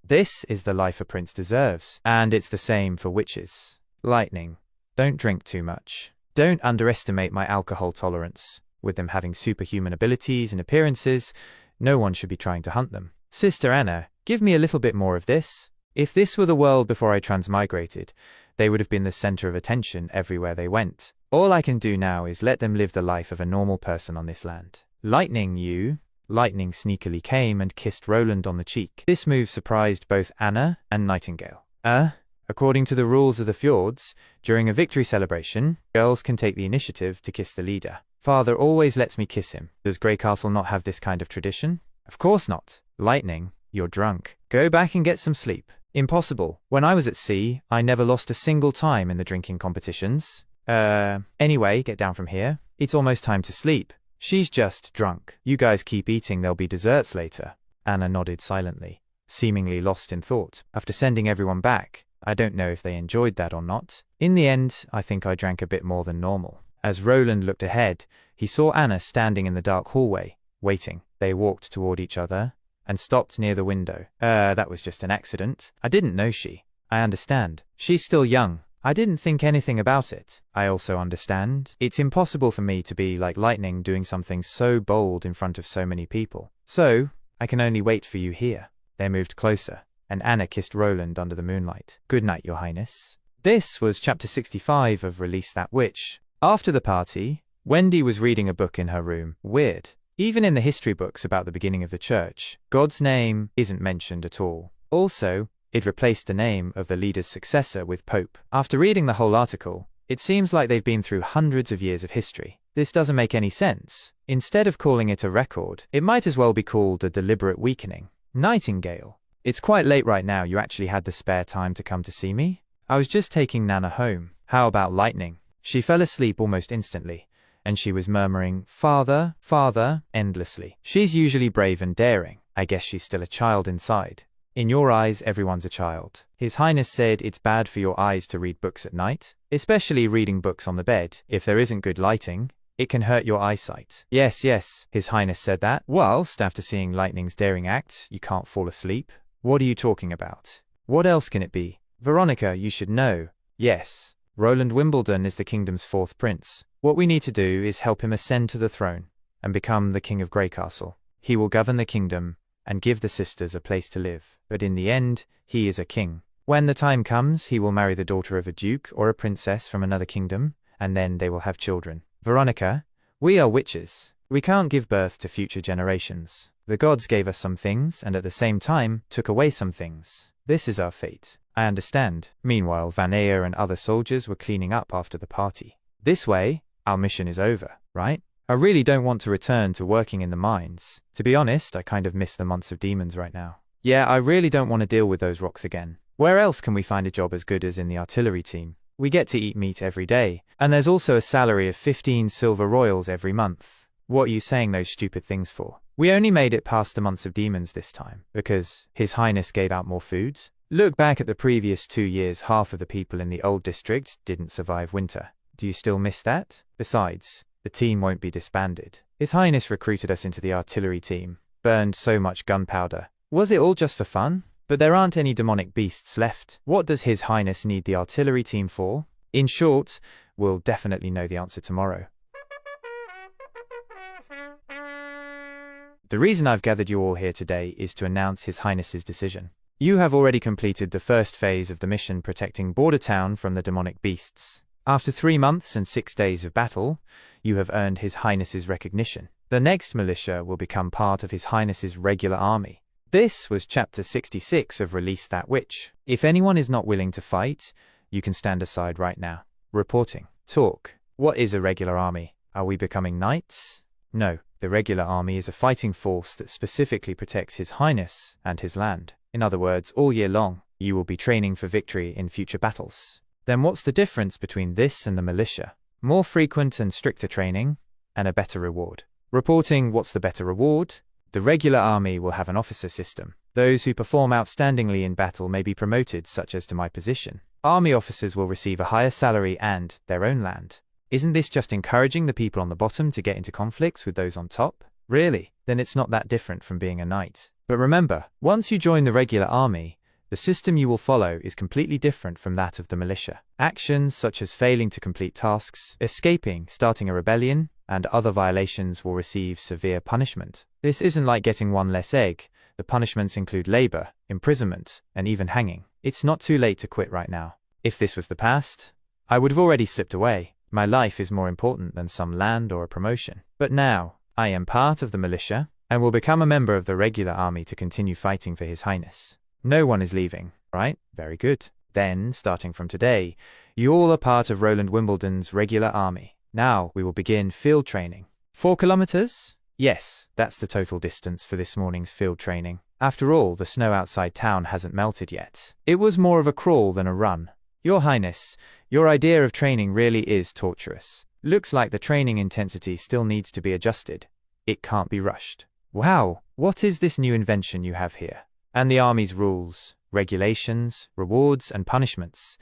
This is the life a prince deserves. And it's the same for witches. Lightning. Don't drink too much. Don't underestimate my alcohol tolerance. With them having superhuman abilities and appearances, no one should be trying to hunt them. Sister Anna, give me a little bit more of this. If this were the world before I transmigrated, they would have been the center of attention everywhere they went. All I can do now is let them live the life of a normal person on this land. Lightning sneakily came and kissed Roland on the cheek. This move surprised both Anna and Nightingale. According to the rules of the fjords, during a victory celebration, girls can take the initiative to kiss the leader. Father always lets me kiss him. Does Grey Castle not have this kind of tradition? Of course not. Lightning, you're drunk. Go back and get some sleep. Impossible. When I was at sea, I never lost a single time in the drinking competitions. Anyway, get down from here. It's almost time to sleep. She's just drunk. You guys keep eating, there'll be desserts later. Anna nodded silently, seemingly lost in thought. After sending everyone back, I don't know if they enjoyed that or not. In the end, I think I drank a bit more than normal. As Roland looked ahead, he saw Anna standing in the dark hallway, waiting. They walked toward each other and stopped near the window. That was just an accident. I didn't know she. I understand. She's still young. I didn't think anything about it. I also understand. It's impossible for me to be like Lightning doing something so bold in front of so many people. So, I can only wait for you here. They moved closer, and Anna kissed Roland under the moonlight. Good night, Your Highness. This was chapter 65 of Release That Witch. After the party, Wendy was reading a book in her room. Weird. Even in the history books about the beginning of the church, God's name isn't mentioned at all. Also, it replaced the name of the leader's successor with Pope. After reading the whole article, it seems like they've been through hundreds of years of history. This doesn't make any sense. Instead of calling it a record, it might as well be called a deliberate weakening. Nightingale. It's quite late right now. You actually had the spare time to come to see me? I was just taking Nana home. How about Lightning? She fell asleep almost instantly, and she was murmuring, "Father, father," endlessly. She's usually brave and daring. I guess she's still a child inside. In your eyes, everyone's a child. His Highness said it's bad for your eyes to read books at night, especially reading books on the bed. If there isn't good lighting, it can hurt your eyesight. Yes, His Highness said that. Whilst, after seeing Lightning's daring act, you can't fall asleep. What are you talking about? What else can it be? Veronica, you should know. Yes. Roland Wimbledon is the kingdom's 4th prince. What we need to do is help him ascend to the throne and become the king of Grey Castle. He will govern the kingdom and give the sisters a place to live. But in the end, he is a king. When the time comes, he will marry the daughter of a duke or a princess from another kingdom, and then they will have children. Veronica, we are witches. We can't give birth to future generations. The gods gave us some things and at the same time took away some things. This is our fate. I understand. Meanwhile, Vanea and other soldiers were cleaning up after the party. This way, our mission is over, right? I really don't want to return to working in the mines. To be honest, I kind of miss the months of demons right now. Yeah, I really don't want to deal with those rocks again. Where else can we find a job as good as in the artillery team? We get to eat meat every day, and there's also a salary of 15 silver royals every month. What are you saying those stupid things for? We only made it past the months of demons this time, because His Highness gave out more foods. Look back at the previous 2 years, half of the people in the old district didn't survive winter. Do you still miss that? Besides, The team won't be disbanded. His Highness recruited us into the artillery team, burned so much gunpowder. Was it all just for fun? But there aren't any demonic beasts left. What does His Highness need the artillery team for? In short, we'll definitely know the answer tomorrow. The reason I've gathered you all here today is to announce His Highness's decision. You have already completed the first phase of the mission protecting Border Town from the demonic beasts. After 3 months and 6 days of battle, you have earned His Highness's recognition. The next militia will become part of His Highness's regular army. This was Chapter 66 of Release That Witch. If anyone is not willing to fight, you can stand aside right now. Reporting. Talk. What is a regular army? Are we becoming knights? No. The regular army is a fighting force that specifically protects His Highness and his land. In other words, all year long, you will be training for victory in future battles. Then what's the difference between this and the militia? More frequent and stricter training, and a better reward. Reporting. What's the better reward? The regular army will have an officer system. Those who perform outstandingly in battle may be promoted, such as to my position. Army officers will receive a higher salary and their own land. Isn't this just encouraging the people on the bottom to get into conflicts with those on top? Really? Then it's not that different from being a knight. But remember, once you join the regular army, the system you will follow is completely different from that of the militia. Actions such as failing to complete tasks, escaping, starting a rebellion, and other violations will receive severe punishment. This isn't like getting one less egg. The punishments include labor, imprisonment, and even hanging. It's not too late to quit right now. If this was the past, I would have already slipped away. My life is more important than some land or a promotion. But now, I am part of the militia, and will become a member of the regular army to continue fighting for His Highness. No one is leaving, right? Very good. Then, starting from today, you all are part of Roland Wimbledon's regular army. Now, we will begin field training. 4 kilometers? Yes, that's the total distance for this morning's field training. After all, the snow outside town hasn't melted yet. It was more of a crawl than a run. Your Highness, your idea of training really is torturous. Looks like the training intensity still needs to be adjusted. It can't be rushed. Wow, what is this new invention you have here? And the army's rules, regulations, rewards, and punishments.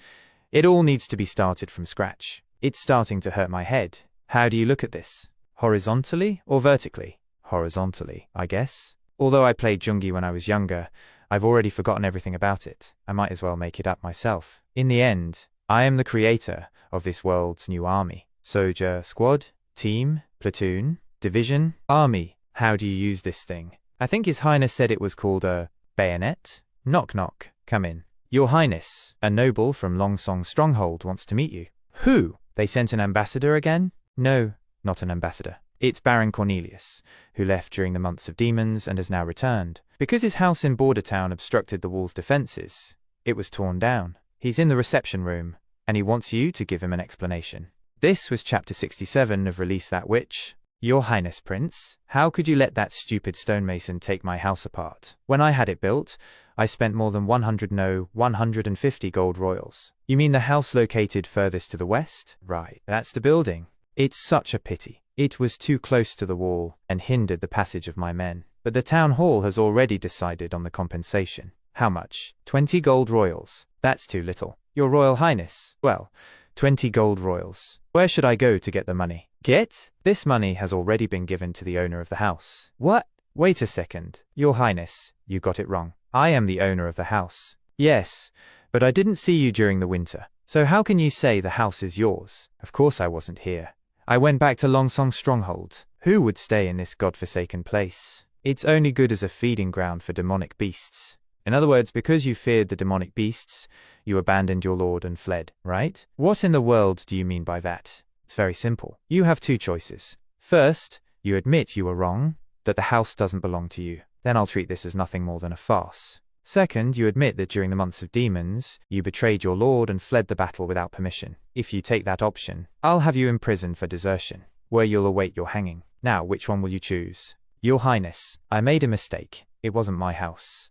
It all needs to be started from scratch. It's starting to hurt my head. How do you look at this? Horizontally or vertically? Horizontally, I guess. Although I played Jungi when I was younger, I've already forgotten everything about it. I might as well make it up myself. In the end, I am the creator of this world's new army. Soldier, squad, team, platoon, division, army. How do you use this thing? I think His Highness said it was called a bayonet. Knock knock, come in. Your Highness, a noble from Longsong Stronghold wants to meet you. Who? They sent an ambassador again? No, not an ambassador. It's Baron Cornelius, who left during the months of demons and has now returned. Because his house in Border Town obstructed the wall's defenses, it was torn down. He's in the reception room, and he wants you to give him an explanation. This was Chapter 67 of Release That Witch. Your Highness, Prince, how could you let that stupid stonemason take my house apart? When I had it built, I spent more than 150 gold royals. You mean the house located furthest to the west? Right, that's the building. It's such a pity. It was too close to the wall and hindered the passage of my men. But the town hall has already decided on the compensation. How much? 20 gold royals. That's too little. Your Royal Highness. Well, 20 gold royals. Where should I go to get the money? Get? This money has already been given to the owner of the house. What? Wait a second. Your Highness, you got it wrong. I am the owner of the house. Yes, but I didn't see you during the winter. So how can you say the house is yours? Of course I wasn't here. I went back to Longsong Stronghold. Who would stay in this godforsaken place? It's only good as a feeding ground for demonic beasts. In other words, because you feared the demonic beasts, you abandoned your lord and fled, right? What in the world do you mean by that? It's very simple. You have 2 choices. First, you admit you were wrong, that the house doesn't belong to you. Then I'll treat this as nothing more than a farce. Second, you admit that during the months of demons, you betrayed your lord and fled the battle without permission. If you take that option, I'll have you imprisoned for desertion, where you'll await your hanging. Now, which one will you choose? Your Highness, I made a mistake. It wasn't my house.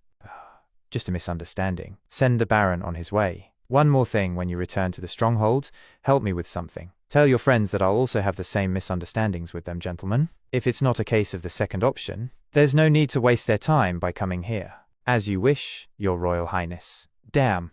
Just a misunderstanding. Send the Baron on his way. One more thing, when you return to the stronghold, help me with something. Tell your friends that I'll also have the same misunderstandings with them, gentlemen. If it's not a case of the second option, there's no need to waste their time by coming here. As you wish, Your Royal Highness. Damn,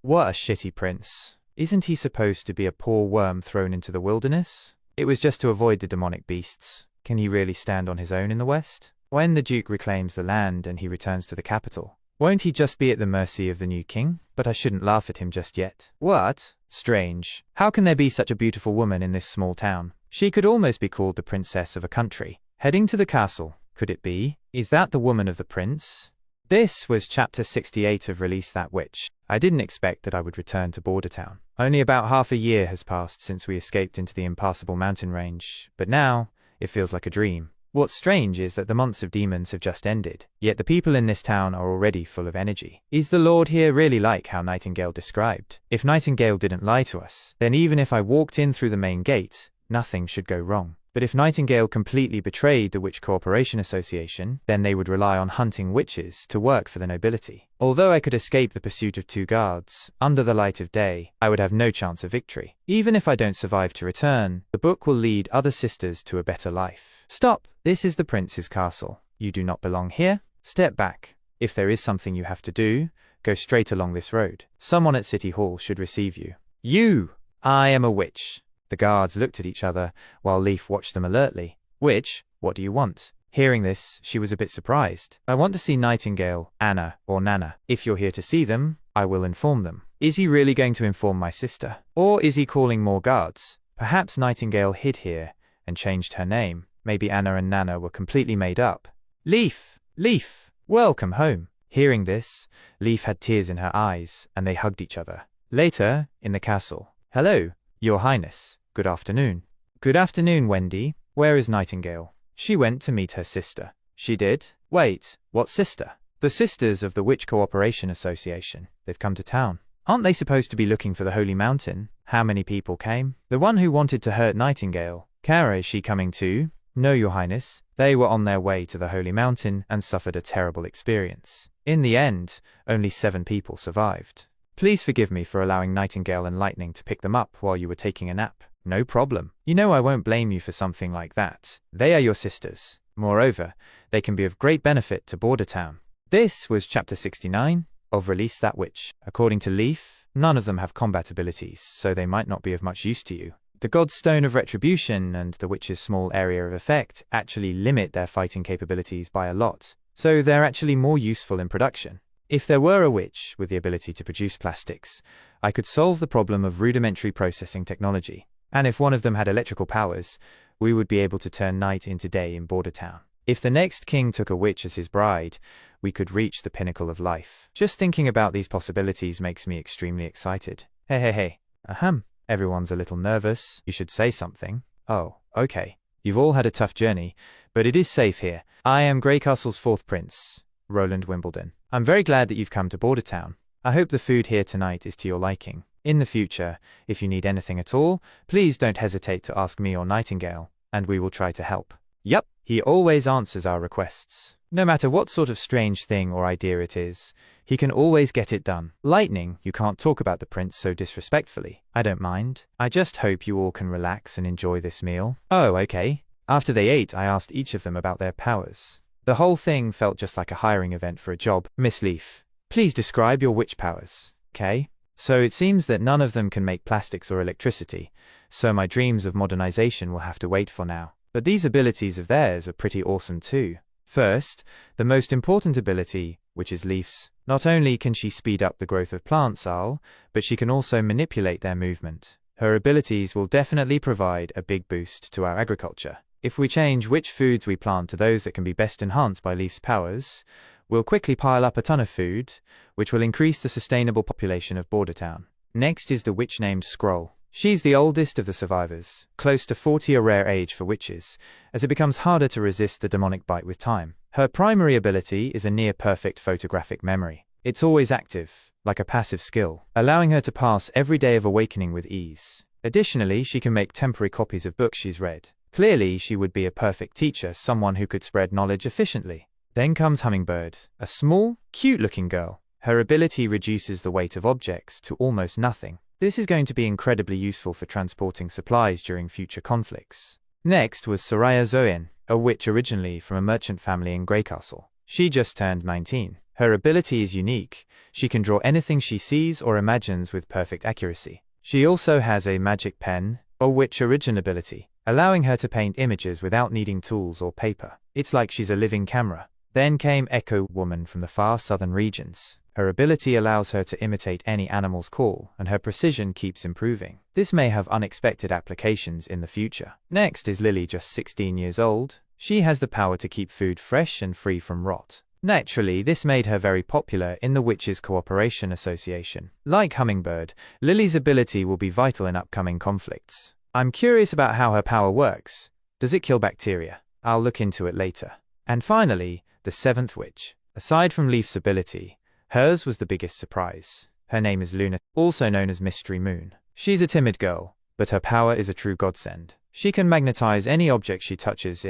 what a shitty prince. Isn't he supposed to be a poor worm thrown into the wilderness? It was just to avoid the demonic beasts. Can he really stand on his own in the West? When the Duke reclaims the land and he returns to the capital, won't he just be at the mercy of the new king? But I shouldn't laugh at him just yet. What? Strange. How can there be such a beautiful woman in this small town? She could almost be called the princess of a country. Heading to the castle, could it be? Is that the woman of the prince? This was chapter 68 of Release That Witch. I didn't expect that I would return to Border Town. Only about half a year has passed since we escaped into the impassable mountain range, but now it feels like a dream. What's strange is that the months of demons have just ended, yet the people in this town are already full of energy. Is the Lord here really like how Nightingale described? If Nightingale didn't lie to us, then even if I walked in through the main gate, nothing should go wrong. But if Nightingale completely betrayed the Witch Cooperation Association, then they would rely on hunting witches to work for the nobility. Although I could escape the pursuit of 2 guards, under the light of day, I would have no chance of victory. Even if I don't survive to return, the book will lead other sisters to a better life. Stop! This is the prince's castle. You do not belong here. Step back. If there is something you have to do, go straight along this road. Someone at City Hall should receive you. You! I am a witch. The guards looked at each other, while Leaf watched them alertly. Witch, what do you want? Hearing this, she was a bit surprised. I want to see Nightingale, Anna, or Nana. If you're here to see them, I will inform them. Is he really going to inform my sister? Or is he calling more guards? Perhaps Nightingale hid here and changed her name. Maybe Anna and Nana were completely made up. Leaf! Leaf! Welcome home. Hearing this, Leaf had tears in her eyes, and they hugged each other. Later, in the castle. Hello, Your Highness. Good afternoon. Good afternoon, Wendy. Where is Nightingale? She went to meet her sister. She did? Wait, what sister? The sisters of the Witch Cooperation Association. They've come to town. Aren't they supposed to be looking for the Holy Mountain? How many people came? The one who wanted to hurt Nightingale. Kara, is she coming too? No, Your Highness. They were on their way to the Holy Mountain and suffered a terrible experience. In the end, only 7 people survived. Please forgive me for allowing Nightingale and Lightning to pick them up while you were taking a nap. No problem. You know I won't blame you for something like that. They are your sisters. Moreover, they can be of great benefit to Border Town. This was Chapter 69 of Release That Witch. According to Leaf, none of them have combat abilities, so they might not be of much use to you. The God's Stone of Retribution and the Witch's small area of effect actually limit their fighting capabilities by a lot, so they're actually more useful in production. If there were a witch with the ability to produce plastics, I could solve the problem of rudimentary processing technology. And if one of them had electrical powers, we would be able to turn night into day in Border Town. If the next king took a witch as his bride, we could reach the pinnacle of life. Just thinking about these possibilities makes me extremely excited. Hey. Ahem. Everyone's a little nervous. You should say something. Oh, okay. You've all had a tough journey, but it is safe here. I am Greycastle's 4th Prince, Roland Wimbledon. I'm very glad that you've come to Border Town. I hope the food here tonight is to your liking. In the future, if you need anything at all, please don't hesitate to ask me or Nightingale, and we will try to help. Yup, he always answers our requests. No matter what sort of strange thing or idea it is, he can always get it done. Lightning, you can't talk about the prince so disrespectfully. I don't mind. I just hope you all can relax and enjoy this meal. Oh, okay. After they ate, I asked each of them about their powers. The whole thing felt just like a hiring event for a job. Miss Leaf, please describe your witch powers. Okay? So it seems that none of them can make plastics or electricity, so my dreams of modernization will have to wait for now. But these abilities of theirs are pretty awesome too. First, the most important ability, which is Leaf's. Not only can she speed up the growth of plants, but she can also manipulate their movement. Her abilities will definitely provide a big boost to our agriculture. If we change which foods we plant to those that can be best enhanced by Leaf's powers, we'll quickly pile up a ton of food, which will increase the sustainable population of Border Town. Next is the witch named Scroll. She's the oldest of the survivors, close to 40, a rare age for witches, as it becomes harder to resist the demonic bite with time. Her primary ability is a near-perfect photographic memory. It's always active, like a passive skill, allowing her to pass every day of awakening with ease. Additionally, she can make temporary copies of books she's read. Clearly, she would be a perfect teacher, someone who could spread knowledge efficiently. Then comes Hummingbird, a small, cute-looking girl. Her ability reduces the weight of objects to almost nothing. This is going to be incredibly useful for transporting supplies during future conflicts. Next was Soraya Zoin, a witch originally from a merchant family in Greycastle. She just turned 19. Her ability is unique. She can draw anything she sees or imagines with perfect accuracy. She also has a magic pen, or witch origin ability. allowing her to paint images without needing tools or paper. It's like she's a living camera. Then came Echo Woman from the far southern regions. Her ability allows her to imitate any animal's call, and her precision keeps improving. This may have unexpected applications in the future. Next is Lily, just 16 years old. She has the power to keep food fresh and free from rot. Naturally, this made her very popular in the Witches' Cooperation Association. Like Hummingbird, Lily's ability will be vital in upcoming conflicts. I'm curious about how her power works. Does it kill bacteria? I'll look into it later. And finally, the seventh witch. Aside from Leaf's ability, hers was the biggest surprise. Her name is Luna, also known as Mystery Moon. She's a timid girl, but her power is a true godsend. She can magnetize any object she touches,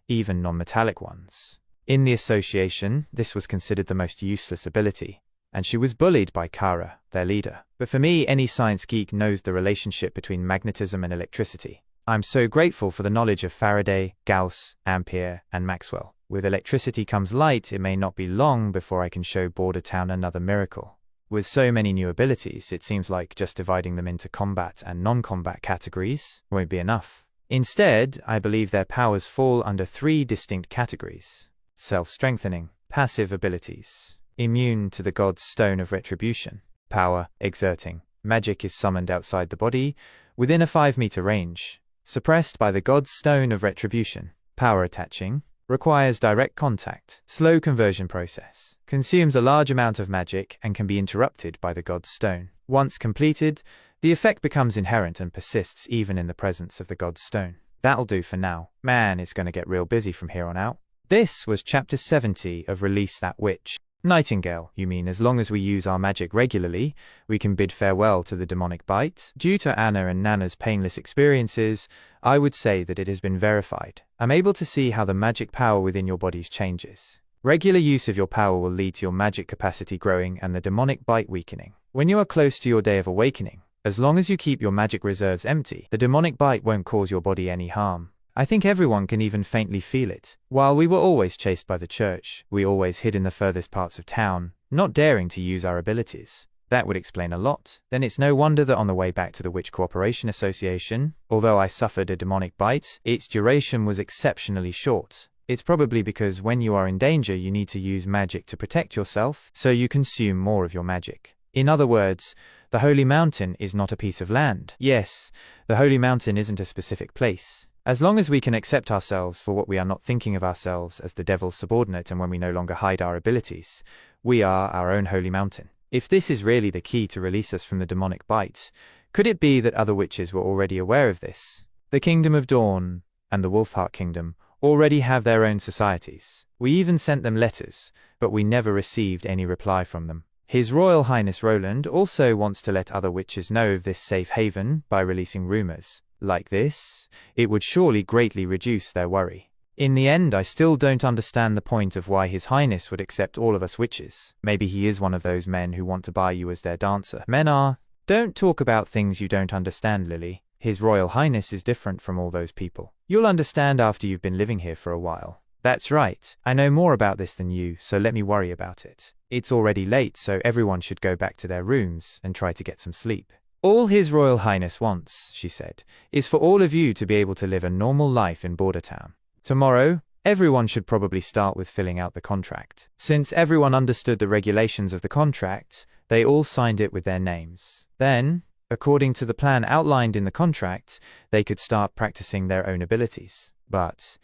even non-metallic ones. In the association, this was considered the most useless ability, and she was bullied by Kara, their leader. But for me, any science geek knows the relationship between magnetism and electricity. I'm so grateful for the knowledge of Faraday, Gauss, Ampere, and Maxwell. With electricity comes light. It may not be long before I can show Border Town another miracle. With so many new abilities, it seems like just dividing them into combat and non-combat categories won't be enough. Instead, I believe their powers fall under 3 distinct categories. Self-strengthening, passive abilities, immune to the god's stone of retribution. Power, exerting, magic is summoned outside the body, within a 5-meter range, suppressed by the god's stone of retribution. Power attaching, requires direct contact, slow conversion process, consumes a large amount of magic and can be interrupted by the god's stone. Once completed, the effect becomes inherent and persists even in the presence of the god's stone. That'll do for now. Man, it's going to get real busy from here on out. This was Chapter 70 of Release That Witch. Nightingale, you mean as long as we use our magic regularly, we can bid farewell to the demonic bite? Due to Anna and Nana's painless experiences, I would say that it has been verified. I'm able to see how the magic power within your bodies changes. Regular use of your power will lead to your magic capacity growing and the demonic bite weakening. When you are close to your day of awakening, as long as you keep your magic reserves empty, the demonic bite won't cause your body any harm. I think everyone can even faintly feel it. While we were always chased by the church, we always hid in the furthest parts of town, not daring to use our abilities. That would explain a lot. Then it's no wonder that on the way back to the Witch Cooperation Association, although I suffered a demonic bite, its duration was exceptionally short. It's probably because when you are in danger you need to use magic to protect yourself, so you consume more of your magic. In other words, the Holy Mountain is not a piece of land. Yes, the Holy Mountain isn't a specific place. As long as we can accept ourselves for what we are, not thinking of ourselves as the devil's subordinate, and when we no longer hide our abilities, we are our own holy mountain. If this is really the key to release us from the demonic bite, could it be that other witches were already aware of this? The Kingdom of Dawn and the Wolfheart Kingdom already have their own societies. We even sent them letters, but we never received any reply from them. His Royal Highness Roland also wants to let other witches know of this safe haven by releasing rumors. Like this, it would surely greatly reduce their worry. In the end, I still don't understand the point of why His Highness would accept all of us witches. Maybe he is one of those men who want to buy you as their dancer. Men are. Don't talk about things you don't understand, Lily. His Royal Highness is different from all those people. You'll understand after you've been living here for a while. That's right. I know more about this than you, so let me worry about it. It's already late, so everyone should go back to their rooms and try to get some sleep. All His Royal Highness wants, she said, is for all of you to be able to live a normal life in Border Town. Tomorrow, everyone should probably start with filling out the contract. Since everyone understood the regulations of the contract, they all signed it with their names. Then, according to the plan outlined in the contract, they could start practicing their own abilities. But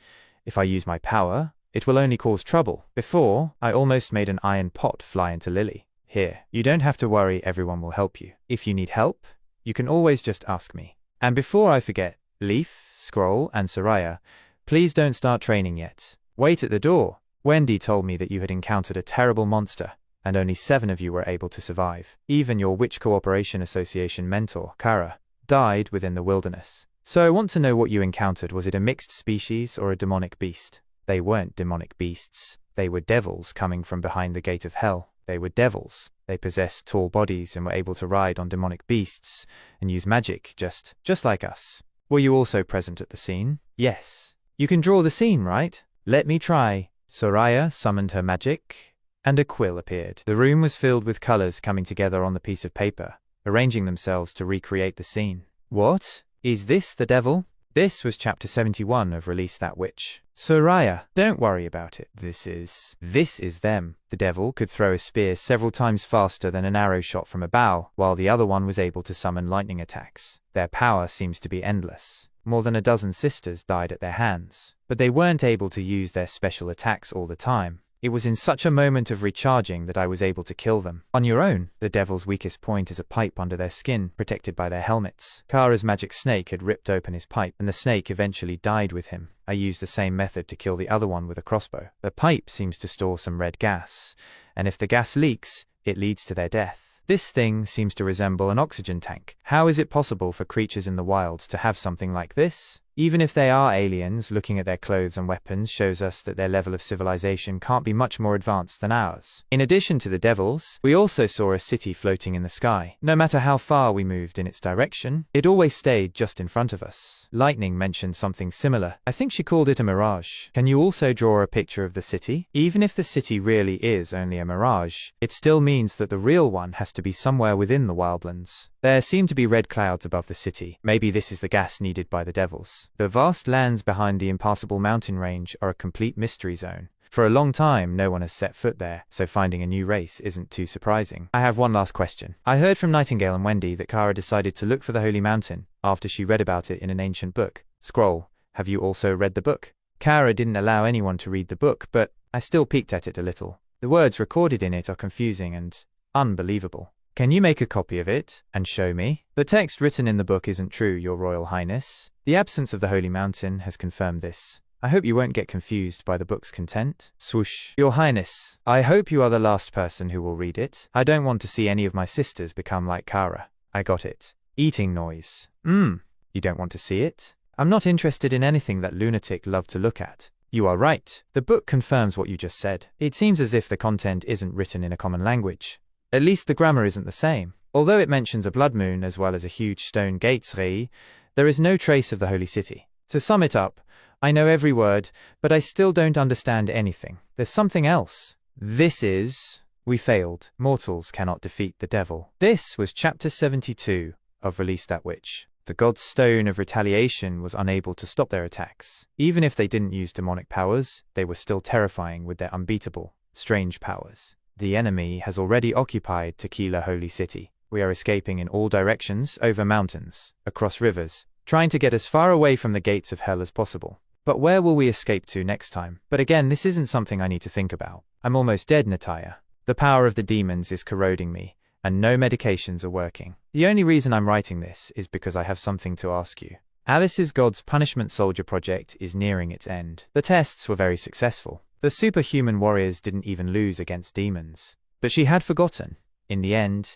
if I use my power, it will only cause trouble. Before, I almost made an iron pot fly into Lily. Here, you don't have to worry, everyone will help you. If you need help, you can always just ask me. And before I forget, Leaf, Scroll, and Soraya, please don't start training yet. Wait at the door. Wendy told me that you had encountered a terrible monster, and only 7 of you were able to survive. Even your Witch Cooperation Association mentor, Kara, died within the wilderness. So I want to know what you encountered. Was it a mixed species or a demonic beast? They weren't demonic beasts. They were devils coming from behind the gate of hell. They were devils. They possessed tall bodies and were able to ride on demonic beasts and use magic just like us. Were you also present at the scene? Yes. You can draw the scene, right? Let me try. Soraya summoned her magic, and a quill appeared. The room was filled with colors coming together on the piece of paper, arranging themselves to recreate the scene. What? Is this the devil? This was chapter 71 of Release That Witch. Soraya, don't worry about it. This is them. The devil could throw a spear several times faster than an arrow shot from a bow, while the other one was able to summon lightning attacks. Their power seems to be endless. More than a dozen sisters died at their hands, but they weren't able to use their special attacks all the time. It was in such a moment of recharging that I was able to kill them. On your own, the devil's weakest point is a pipe under their skin, protected by their helmets. Kara's magic snake had ripped open his pipe, and the snake eventually died with him. I used the same method to kill the other one with a crossbow. The pipe seems to store some red gas, and if the gas leaks, it leads to their death. This thing seems to resemble an oxygen tank. How is it possible for creatures in the wild to have something like this? Even if they are aliens, looking at their clothes and weapons shows us that their level of civilization can't be much more advanced than ours. In addition to the devils, we also saw a city floating in the sky. No matter how far we moved in its direction, it always stayed just in front of us. Lightning mentioned something similar. I think she called it a mirage. Can you also draw a picture of the city? Even if the city really is only a mirage, it still means that the real one has to be somewhere within the wildlands. There seem to be red clouds above the city. Maybe this is the gas needed by the devils. The vast lands behind the impassable mountain range are a complete mystery zone. For a long time, no one has set foot there, so finding a new race isn't too surprising. I have one last question. I heard from Nightingale and Wendy that Kara decided to look for the Holy Mountain after she read about it in an ancient book. Scroll, have you also read the book? Kara didn't allow anyone to read the book, but I still peeked at it a little. The words recorded in it are confusing and unbelievable. Can you make a copy of it and show me? The text written in the book isn't true, Your Royal Highness. The absence of the Holy Mountain has confirmed this. I hope you won't get confused by the book's content. Swoosh. Your Highness, I hope you are the last person who will read it. I don't want to see any of my sisters become like Kara. I got it. Eating noise. You don't want to see it? I'm not interested in anything that lunatic loved to look at. You are right. The book confirms what you just said. It seems as if the content isn't written in a common language. At least the grammar isn't the same. Although it mentions a blood moon as well as a huge stone gates, there is no trace of the holy city. To sum it up, I know every word, but I still don't understand anything. There's something else. We failed. Mortals cannot defeat the devil. This was chapter 72 of Release That Witch. The god's stone of retaliation was unable to stop their attacks. Even if they didn't use demonic powers, they were still terrifying with their unbeatable, strange powers. The enemy has already occupied Tequila Holy City. We are escaping in all directions, over mountains, across rivers, trying to get as far away from the gates of hell as possible. But where will we escape to next time? But again, this isn't something I need to think about. I'm almost dead, Nataya. The power of the demons is corroding me, and no medications are working. The only reason I'm writing this is because I have something to ask you. Alice's God's Punishment Soldier project is nearing its end. The tests were very successful. The superhuman warriors didn't even lose against demons. But she had forgotten. In the end,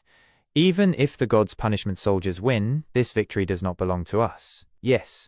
even if the God's Punishment Soldiers win, this victory does not belong to us. Yes,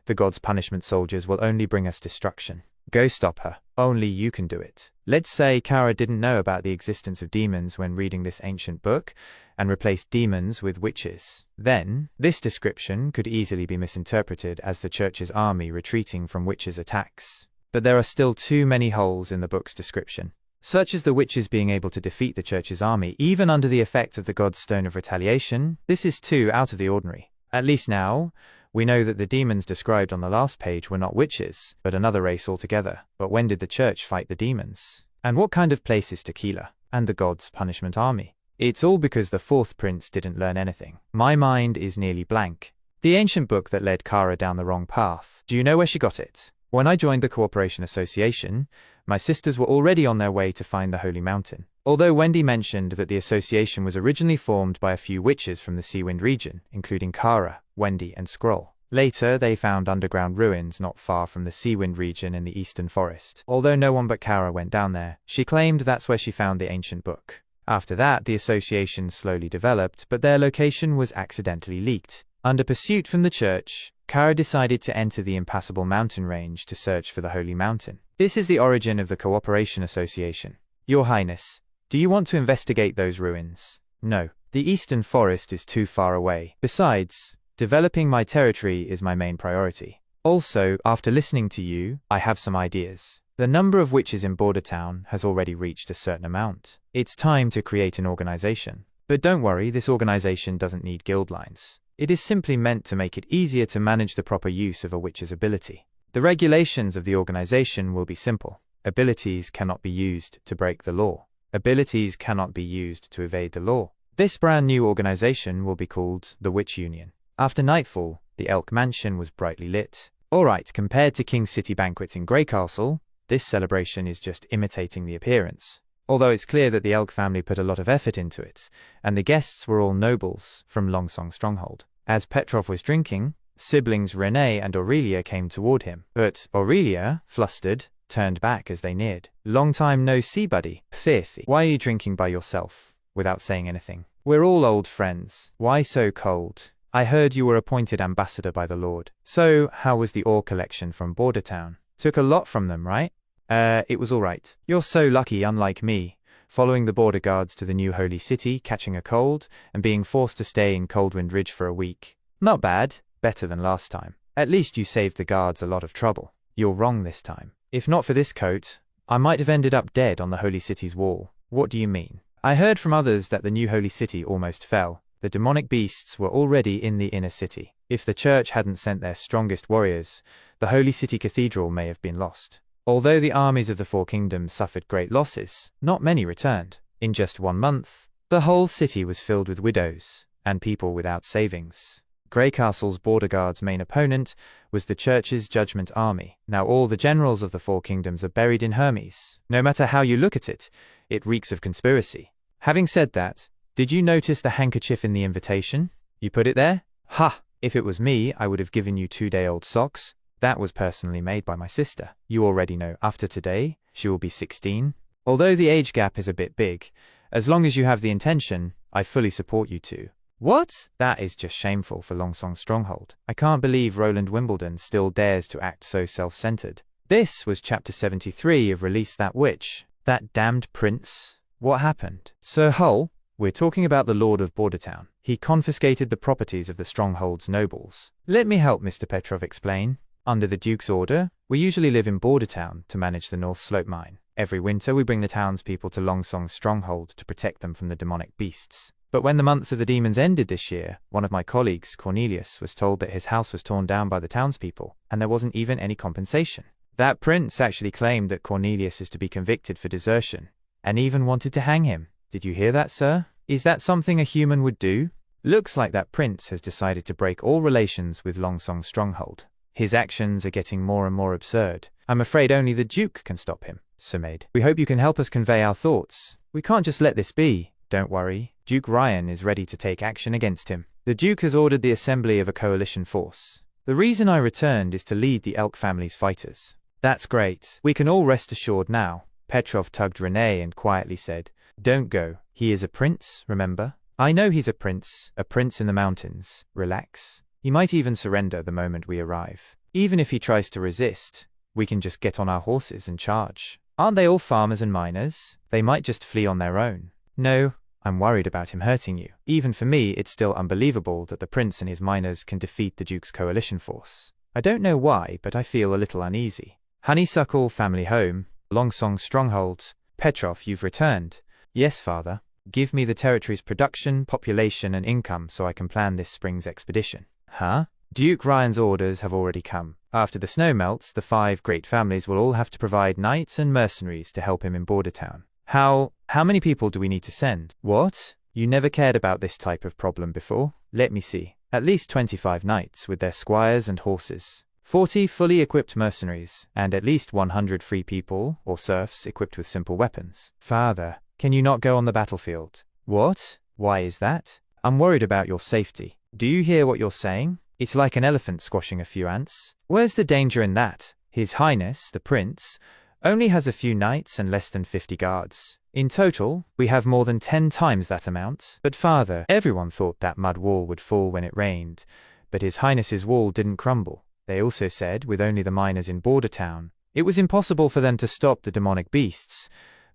the God's Punishment Soldiers will only bring us destruction. Go stop her. Only you can do it. Let's say Kara didn't know about the existence of demons when reading this ancient book, and replaced demons with witches. Then, this description could easily be misinterpreted as the church's army retreating from witches' attacks. But there are still too many holes in the book's description. Such as the witches being able to defeat the church's army, even under the effect of the god's stone of retaliation. This is too out of the ordinary. At least now, we know that the demons described on the last page were not witches, but another race altogether. But when did the church fight the demons? And what kind of place is Tequila? And the god's punishment army? It's all because the fourth prince didn't learn anything. My mind is nearly blank. The ancient book that led Kara down the wrong path. Do you know where she got it? When I joined the Cooperation Association, my sisters were already on their way to find the Holy Mountain. Although Wendy mentioned that the association was originally formed by a few witches from the Seawind region, including Kara, Wendy, and Scroll. Later, they found underground ruins not far from the Seawind region in the eastern forest. Although no one but Kara went down there, she claimed that's where she found the ancient book. After that, the association slowly developed, but their location was accidentally leaked. Under pursuit from the church, Kara decided to enter the impassable mountain range to search for the Holy Mountain. This is the origin of the Cooperation Association. Your Highness, do you want to investigate those ruins? No, the eastern forest is too far away. Besides, developing my territory is my main priority. Also, after listening to you, I have some ideas. The number of witches in Border Town has already reached a certain amount. It's time to create an organization. But don't worry, this organization doesn't need guild lines. It is simply meant to make it easier to manage the proper use of a witch's ability. The regulations of the organization will be simple. Abilities cannot be used to break the law. Abilities cannot be used to evade the law. This brand new organization will be called the Witch Union. After nightfall, the Elk Mansion was brightly lit. Alright, compared to King's City banquets in Grey Castle, this celebration is just imitating the appearance. Although it's clear that the Elk family put a lot of effort into it, and the guests were all nobles from Longsong Stronghold. As Petrov was drinking, siblings Renee and Aurelia came toward him, but Aurelia, flustered, turned back as they neared. Long time no see, buddy. Fifth, why are you drinking by yourself, without saying anything? We're all old friends. Why so cold? I heard you were appointed ambassador by the Lord. So, how was the ore collection from Border Town? Took a lot from them, right? It was alright. You're so lucky, unlike me, following the border guards to the new holy city, catching a cold, and being forced to stay in Coldwind Ridge for a week. Not bad. Better than last time. At least you saved the guards a lot of trouble. You're wrong this time. If not for this coat, I might have ended up dead on the holy city's wall. What do you mean? I heard from others that the new holy city almost fell. The demonic beasts were already in the inner city. If the church hadn't sent their strongest warriors, the holy city cathedral may have been lost. Although the armies of the Four Kingdoms suffered great losses, not many returned. In just 1 month, the whole city was filled with widows and people without savings. Grey Castle's border guard's main opponent was the church's judgment army. Now all the generals of the Four Kingdoms are buried in Hermes. No matter how you look at it, it reeks of conspiracy. Having said that, did you notice the handkerchief in the invitation? You put it there? Ha! If it was me, I would have given you 2-day-old socks. That was personally made by my sister. You already know, after today, she will be 16. Although the age gap is a bit big, as long as you have the intention, I fully support you two. What? That is just shameful for Longsong Stronghold. I can't believe Roland Wimbledon still dares to act so self-centered. This was chapter 73 of Release That Witch. That damned prince. What happened? Sir Hull? We're talking about the Lord of Bordertown. He confiscated the properties of the Stronghold's nobles. Let me help Mr. Petrov explain. Under the Duke's order, we usually live in Bordertown to manage the North Slope mine. Every winter we bring the townspeople to Longsong's stronghold to protect them from the demonic beasts. But when the months of the demons ended this year, one of my colleagues, Cornelius, was told that his house was torn down by the townspeople, and there wasn't even any compensation. That prince actually claimed that Cornelius is to be convicted for desertion, and even wanted to hang him. Did you hear that, sir? Is that something a human would do? Looks like that prince has decided to break all relations with Longsong's stronghold. His actions are getting more and more absurd. I'm afraid only the Duke can stop him, Sir Maid. We hope you can help us convey our thoughts. We can't just let this be. Don't worry. Duke Ryan is ready to take action against him. The Duke has ordered the assembly of a coalition force. The reason I returned is to lead the Elk family's fighters. That's great. We can all rest assured now. Petrov tugged Renee and quietly said, Don't go. He is a prince, remember? I know he's a prince in the mountains. Relax. He might even surrender the moment we arrive. Even if he tries to resist, we can just get on our horses and charge. Aren't they all farmers and miners? They might just flee on their own. No, I'm worried about him hurting you. Even for me, it's still unbelievable that the prince and his miners can defeat the Duke's coalition force. I don't know why, but I feel a little uneasy. Honeysuckle family home, Longsong stronghold. Petrov, you've returned. Yes, father. Give me the territory's production, population, and income so I can plan this spring's expedition. Huh? Duke Ryan's orders have already come. After the snow melts, the 5 great families will all have to provide knights and mercenaries to help him in Bordertown. How many people do we need to send? What? You never cared about this type of problem before? Let me see. At least 25 knights with their squires and horses. 40 fully equipped mercenaries, and at least 100 free people, or serfs, equipped with simple weapons. Father, can you not go on the battlefield? What? Why is that? I'm worried about your safety. Do you hear what you're saying? It's like an elephant squashing a few ants. Where's the danger in that? His Highness, the Prince, only has a few knights and less than 50 guards. In total, we have more than 10 times that amount. But father, everyone thought that mud wall would fall when it rained, but His Highness's wall didn't crumble. They also said, with only the miners in Bordertown, it was impossible for them to stop the demonic beasts,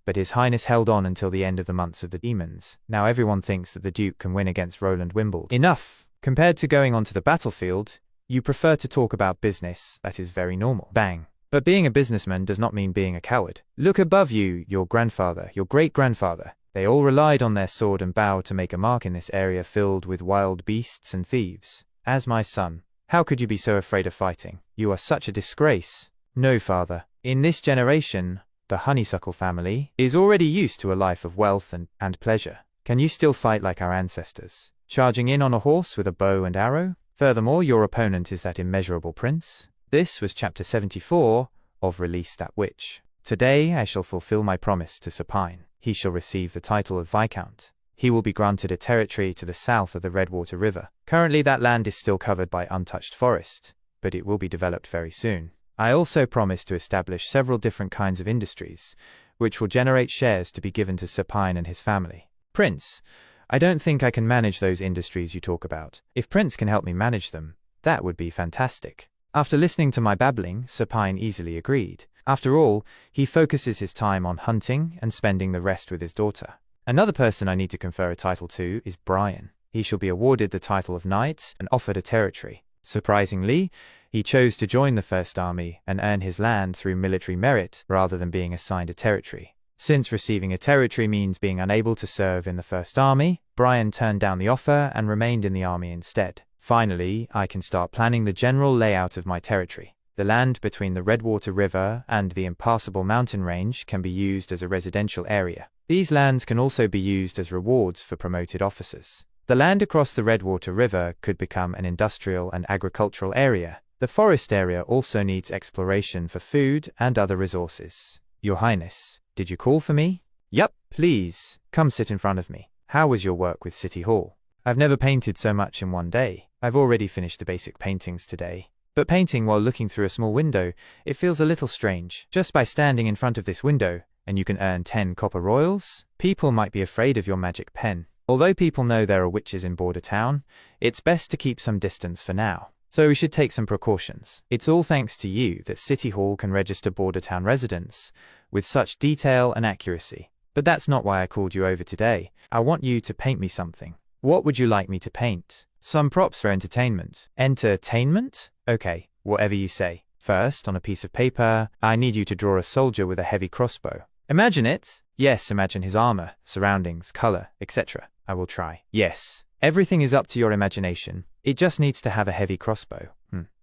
but His Highness held on until the end of the months of the demons. Now everyone thinks that the Duke can win against Roland Wimbledon. Enough! Compared to going onto the battlefield, you prefer to talk about business. That is very normal. Bang. But being a businessman does not mean being a coward. Look above you, your grandfather, your great-grandfather. They all relied on their sword and bow to make a mark in this area filled with wild beasts and thieves. As my son, how could you be so afraid of fighting? You are such a disgrace. No, father. In this generation, the honeysuckle family is already used to a life of wealth and pleasure. Can you still fight like our ancestors, charging in on a horse with a bow and arrow? Furthermore, your opponent is that immeasurable prince. This was chapter 74 of Release That Witch. Today I shall fulfill my promise to Supine. He shall receive the title of Viscount. He will be granted a territory to the south of the Redwater River. Currently that land is still covered by untouched forest, but it will be developed very soon. I also promise to establish several different kinds of industries, which will generate shares to be given to Supine and his family. Prince, I don't think I can manage those industries you talk about. If Prince can help me manage them, that would be fantastic. After listening to my babbling, Supine easily agreed. After all, he focuses his time on hunting and spending the rest with his daughter. Another person I need to confer a title to is Brian. He shall be awarded the title of Knight and offered a territory. Surprisingly, he chose to join the First Army and earn his land through military merit rather than being assigned a territory. Since receiving a territory means being unable to serve in the First Army, Brian turned down the offer and remained in the army instead. Finally, I can start planning the general layout of my territory. The land between the Redwater River and the impassable mountain range can be used as a residential area. These lands can also be used as rewards for promoted officers. The land across the Redwater River could become an industrial and agricultural area. The forest area also needs exploration for food and other resources. Your Highness, did you call for me? Yup, please, come sit in front of me. How was your work with City Hall? I've never painted so much in one day. I've already finished the basic paintings today. But painting while looking through a small window, it feels a little strange. Just by standing in front of this window, and you can earn 10 copper royals? People might be afraid of your magic pen. Although people know there are witches in Border Town, it's best to keep some distance for now. So we should take some precautions. It's all thanks to you that City Hall can register Border Town residents with such detail and accuracy. But that's not why I called you over today. I want you to paint me something. What would you like me to paint? Some props for entertainment. Entertainment? Okay, whatever you say. First, on a piece of paper, I need you to draw a soldier with a heavy crossbow. Imagine it. Yes, imagine his armor, surroundings, color, etc. I will try. Yes. Everything is up to your imagination. It just needs to have a heavy crossbow.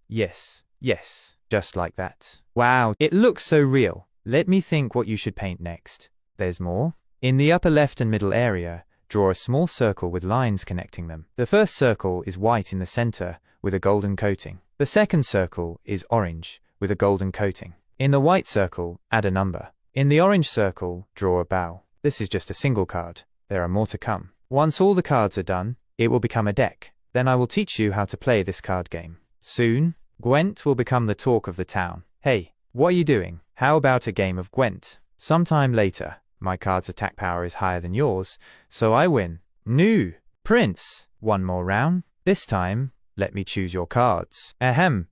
Yes. Yes. Just like that. Wow, it looks so real. Let me think what you should paint next. There's more. In the upper left and middle area, draw a small circle with lines connecting them. The first circle is white in the center with a golden coating. The second circle is orange with a golden coating. In the white circle, add a number. In the orange circle, draw a bow. This is just a single card. There are more to come. Once all the cards are done, it will become a deck. Then I will teach you how to play this card game. Soon, Gwent will become the talk of the town. Hey, what are you doing? How about a game of Gwent? Sometime later, my card's attack power is higher than yours, so I win. New Prince. One more round. This time, let me choose your cards. Ahem.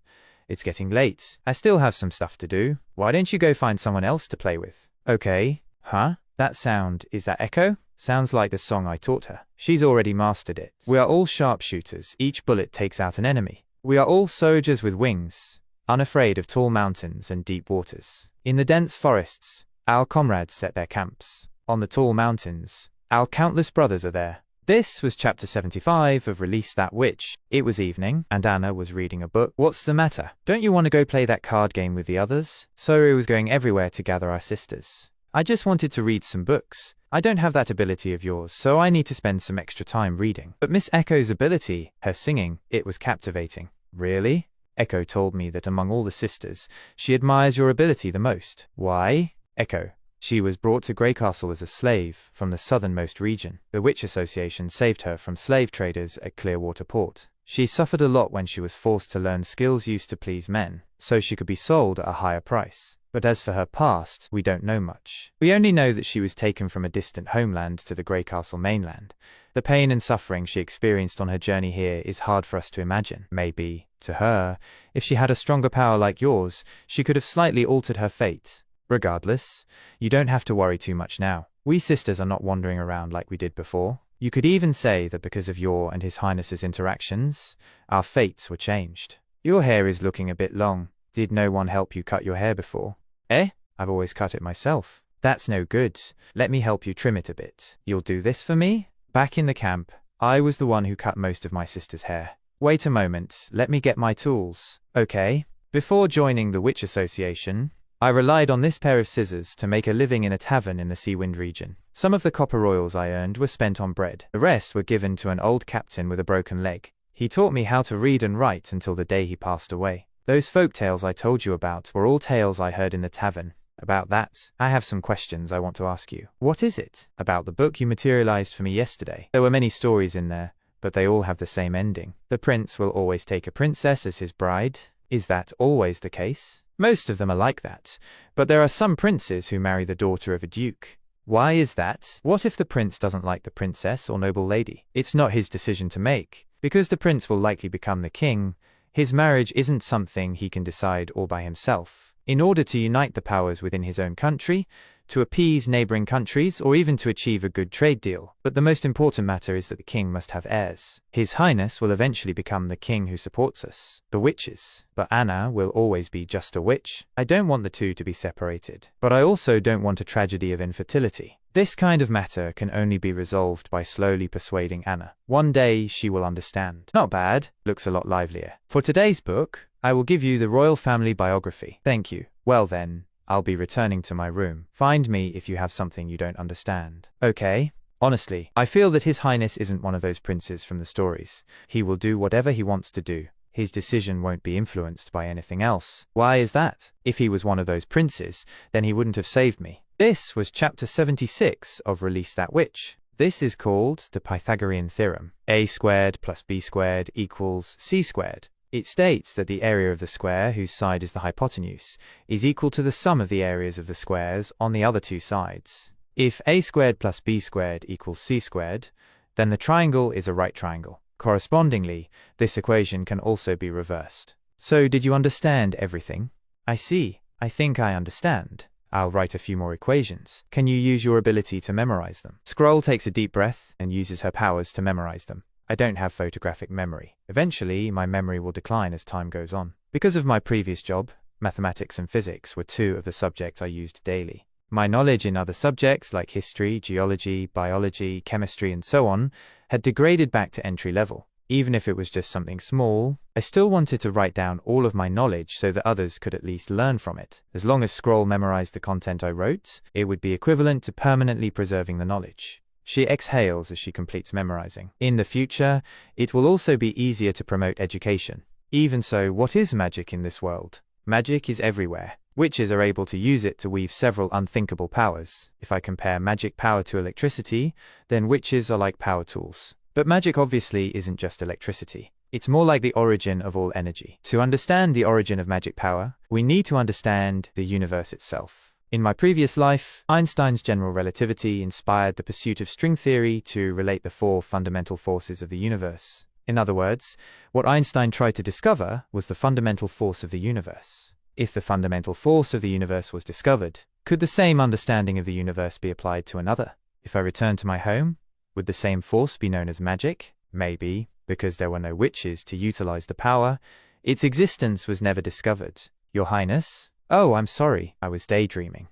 It's getting late. I still have some stuff to do. Why don't you go find someone else to play with? Okay. Huh? That sound, is that Echo? Sounds like the song I taught her. She's already mastered it. We are all sharpshooters. Each bullet takes out an enemy. We are all soldiers with wings, unafraid of tall mountains and deep waters. In the dense forests, our comrades set their camps. On the tall mountains, our countless brothers are there. This was chapter 75 of Release That Witch. It was evening, and Anna was reading a book. What's the matter? Don't you want to go play that card game with the others? Sori was going everywhere to gather our sisters. I just wanted to read some books. I don't have that ability of yours, so I need to spend some extra time reading. But Miss Echo's ability, her singing, it was captivating. Really? Echo told me that among all the sisters, she admires your ability the most. Why? Echo. She was brought to Grey Castle as a slave from the southernmost region. The Witch Association saved her from slave traders at Clearwater Port. She suffered a lot when she was forced to learn skills used to please men, so she could be sold at a higher price. But as for her past, we don't know much. We only know that she was taken from a distant homeland to the Grey Castle mainland. The pain and suffering she experienced on her journey here is hard for us to imagine. Maybe, to her, if she had a stronger power like yours, she could have slightly altered her fate. Regardless, you don't have to worry too much now. We sisters are not wandering around like we did before. You could even say that because of your and His Highness's interactions, our fates were changed. Your hair is looking a bit long. Did no one help you cut your hair before? Eh? I've always cut it myself. That's no good. Let me help you trim it a bit. You'll do this for me? Back in the camp, I was the one who cut most of my sister's hair. Wait a moment, let me get my tools. Okay. Before joining the Witch Association, I relied on this pair of scissors to make a living in a tavern in the Seawind region. Some of the copper royals I earned were spent on bread. The rest were given to an old captain with a broken leg. He taught me how to read and write until the day he passed away. Those folk tales I told you about were all tales I heard in the tavern. About that, I have some questions I want to ask you. What is it? About the book you materialized for me yesterday. There were many stories in there, but they all have the same ending. The prince will always take a princess as his bride. Is that always the case? Most of them are like that, but there are some princes who marry the daughter of a duke. Why is that? What if the prince doesn't like the princess or noble lady? It's not his decision to make. Because the prince will likely become the king, his marriage isn't something he can decide all by himself. In order to unite the powers within his own country, to appease neighboring countries, or even to achieve a good trade deal. But the most important matter is that the king must have heirs. His Highness will eventually become the king who supports us, the witches. But Anna will always be just a witch. I don't want the two to be separated. But I also don't want a tragedy of infertility. This kind of matter can only be resolved by slowly persuading Anna. One day she will understand. Not bad, looks a lot livelier. For today's book, I will give you the royal family biography. Thank you. Well then, I'll be returning to my room. Find me if you have something you don't understand. Okay? Honestly, I feel that His Highness isn't one of those princes from the stories. He will do whatever he wants to do. His decision won't be influenced by anything else. Why is that? If he was one of those princes, then he wouldn't have saved me. This was chapter 76 of Release That Witch. This is called the Pythagorean theorem. A squared plus b squared equals c squared. It states that the area of the square whose side is the hypotenuse is equal to the sum of the areas of the squares on the other two sides. If a squared plus b squared equals c squared, then the triangle is a right triangle. Correspondingly, this equation can also be reversed. So did you understand everything? I see. I think I understand. I'll write a few more equations. Can you use your ability to memorize them? Scroll takes a deep breath and uses her powers to memorize them. I don't have photographic memory. Eventually, my memory will decline as time goes on. Because of my previous job, mathematics and physics were two of the subjects I used daily. My knowledge in other subjects like history, geology, biology, chemistry, and so on had degraded back to entry level. Even if it was just something small, I still wanted to write down all of my knowledge so that others could at least learn from it. As long as Scroll memorized the content I wrote, it would be equivalent to permanently preserving the knowledge. She exhales as she completes memorizing. In the future, it will also be easier to promote education. Even so, what is magic in this world? Magic is everywhere. Witches are able to use it to weave several unthinkable powers. If I compare magic power to electricity, then witches are like power tools. But magic obviously isn't just electricity. It's more like the origin of all energy. To understand the origin of magic power, we need to understand the universe itself. In my previous life, Einstein's general relativity inspired the pursuit of string theory to relate the four fundamental forces of the universe. In other words, what Einstein tried to discover was the fundamental force of the universe. If the fundamental force of the universe was discovered, could the same understanding of the universe be applied to another? If I returned to my home, would the same force be known as magic? Maybe, because there were no witches to utilize the power, its existence was never discovered. Your Highness? Oh, I'm sorry, I was daydreaming.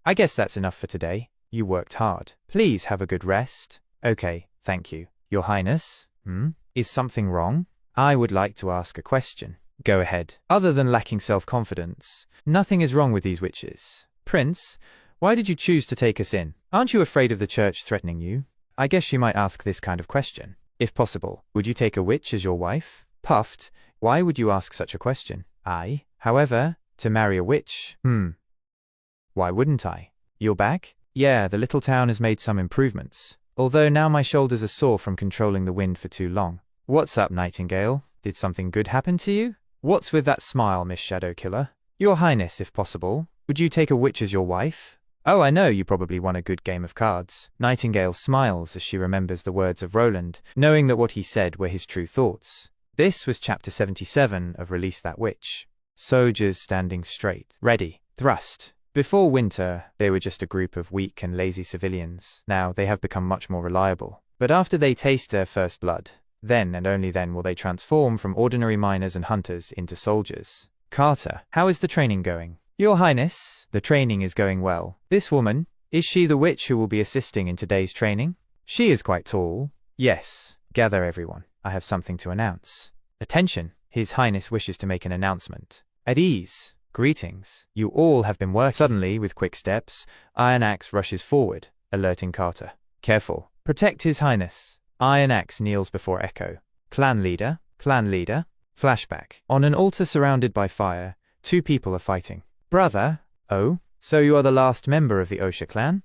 I guess that's enough for today. You worked hard. Please have a good rest. Okay, thank you. Your Highness? Is something wrong? I would like to ask a question. Go ahead. Other than lacking self-confidence, nothing is wrong with these witches. Prince, why did you choose to take us in? Aren't you afraid of the church threatening you? I guess she might ask this kind of question. If possible, would you take a witch as your wife? Puffed, why would you ask such a question? However, to marry a witch? Why wouldn't I? You're back? Yeah, the little town has made some improvements. Although now my shoulders are sore from controlling the wind for too long. What's up, Nightingale? Did something good happen to you? What's with that smile, Miss Shadow Killer? Your Highness, if possible, would you take a witch as your wife? Oh, I know you probably won a good game of cards. Nightingale smiles as she remembers the words of Roland, knowing that what he said were his true thoughts. This was chapter 77 of Release That Witch. Soldiers standing straight. Ready. Thrust. Before winter, they were just a group of weak and lazy civilians. Now they have become much more reliable. But after they taste their first blood, then and only then will they transform from ordinary miners and hunters into soldiers. Carter, how is the training going? Your Highness, the training is going well. This woman, is she the witch who will be assisting in today's training? She is quite tall. Yes. Gather everyone. I have something to announce. Attention. His Highness wishes to make an announcement. At ease. Greetings. You all have been working. Suddenly, with quick steps, Iron Axe rushes forward, alerting Carter. Careful. Protect His Highness. Iron Axe kneels before Echo. Clan leader. Clan leader. Flashback. On an altar surrounded by fire, two people are fighting. Brother. Oh, so you are the last member of the Osha clan?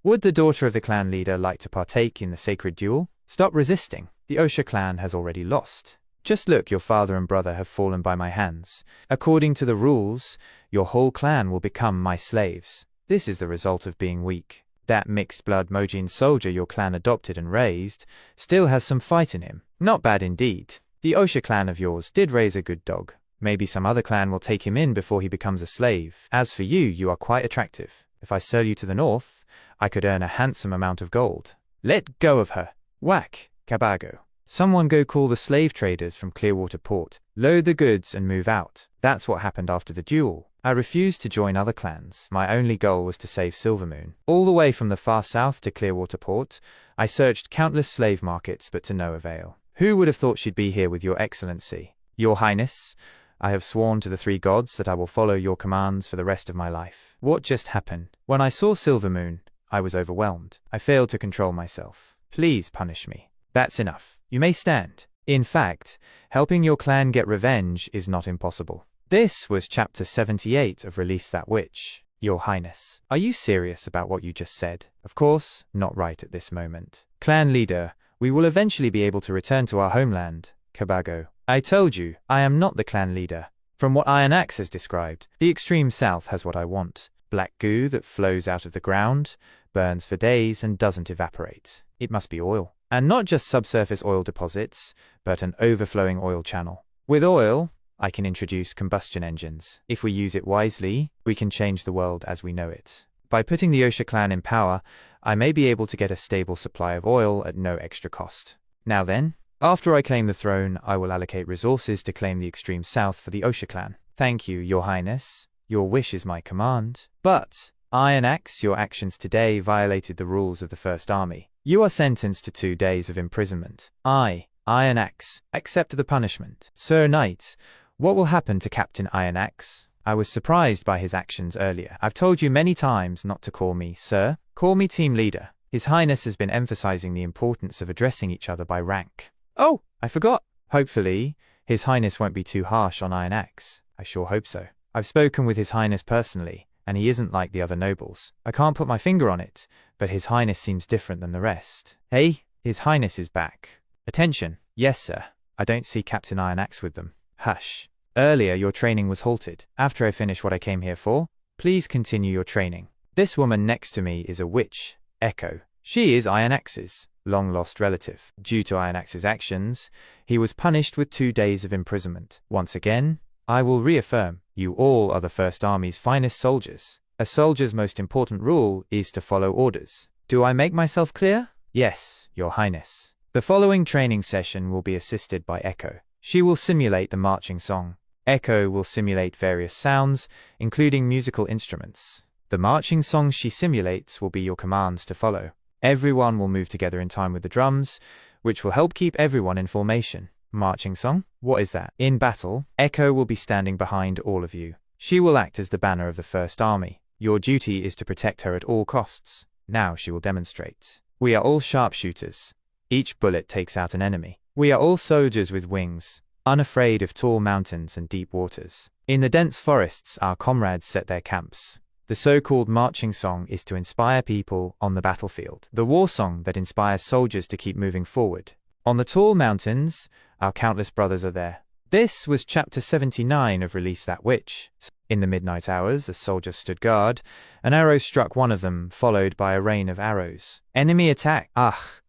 Would the daughter of the clan leader like to partake in the sacred duel? Stop resisting. The Osha clan has already lost. Just look, your father and brother have fallen by my hands. According to the rules, your whole clan will become my slaves. This is the result of being weak. That mixed-blood Mojin soldier your clan adopted and raised still has some fight in him. Not bad indeed. The Osha clan of yours did raise a good dog. Maybe some other clan will take him in before he becomes a slave. As for you, you are quite attractive. If I sell you to the north, I could earn a handsome amount of gold. Let go of her. Whack. Cabago. Someone go call the slave traders from Clearwater Port. Load the goods and move out. That's what happened after the duel. I refused to join other clans. My only goal was to save Silvermoon. All the way from the far south to Clearwater Port, I searched countless slave markets, but to no avail. Who would have thought she'd be here with your excellency? Your Highness, I have sworn to the three gods that I will follow your commands for the rest of my life. What just happened? When I saw Silvermoon, I was overwhelmed. I failed to control myself. Please punish me. That's enough. You may stand. In fact, helping your clan get revenge is not impossible. This was Chapter 78 of Release That Witch. Your Highness, are you serious about what you just said? Of course, not right at this moment. Clan leader, we will eventually be able to return to our homeland. Cabago. I told you, I am not the clan leader. From what Iron Axe has described, the extreme south has what I want. Black goo that flows out of the ground, burns for days and doesn't evaporate. It must be oil. And not just subsurface oil deposits, but an overflowing oil channel. With oil, I can introduce combustion engines. If we use it wisely, we can change the world as we know it. By putting the Osha clan in power, I may be able to get a stable supply of oil at no extra cost. Now then, after I claim the throne, I will allocate resources to claim the extreme south for the Osha clan. Thank you, Your Highness. Your wish is my command. But, Iron Axe, your actions today violated the rules of the First Army. You are sentenced to 2 days of imprisonment. I, Iron Axe, accept the punishment. Sir Knight, what will happen to Captain Iron Axe? I was surprised by his actions earlier. I've told you many times not to call me sir. Call me team leader. His Highness has been emphasizing the importance of addressing each other by rank. Oh, I forgot. Hopefully, His Highness won't be too harsh on Iron Axe. I sure hope so. I've spoken with His Highness personally, and he isn't like the other nobles. I can't put my finger on it, but His Highness seems different than the rest. Hey, His Highness is back. Attention. Yes, sir. I don't see Captain Iron Axe with them. Hush. Earlier, your training was halted. After I finish what I came here for, please continue your training. This woman next to me is a witch, Echo. She is Iron Axe's long-lost relative. Due to Iron Axe's actions, he was punished with 2 days of imprisonment. Once again, I will reaffirm, you all are the First Army's finest soldiers. A soldier's most important rule is to follow orders. Do I make myself clear? Yes, Your Highness. The following training session will be assisted by Echo. She will simulate the marching song. Echo will simulate various sounds, including musical instruments. The marching songs she simulates will be your commands to follow. Everyone will move together in time with the drums, which will help keep everyone in formation. Marching song? What is that? In battle, Echo will be standing behind all of you. She will act as the banner of the First Army. Your duty is to protect her at all costs. Now she will demonstrate. We are all sharpshooters. Each bullet takes out an enemy. We are all soldiers with wings, unafraid of tall mountains and deep waters. In the dense forests, our comrades set their camps. The so-called marching song is to inspire people on the battlefield. The war song that inspires soldiers to keep moving forward. On the tall mountains, our countless brothers are there. This was Chapter 79 of Release That Witch. In the midnight hours, a soldier stood guard. An arrow struck one of them, followed by a rain of arrows. Enemy attack!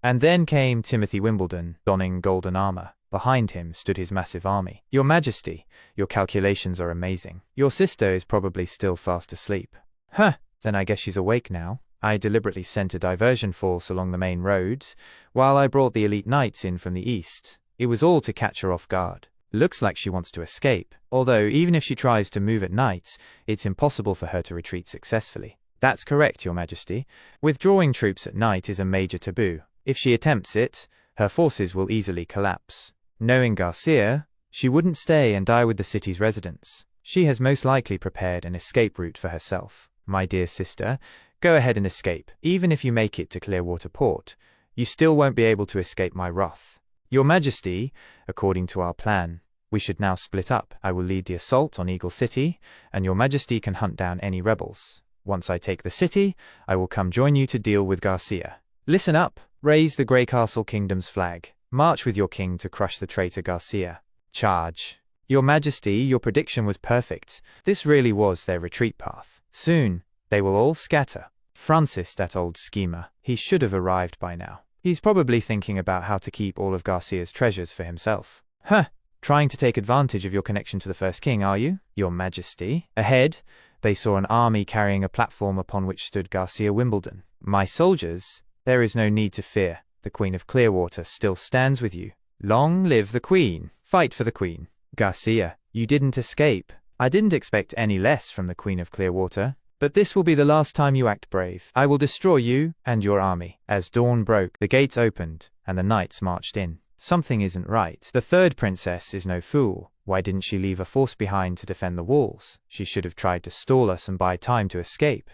And then came Timothy Wimbledon, donning golden armor. Behind him stood his massive army. Your Majesty, your calculations are amazing. Your sister is probably still fast asleep. Then I guess she's awake now. I deliberately sent a diversion force along the main road, while I brought the elite knights in from the east. It was all to catch her off guard. Looks like she wants to escape, although even if she tries to move at night, it's impossible for her to retreat successfully. That's correct, Your Majesty. Withdrawing troops at night is a major taboo. If she attempts it, her forces will easily collapse. Knowing Garcia, she wouldn't stay and die with the city's residents. She has most likely prepared an escape route for herself. My dear sister, go ahead and escape. Even if you make it to Clearwater Port, you still won't be able to escape my wrath. Your Majesty, according to our plan, we should now split up. I will lead the assault on Eagle City, and Your Majesty can hunt down any rebels. Once I take the city, I will come join you to deal with Garcia. Listen up. Raise the Grey Castle Kingdom's flag. March with your king to crush the traitor Garcia. Charge. Your Majesty, your prediction was perfect. This really was their retreat path. Soon, they will all scatter. Francis, that old schemer, he should have arrived by now. He's probably thinking about how to keep all of Garcia's treasures for himself. Huh, trying to take advantage of your connection to the First King, are you? Your Majesty. Ahead, they saw an army carrying a platform upon which stood Garcia Wimbledon. My soldiers, there is no need to fear. The Queen of Clearwater still stands with you. Long live the Queen. Fight for the Queen. Garcia, you didn't escape. I didn't expect any less from the Queen of Clearwater. But this will be the last time you act brave. I will destroy you and your army. As dawn broke, the gates opened, and the knights marched in. Something isn't right. The third princess is no fool. Why didn't she leave a force behind to defend the walls? She should have tried to stall us and buy time to escape.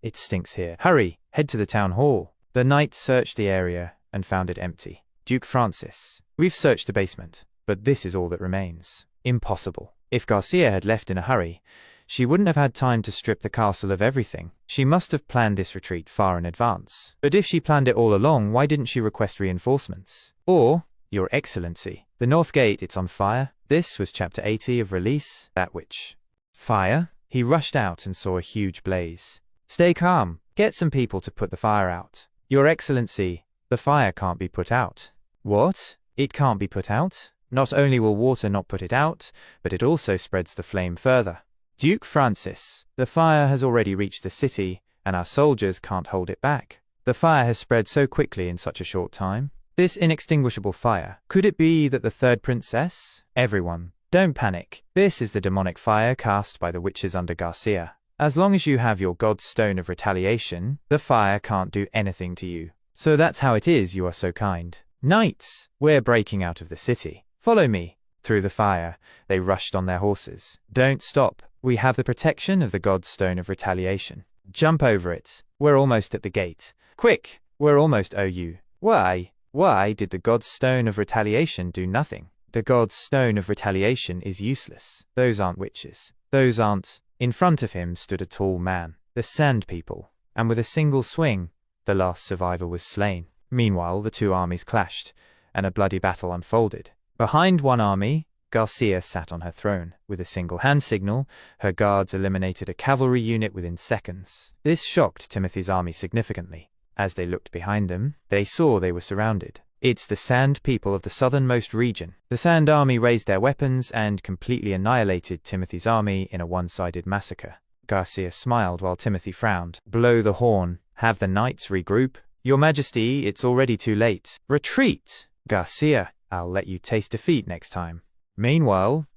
It stinks here. Hurry, head to the town hall. The knights searched the area and found it empty. Duke Francis, we've searched the basement, but this is all that remains. Impossible. If Garcia had left in a hurry, she wouldn't have had time to strip the castle of everything. She must have planned this retreat far in advance. But if she planned it all along, why didn't she request reinforcements? Or, Your Excellency, the North Gate, it's on fire. This was Chapter 80 of Release, That Witch. Fire? He rushed out and saw a huge blaze. Stay calm. Get some people to put the fire out. Your Excellency, the fire can't be put out. What? It can't be put out? Not only will water not put it out, but it also spreads the flame further. Duke Francis, the fire has already reached the city, and our soldiers can't hold it back. The fire has spread so quickly in such a short time. This inextinguishable fire, could it be that the third princess? Everyone, don't panic. This is the demonic fire cast by the witches under Garcia. As long as you have your God's Stone of Retaliation, the fire can't do anything to you. So that's how it is you are so kind. Knights, we're breaking out of the city. Follow me. Through the fire, they rushed on their horses. Don't stop. We have the protection of the God's Stone of Retaliation. Jump over it. We're almost at the gate. Quick, we're almost OU. Why did the God's Stone of Retaliation do nothing? The God's Stone of Retaliation is useless. Those aren't witches. Those aren't. In front of him stood a tall man, the Sand People, and with a single swing, the last survivor was slain. Meanwhile, the two armies clashed, and a bloody battle unfolded. Behind one army, Garcia sat on her throne. With a single hand signal, her guards eliminated a cavalry unit within seconds. This shocked Timothy's army significantly. As they looked behind them, they saw they were surrounded. It's the Sand People of the southernmost region. The Sand Army raised their weapons and completely annihilated Timothy's army in a one-sided massacre. Garcia smiled while Timothy frowned. Blow the horn. Have the knights regroup. Your Majesty, it's already too late. Retreat! Garcia, I'll let you taste defeat next time. Meanwhile,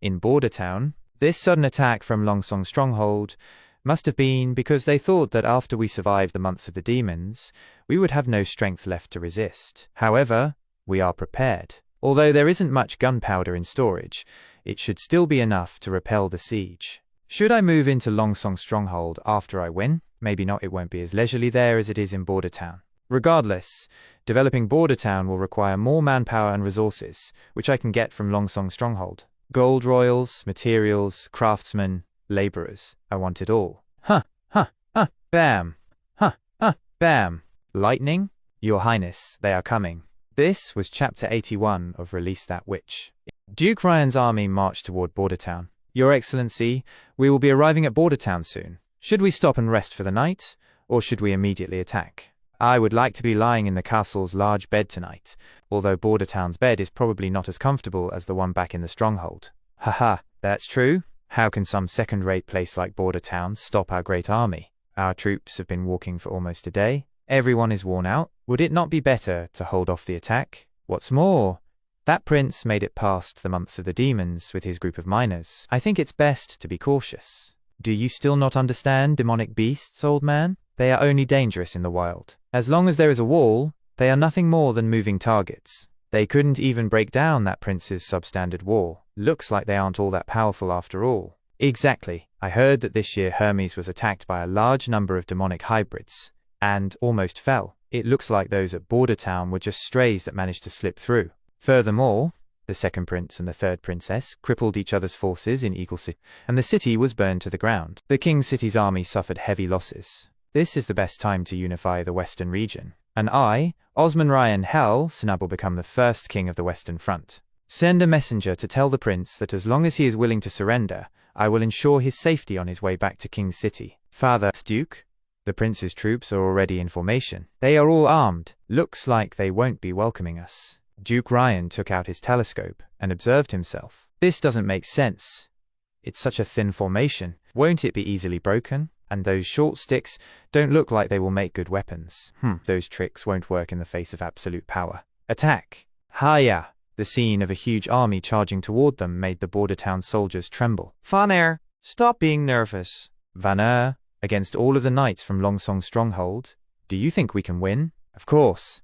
in Bordertown, this sudden attack from Longsong's stronghold must have been because they thought that after we survived the months of the demons, we would have no strength left to resist. However, we are prepared. Although there isn't much gunpowder in storage, it should still be enough to repel the siege. Should I move into Longsong's stronghold after I win? Maybe not, it won't be as leisurely there as it is in Bordertown. Regardless, developing Bordertown will require more manpower and resources, which I can get from Longsong's stronghold. Gold royals, materials, craftsmen, laborers. I want it all. Bam. Bam. Lightning? Your Highness, they are coming. This was Chapter 81 of Release That Witch. Duke Ryan's army marched toward Bordertown. Your Excellency, we will be arriving at Bordertown soon. Should we stop and rest for the night, or should we immediately attack? I would like to be lying in the castle's large bed tonight, although Bordertown's bed is probably not as comfortable as the one back in the stronghold. Haha, that's true. How can some second-rate place like Bordertown stop our great army? Our troops have been walking for almost a day. Everyone is worn out. Would it not be better to hold off the attack? What's more, That prince made it past the months of the demons with his group of miners. I think it's best to be cautious. Do you still not understand demonic beasts, old man? They are only dangerous in the wild. As long as there is a wall, they are nothing more than moving targets. They couldn't even break down that prince's substandard wall. Looks like they aren't all that powerful after all. Exactly. I heard that this year Hermes was attacked by a large number of demonic hybrids, and almost fell. It looks like those at Border Town were just strays that managed to slip through. Furthermore, the second prince and the third princess crippled each other's forces in Eagle City, and the city was burned to the ground. The king's city's army suffered heavy losses. This is the best time to unify the western region. And I, Osman Ryan Hell Snub, will become the first king of the Western Front. Send a messenger to tell the prince that as long as he is willing to surrender, I will ensure his safety on his way back to King's City. Father Duke, the prince's troops are already in formation. They are all armed. Looks like they won't be welcoming us. Duke Ryan took out his telescope and observed himself. This doesn't make sense. It's such a thin formation. Won't it be easily broken? And those short sticks don't look like they will make good weapons. Those tricks won't work in the face of absolute power. Attack! Hiya! The scene of a huge army charging toward them made the border town soldiers tremble. Van Air, stop being nervous. Van Air, against all of the knights from Longsong Stronghold, do you think we can win? Of course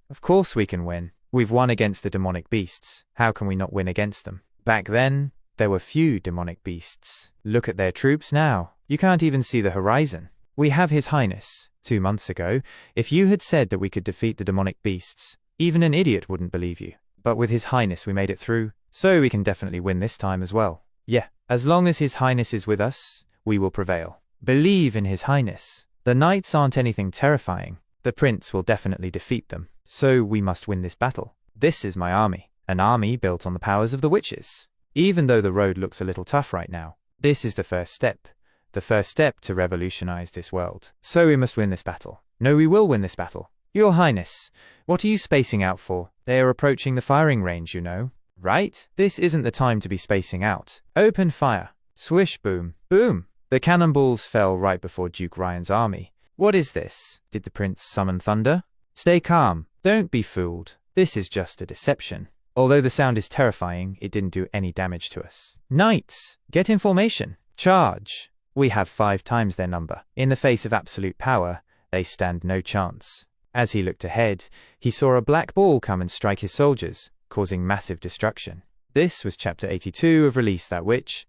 we can win. We've won against the demonic beasts. How can we not win against them? Back then, there were few demonic beasts. Look at their troops now. You can't even see the horizon. We have His Highness. 2 months ago, if you had said that we could defeat the demonic beasts, even an idiot wouldn't believe you. But with His Highness we made it through, so we can definitely win this time as well. Yeah, as long as His Highness is with us, we will prevail. Believe in His Highness. The knights aren't anything terrifying. The prince will definitely defeat them. So we must win this battle. This is my army, an army built on the powers of the witches. Even though the road looks a little tough right now, this is the first step to revolutionize this world. So we must win this battle. No, we will win this battle. Your Highness, what are you spacing out for? They are approaching the firing range, you know. Right? This isn't the time to be spacing out. Open fire. Swish, boom, boom. The cannonballs fell right before Duke Ryan's army. What is this? Did the prince summon thunder? Stay calm. Don't be fooled. This is just a deception. Although the sound is terrifying, it didn't do any damage to us. Knights, get in formation. Charge. We have 5 times their number. In the face of absolute power, they stand no chance. As he looked ahead, he saw a black ball come and strike his soldiers, causing massive destruction. This was Chapter 82 of Release That Witch.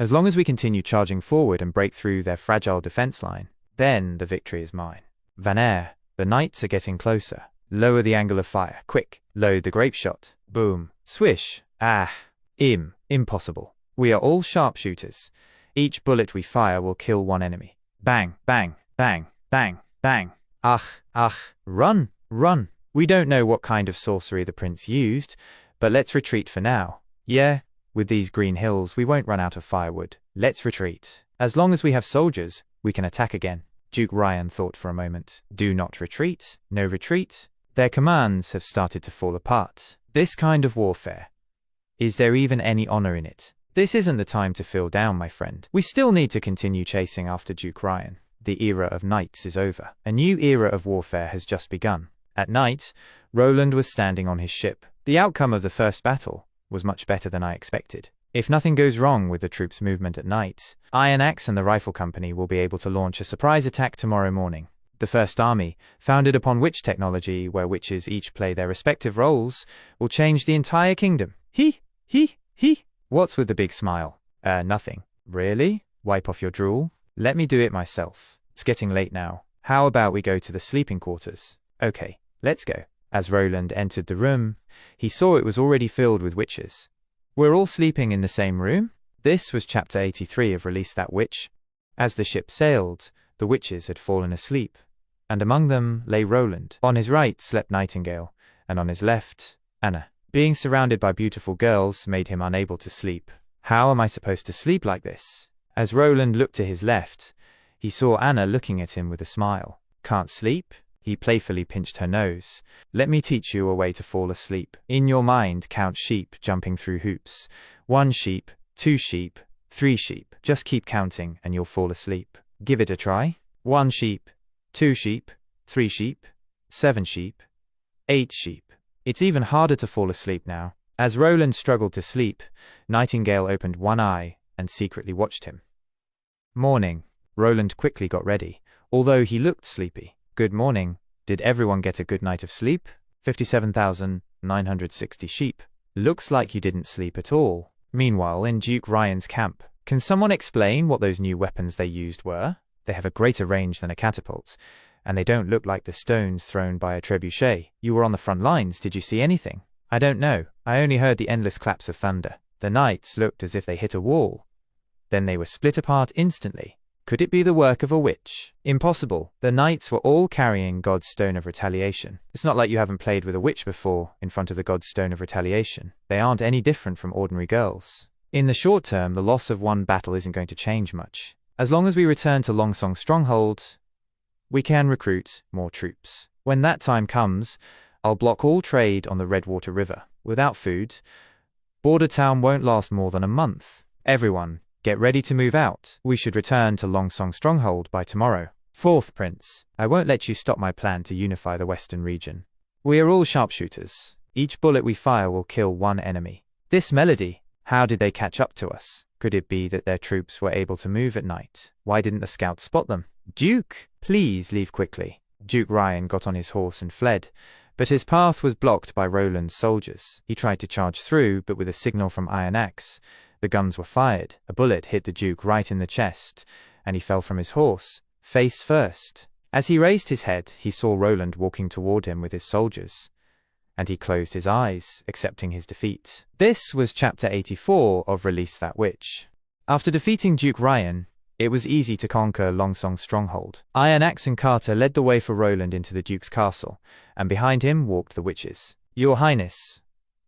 As long as we continue charging forward and break through their fragile defense line, then the victory is mine. Van Air, the knights are getting closer. Lower the angle of fire. Quick. Load the grape shot. Boom. Swish. Impossible. We are all sharpshooters. Each bullet we fire will kill one enemy. Bang, bang, bang, bang, bang. Run, run. We don't know what kind of sorcery the prince used, but let's retreat for now. Yeah, with these green hills we won't run out of firewood. Let's retreat. As long as we have soldiers, we can attack again. Duke Ryan thought for a moment. Do not retreat. No retreat. Their commands have started to fall apart. This kind of warfare. Is there even any honor in it? This isn't the time to feel down, my friend. We still need to continue chasing after Duke Ryan. The era of knights is over. A new era of warfare has just begun. At night, Roland was standing on his ship. The outcome of the first battle was much better than I expected. If nothing goes wrong with the troops' movement at night, Iron Axe and the Rifle Company will be able to launch a surprise attack tomorrow morning. The first army, founded upon witch technology where witches each play their respective roles, will change the entire kingdom. What's with the big smile? Nothing. Really? Wipe off your drool? Let me do it myself. It's getting late now. How about we go to the sleeping quarters? Okay, let's go. As Roland entered the room, he saw it was already filled with witches. We're all sleeping in the same room? This was Chapter 83 of Release That Witch. As the ship sailed, the witches had fallen asleep, and among them lay Roland. On his right slept Nightingale, and on his left, Anna. Being surrounded by beautiful girls made him unable to sleep. How am I supposed to sleep like this? As Roland looked to his left, he saw Anna looking at him with a smile. Can't sleep? He playfully pinched her nose. Let me teach you a way to fall asleep. In your mind, count sheep jumping through hoops. 1 sheep, 2 sheep, 3 sheep. Just keep counting and you'll fall asleep. Give it a try. 1 sheep, 2 sheep, 3 sheep, 7 sheep, 8 sheep. It's even harder to fall asleep now. As Roland struggled to sleep, Nightingale opened one eye and secretly watched him. Morning. Roland quickly got ready, although he looked sleepy. Good morning. Did everyone get a good night of sleep? 57,960 sheep. Looks like you didn't sleep at all. Meanwhile, in Duke Ryan's camp, can someone explain what those new weapons they used were? They have a greater range than a catapult, and they don't look like the stones thrown by a trebuchet. You were on the front lines. Did you see anything? I don't know. I only heard the endless claps of thunder. The knights looked as if they hit a wall. Then they were split apart instantly. Could it be the work of a witch? Impossible. The knights were all carrying God's Stone of Retaliation. It's not like you haven't played with a witch before in front of the God's Stone of Retaliation. They aren't any different from ordinary girls. In the short term, the loss of one battle isn't going to change much. As long as we return to Longsong Stronghold, we can recruit more troops. When that time comes, I'll block all trade on the Redwater River. Without food, Border Town won't last more than a month. Everyone, get ready to move out. We should return to Longsong Stronghold by tomorrow. Fourth Prince, I won't let you stop my plan to unify the western region. We are all sharpshooters. Each bullet we fire will kill one enemy. This melody, how did they catch up to us? Could it be that their troops were able to move at night? Why didn't the scouts spot them? Duke, please leave quickly. Duke Ryan got on his horse and fled, but his path was blocked by Roland's soldiers. He tried to charge through, but with a signal from Iron Axe, the guns were fired. A bullet hit the Duke right in the chest, and he fell from his horse, face first. As he raised his head, he saw Roland walking toward him with his soldiers, and he closed his eyes, accepting his defeat. This was Chapter 84 of Release That Witch. After defeating Duke Ryan, it was easy to conquer Longsong Stronghold. Iron Axe and Carter led the way for Roland into the Duke's castle, and behind him walked the witches. Your Highness,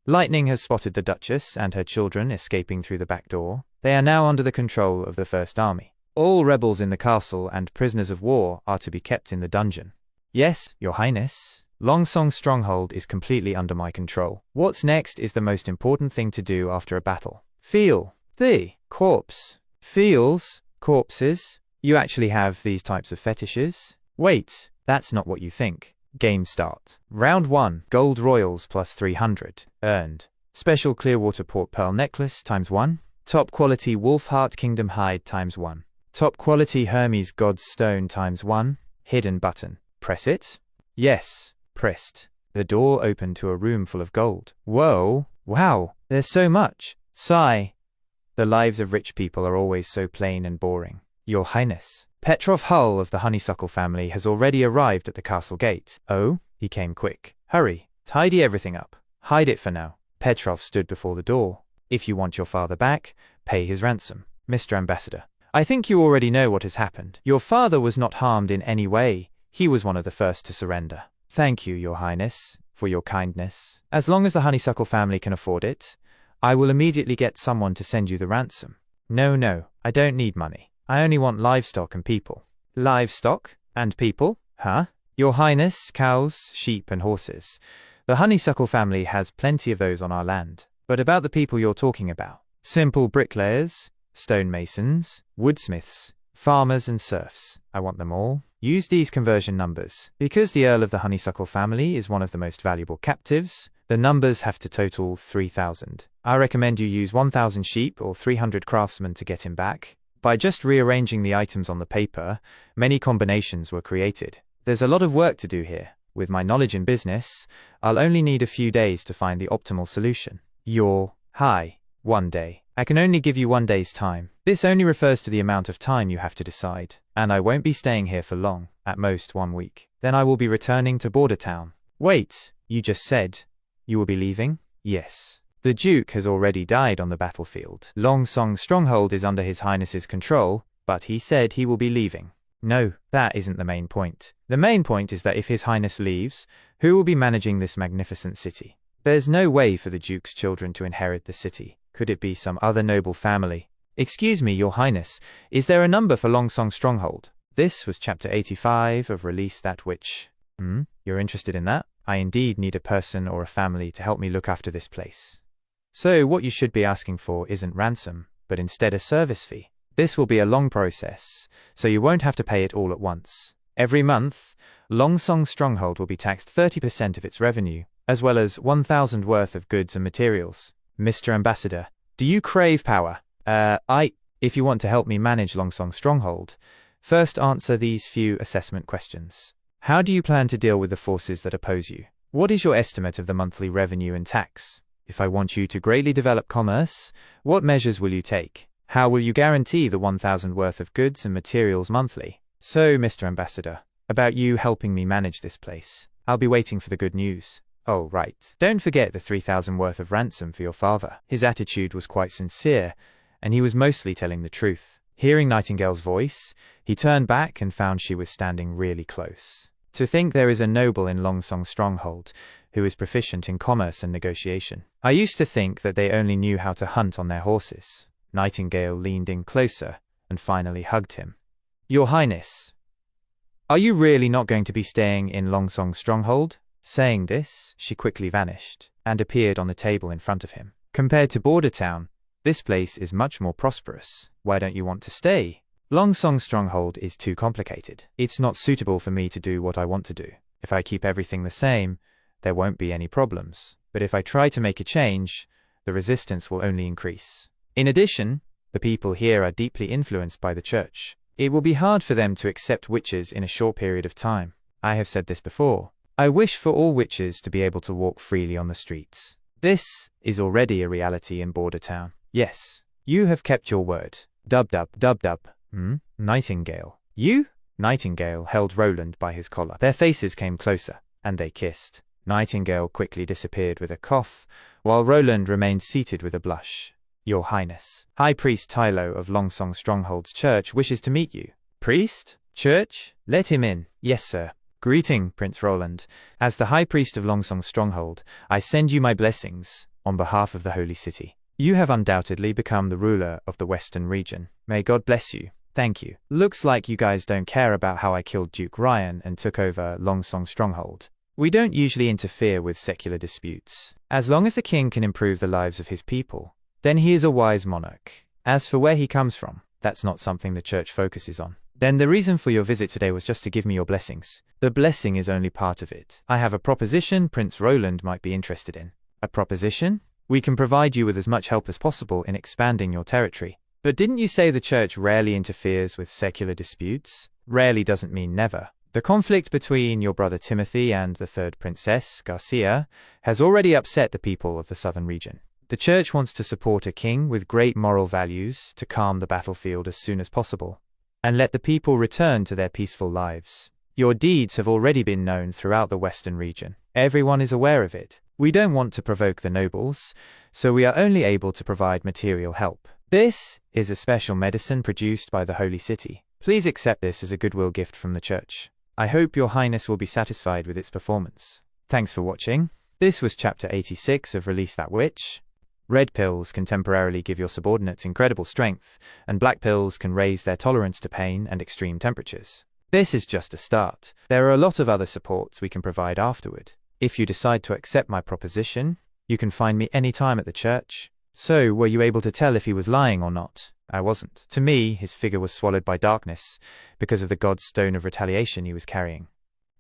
Lightning has spotted the Duchess and her children escaping through the back door. They are now under the control of the First Army. All rebels in the castle and prisoners of war are to be kept in the dungeon. Yes, Your Highness. Longsong Stronghold is completely under my control. What's next is the most important thing to do after a battle. Feel the corpse. Feels corpses? You actually have these types of fetishes? Wait, that's not what you think. Game start. Round 1. Gold Royals plus 300. Earned. Special Clearwater Port Pearl Necklace times 1. Top quality Wolf Heart Kingdom Hide times 1. Top quality Hermes God's Stone times 1. Hidden button. Press it? Yes. Pressed. The door opened to a room full of gold. Whoa. Wow. There's so much. Sigh. The lives of rich people are always so plain and boring. Your Highness, Petrov Hull of the Honeysuckle family has already arrived at the castle gate. Oh? He came quick. Hurry. Tidy everything up. Hide it for now. Petrov stood before the door. If you want your father back, pay his ransom. Mr. Ambassador, I think you already know what has happened. Your father was not harmed in any way. He was one of the first to surrender. Thank you, Your Highness, for your kindness. As long as the Honeysuckle family can afford it, I will immediately get someone to send you the ransom. No, I don't need money. I only want livestock and people. Livestock? And people? Huh? Your Highness, cows, sheep and horses. The Honeysuckle family has plenty of those on our land. But about the people you're talking about. Simple bricklayers, stonemasons, woodsmiths, farmers and serfs. I want them all. Use these conversion numbers. Because the Earl of the Honeysuckle family is one of the most valuable captives, the numbers have to total 3,000. I recommend you use 1,000 sheep or 300 craftsmen to get him back. By just rearranging the items on the paper, many combinations were created. There's a lot of work to do here. With my knowledge in business, I'll only need a few days to find the optimal solution. Hi. 1 day. I can only give you 1 day's time. This only refers to the amount of time you have to decide. And I won't be staying here for long, at most 1 week. Then I will be returning to Border Town. Wait, you just said you will be leaving? Yes. The Duke has already died on the battlefield. Longsong Stronghold is under His Highness's control, but he said he will be leaving. No, that isn't the main point. The main point is that if His Highness leaves, who will be managing this magnificent city? There's no way for the Duke's children to inherit the city. Could it be some other noble family? Excuse me, Your Highness, is there a number for Longsong Stronghold? This was Chapter 85 of Release That Witch. You're interested in that? I indeed need a person or a family to help me look after this place. So what you should be asking for isn't ransom, but instead a service fee. This will be a long process, so you won't have to pay it all at once. Every month, Longsong Stronghold will be taxed 30% of its revenue, as well as 1,000 worth of goods and materials. Mr. Ambassador, do you crave power? If you want to help me manage Longsong Stronghold, first answer these few assessment questions. How do you plan to deal with the forces that oppose you? What is your estimate of the monthly revenue and tax? If I want you to greatly develop commerce, what measures will you take? How will you guarantee the 1,000 worth of goods and materials monthly? So, Mr. Ambassador, about you helping me manage this place. I'll be waiting for the good news. Oh, right. Don't forget the 3,000 worth of ransom for your father. His attitude was quite sincere, and he was mostly telling the truth. Hearing Nightingale's voice, he turned back and found she was standing really close. To think there is a noble in Longsong Stronghold who is proficient in commerce and negotiation. I used to think that they only knew how to hunt on their horses. Nightingale leaned in closer and finally hugged him. Your Highness, are you really not going to be staying in Longsong Stronghold? Saying this, she quickly vanished and appeared on the table in front of him. Compared to Border Town, this place is much more prosperous. Why don't you want to stay? Longsong Stronghold is too complicated. It's not suitable for me to do what I want to do. If I keep everything the same, there won't be any problems. But if I try to make a change, the resistance will only increase. In addition, the people here are deeply influenced by the church. It will be hard for them to accept witches in a short period of time. I have said this before. I wish for all witches to be able to walk freely on the streets. This is already a reality in Border Town. Yes, you have kept your word. Dub. Nightingale. You? Nightingale held Roland by his collar. Their faces came closer, and they kissed. Nightingale quickly disappeared with a cough, while Roland remained seated with a blush. Your Highness, High Priest Tylo of Longsong Stronghold's church wishes to meet you. Priest? Church? Let him in. Yes, sir. Greeting, Prince Roland. As the High Priest of Longsong Stronghold, I send you my blessings on behalf of the Holy City. You have undoubtedly become the ruler of the Western region. May God bless you. Thank you. Looks like you guys don't care about how I killed Duke Ryan and took over Longsong Stronghold. We don't usually interfere with secular disputes. As long as the king can improve the lives of his people, then he is a wise monarch. As for where he comes from, that's not something the church focuses on. Then the reason for your visit today was just to give me your blessings. The blessing is only part of it. I have a proposition Prince Roland might be interested in. A proposition? We can provide you with as much help as possible in expanding your territory. But didn't you say the church rarely interferes with secular disputes? Rarely doesn't mean never. The conflict between your brother Timothy and the third princess, Garcia, has already upset the people of the southern region. The church wants to support a king with great moral values to calm the battlefield as soon as possible and let the people return to their peaceful lives. Your deeds have already been known throughout the western region. Everyone is aware of it. We don't want to provoke the nobles, so we are only able to provide material help. This is a special medicine produced by the Holy City. Please accept this as a goodwill gift from the church. I hope your Highness will be satisfied with its performance. Thanks for watching. This was Chapter 86 of Release That Witch. Red pills can temporarily give your subordinates incredible strength, and black pills can raise their tolerance to pain and extreme temperatures. This is just a start. There are a lot of other supports we can provide afterward. If you decide to accept my proposition, you can find me anytime at the church. So, were you able to tell if he was lying or not? I wasn't. To me, his figure was swallowed by darkness because of the god's stone of retaliation he was carrying.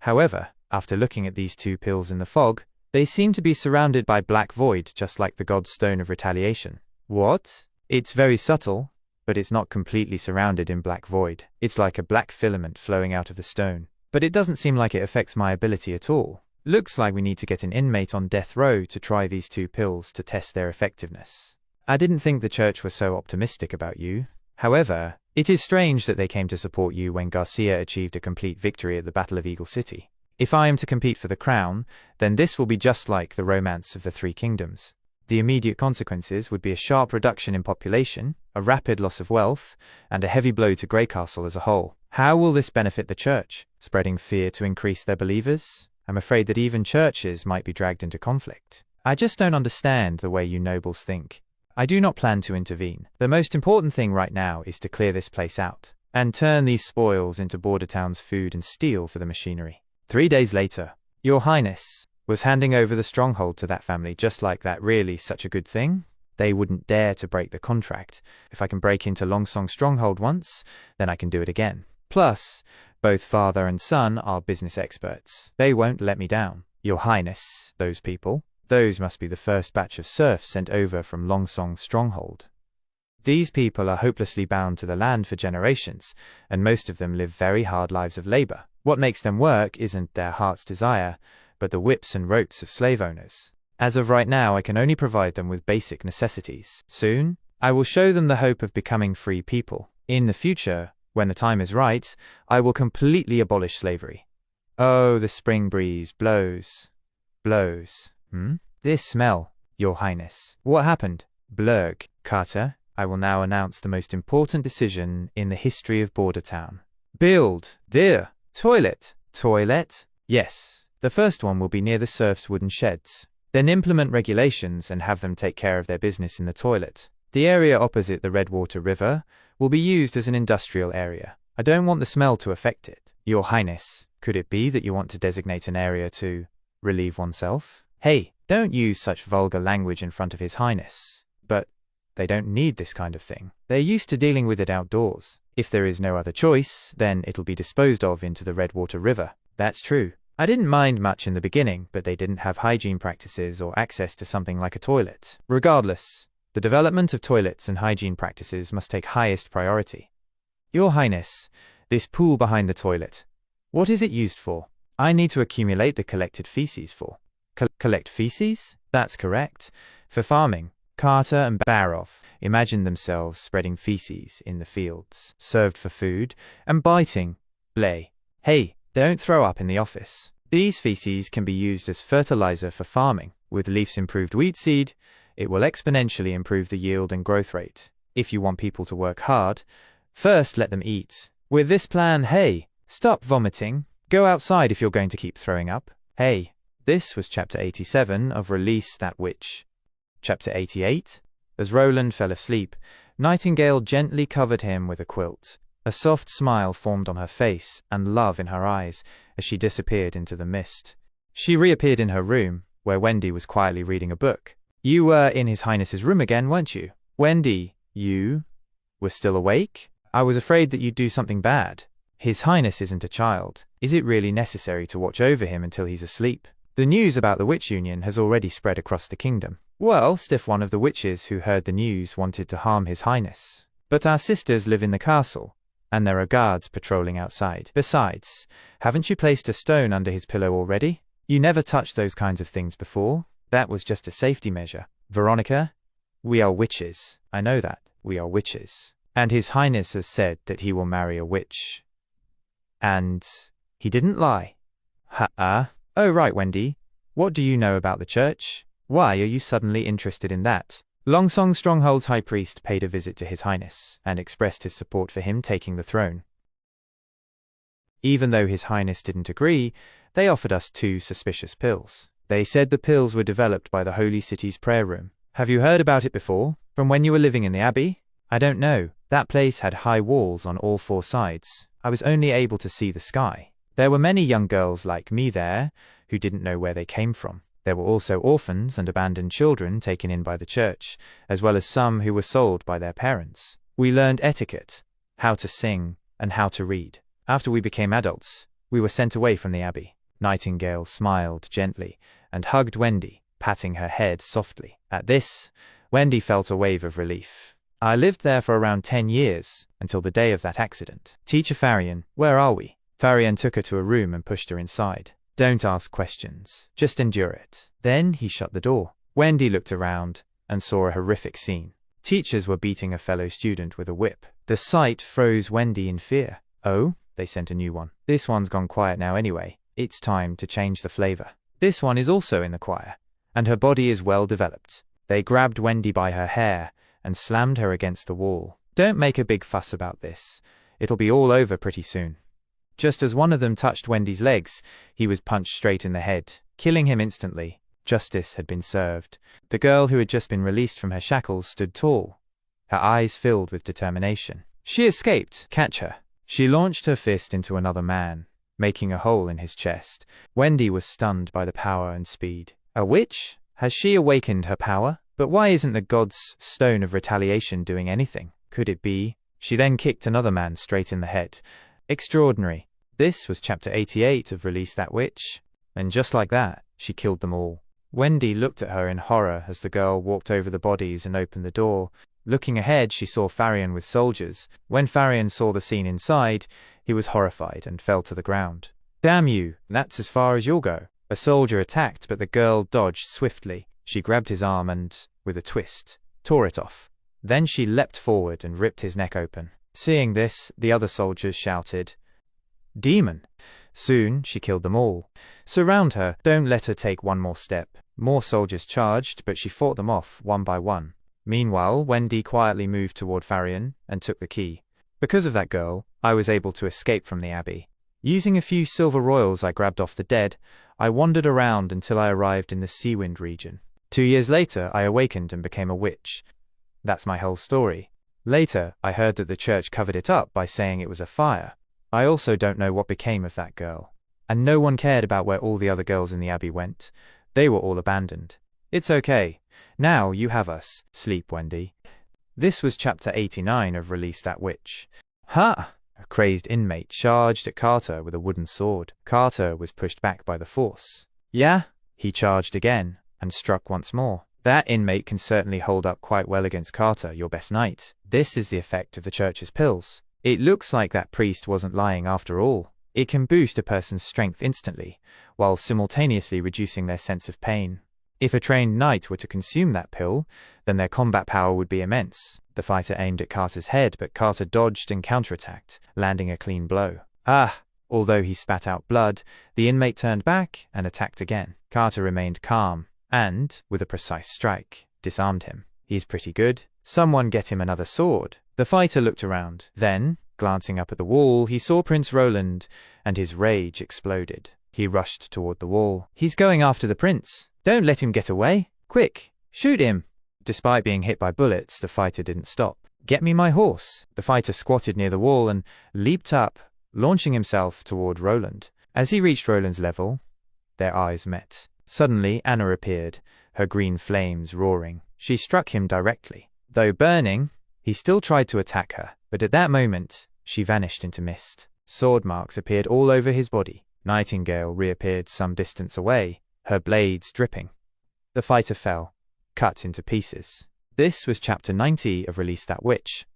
However, after looking at these two pills in the fog, they seem to be surrounded by black void just like the god's stone of retaliation. What? It's very subtle, but it's not completely surrounded in black void. It's like a black filament flowing out of the stone. But it doesn't seem like it affects my ability at all. Looks like we need to get an inmate on death row to try these two pills to test their effectiveness. I didn't think the church was so optimistic about you. However, it is strange that they came to support you when Garcia achieved a complete victory at the Battle of Eagle City. If I am to compete for the crown, then this will be just like the Romance of the Three Kingdoms. The immediate consequences would be a sharp reduction in population, a rapid loss of wealth, and a heavy blow to Greycastle as a whole. How will this benefit the church? Spreading fear to increase their believers? I'm afraid that even churches might be dragged into conflict. I just don't understand the way you nobles think. I do not plan to intervene. The most important thing right now is to clear this place out and turn these spoils into Border Town's food and steel for the machinery. 3 days later, Your Highness was handing over the stronghold to that family just like that. Really such a good thing? They wouldn't dare to break the contract. If I can break into Longsong Stronghold once, then I can do it again. Plus, both father and son are business experts. They won't let me down. Your Highness, those people? Those must be the first batch of serfs sent over from Longsong's stronghold. These people are hopelessly bound to the land for generations, and most of them live very hard lives of labor. What makes them work isn't their heart's desire, but the whips and ropes of slave owners. As of right now, I can only provide them with basic necessities. Soon, I will show them the hope of becoming free people. In the future, when the time is right, I will completely abolish slavery. Oh, the spring breeze blows. Blows. This smell, Your Highness. What happened? Blurg. Carter, I will now announce the most important decision in the history of Border Town. Build their toilet. Toilet? Yes. The first one will be near the serfs' wooden sheds. Then implement regulations and have them take care of their business in the toilet. The area opposite the Redwater River will be used as an industrial area. I don't want the smell to affect it. Your Highness, could it be that you want to designate an area to relieve oneself? Hey, don't use such vulgar language in front of His Highness. But they don't need this kind of thing. They're used to dealing with it outdoors. If there is no other choice, then it'll be disposed of into the Redwater River. That's true. I didn't mind much in the beginning, but they didn't have hygiene practices or access to something like a toilet. Regardless, the development of toilets and hygiene practices must take highest priority. Your Highness, this pool behind the toilet, what is it used for? I need to accumulate the collected feces for. Collect feces? That's correct. For farming. Carter and Barov imagined themselves spreading feces in the fields, served for food, and biting. Blay. Hey, don't throw up in the office. These feces can be used as fertilizer for farming. With Leaf's improved wheat seed, it will exponentially improve the yield and growth rate. If you want people to work hard, first let them eat. With this plan, hey, stop vomiting. Go outside if you're going to keep throwing up. Hey, this was Chapter 87 of Release That Witch. Chapter 88. As Roland fell asleep, Nightingale gently covered him with a quilt. A soft smile formed on her face and love in her eyes as she disappeared into the mist. She reappeared in her room, where Wendy was quietly reading a book. You were in His Highness's room again, weren't you? Wendy, you were still awake? I was afraid that you'd do something bad. His Highness isn't a child. Is it really necessary to watch over him until he's asleep? The news about the witch union has already spread across the kingdom. Well, stiff one of the witches who heard the news wanted to harm His Highness. But our sisters live in the castle, and there are guards patrolling outside. Besides, haven't you placed a stone under his pillow already? You never touched those kinds of things before. That was just a safety measure. Veronica, we are witches. I know that. We are witches. And His Highness has said that he will marry a witch. And he didn't lie. Oh, right, Wendy. What do you know about the church? Why are you suddenly interested in that? Longsong Stronghold's high priest paid a visit to His Highness and expressed his support for him taking the throne. Even though His Highness didn't agree, they offered us 2 suspicious pills. They said the pills were developed by the Holy City's prayer room. Have you heard about it before? From when you were living in the Abbey? I don't know. That place had high walls on all 4 sides. I was only able to see the sky. There were many young girls like me there who didn't know where they came from. There were also orphans and abandoned children taken in by the church, as well as some who were sold by their parents. We learned etiquette, how to sing, and how to read. After we became adults, we were sent away from the Abbey. Nightingale smiled gently and hugged Wendy, patting her head softly. At this, Wendy felt a wave of relief. I lived there for around 10 years, until the day of that accident. Teacher Farian, where are we? Farian took her to a room and pushed her inside. Don't ask questions. Just endure it. Then he shut the door. Wendy looked around and saw a horrific scene. Teachers were beating a fellow student with a whip. The sight froze Wendy in fear. Oh, they sent a new one. This one's gone quiet now anyway. It's time to change the flavor. This one is also in the choir, and her body is well developed. They grabbed Wendy by her hair and slammed her against the wall. Don't make a big fuss about this. It'll be all over pretty soon. Just as one of them touched Wendy's legs, he was punched straight in the head, killing him instantly. Justice had been served. The girl who had just been released from her shackles stood tall, her eyes filled with determination. She escaped. Catch her. She launched her fist into another man, making a hole in his chest. Wendy was stunned by the power and speed. A witch? Has she awakened her power? But why isn't the god's stone of retaliation doing anything? Could it be? She then kicked another man straight in the head. Extraordinary. This was Chapter 88 of Release That Witch. And just like that, she killed them all. Wendy looked at her in horror as the girl walked over the bodies and opened the door. Looking ahead, she saw Farion with soldiers. When Farion saw the scene inside, he was horrified and fell to the ground. Damn you, that's as far as you'll go. A soldier attacked, but the girl dodged swiftly. She grabbed his arm and, with a twist, tore it off. Then she leapt forward and ripped his neck open. Seeing this, the other soldiers shouted, "Demon!" Soon, she killed them all. Surround her, don't let her take one more step. More soldiers charged, but she fought them off one by one. Meanwhile, Wendy quietly moved toward Farion and took the key. Because of that girl, I was able to escape from the abbey. Using a few silver royals I grabbed off the dead, I wandered around until I arrived in the Seawind region. 2 years later, I awakened and became a witch. That's my whole story. Later, I heard that the church covered it up by saying it was a fire. I also don't know what became of that girl. And no one cared about where all the other girls in the abbey went. They were all abandoned. It's okay. Now you have us. Sleep, Wendy. This was chapter 89 of Release That Witch. Ha! A crazed inmate charged at Carter with a wooden sword. Carter was pushed back by the force. Yeah? He charged again and struck once more. That inmate can certainly hold up quite well against Carter, your best knight. This is the effect of the church's pills. It looks like that priest wasn't lying after all. It can boost a person's strength instantly, while simultaneously reducing their sense of pain. If a trained knight were to consume that pill, then their combat power would be immense. The fighter aimed at Carter's head, but Carter dodged and counterattacked, landing a clean blow. Although he spat out blood, the inmate turned back and attacked again. Carter remained calm and, with a precise strike, disarmed him. He's pretty good. Someone get him another sword. The fighter looked around. Then, glancing up at the wall, he saw Prince Roland, and his rage exploded. He rushed toward the wall. He's going after the prince. Don't let him get away. Quick, shoot him. Despite being hit by bullets, the fighter didn't stop. Get me my horse. The fighter squatted near the wall and leaped up, launching himself toward Roland. As he reached Roland's level, their eyes met. Suddenly, Anna appeared, her green flames roaring. She struck him directly. Though burning, he still tried to attack her, but at that moment, she vanished into mist. Sword marks appeared all over his body. Nightingale reappeared some distance away, her blades dripping. The fighter fell, cut into pieces. This was chapter 90 of Release That Witch.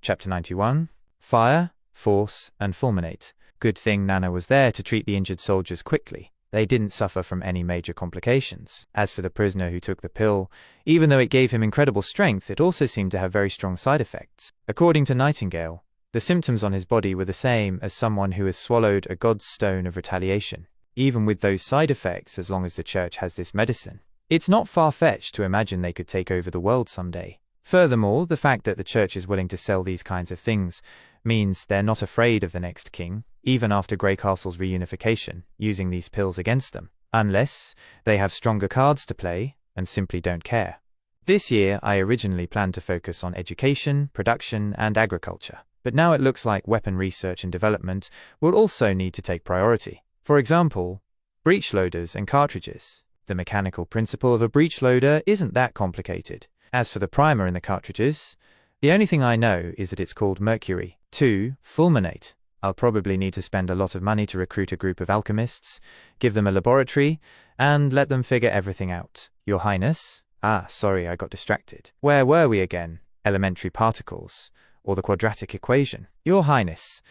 Chapter 91, Fire, Force, and Fulminate. Good thing Nana was there to treat the injured soldiers quickly. They didn't suffer from any major complications. As for the prisoner who took the pill, even though it gave him incredible strength, it also seemed to have very strong side effects. According to Nightingale, the symptoms on his body were the same as someone who has swallowed a god's stone of retaliation. Even with those side effects, as long as the church has this medicine, it's not far-fetched to imagine they could take over the world someday. Furthermore, the fact that the church is willing to sell these kinds of things means they're not afraid of the next king, even after Grey Castle's reunification, using these pills against them, unless they have stronger cards to play and simply don't care. This year, I originally planned to focus on education, production, and agriculture, but now it looks like weapon research and development will also need to take priority. For example, breech loaders and cartridges. The mechanical principle of a breech loader isn't that complicated. As for the primer in the cartridges, the only thing I know is that it's called mercury. 2. Fulminate. I'll probably need to spend a lot of money to recruit a group of alchemists, give them a laboratory, and let them figure everything out. Your Highness? Sorry, I got distracted. Where were we again? Elementary particles, or the quadratic equation. Your Highness,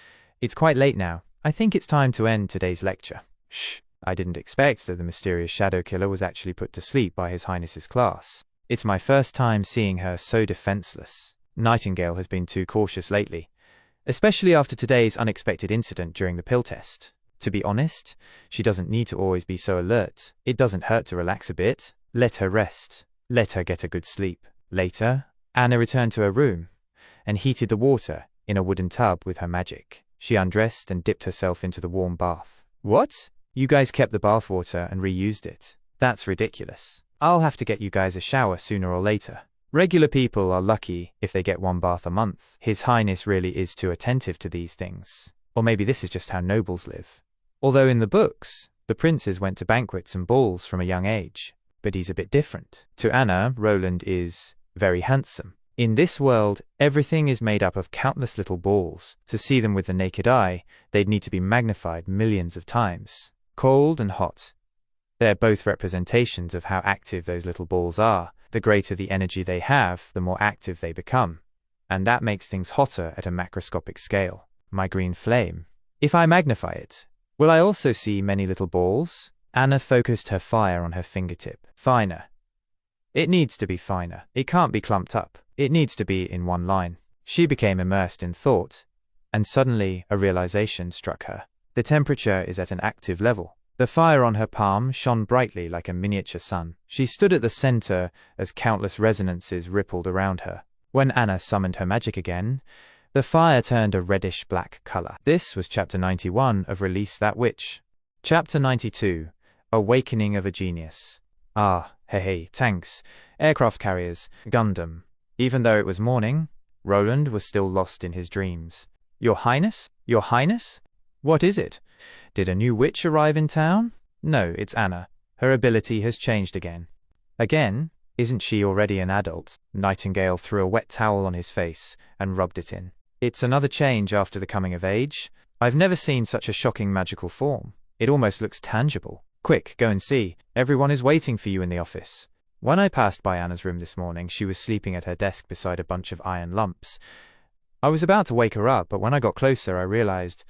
it's quite late now. I think it's time to end today's lecture. Shh. I didn't expect that the mysterious shadow killer was actually put to sleep by His Highness's class. It's my first time seeing her so defenseless. Nightingale has been too cautious lately, especially after today's unexpected incident during the pill test. To be honest, she doesn't need to always be so alert. It doesn't hurt to relax a bit. Let her rest. Let her get a good sleep. Later, Anna returned to her room and heated the water in a wooden tub with her magic. She undressed and dipped herself into the warm bath. What? You guys kept the bath water and reused it. That's ridiculous. I'll have to get you guys a shower sooner or later. Regular people are lucky if they get one bath a month. His Highness really is too attentive to these things. Or maybe this is just how nobles live. Although in the books, the princes went to banquets and balls from a young age. But he's a bit different. To Anna, Roland is very handsome. In this world, everything is made up of countless little balls. To see them with the naked eye, they'd need to be magnified millions of times. Cold and hot, They're both representations of how active those little balls are. The greater the energy they have, the more active they become. And that makes things hotter at a macroscopic scale. My green flame. If I magnify it, will I also see many little balls? Anna focused her fire on her fingertip. Finer. It needs to be finer. It can't be clumped up. It needs to be in one line. She became immersed in thought, and suddenly a realization struck her. The temperature is at an active level. The fire on her palm shone brightly like a miniature sun. She stood at the center as countless resonances rippled around her. When Anna summoned her magic again, the fire turned a reddish-black color. This was Chapter 91 of Release That Witch. Chapter 92, Awakening of a Genius. Ah, hey, tanks, aircraft carriers, Gundam. Even though it was morning, Roland was still lost in his dreams. Your Highness? Your Highness? What is it? Did a new witch arrive in town? No, it's Anna. Her ability has changed again. Again? Isn't she already an adult? Nightingale threw a wet towel on his face and rubbed it in. It's another change after the coming of age. I've never seen such a shocking magical form. It almost looks tangible. Quick, go and see. Everyone is waiting for you in the office. When I passed by Anna's room this morning, she was sleeping at her desk beside a bunch of iron lumps. I was about to wake her up, but when I got closer, I realized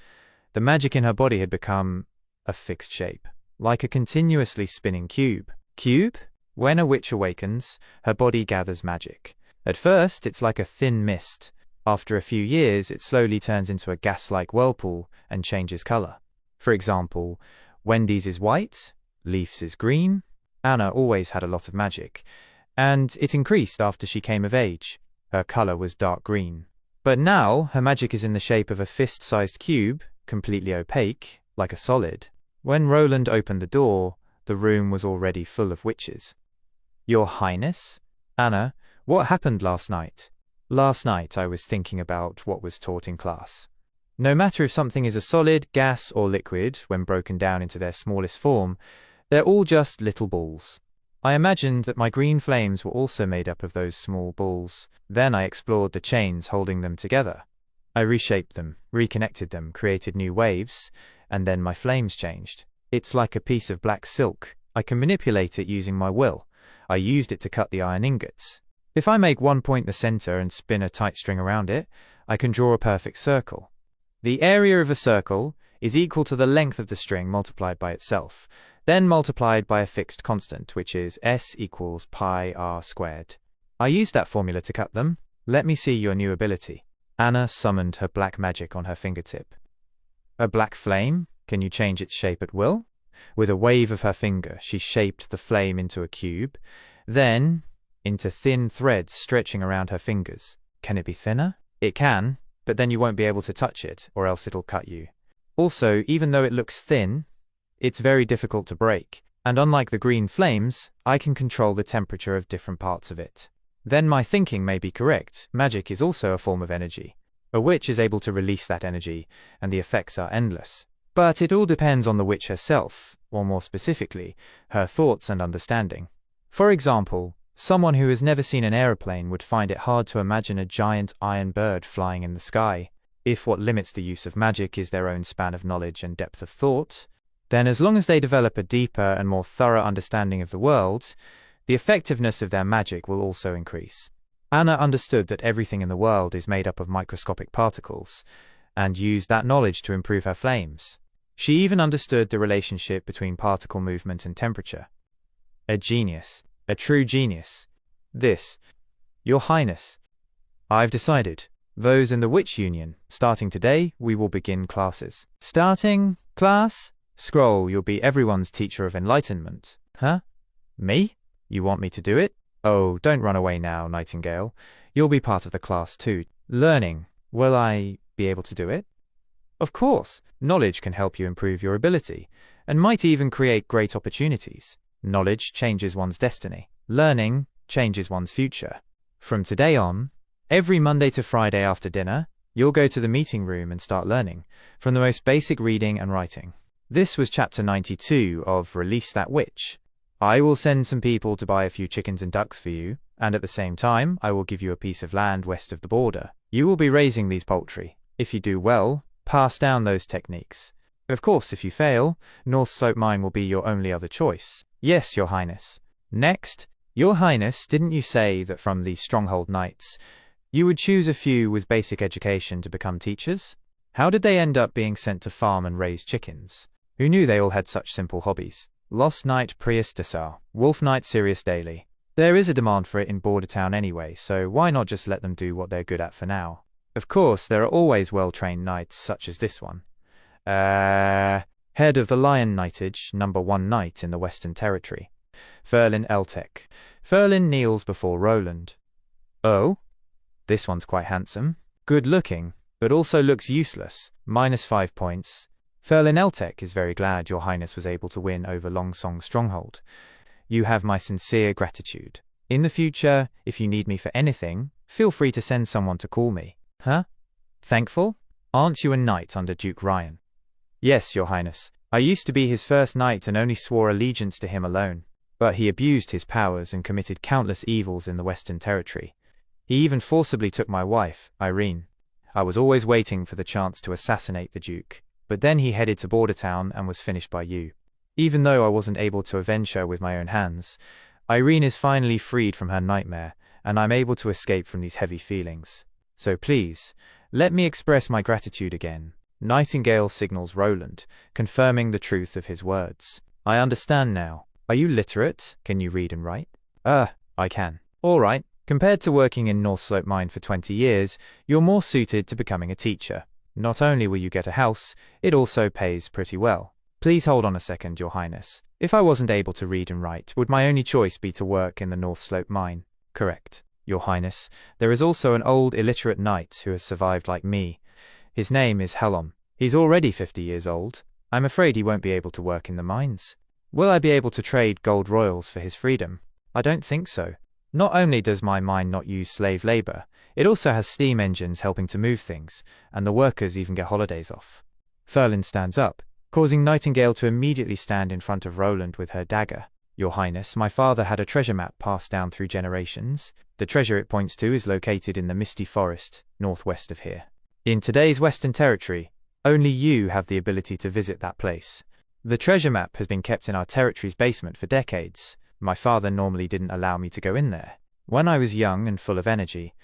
the magic in her body had become a fixed shape, like a continuously spinning cube. Cube? When a witch awakens, her body gathers magic. At first, it's like a thin mist. After a few years, it slowly turns into a gas-like whirlpool and changes color. For example, Wendy's is white, Leaf's is green. Anna always had a lot of magic, and it increased after she came of age. Her color was dark green. But now, her magic is in the shape of a fist-sized cube, completely opaque, like a solid. When Roland opened the door, the room was already full of witches. Your Highness? Anna, what happened last night? Last night I was thinking about what was taught in class. No matter if something is a solid, gas, or liquid, when broken down into their smallest form, they're all just little balls. I imagined that my green flames were also made up of those small balls. Then I explored the chains holding them together. I reshaped them, reconnected them, created new waves, and then my flames changed. It's like a piece of black silk. I can manipulate it using my will. I used it to cut the iron ingots. If I make one point the center and spin a tight string around it, I can draw a perfect circle. The area of a circle is equal to the length of the string multiplied by itself, then multiplied by a fixed constant, which is S equals pi r squared. I used that formula to cut them. Let me see your new ability. Anna summoned her black magic on her fingertip. A black flame? Can you change its shape at will? With a wave of her finger, she shaped the flame into a cube, then into thin threads stretching around her fingers. Can it be thinner? It can, but then you won't be able to touch it, or else it'll cut you. Also, even though it looks thin, it's very difficult to break, and unlike the green flames, I can control the temperature of different parts of it. Then my thinking may be correct. Magic is also a form of energy. A witch is able to release that energy, and the effects are endless. But it all depends on the witch herself, or more specifically, her thoughts and understanding. For example, someone who has never seen an aeroplane would find it hard to imagine a giant iron bird flying in the sky. If what limits the use of magic is their own span of knowledge and depth of thought, then as long as they develop a deeper and more thorough understanding of the world, the effectiveness of their magic will also increase. Anna understood that everything in the world is made up of microscopic particles, and used that knowledge to improve her flames. She even understood the relationship between particle movement and temperature. A genius. A true genius. This. Your Highness. I've decided. Those in the Witch Union. Starting today, we will begin classes. Starting class? Scroll, you'll be everyone's teacher of enlightenment. Huh? Me? You want me to do it? Oh, don't run away now, Nightingale. You'll be part of the class too. Learning. Will I be able to do it? Of course. Knowledge can help you improve your ability, and might even create great opportunities. Knowledge changes one's destiny. Learning changes one's future. From today on, every Monday to Friday after dinner, you'll go to the meeting room and start learning, from the most basic reading and writing. This was Chapter 92 of Release That Witch. I will send some people to buy a few chickens and ducks for you, and at the same time, I will give you a piece of land west of the border. You will be raising these poultry. If you do well, pass down those techniques. Of course, if you fail, North Slope Mine will be your only other choice. Yes, Your Highness. Next, Your Highness, didn't you say that from the Stronghold Knights, you would choose a few with basic education to become teachers? How did they end up being sent to farm and raise chickens? Who knew they all had such simple hobbies? Lost Knight Prius Desar, Wolf Knight Sirius Daily. There is a demand for it in Border Town anyway, so why not just let them do what they're good at for now? Of course, there are always well-trained knights such as this one. Head of the Lion Knightage, number 1 knight in the Western Territory. Ferlin Eltec. Ferlin kneels before Roland. Oh? This one's quite handsome. Good looking, but also looks useless. -5 points. Ferlin Eltec is very glad Your Highness was able to win over Longsong Stronghold. You have my sincere gratitude. In the future, if you need me for anything, feel free to send someone to call me. Huh? Thankful? Aren't you a knight under Duke Ryan? Yes, Your Highness. I used to be his first knight and only swore allegiance to him alone. But he abused his powers and committed countless evils in the Western Territory. He even forcibly took my wife, Irene. I was always waiting for the chance to assassinate the Duke, but then he headed to Border Town and was finished by you. Even though I wasn't able to avenge her with my own hands, Irene is finally freed from her nightmare, and I'm able to escape from these heavy feelings. So please, let me express my gratitude again. Nightingale signals Roland, confirming the truth of his words. I understand now. Are you literate? Can you read and write? I can. All right. Compared to working in North Slope Mine for 20 years, you're more suited to becoming a teacher. Not only will you get a house, it also pays pretty well. Please hold on a second, Your Highness. If I wasn't able to read and write, would my only choice be to work in the North Slope Mine? Correct, Your Highness. There is also an old illiterate knight who has survived like me. His name is Helon. He's already 50 years old. I'm afraid he won't be able to work in the mines. Will I be able to trade gold royals for his freedom? I don't think so. Not only does my mine not use slave labor, it also has steam engines helping to move things, and the workers even get holidays off. Ferlin stands up, causing Nightingale to immediately stand in front of Roland with her dagger. Your Highness, my father had a treasure map passed down through generations. The treasure it points to is located in the Misty Forest, northwest of here. In today's Western Territory, only you have the ability to visit that place. The treasure map has been kept in our territory's basement for decades. My father normally didn't allow me to go in there. When I was young and full of energy,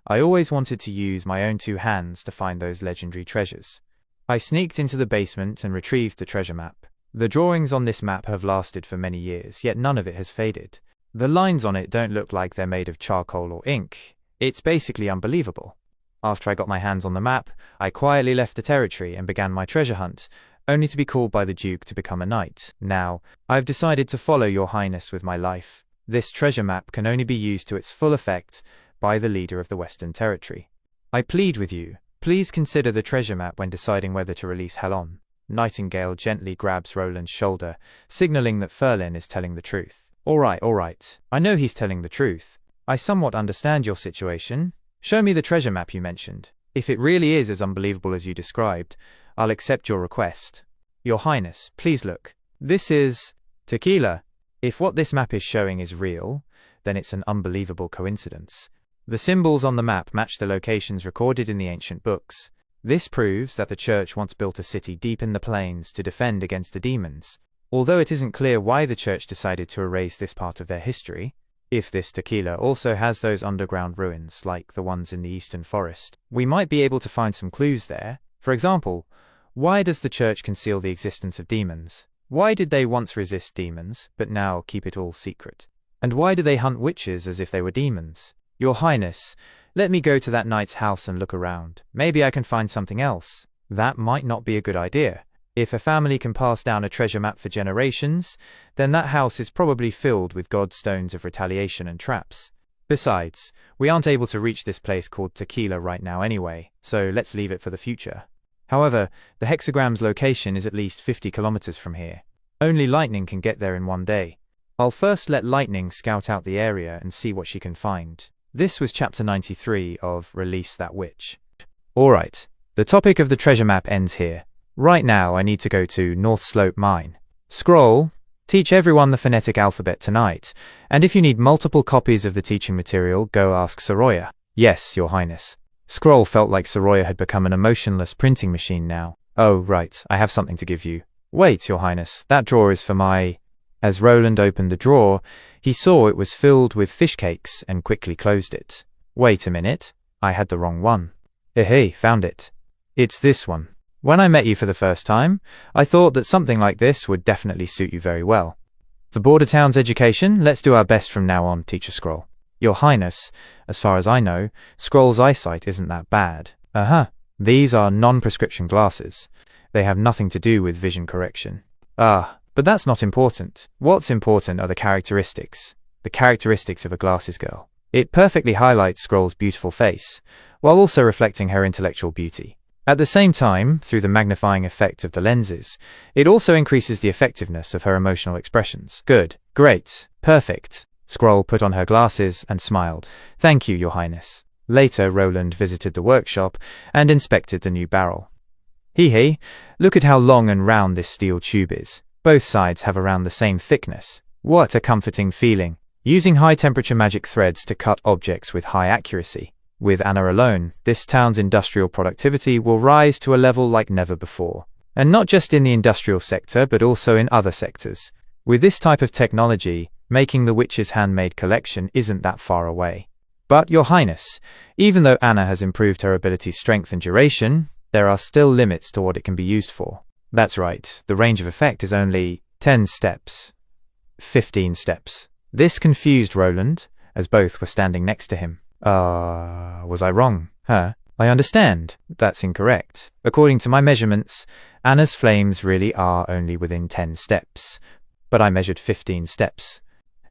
I always wanted to use my own 2 hands to find those legendary treasures. I sneaked into the basement and retrieved the treasure map. The drawings on this map have lasted for many years, yet none of it has faded. The lines on it don't look like they're made of charcoal or ink. It's basically unbelievable. After I got my hands on the map, I quietly left the territory and began my treasure hunt, only to be called by the Duke to become a knight. Now, I've decided to follow Your Highness with my life. This treasure map can only be used to its full effect by the leader of the Western Territory. I plead with you, please consider the treasure map when deciding whether to release Helon. Nightingale gently grabs Roland's shoulder, signaling that Ferlin is telling the truth. All right. I know he's telling the truth. I somewhat understand your situation. Show me the treasure map you mentioned. If it really is as unbelievable as you described, I'll accept your request. Your Highness, please look. This is tequila. If what this map is showing is real, then it's an unbelievable coincidence. The symbols on the map match the locations recorded in the ancient books. This proves that the church once built a city deep in the plains to defend against the demons, although it isn't clear why the church decided to erase this part of their history. If this tequila also has those underground ruins like the ones in the Eastern Forest, we might be able to find some clues there. For example, why does the church conceal the existence of demons? Why did they once resist demons, but now keep it all secret? And why do they hunt witches as if they were demons? Your Highness, let me go to that knight's house and look around. Maybe I can find something else. That might not be a good idea. If a family can pass down a treasure map for generations, then that house is probably filled with god's stones of retaliation and traps. Besides, we aren't able to reach this place called Tequila right now anyway, so let's leave it for the future. However, the hexagram's location is at least 50 kilometers from here. Only Lightning can get there in one day. I'll first let Lightning scout out the area and see what she can find. This was Chapter 93 of Release That Witch. Alright, the topic of the treasure map ends here. Right now I need to go to North Slope Mine. Scroll, teach everyone the phonetic alphabet tonight, and if you need multiple copies of the teaching material, go ask Soroya. Yes, Your Highness. Scroll felt like Soroya had become an emotionless printing machine now. Oh, right, I have something to give you. Wait, your highness, that drawer is for my… As Roland opened the drawer, he saw it was filled with fish cakes and quickly closed it. Wait a minute, I had the wrong one. Hey, found it. It's this one. When I met you for the first time, I thought that something like this would definitely suit you very well. For Border Town's education, let's do our best from now on, Teacher Scroll. Your Highness, as far as I know, Scroll's eyesight isn't that bad. These are non-prescription glasses. They have nothing to do with vision correction. But that's not important. What's important are the characteristics. The characteristics of a glasses girl. It perfectly highlights Scroll's beautiful face, while also reflecting her intellectual beauty. At the same time, through the magnifying effect of the lenses, it also increases the effectiveness of her emotional expressions. Good. Great. Perfect. Scroll put on her glasses and smiled. Thank you, Your Highness. Later, Roland visited the workshop and inspected the new barrel. Hee, look at how long and round this steel tube is. Both sides have around the same thickness. What a comforting feeling. Using high-temperature magic threads to cut objects with high accuracy. With Anna alone, this town's industrial productivity will rise to a level like never before. And not just in the industrial sector, but also in other sectors. With this type of technology, making the witch's handmade collection isn't that far away. But, Your Highness, even though Anna has improved her ability's strength and duration, there are still limits to what it can be used for. That's right, the range of effect is only 10 steps. 15 steps. This confused Roland, as both were standing next to him. Was I wrong? I understand. That's incorrect. According to my measurements, Anna's flames really are only within 10 steps. But I measured 15 steps.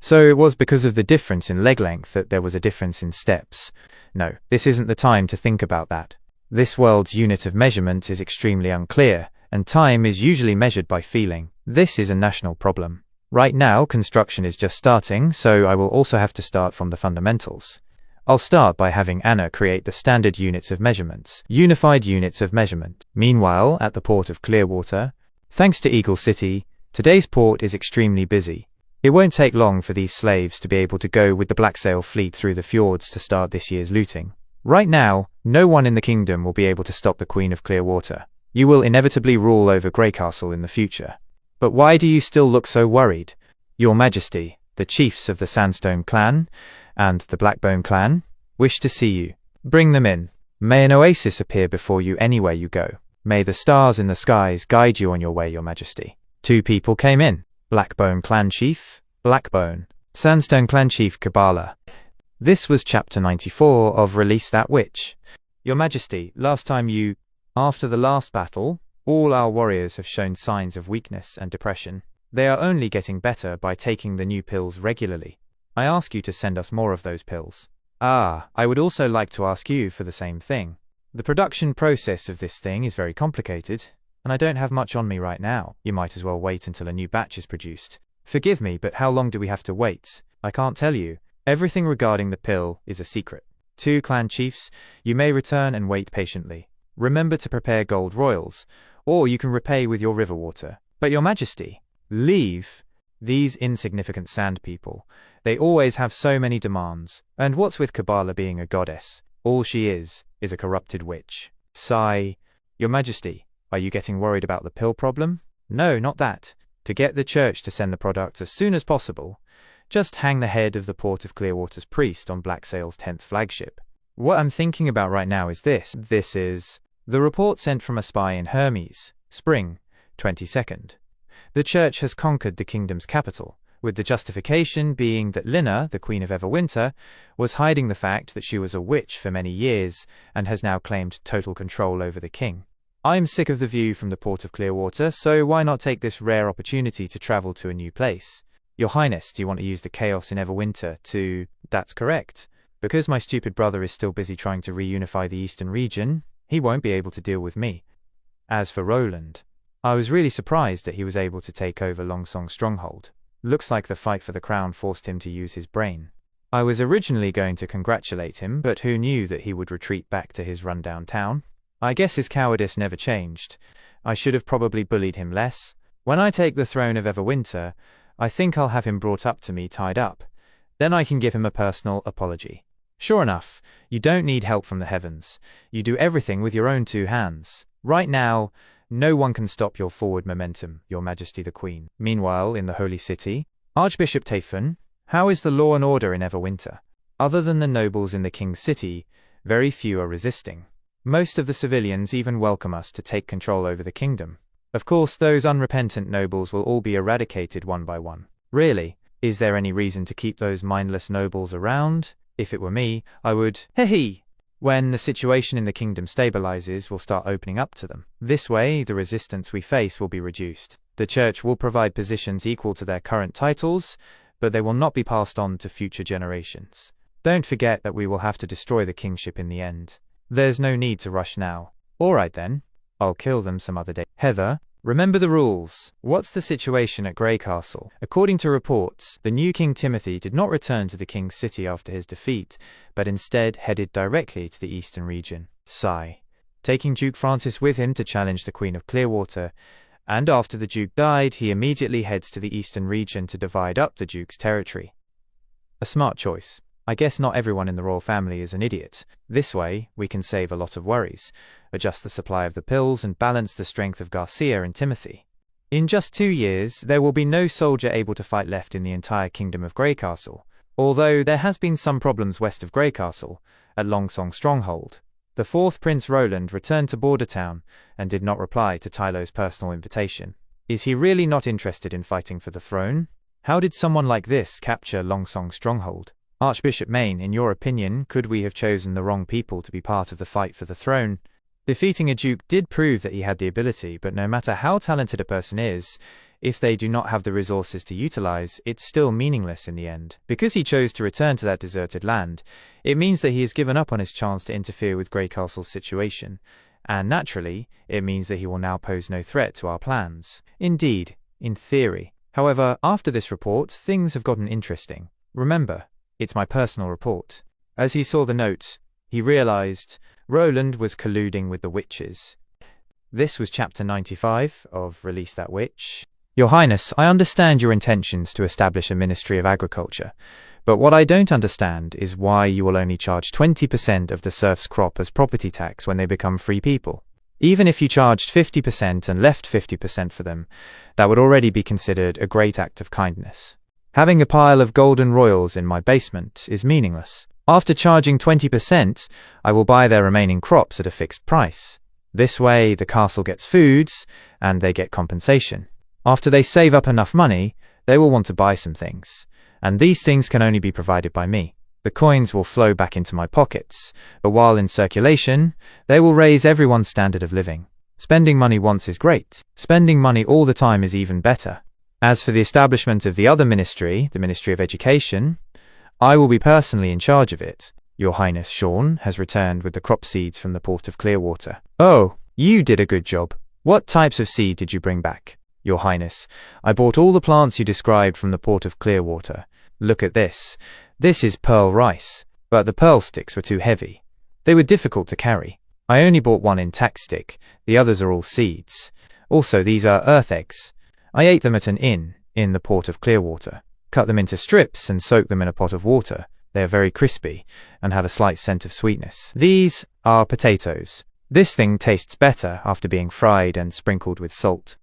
So it was because of the difference in leg length that there was a difference in steps. No, this isn't the time to think about that. This world's unit of measurement is extremely unclear, and time is usually measured by feeling. This is a national problem. Right now, construction is just starting, so I will also have to start from the fundamentals. I'll start by having Anna create the standard units of measurements, unified units of measurement. Meanwhile, at the port of Clearwater, thanks to Eagle City, today's port is extremely busy. It won't take long for these slaves to be able to go with the Black Sail fleet through the fjords to start this year's looting. Right now, no one in the kingdom will be able to stop the Queen of Clearwater. You will inevitably rule over Grey Castle in the future. But why do you still look so worried? Your Majesty, the chiefs of the Sandstone clan and the Blackbone clan wish to see you. Bring them in. May an oasis appear before you anywhere you go. May the stars in the skies guide you on your way, Your Majesty. 2 people came in. Blackbone clan chief, Blackbone. Sandstone clan chief, Kabbalah. This was chapter 94 of Release That Witch. Your Majesty, last time you… After the last battle, all our warriors have shown signs of weakness and depression. They are only getting better by taking the new pills regularly. I ask you to send us more of those pills. I would also like to ask you for the same thing. The production process of this thing is very complicated, and I don't have much on me right now. You might as well wait until a new batch is produced. Forgive me, but how long do we have to wait? I can't tell you. Everything regarding the pill is a secret. 2 clan chiefs, you may return and wait patiently. Remember to prepare gold royals, or you can repay with your river water. But Your Majesty, leave these insignificant sand people. They always have so many demands. And what's with Kabbalah being a goddess? All she is a corrupted witch. Sigh. Your Majesty, are you getting worried about the pill problem? No, not that. To get the church to send the products as soon as possible, just hang the head of the Port of Clearwater's priest on Black Sail's 10th flagship. What I'm thinking about right now is this. This is the report sent from a spy in Hermes, spring 22nd. The church has conquered the kingdom's capital, with the justification being that Lina, the Queen of Everwinter, was hiding the fact that she was a witch for many years and has now claimed total control over the king. I'm sick of the view from the Port of Clearwater, so why not take this rare opportunity to travel to a new place? Your Highness, do you want to use the chaos in Everwinter to… That's correct. Because my stupid brother is still busy trying to reunify the eastern region, he won't be able to deal with me. As for Roland, I was really surprised that he was able to take over Longsong's stronghold. Looks like the fight for the crown forced him to use his brain. I was originally going to congratulate him, but who knew that he would retreat back to his rundown town? I guess his cowardice never changed. I should have probably bullied him less. When I take the throne of Everwinter, I think I'll have him brought up to me tied up. Then I can give him a personal apology. Sure enough, you don't need help from the heavens. You do everything with your own 2 hands. Right now, No one can stop your forward momentum, Your Majesty the Queen. Meanwhile, in the Holy City, Archbishop Tafon, how is the law and order in Everwinter? Other than the nobles in the King's City, very few are resisting. Most of the civilians even welcome us to take control over the kingdom. Of course, those unrepentant nobles will all be eradicated one by one. Really, is there any reason to keep those mindless nobles around? If it were me, I would, hee. When the situation in the kingdom stabilizes, we'll start opening up to them. This way, the resistance we face will be reduced. The church will provide positions equal to their current titles, but they will not be passed on to future generations. Don't forget that we will have to destroy the kingship in the end. There's no need to rush now. Alright then, I'll kill them some other day. Heather, remember the rules. What's the situation at Grey Castle? According to reports, the new King Timothy did not return to the King's City after his defeat, but instead headed directly to the eastern region. Sigh. Taking Duke Francis with him to challenge the Queen of Clearwater, and after the Duke died, he immediately heads to the eastern region to divide up the Duke's territory. A smart choice. I guess not everyone in the royal family is an idiot. This way, we can save a lot of worries, adjust the supply of the pills, and balance the strength of Garcia and Timothy. In just 2 years, there will be no soldier able to fight left in the entire kingdom of Grey Castle, although there has been some problems west of Grey Castle, at Longsong Stronghold. The 4th Prince Roland returned to Bordertown and did not reply to Tylo's personal invitation. Is he really not interested in fighting for the throne? How did someone like this capture Longsong Stronghold? Archbishop Maine, in your opinion, could we have chosen the wrong people to be part of the fight for the throne? Defeating a duke did prove that he had the ability, but no matter how talented a person is, if they do not have the resources to utilize, it's still meaningless in the end. Because he chose to return to that deserted land, it means that he has given up on his chance to interfere with Grey Castle's situation, and naturally, it means that he will now pose no threat to our plans. Indeed, in theory. However, after this report, things have gotten interesting. Remember, it's my personal report. As he saw the note, he realized Roland was colluding with the witches. This was chapter 95 of Release That Witch. Your Highness, I understand your intentions to establish a Ministry of Agriculture, but what I don't understand is why you will only charge 20% of the serf's crop as property tax when they become free people. Even if you charged 50% and left 50% for them, that would already be considered a great act of kindness. Having a pile of golden royals in my basement is meaningless. After charging 20%, I will buy their remaining crops at a fixed price. This way, the castle gets foods, and they get compensation. After they save up enough money, they will want to buy some things, and these things can only be provided by me. The coins will flow back into my pockets, but while in circulation, they will raise everyone's standard of living. Spending money once is great. Spending money all the time is even better. As for the establishment of the other ministry, the Ministry of Education, I will be personally in charge of it. Your Highness Sean has returned with the crop seeds from the port of Clearwater. Oh, you did a good job. What types of seed did you bring back? Your Highness, I bought all the plants you described from the port of Clearwater. Look at this. This is pearl rice, but the pearl sticks were too heavy. They were difficult to carry. I only bought one intact stick. The others are all seeds. Also, these are earth eggs. I ate them at an inn in the port of Clearwater. Cut them into strips and soak them in a pot of water. They are very crispy and have a slight scent of sweetness. These are potatoes. This thing tastes better after being fried and sprinkled with salt.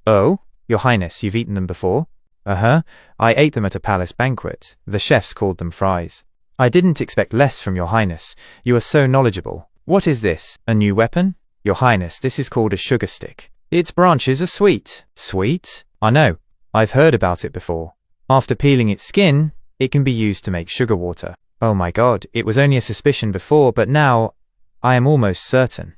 Oh, Your Highness, you've eaten them before? I ate them at a palace banquet. The chefs called them fries. I didn't expect less from Your Highness. You are so knowledgeable. What is this? A new weapon? Your Highness, this is called a sugar stick. Its branches are sweet. Sweet? I know. I've heard about it before. After peeling its skin, it can be used to make sugar water. Oh my god, it was only a suspicion before, but now I am almost certain.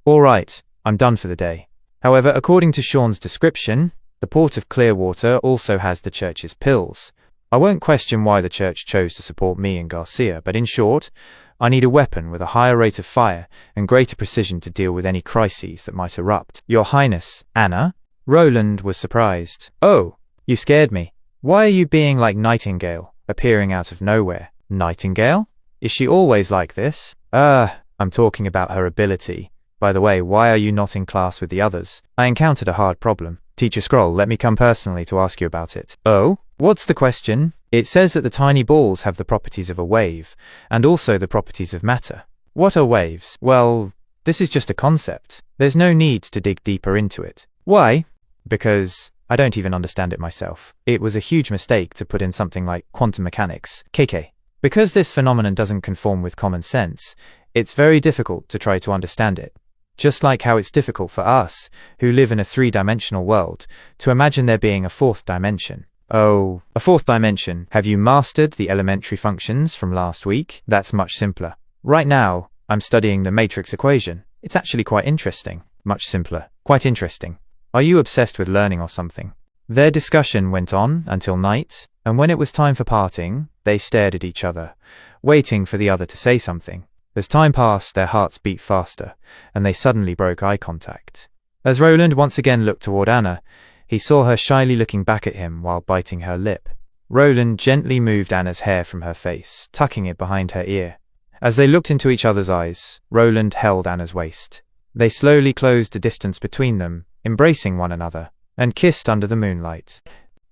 All right, I'm done for the day. However, according to Sean's description, the port of Clearwater also has the church's pills. I won't question why the church chose to support me and Garcia, but in short, I need a weapon with a higher rate of fire and greater precision to deal with any crises that might erupt. Your Highness, Anna? Roland was surprised. Oh, you scared me. Why are you being like Nightingale, appearing out of nowhere? Nightingale? Is she always like this? I'm talking about her ability. By the way, why are you not in class with the others? I encountered a hard problem. Teacher Scroll, let me come personally to ask you about it. Oh? What's the question? It says that the tiny balls have the properties of a wave, and also the properties of matter. What are waves? Well, This is just a concept. There's no need to dig deeper into it. Why? Because I don't even understand it myself. It was a huge mistake to put in something like quantum mechanics, KK. Because this phenomenon doesn't conform with common sense, it's very difficult to try to understand it. Just like how it's difficult for us, who live in a three-dimensional world, to imagine there being a fourth dimension. Oh, a fourth dimension. Have you mastered the elementary functions from last week? That's much simpler. Right now, I'm studying the matrix equation. It's actually quite interesting. Much simpler. Quite interesting. Are you obsessed with learning or something? Their discussion went on until night, and when it was time for parting, they stared at each other, waiting for the other to say something. As time passed, their hearts beat faster, and they suddenly broke eye contact. As Roland once again looked toward Anna, he saw her shyly looking back at him while biting her lip. Roland gently moved Anna's hair from her face, tucking it behind her ear. As they looked into each other's eyes, Roland held Anna's waist. They slowly closed the distance between them, embracing one another, and kissed under the moonlight.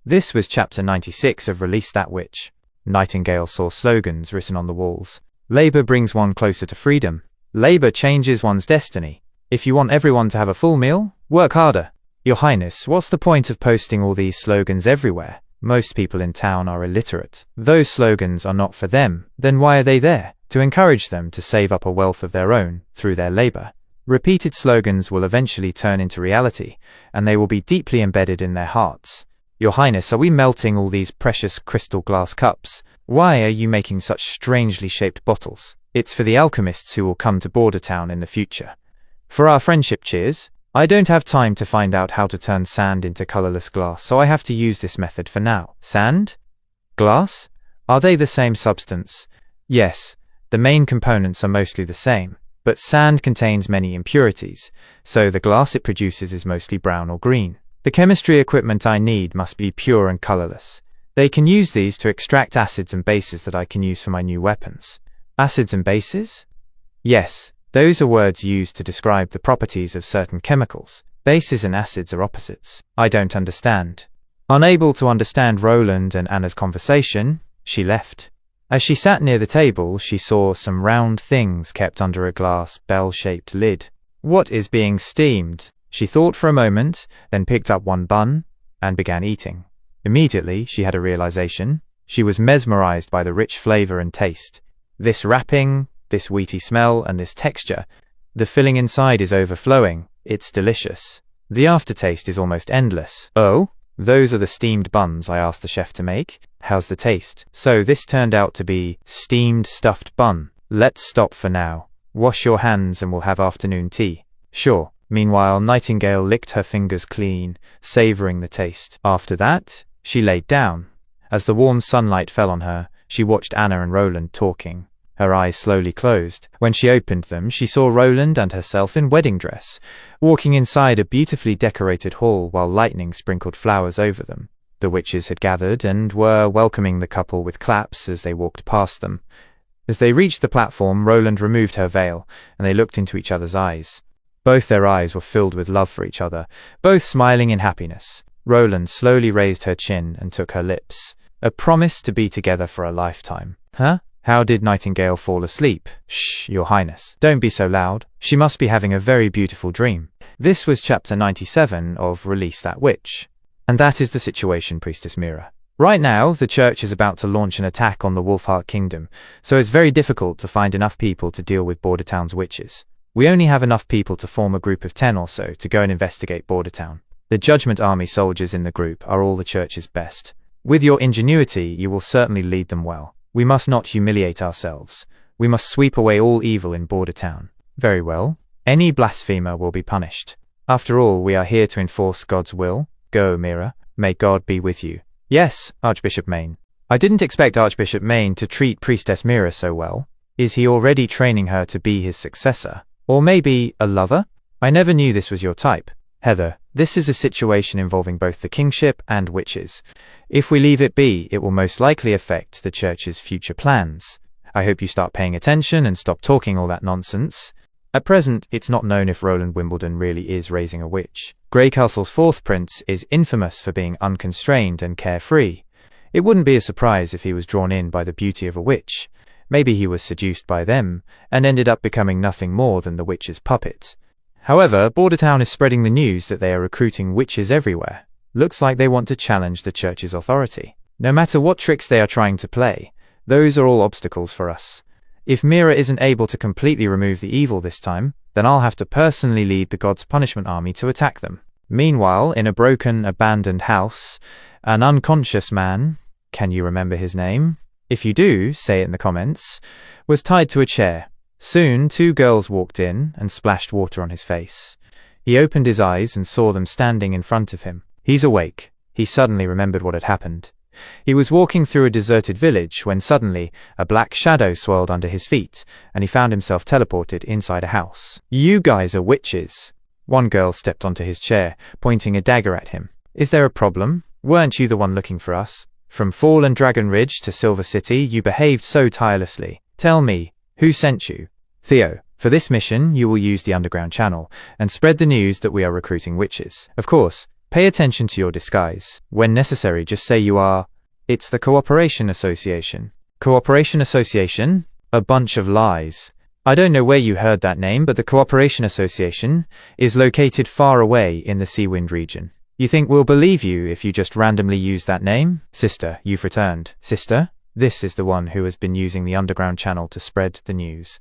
This was chapter 96 of Release That Witch. Nightingale saw slogans written on the walls. Labor brings one closer to freedom. Labor changes one's destiny. If you want everyone to have a full meal, work harder. Your Highness, what's the point of posting all these slogans everywhere? Most people in town are illiterate. Those slogans are not for them. Then why are they there? To encourage them to save up a wealth of their own through their labor. Repeated slogans will eventually turn into reality, and they will be deeply embedded in their hearts. Your Highness, are we melting all these precious crystal glass cups? Why are you making such strangely shaped bottles? It's for the alchemists who will come to Border Town in the future. For our friendship, cheers. I don't have time to find out how to turn sand into colorless glass, so I have to use this method for now. Sand? Glass? Are they the same substance? Yes, the main components are mostly the same, but sand contains many impurities, so the glass it produces is mostly brown or green. The chemistry equipment I need must be pure and colorless. They can use these to extract acids and bases that I can use for my new weapons. Acids and bases? Yes, those are words used to describe the properties of certain chemicals. Bases and acids are opposites. I don't understand. Unable to understand Roland and Anna's conversation, she left. As she sat near the table, she saw some round things kept under a glass bell-shaped lid. What is being steamed? She thought for a moment, then picked up one bun and began eating. Immediately, she had a realization. She was mesmerized by the rich flavor and taste. This wrapping, this wheaty smell, and this texture. The filling inside is overflowing. It's delicious. The aftertaste is almost endless. Oh, those are the steamed buns I asked the chef to make. How's the taste? So this turned out to be steamed stuffed bun. Let's stop for now. Wash your hands and we'll have afternoon tea. Sure. Meanwhile, Nightingale licked her fingers clean, savoring the taste. After that, she laid down. As the warm sunlight fell on her, she watched Anna and Roland talking. Her eyes slowly closed. When she opened them, she saw Roland and herself in wedding dress, walking inside a beautifully decorated hall while lightning sprinkled flowers over them. The witches had gathered and were welcoming the couple with claps as they walked past them. As they reached the platform, Roland removed her veil, and they looked into each other's eyes. Both their eyes were filled with love for each other, both smiling in happiness. Roland slowly raised her chin and took her lips. A promise to be together for a lifetime. Huh? How did Nightingale fall asleep? Shh, Your Highness. Don't be so loud. She must be having a very beautiful dream. This was chapter 97 of Release That Witch. And that is the situation, Priestess Mira. Right now, the church is about to launch an attack on the Wolfheart Kingdom, so it's very difficult to find enough people to deal with Border Town's witches. We only have enough people to form a group of 10 or so to go and investigate Border Town. The Judgment Army soldiers in the group are all the church's best. With your ingenuity, you will certainly lead them well. We must not humiliate ourselves. We must sweep away all evil in Border Town. Very well. Any blasphemer will be punished. After all, we are here to enforce God's will. Go, Mira. May God be with you. Yes, Archbishop Maine. I didn't expect Archbishop Maine to treat Priestess Mira so well. Is he already training her to be his successor? Or maybe a lover? I never knew this was your type. Heather, this is a situation involving both the kingship and witches. If we leave it be, it will most likely affect the church's future plans. I hope you start paying attention and stop talking all that nonsense. At present, it's not known if Roland Wimbledon really is raising a witch. Greycastle's fourth prince is infamous for being unconstrained and carefree. It wouldn't be a surprise if he was drawn in by the beauty of a witch. Maybe he was seduced by them and ended up becoming nothing more than the witch's puppet. However, Bordertown is spreading the news that they are recruiting witches everywhere. Looks like they want to challenge the church's authority. No matter what tricks they are trying to play, those are all obstacles for us. If Mira isn't able to completely remove the evil this time, then I'll have to personally lead the God's punishment army to attack them. Meanwhile, in a broken, abandoned house, an unconscious man, can you remember his name? If you do, say it in the comments, was tied to a chair. Soon, 2 girls walked in and splashed water on his face. He opened his eyes and saw them standing in front of him. He's awake. He suddenly remembered what had happened. He was walking through a deserted village when suddenly a black shadow swirled under his feet, and he found himself teleported inside a house. You guys are witches. One girl stepped onto his chair, pointing a dagger at him. Is there a problem? Weren't you the one looking for us? From Fallen Dragon Ridge to Silver City, you behaved so tirelessly. Tell me, who sent you? Theo, for this mission, you will use the underground channel and spread the news that we are recruiting witches. Of course, pay attention to your disguise. When necessary, just say you are... It's the Cooperation Association. Cooperation Association? A bunch of lies. I don't know where you heard that name, but the Cooperation Association is located far away in the Seawind region. You think we'll believe you if you just randomly use that name? Sister, you've returned. Sister? This is the one who has been using the underground channel to spread the news.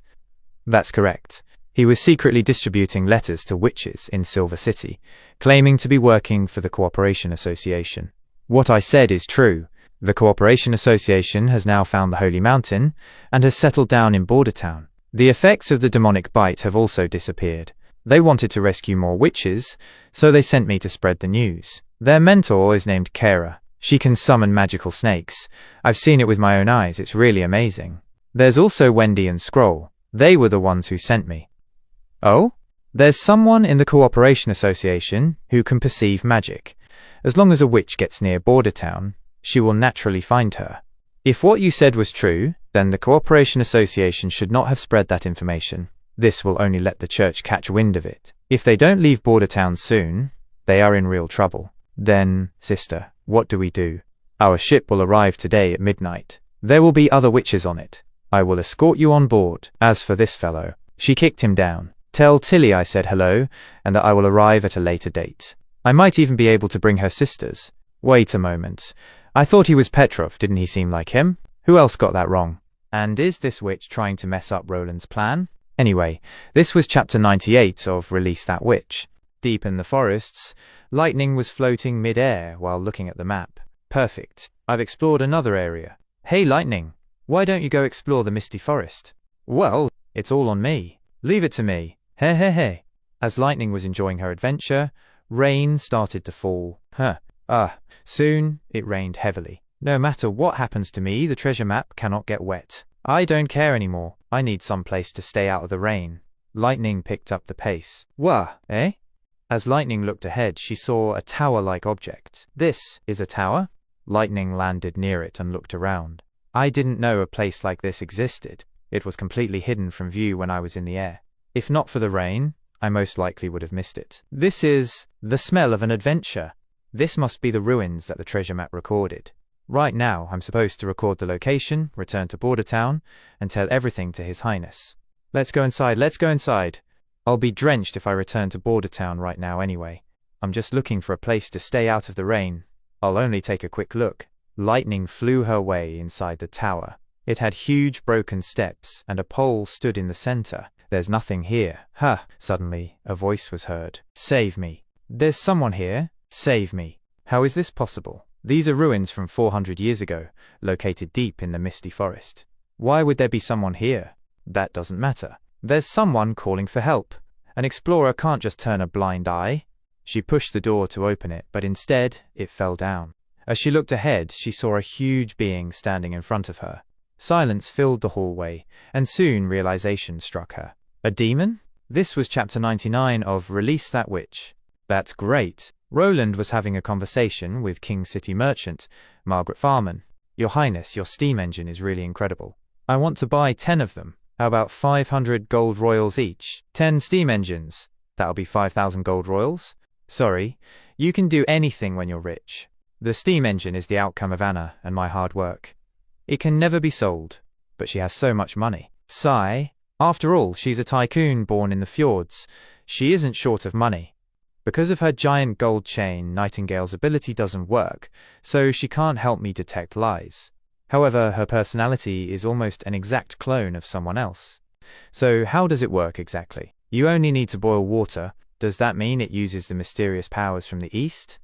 That's correct. He was secretly distributing letters to witches in Silver City, claiming to be working for the Cooperation Association. What I said is true. The Cooperation Association has now found the Holy Mountain and has settled down in Bordertown. The effects of the demonic bite have also disappeared. They wanted to rescue more witches, so they sent me to spread the news. Their mentor is named Kara. She can summon magical snakes. I've seen it with my own eyes. It's really amazing. There's also Wendy and Scroll. They were the ones who sent me. Oh? There's someone in the Cooperation Association who can perceive magic. As long as a witch gets near Bordertown, she will naturally find her. If what you said was true, then the Cooperation Association should not have spread that information. This will only let the church catch wind of it. If they don't leave Bordertown soon, they are in real trouble. Then, sister, what do we do? Our ship will arrive today at midnight. There will be other witches on it. I will escort you on board. As for this fellow, she kicked him down. Tell Tilly I said hello, and that I will arrive at a later date. I might even be able to bring her sisters. Wait a moment. I thought he was Petrov, didn't he seem like him? Who else got that wrong? And is this witch trying to mess up Roland's plan? Anyway, this was chapter 98 of Release That Witch. Deep in the forests, Lightning was floating mid-air while looking at the map. Perfect. I've explored another area. Hey Lightning, why don't you go explore the misty forest? Well, it's all on me. Leave it to me. Hey hey hey. As Lightning was enjoying her adventure, rain started to fall. Soon it rained heavily. No matter what happens to me, the treasure map cannot get wet. I don't care anymore. I need some place to stay out of the rain. Lightning picked up the pace. Wah, eh? As Lightning looked ahead, she saw a tower-like object. This is a tower? Lightning landed near it and looked around. I didn't know a place like this existed. It was completely hidden from view when I was in the air. If not for the rain, I most likely would have missed it. This is the smell of an adventure. This must be the ruins that the treasure map recorded. Right now, I'm supposed to record the location, return to Bordertown, and tell everything to His Highness. Let's go inside, let's go inside. I'll be drenched if I return to Bordertown right now anyway. I'm just looking for a place to stay out of the rain. I'll only take a quick look. Lightning flew her way inside the tower. It had huge broken steps, and a pole stood in the center. There's nothing here. Suddenly, a voice was heard. Save me. There's someone here. Save me. How is this possible? These are ruins from 400 years ago, located deep in the misty forest. Why would there be someone here? That doesn't matter. There's someone calling for help. An explorer can't just turn a blind eye. She pushed the door to open it, but instead, it fell down. As she looked ahead, she saw a huge being standing in front of her. Silence filled the hallway, and soon realization struck her. A demon? This was chapter 99 of Release That Witch. That's great. Roland was having a conversation with King City merchant, Margaret Farman. Your Highness, your steam engine is really incredible. I want to buy 10 of them. How about 500 gold royals each? 10 steam engines. That'll be 5,000 gold royals? Sorry, you can do anything when you're rich. The steam engine is the outcome of Anna and my hard work. It can never be sold. but she has so much money. Sigh. After all, she's a tycoon born in the fjords. She isn't short of money. Because of her giant gold chain, Nightingale's ability doesn't work, so she can't help me detect lies. However, her personality is almost an exact clone of someone else. So how does it work exactly? You only need to boil water. Does that mean it uses the mysterious powers from the East?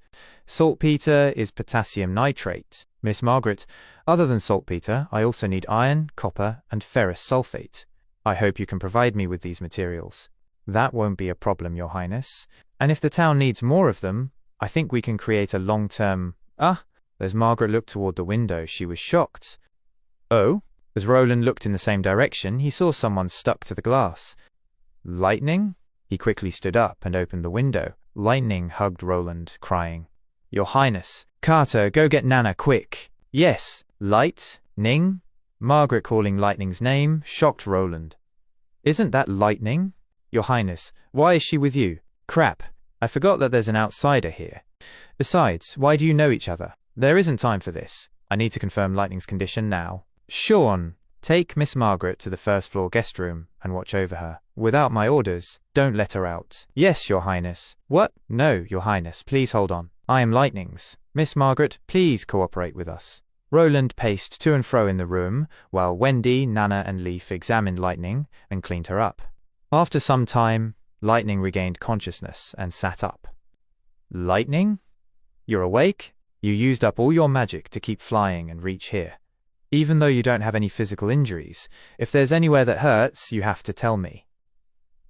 Saltpeter is potassium nitrate. Miss Margaret, other than saltpeter, I also need iron, copper, and ferrous sulfate. I hope you can provide me with these materials. That won't be a problem, Your Highness. And if the town needs more of them, I think we can create a long-term... As Margaret looked toward the window, she was shocked. Oh? As Roland looked in the same direction, he saw someone stuck to the glass. Lightning? He quickly stood up and opened the window. Lightning hugged Roland, crying, Your Highness, Carter, go get Nana, quick. Yes, Lightning? Margaret calling Lightning's name shocked Roland. Isn't that Lightning? Your Highness, why is she with you? Crap, I forgot that there's an outsider here. Besides, why do you know each other? There isn't time for this. I need to confirm Lightning's condition now. Sean, take Miss Margaret to the first-floor guest room and watch over her. Without my orders, don't let her out. Yes, Your Highness. What? No, Your Highness, please hold on. I am Lightning's. Miss Margaret, please cooperate with us. Roland paced to and fro in the room, while Wendy, Nana, and Leaf examined Lightning and cleaned her up. After some time, Lightning regained consciousness and sat up. Lightning? You're awake? You used up all your magic to keep flying and reach here. Even though you don't have any physical injuries, if there's anywhere that hurts, you have to tell me.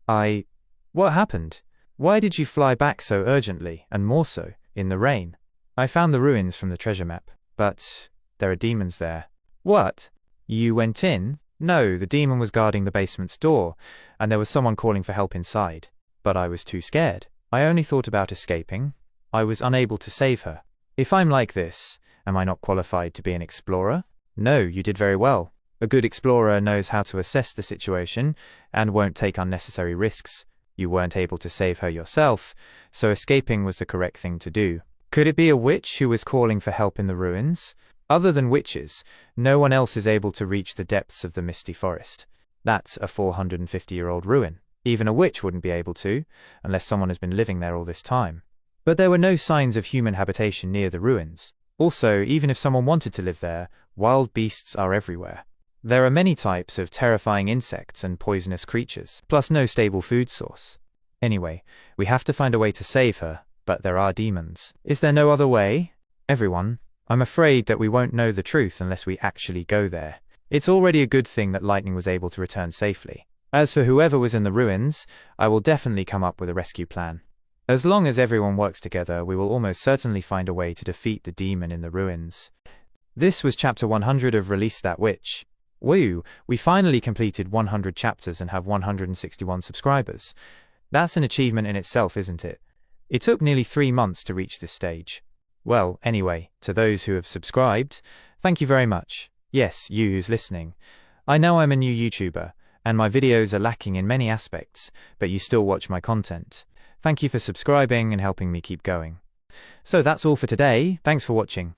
What happened? Why did you fly back so urgently, and more so, in the rain? I found the ruins from the treasure map, but there are demons there. What? You went in? No, the demon was guarding the basement's door, and there was someone calling for help inside. But I was too scared. I only thought about escaping. I was unable to save her. If I'm like this, am I not qualified to be an explorer? No, you did very well. A good explorer knows how to assess the situation and won't take unnecessary risks. You weren't able to save her yourself, so escaping was the correct thing to do. Could it be a witch who was calling for help in the ruins? Other than witches, no one else is able to reach the depths of the misty forest. That's a 450-year-old ruin. Even a witch wouldn't be able to, unless someone has been living there all this time. But there were no signs of human habitation near the ruins. Also, even if someone wanted to live there, wild beasts are everywhere. There are many types of terrifying insects and poisonous creatures, plus no stable food source. Anyway, we have to find a way to save her, but there are demons. Is there no other way? Everyone, I'm afraid that we won't know the truth unless we actually go there. It's already a good thing that Lightning was able to return safely. As for whoever was in the ruins, I will definitely come up with a rescue plan. As long as everyone works together, we will almost certainly find a way to defeat the demon in the ruins. This was chapter 100 of Release That Witch. Woo! We finally completed 100 chapters and have 161 subscribers. That's an achievement in itself, isn't it? It took nearly 3 months to reach this stage. Well, anyway, to those who have subscribed, thank you very much. Yes, you who's listening. I know I'm a new YouTuber, and my videos are lacking in many aspects, but you still watch my content. Thank you for subscribing and helping me keep going. So that's all for today. Thanks for watching.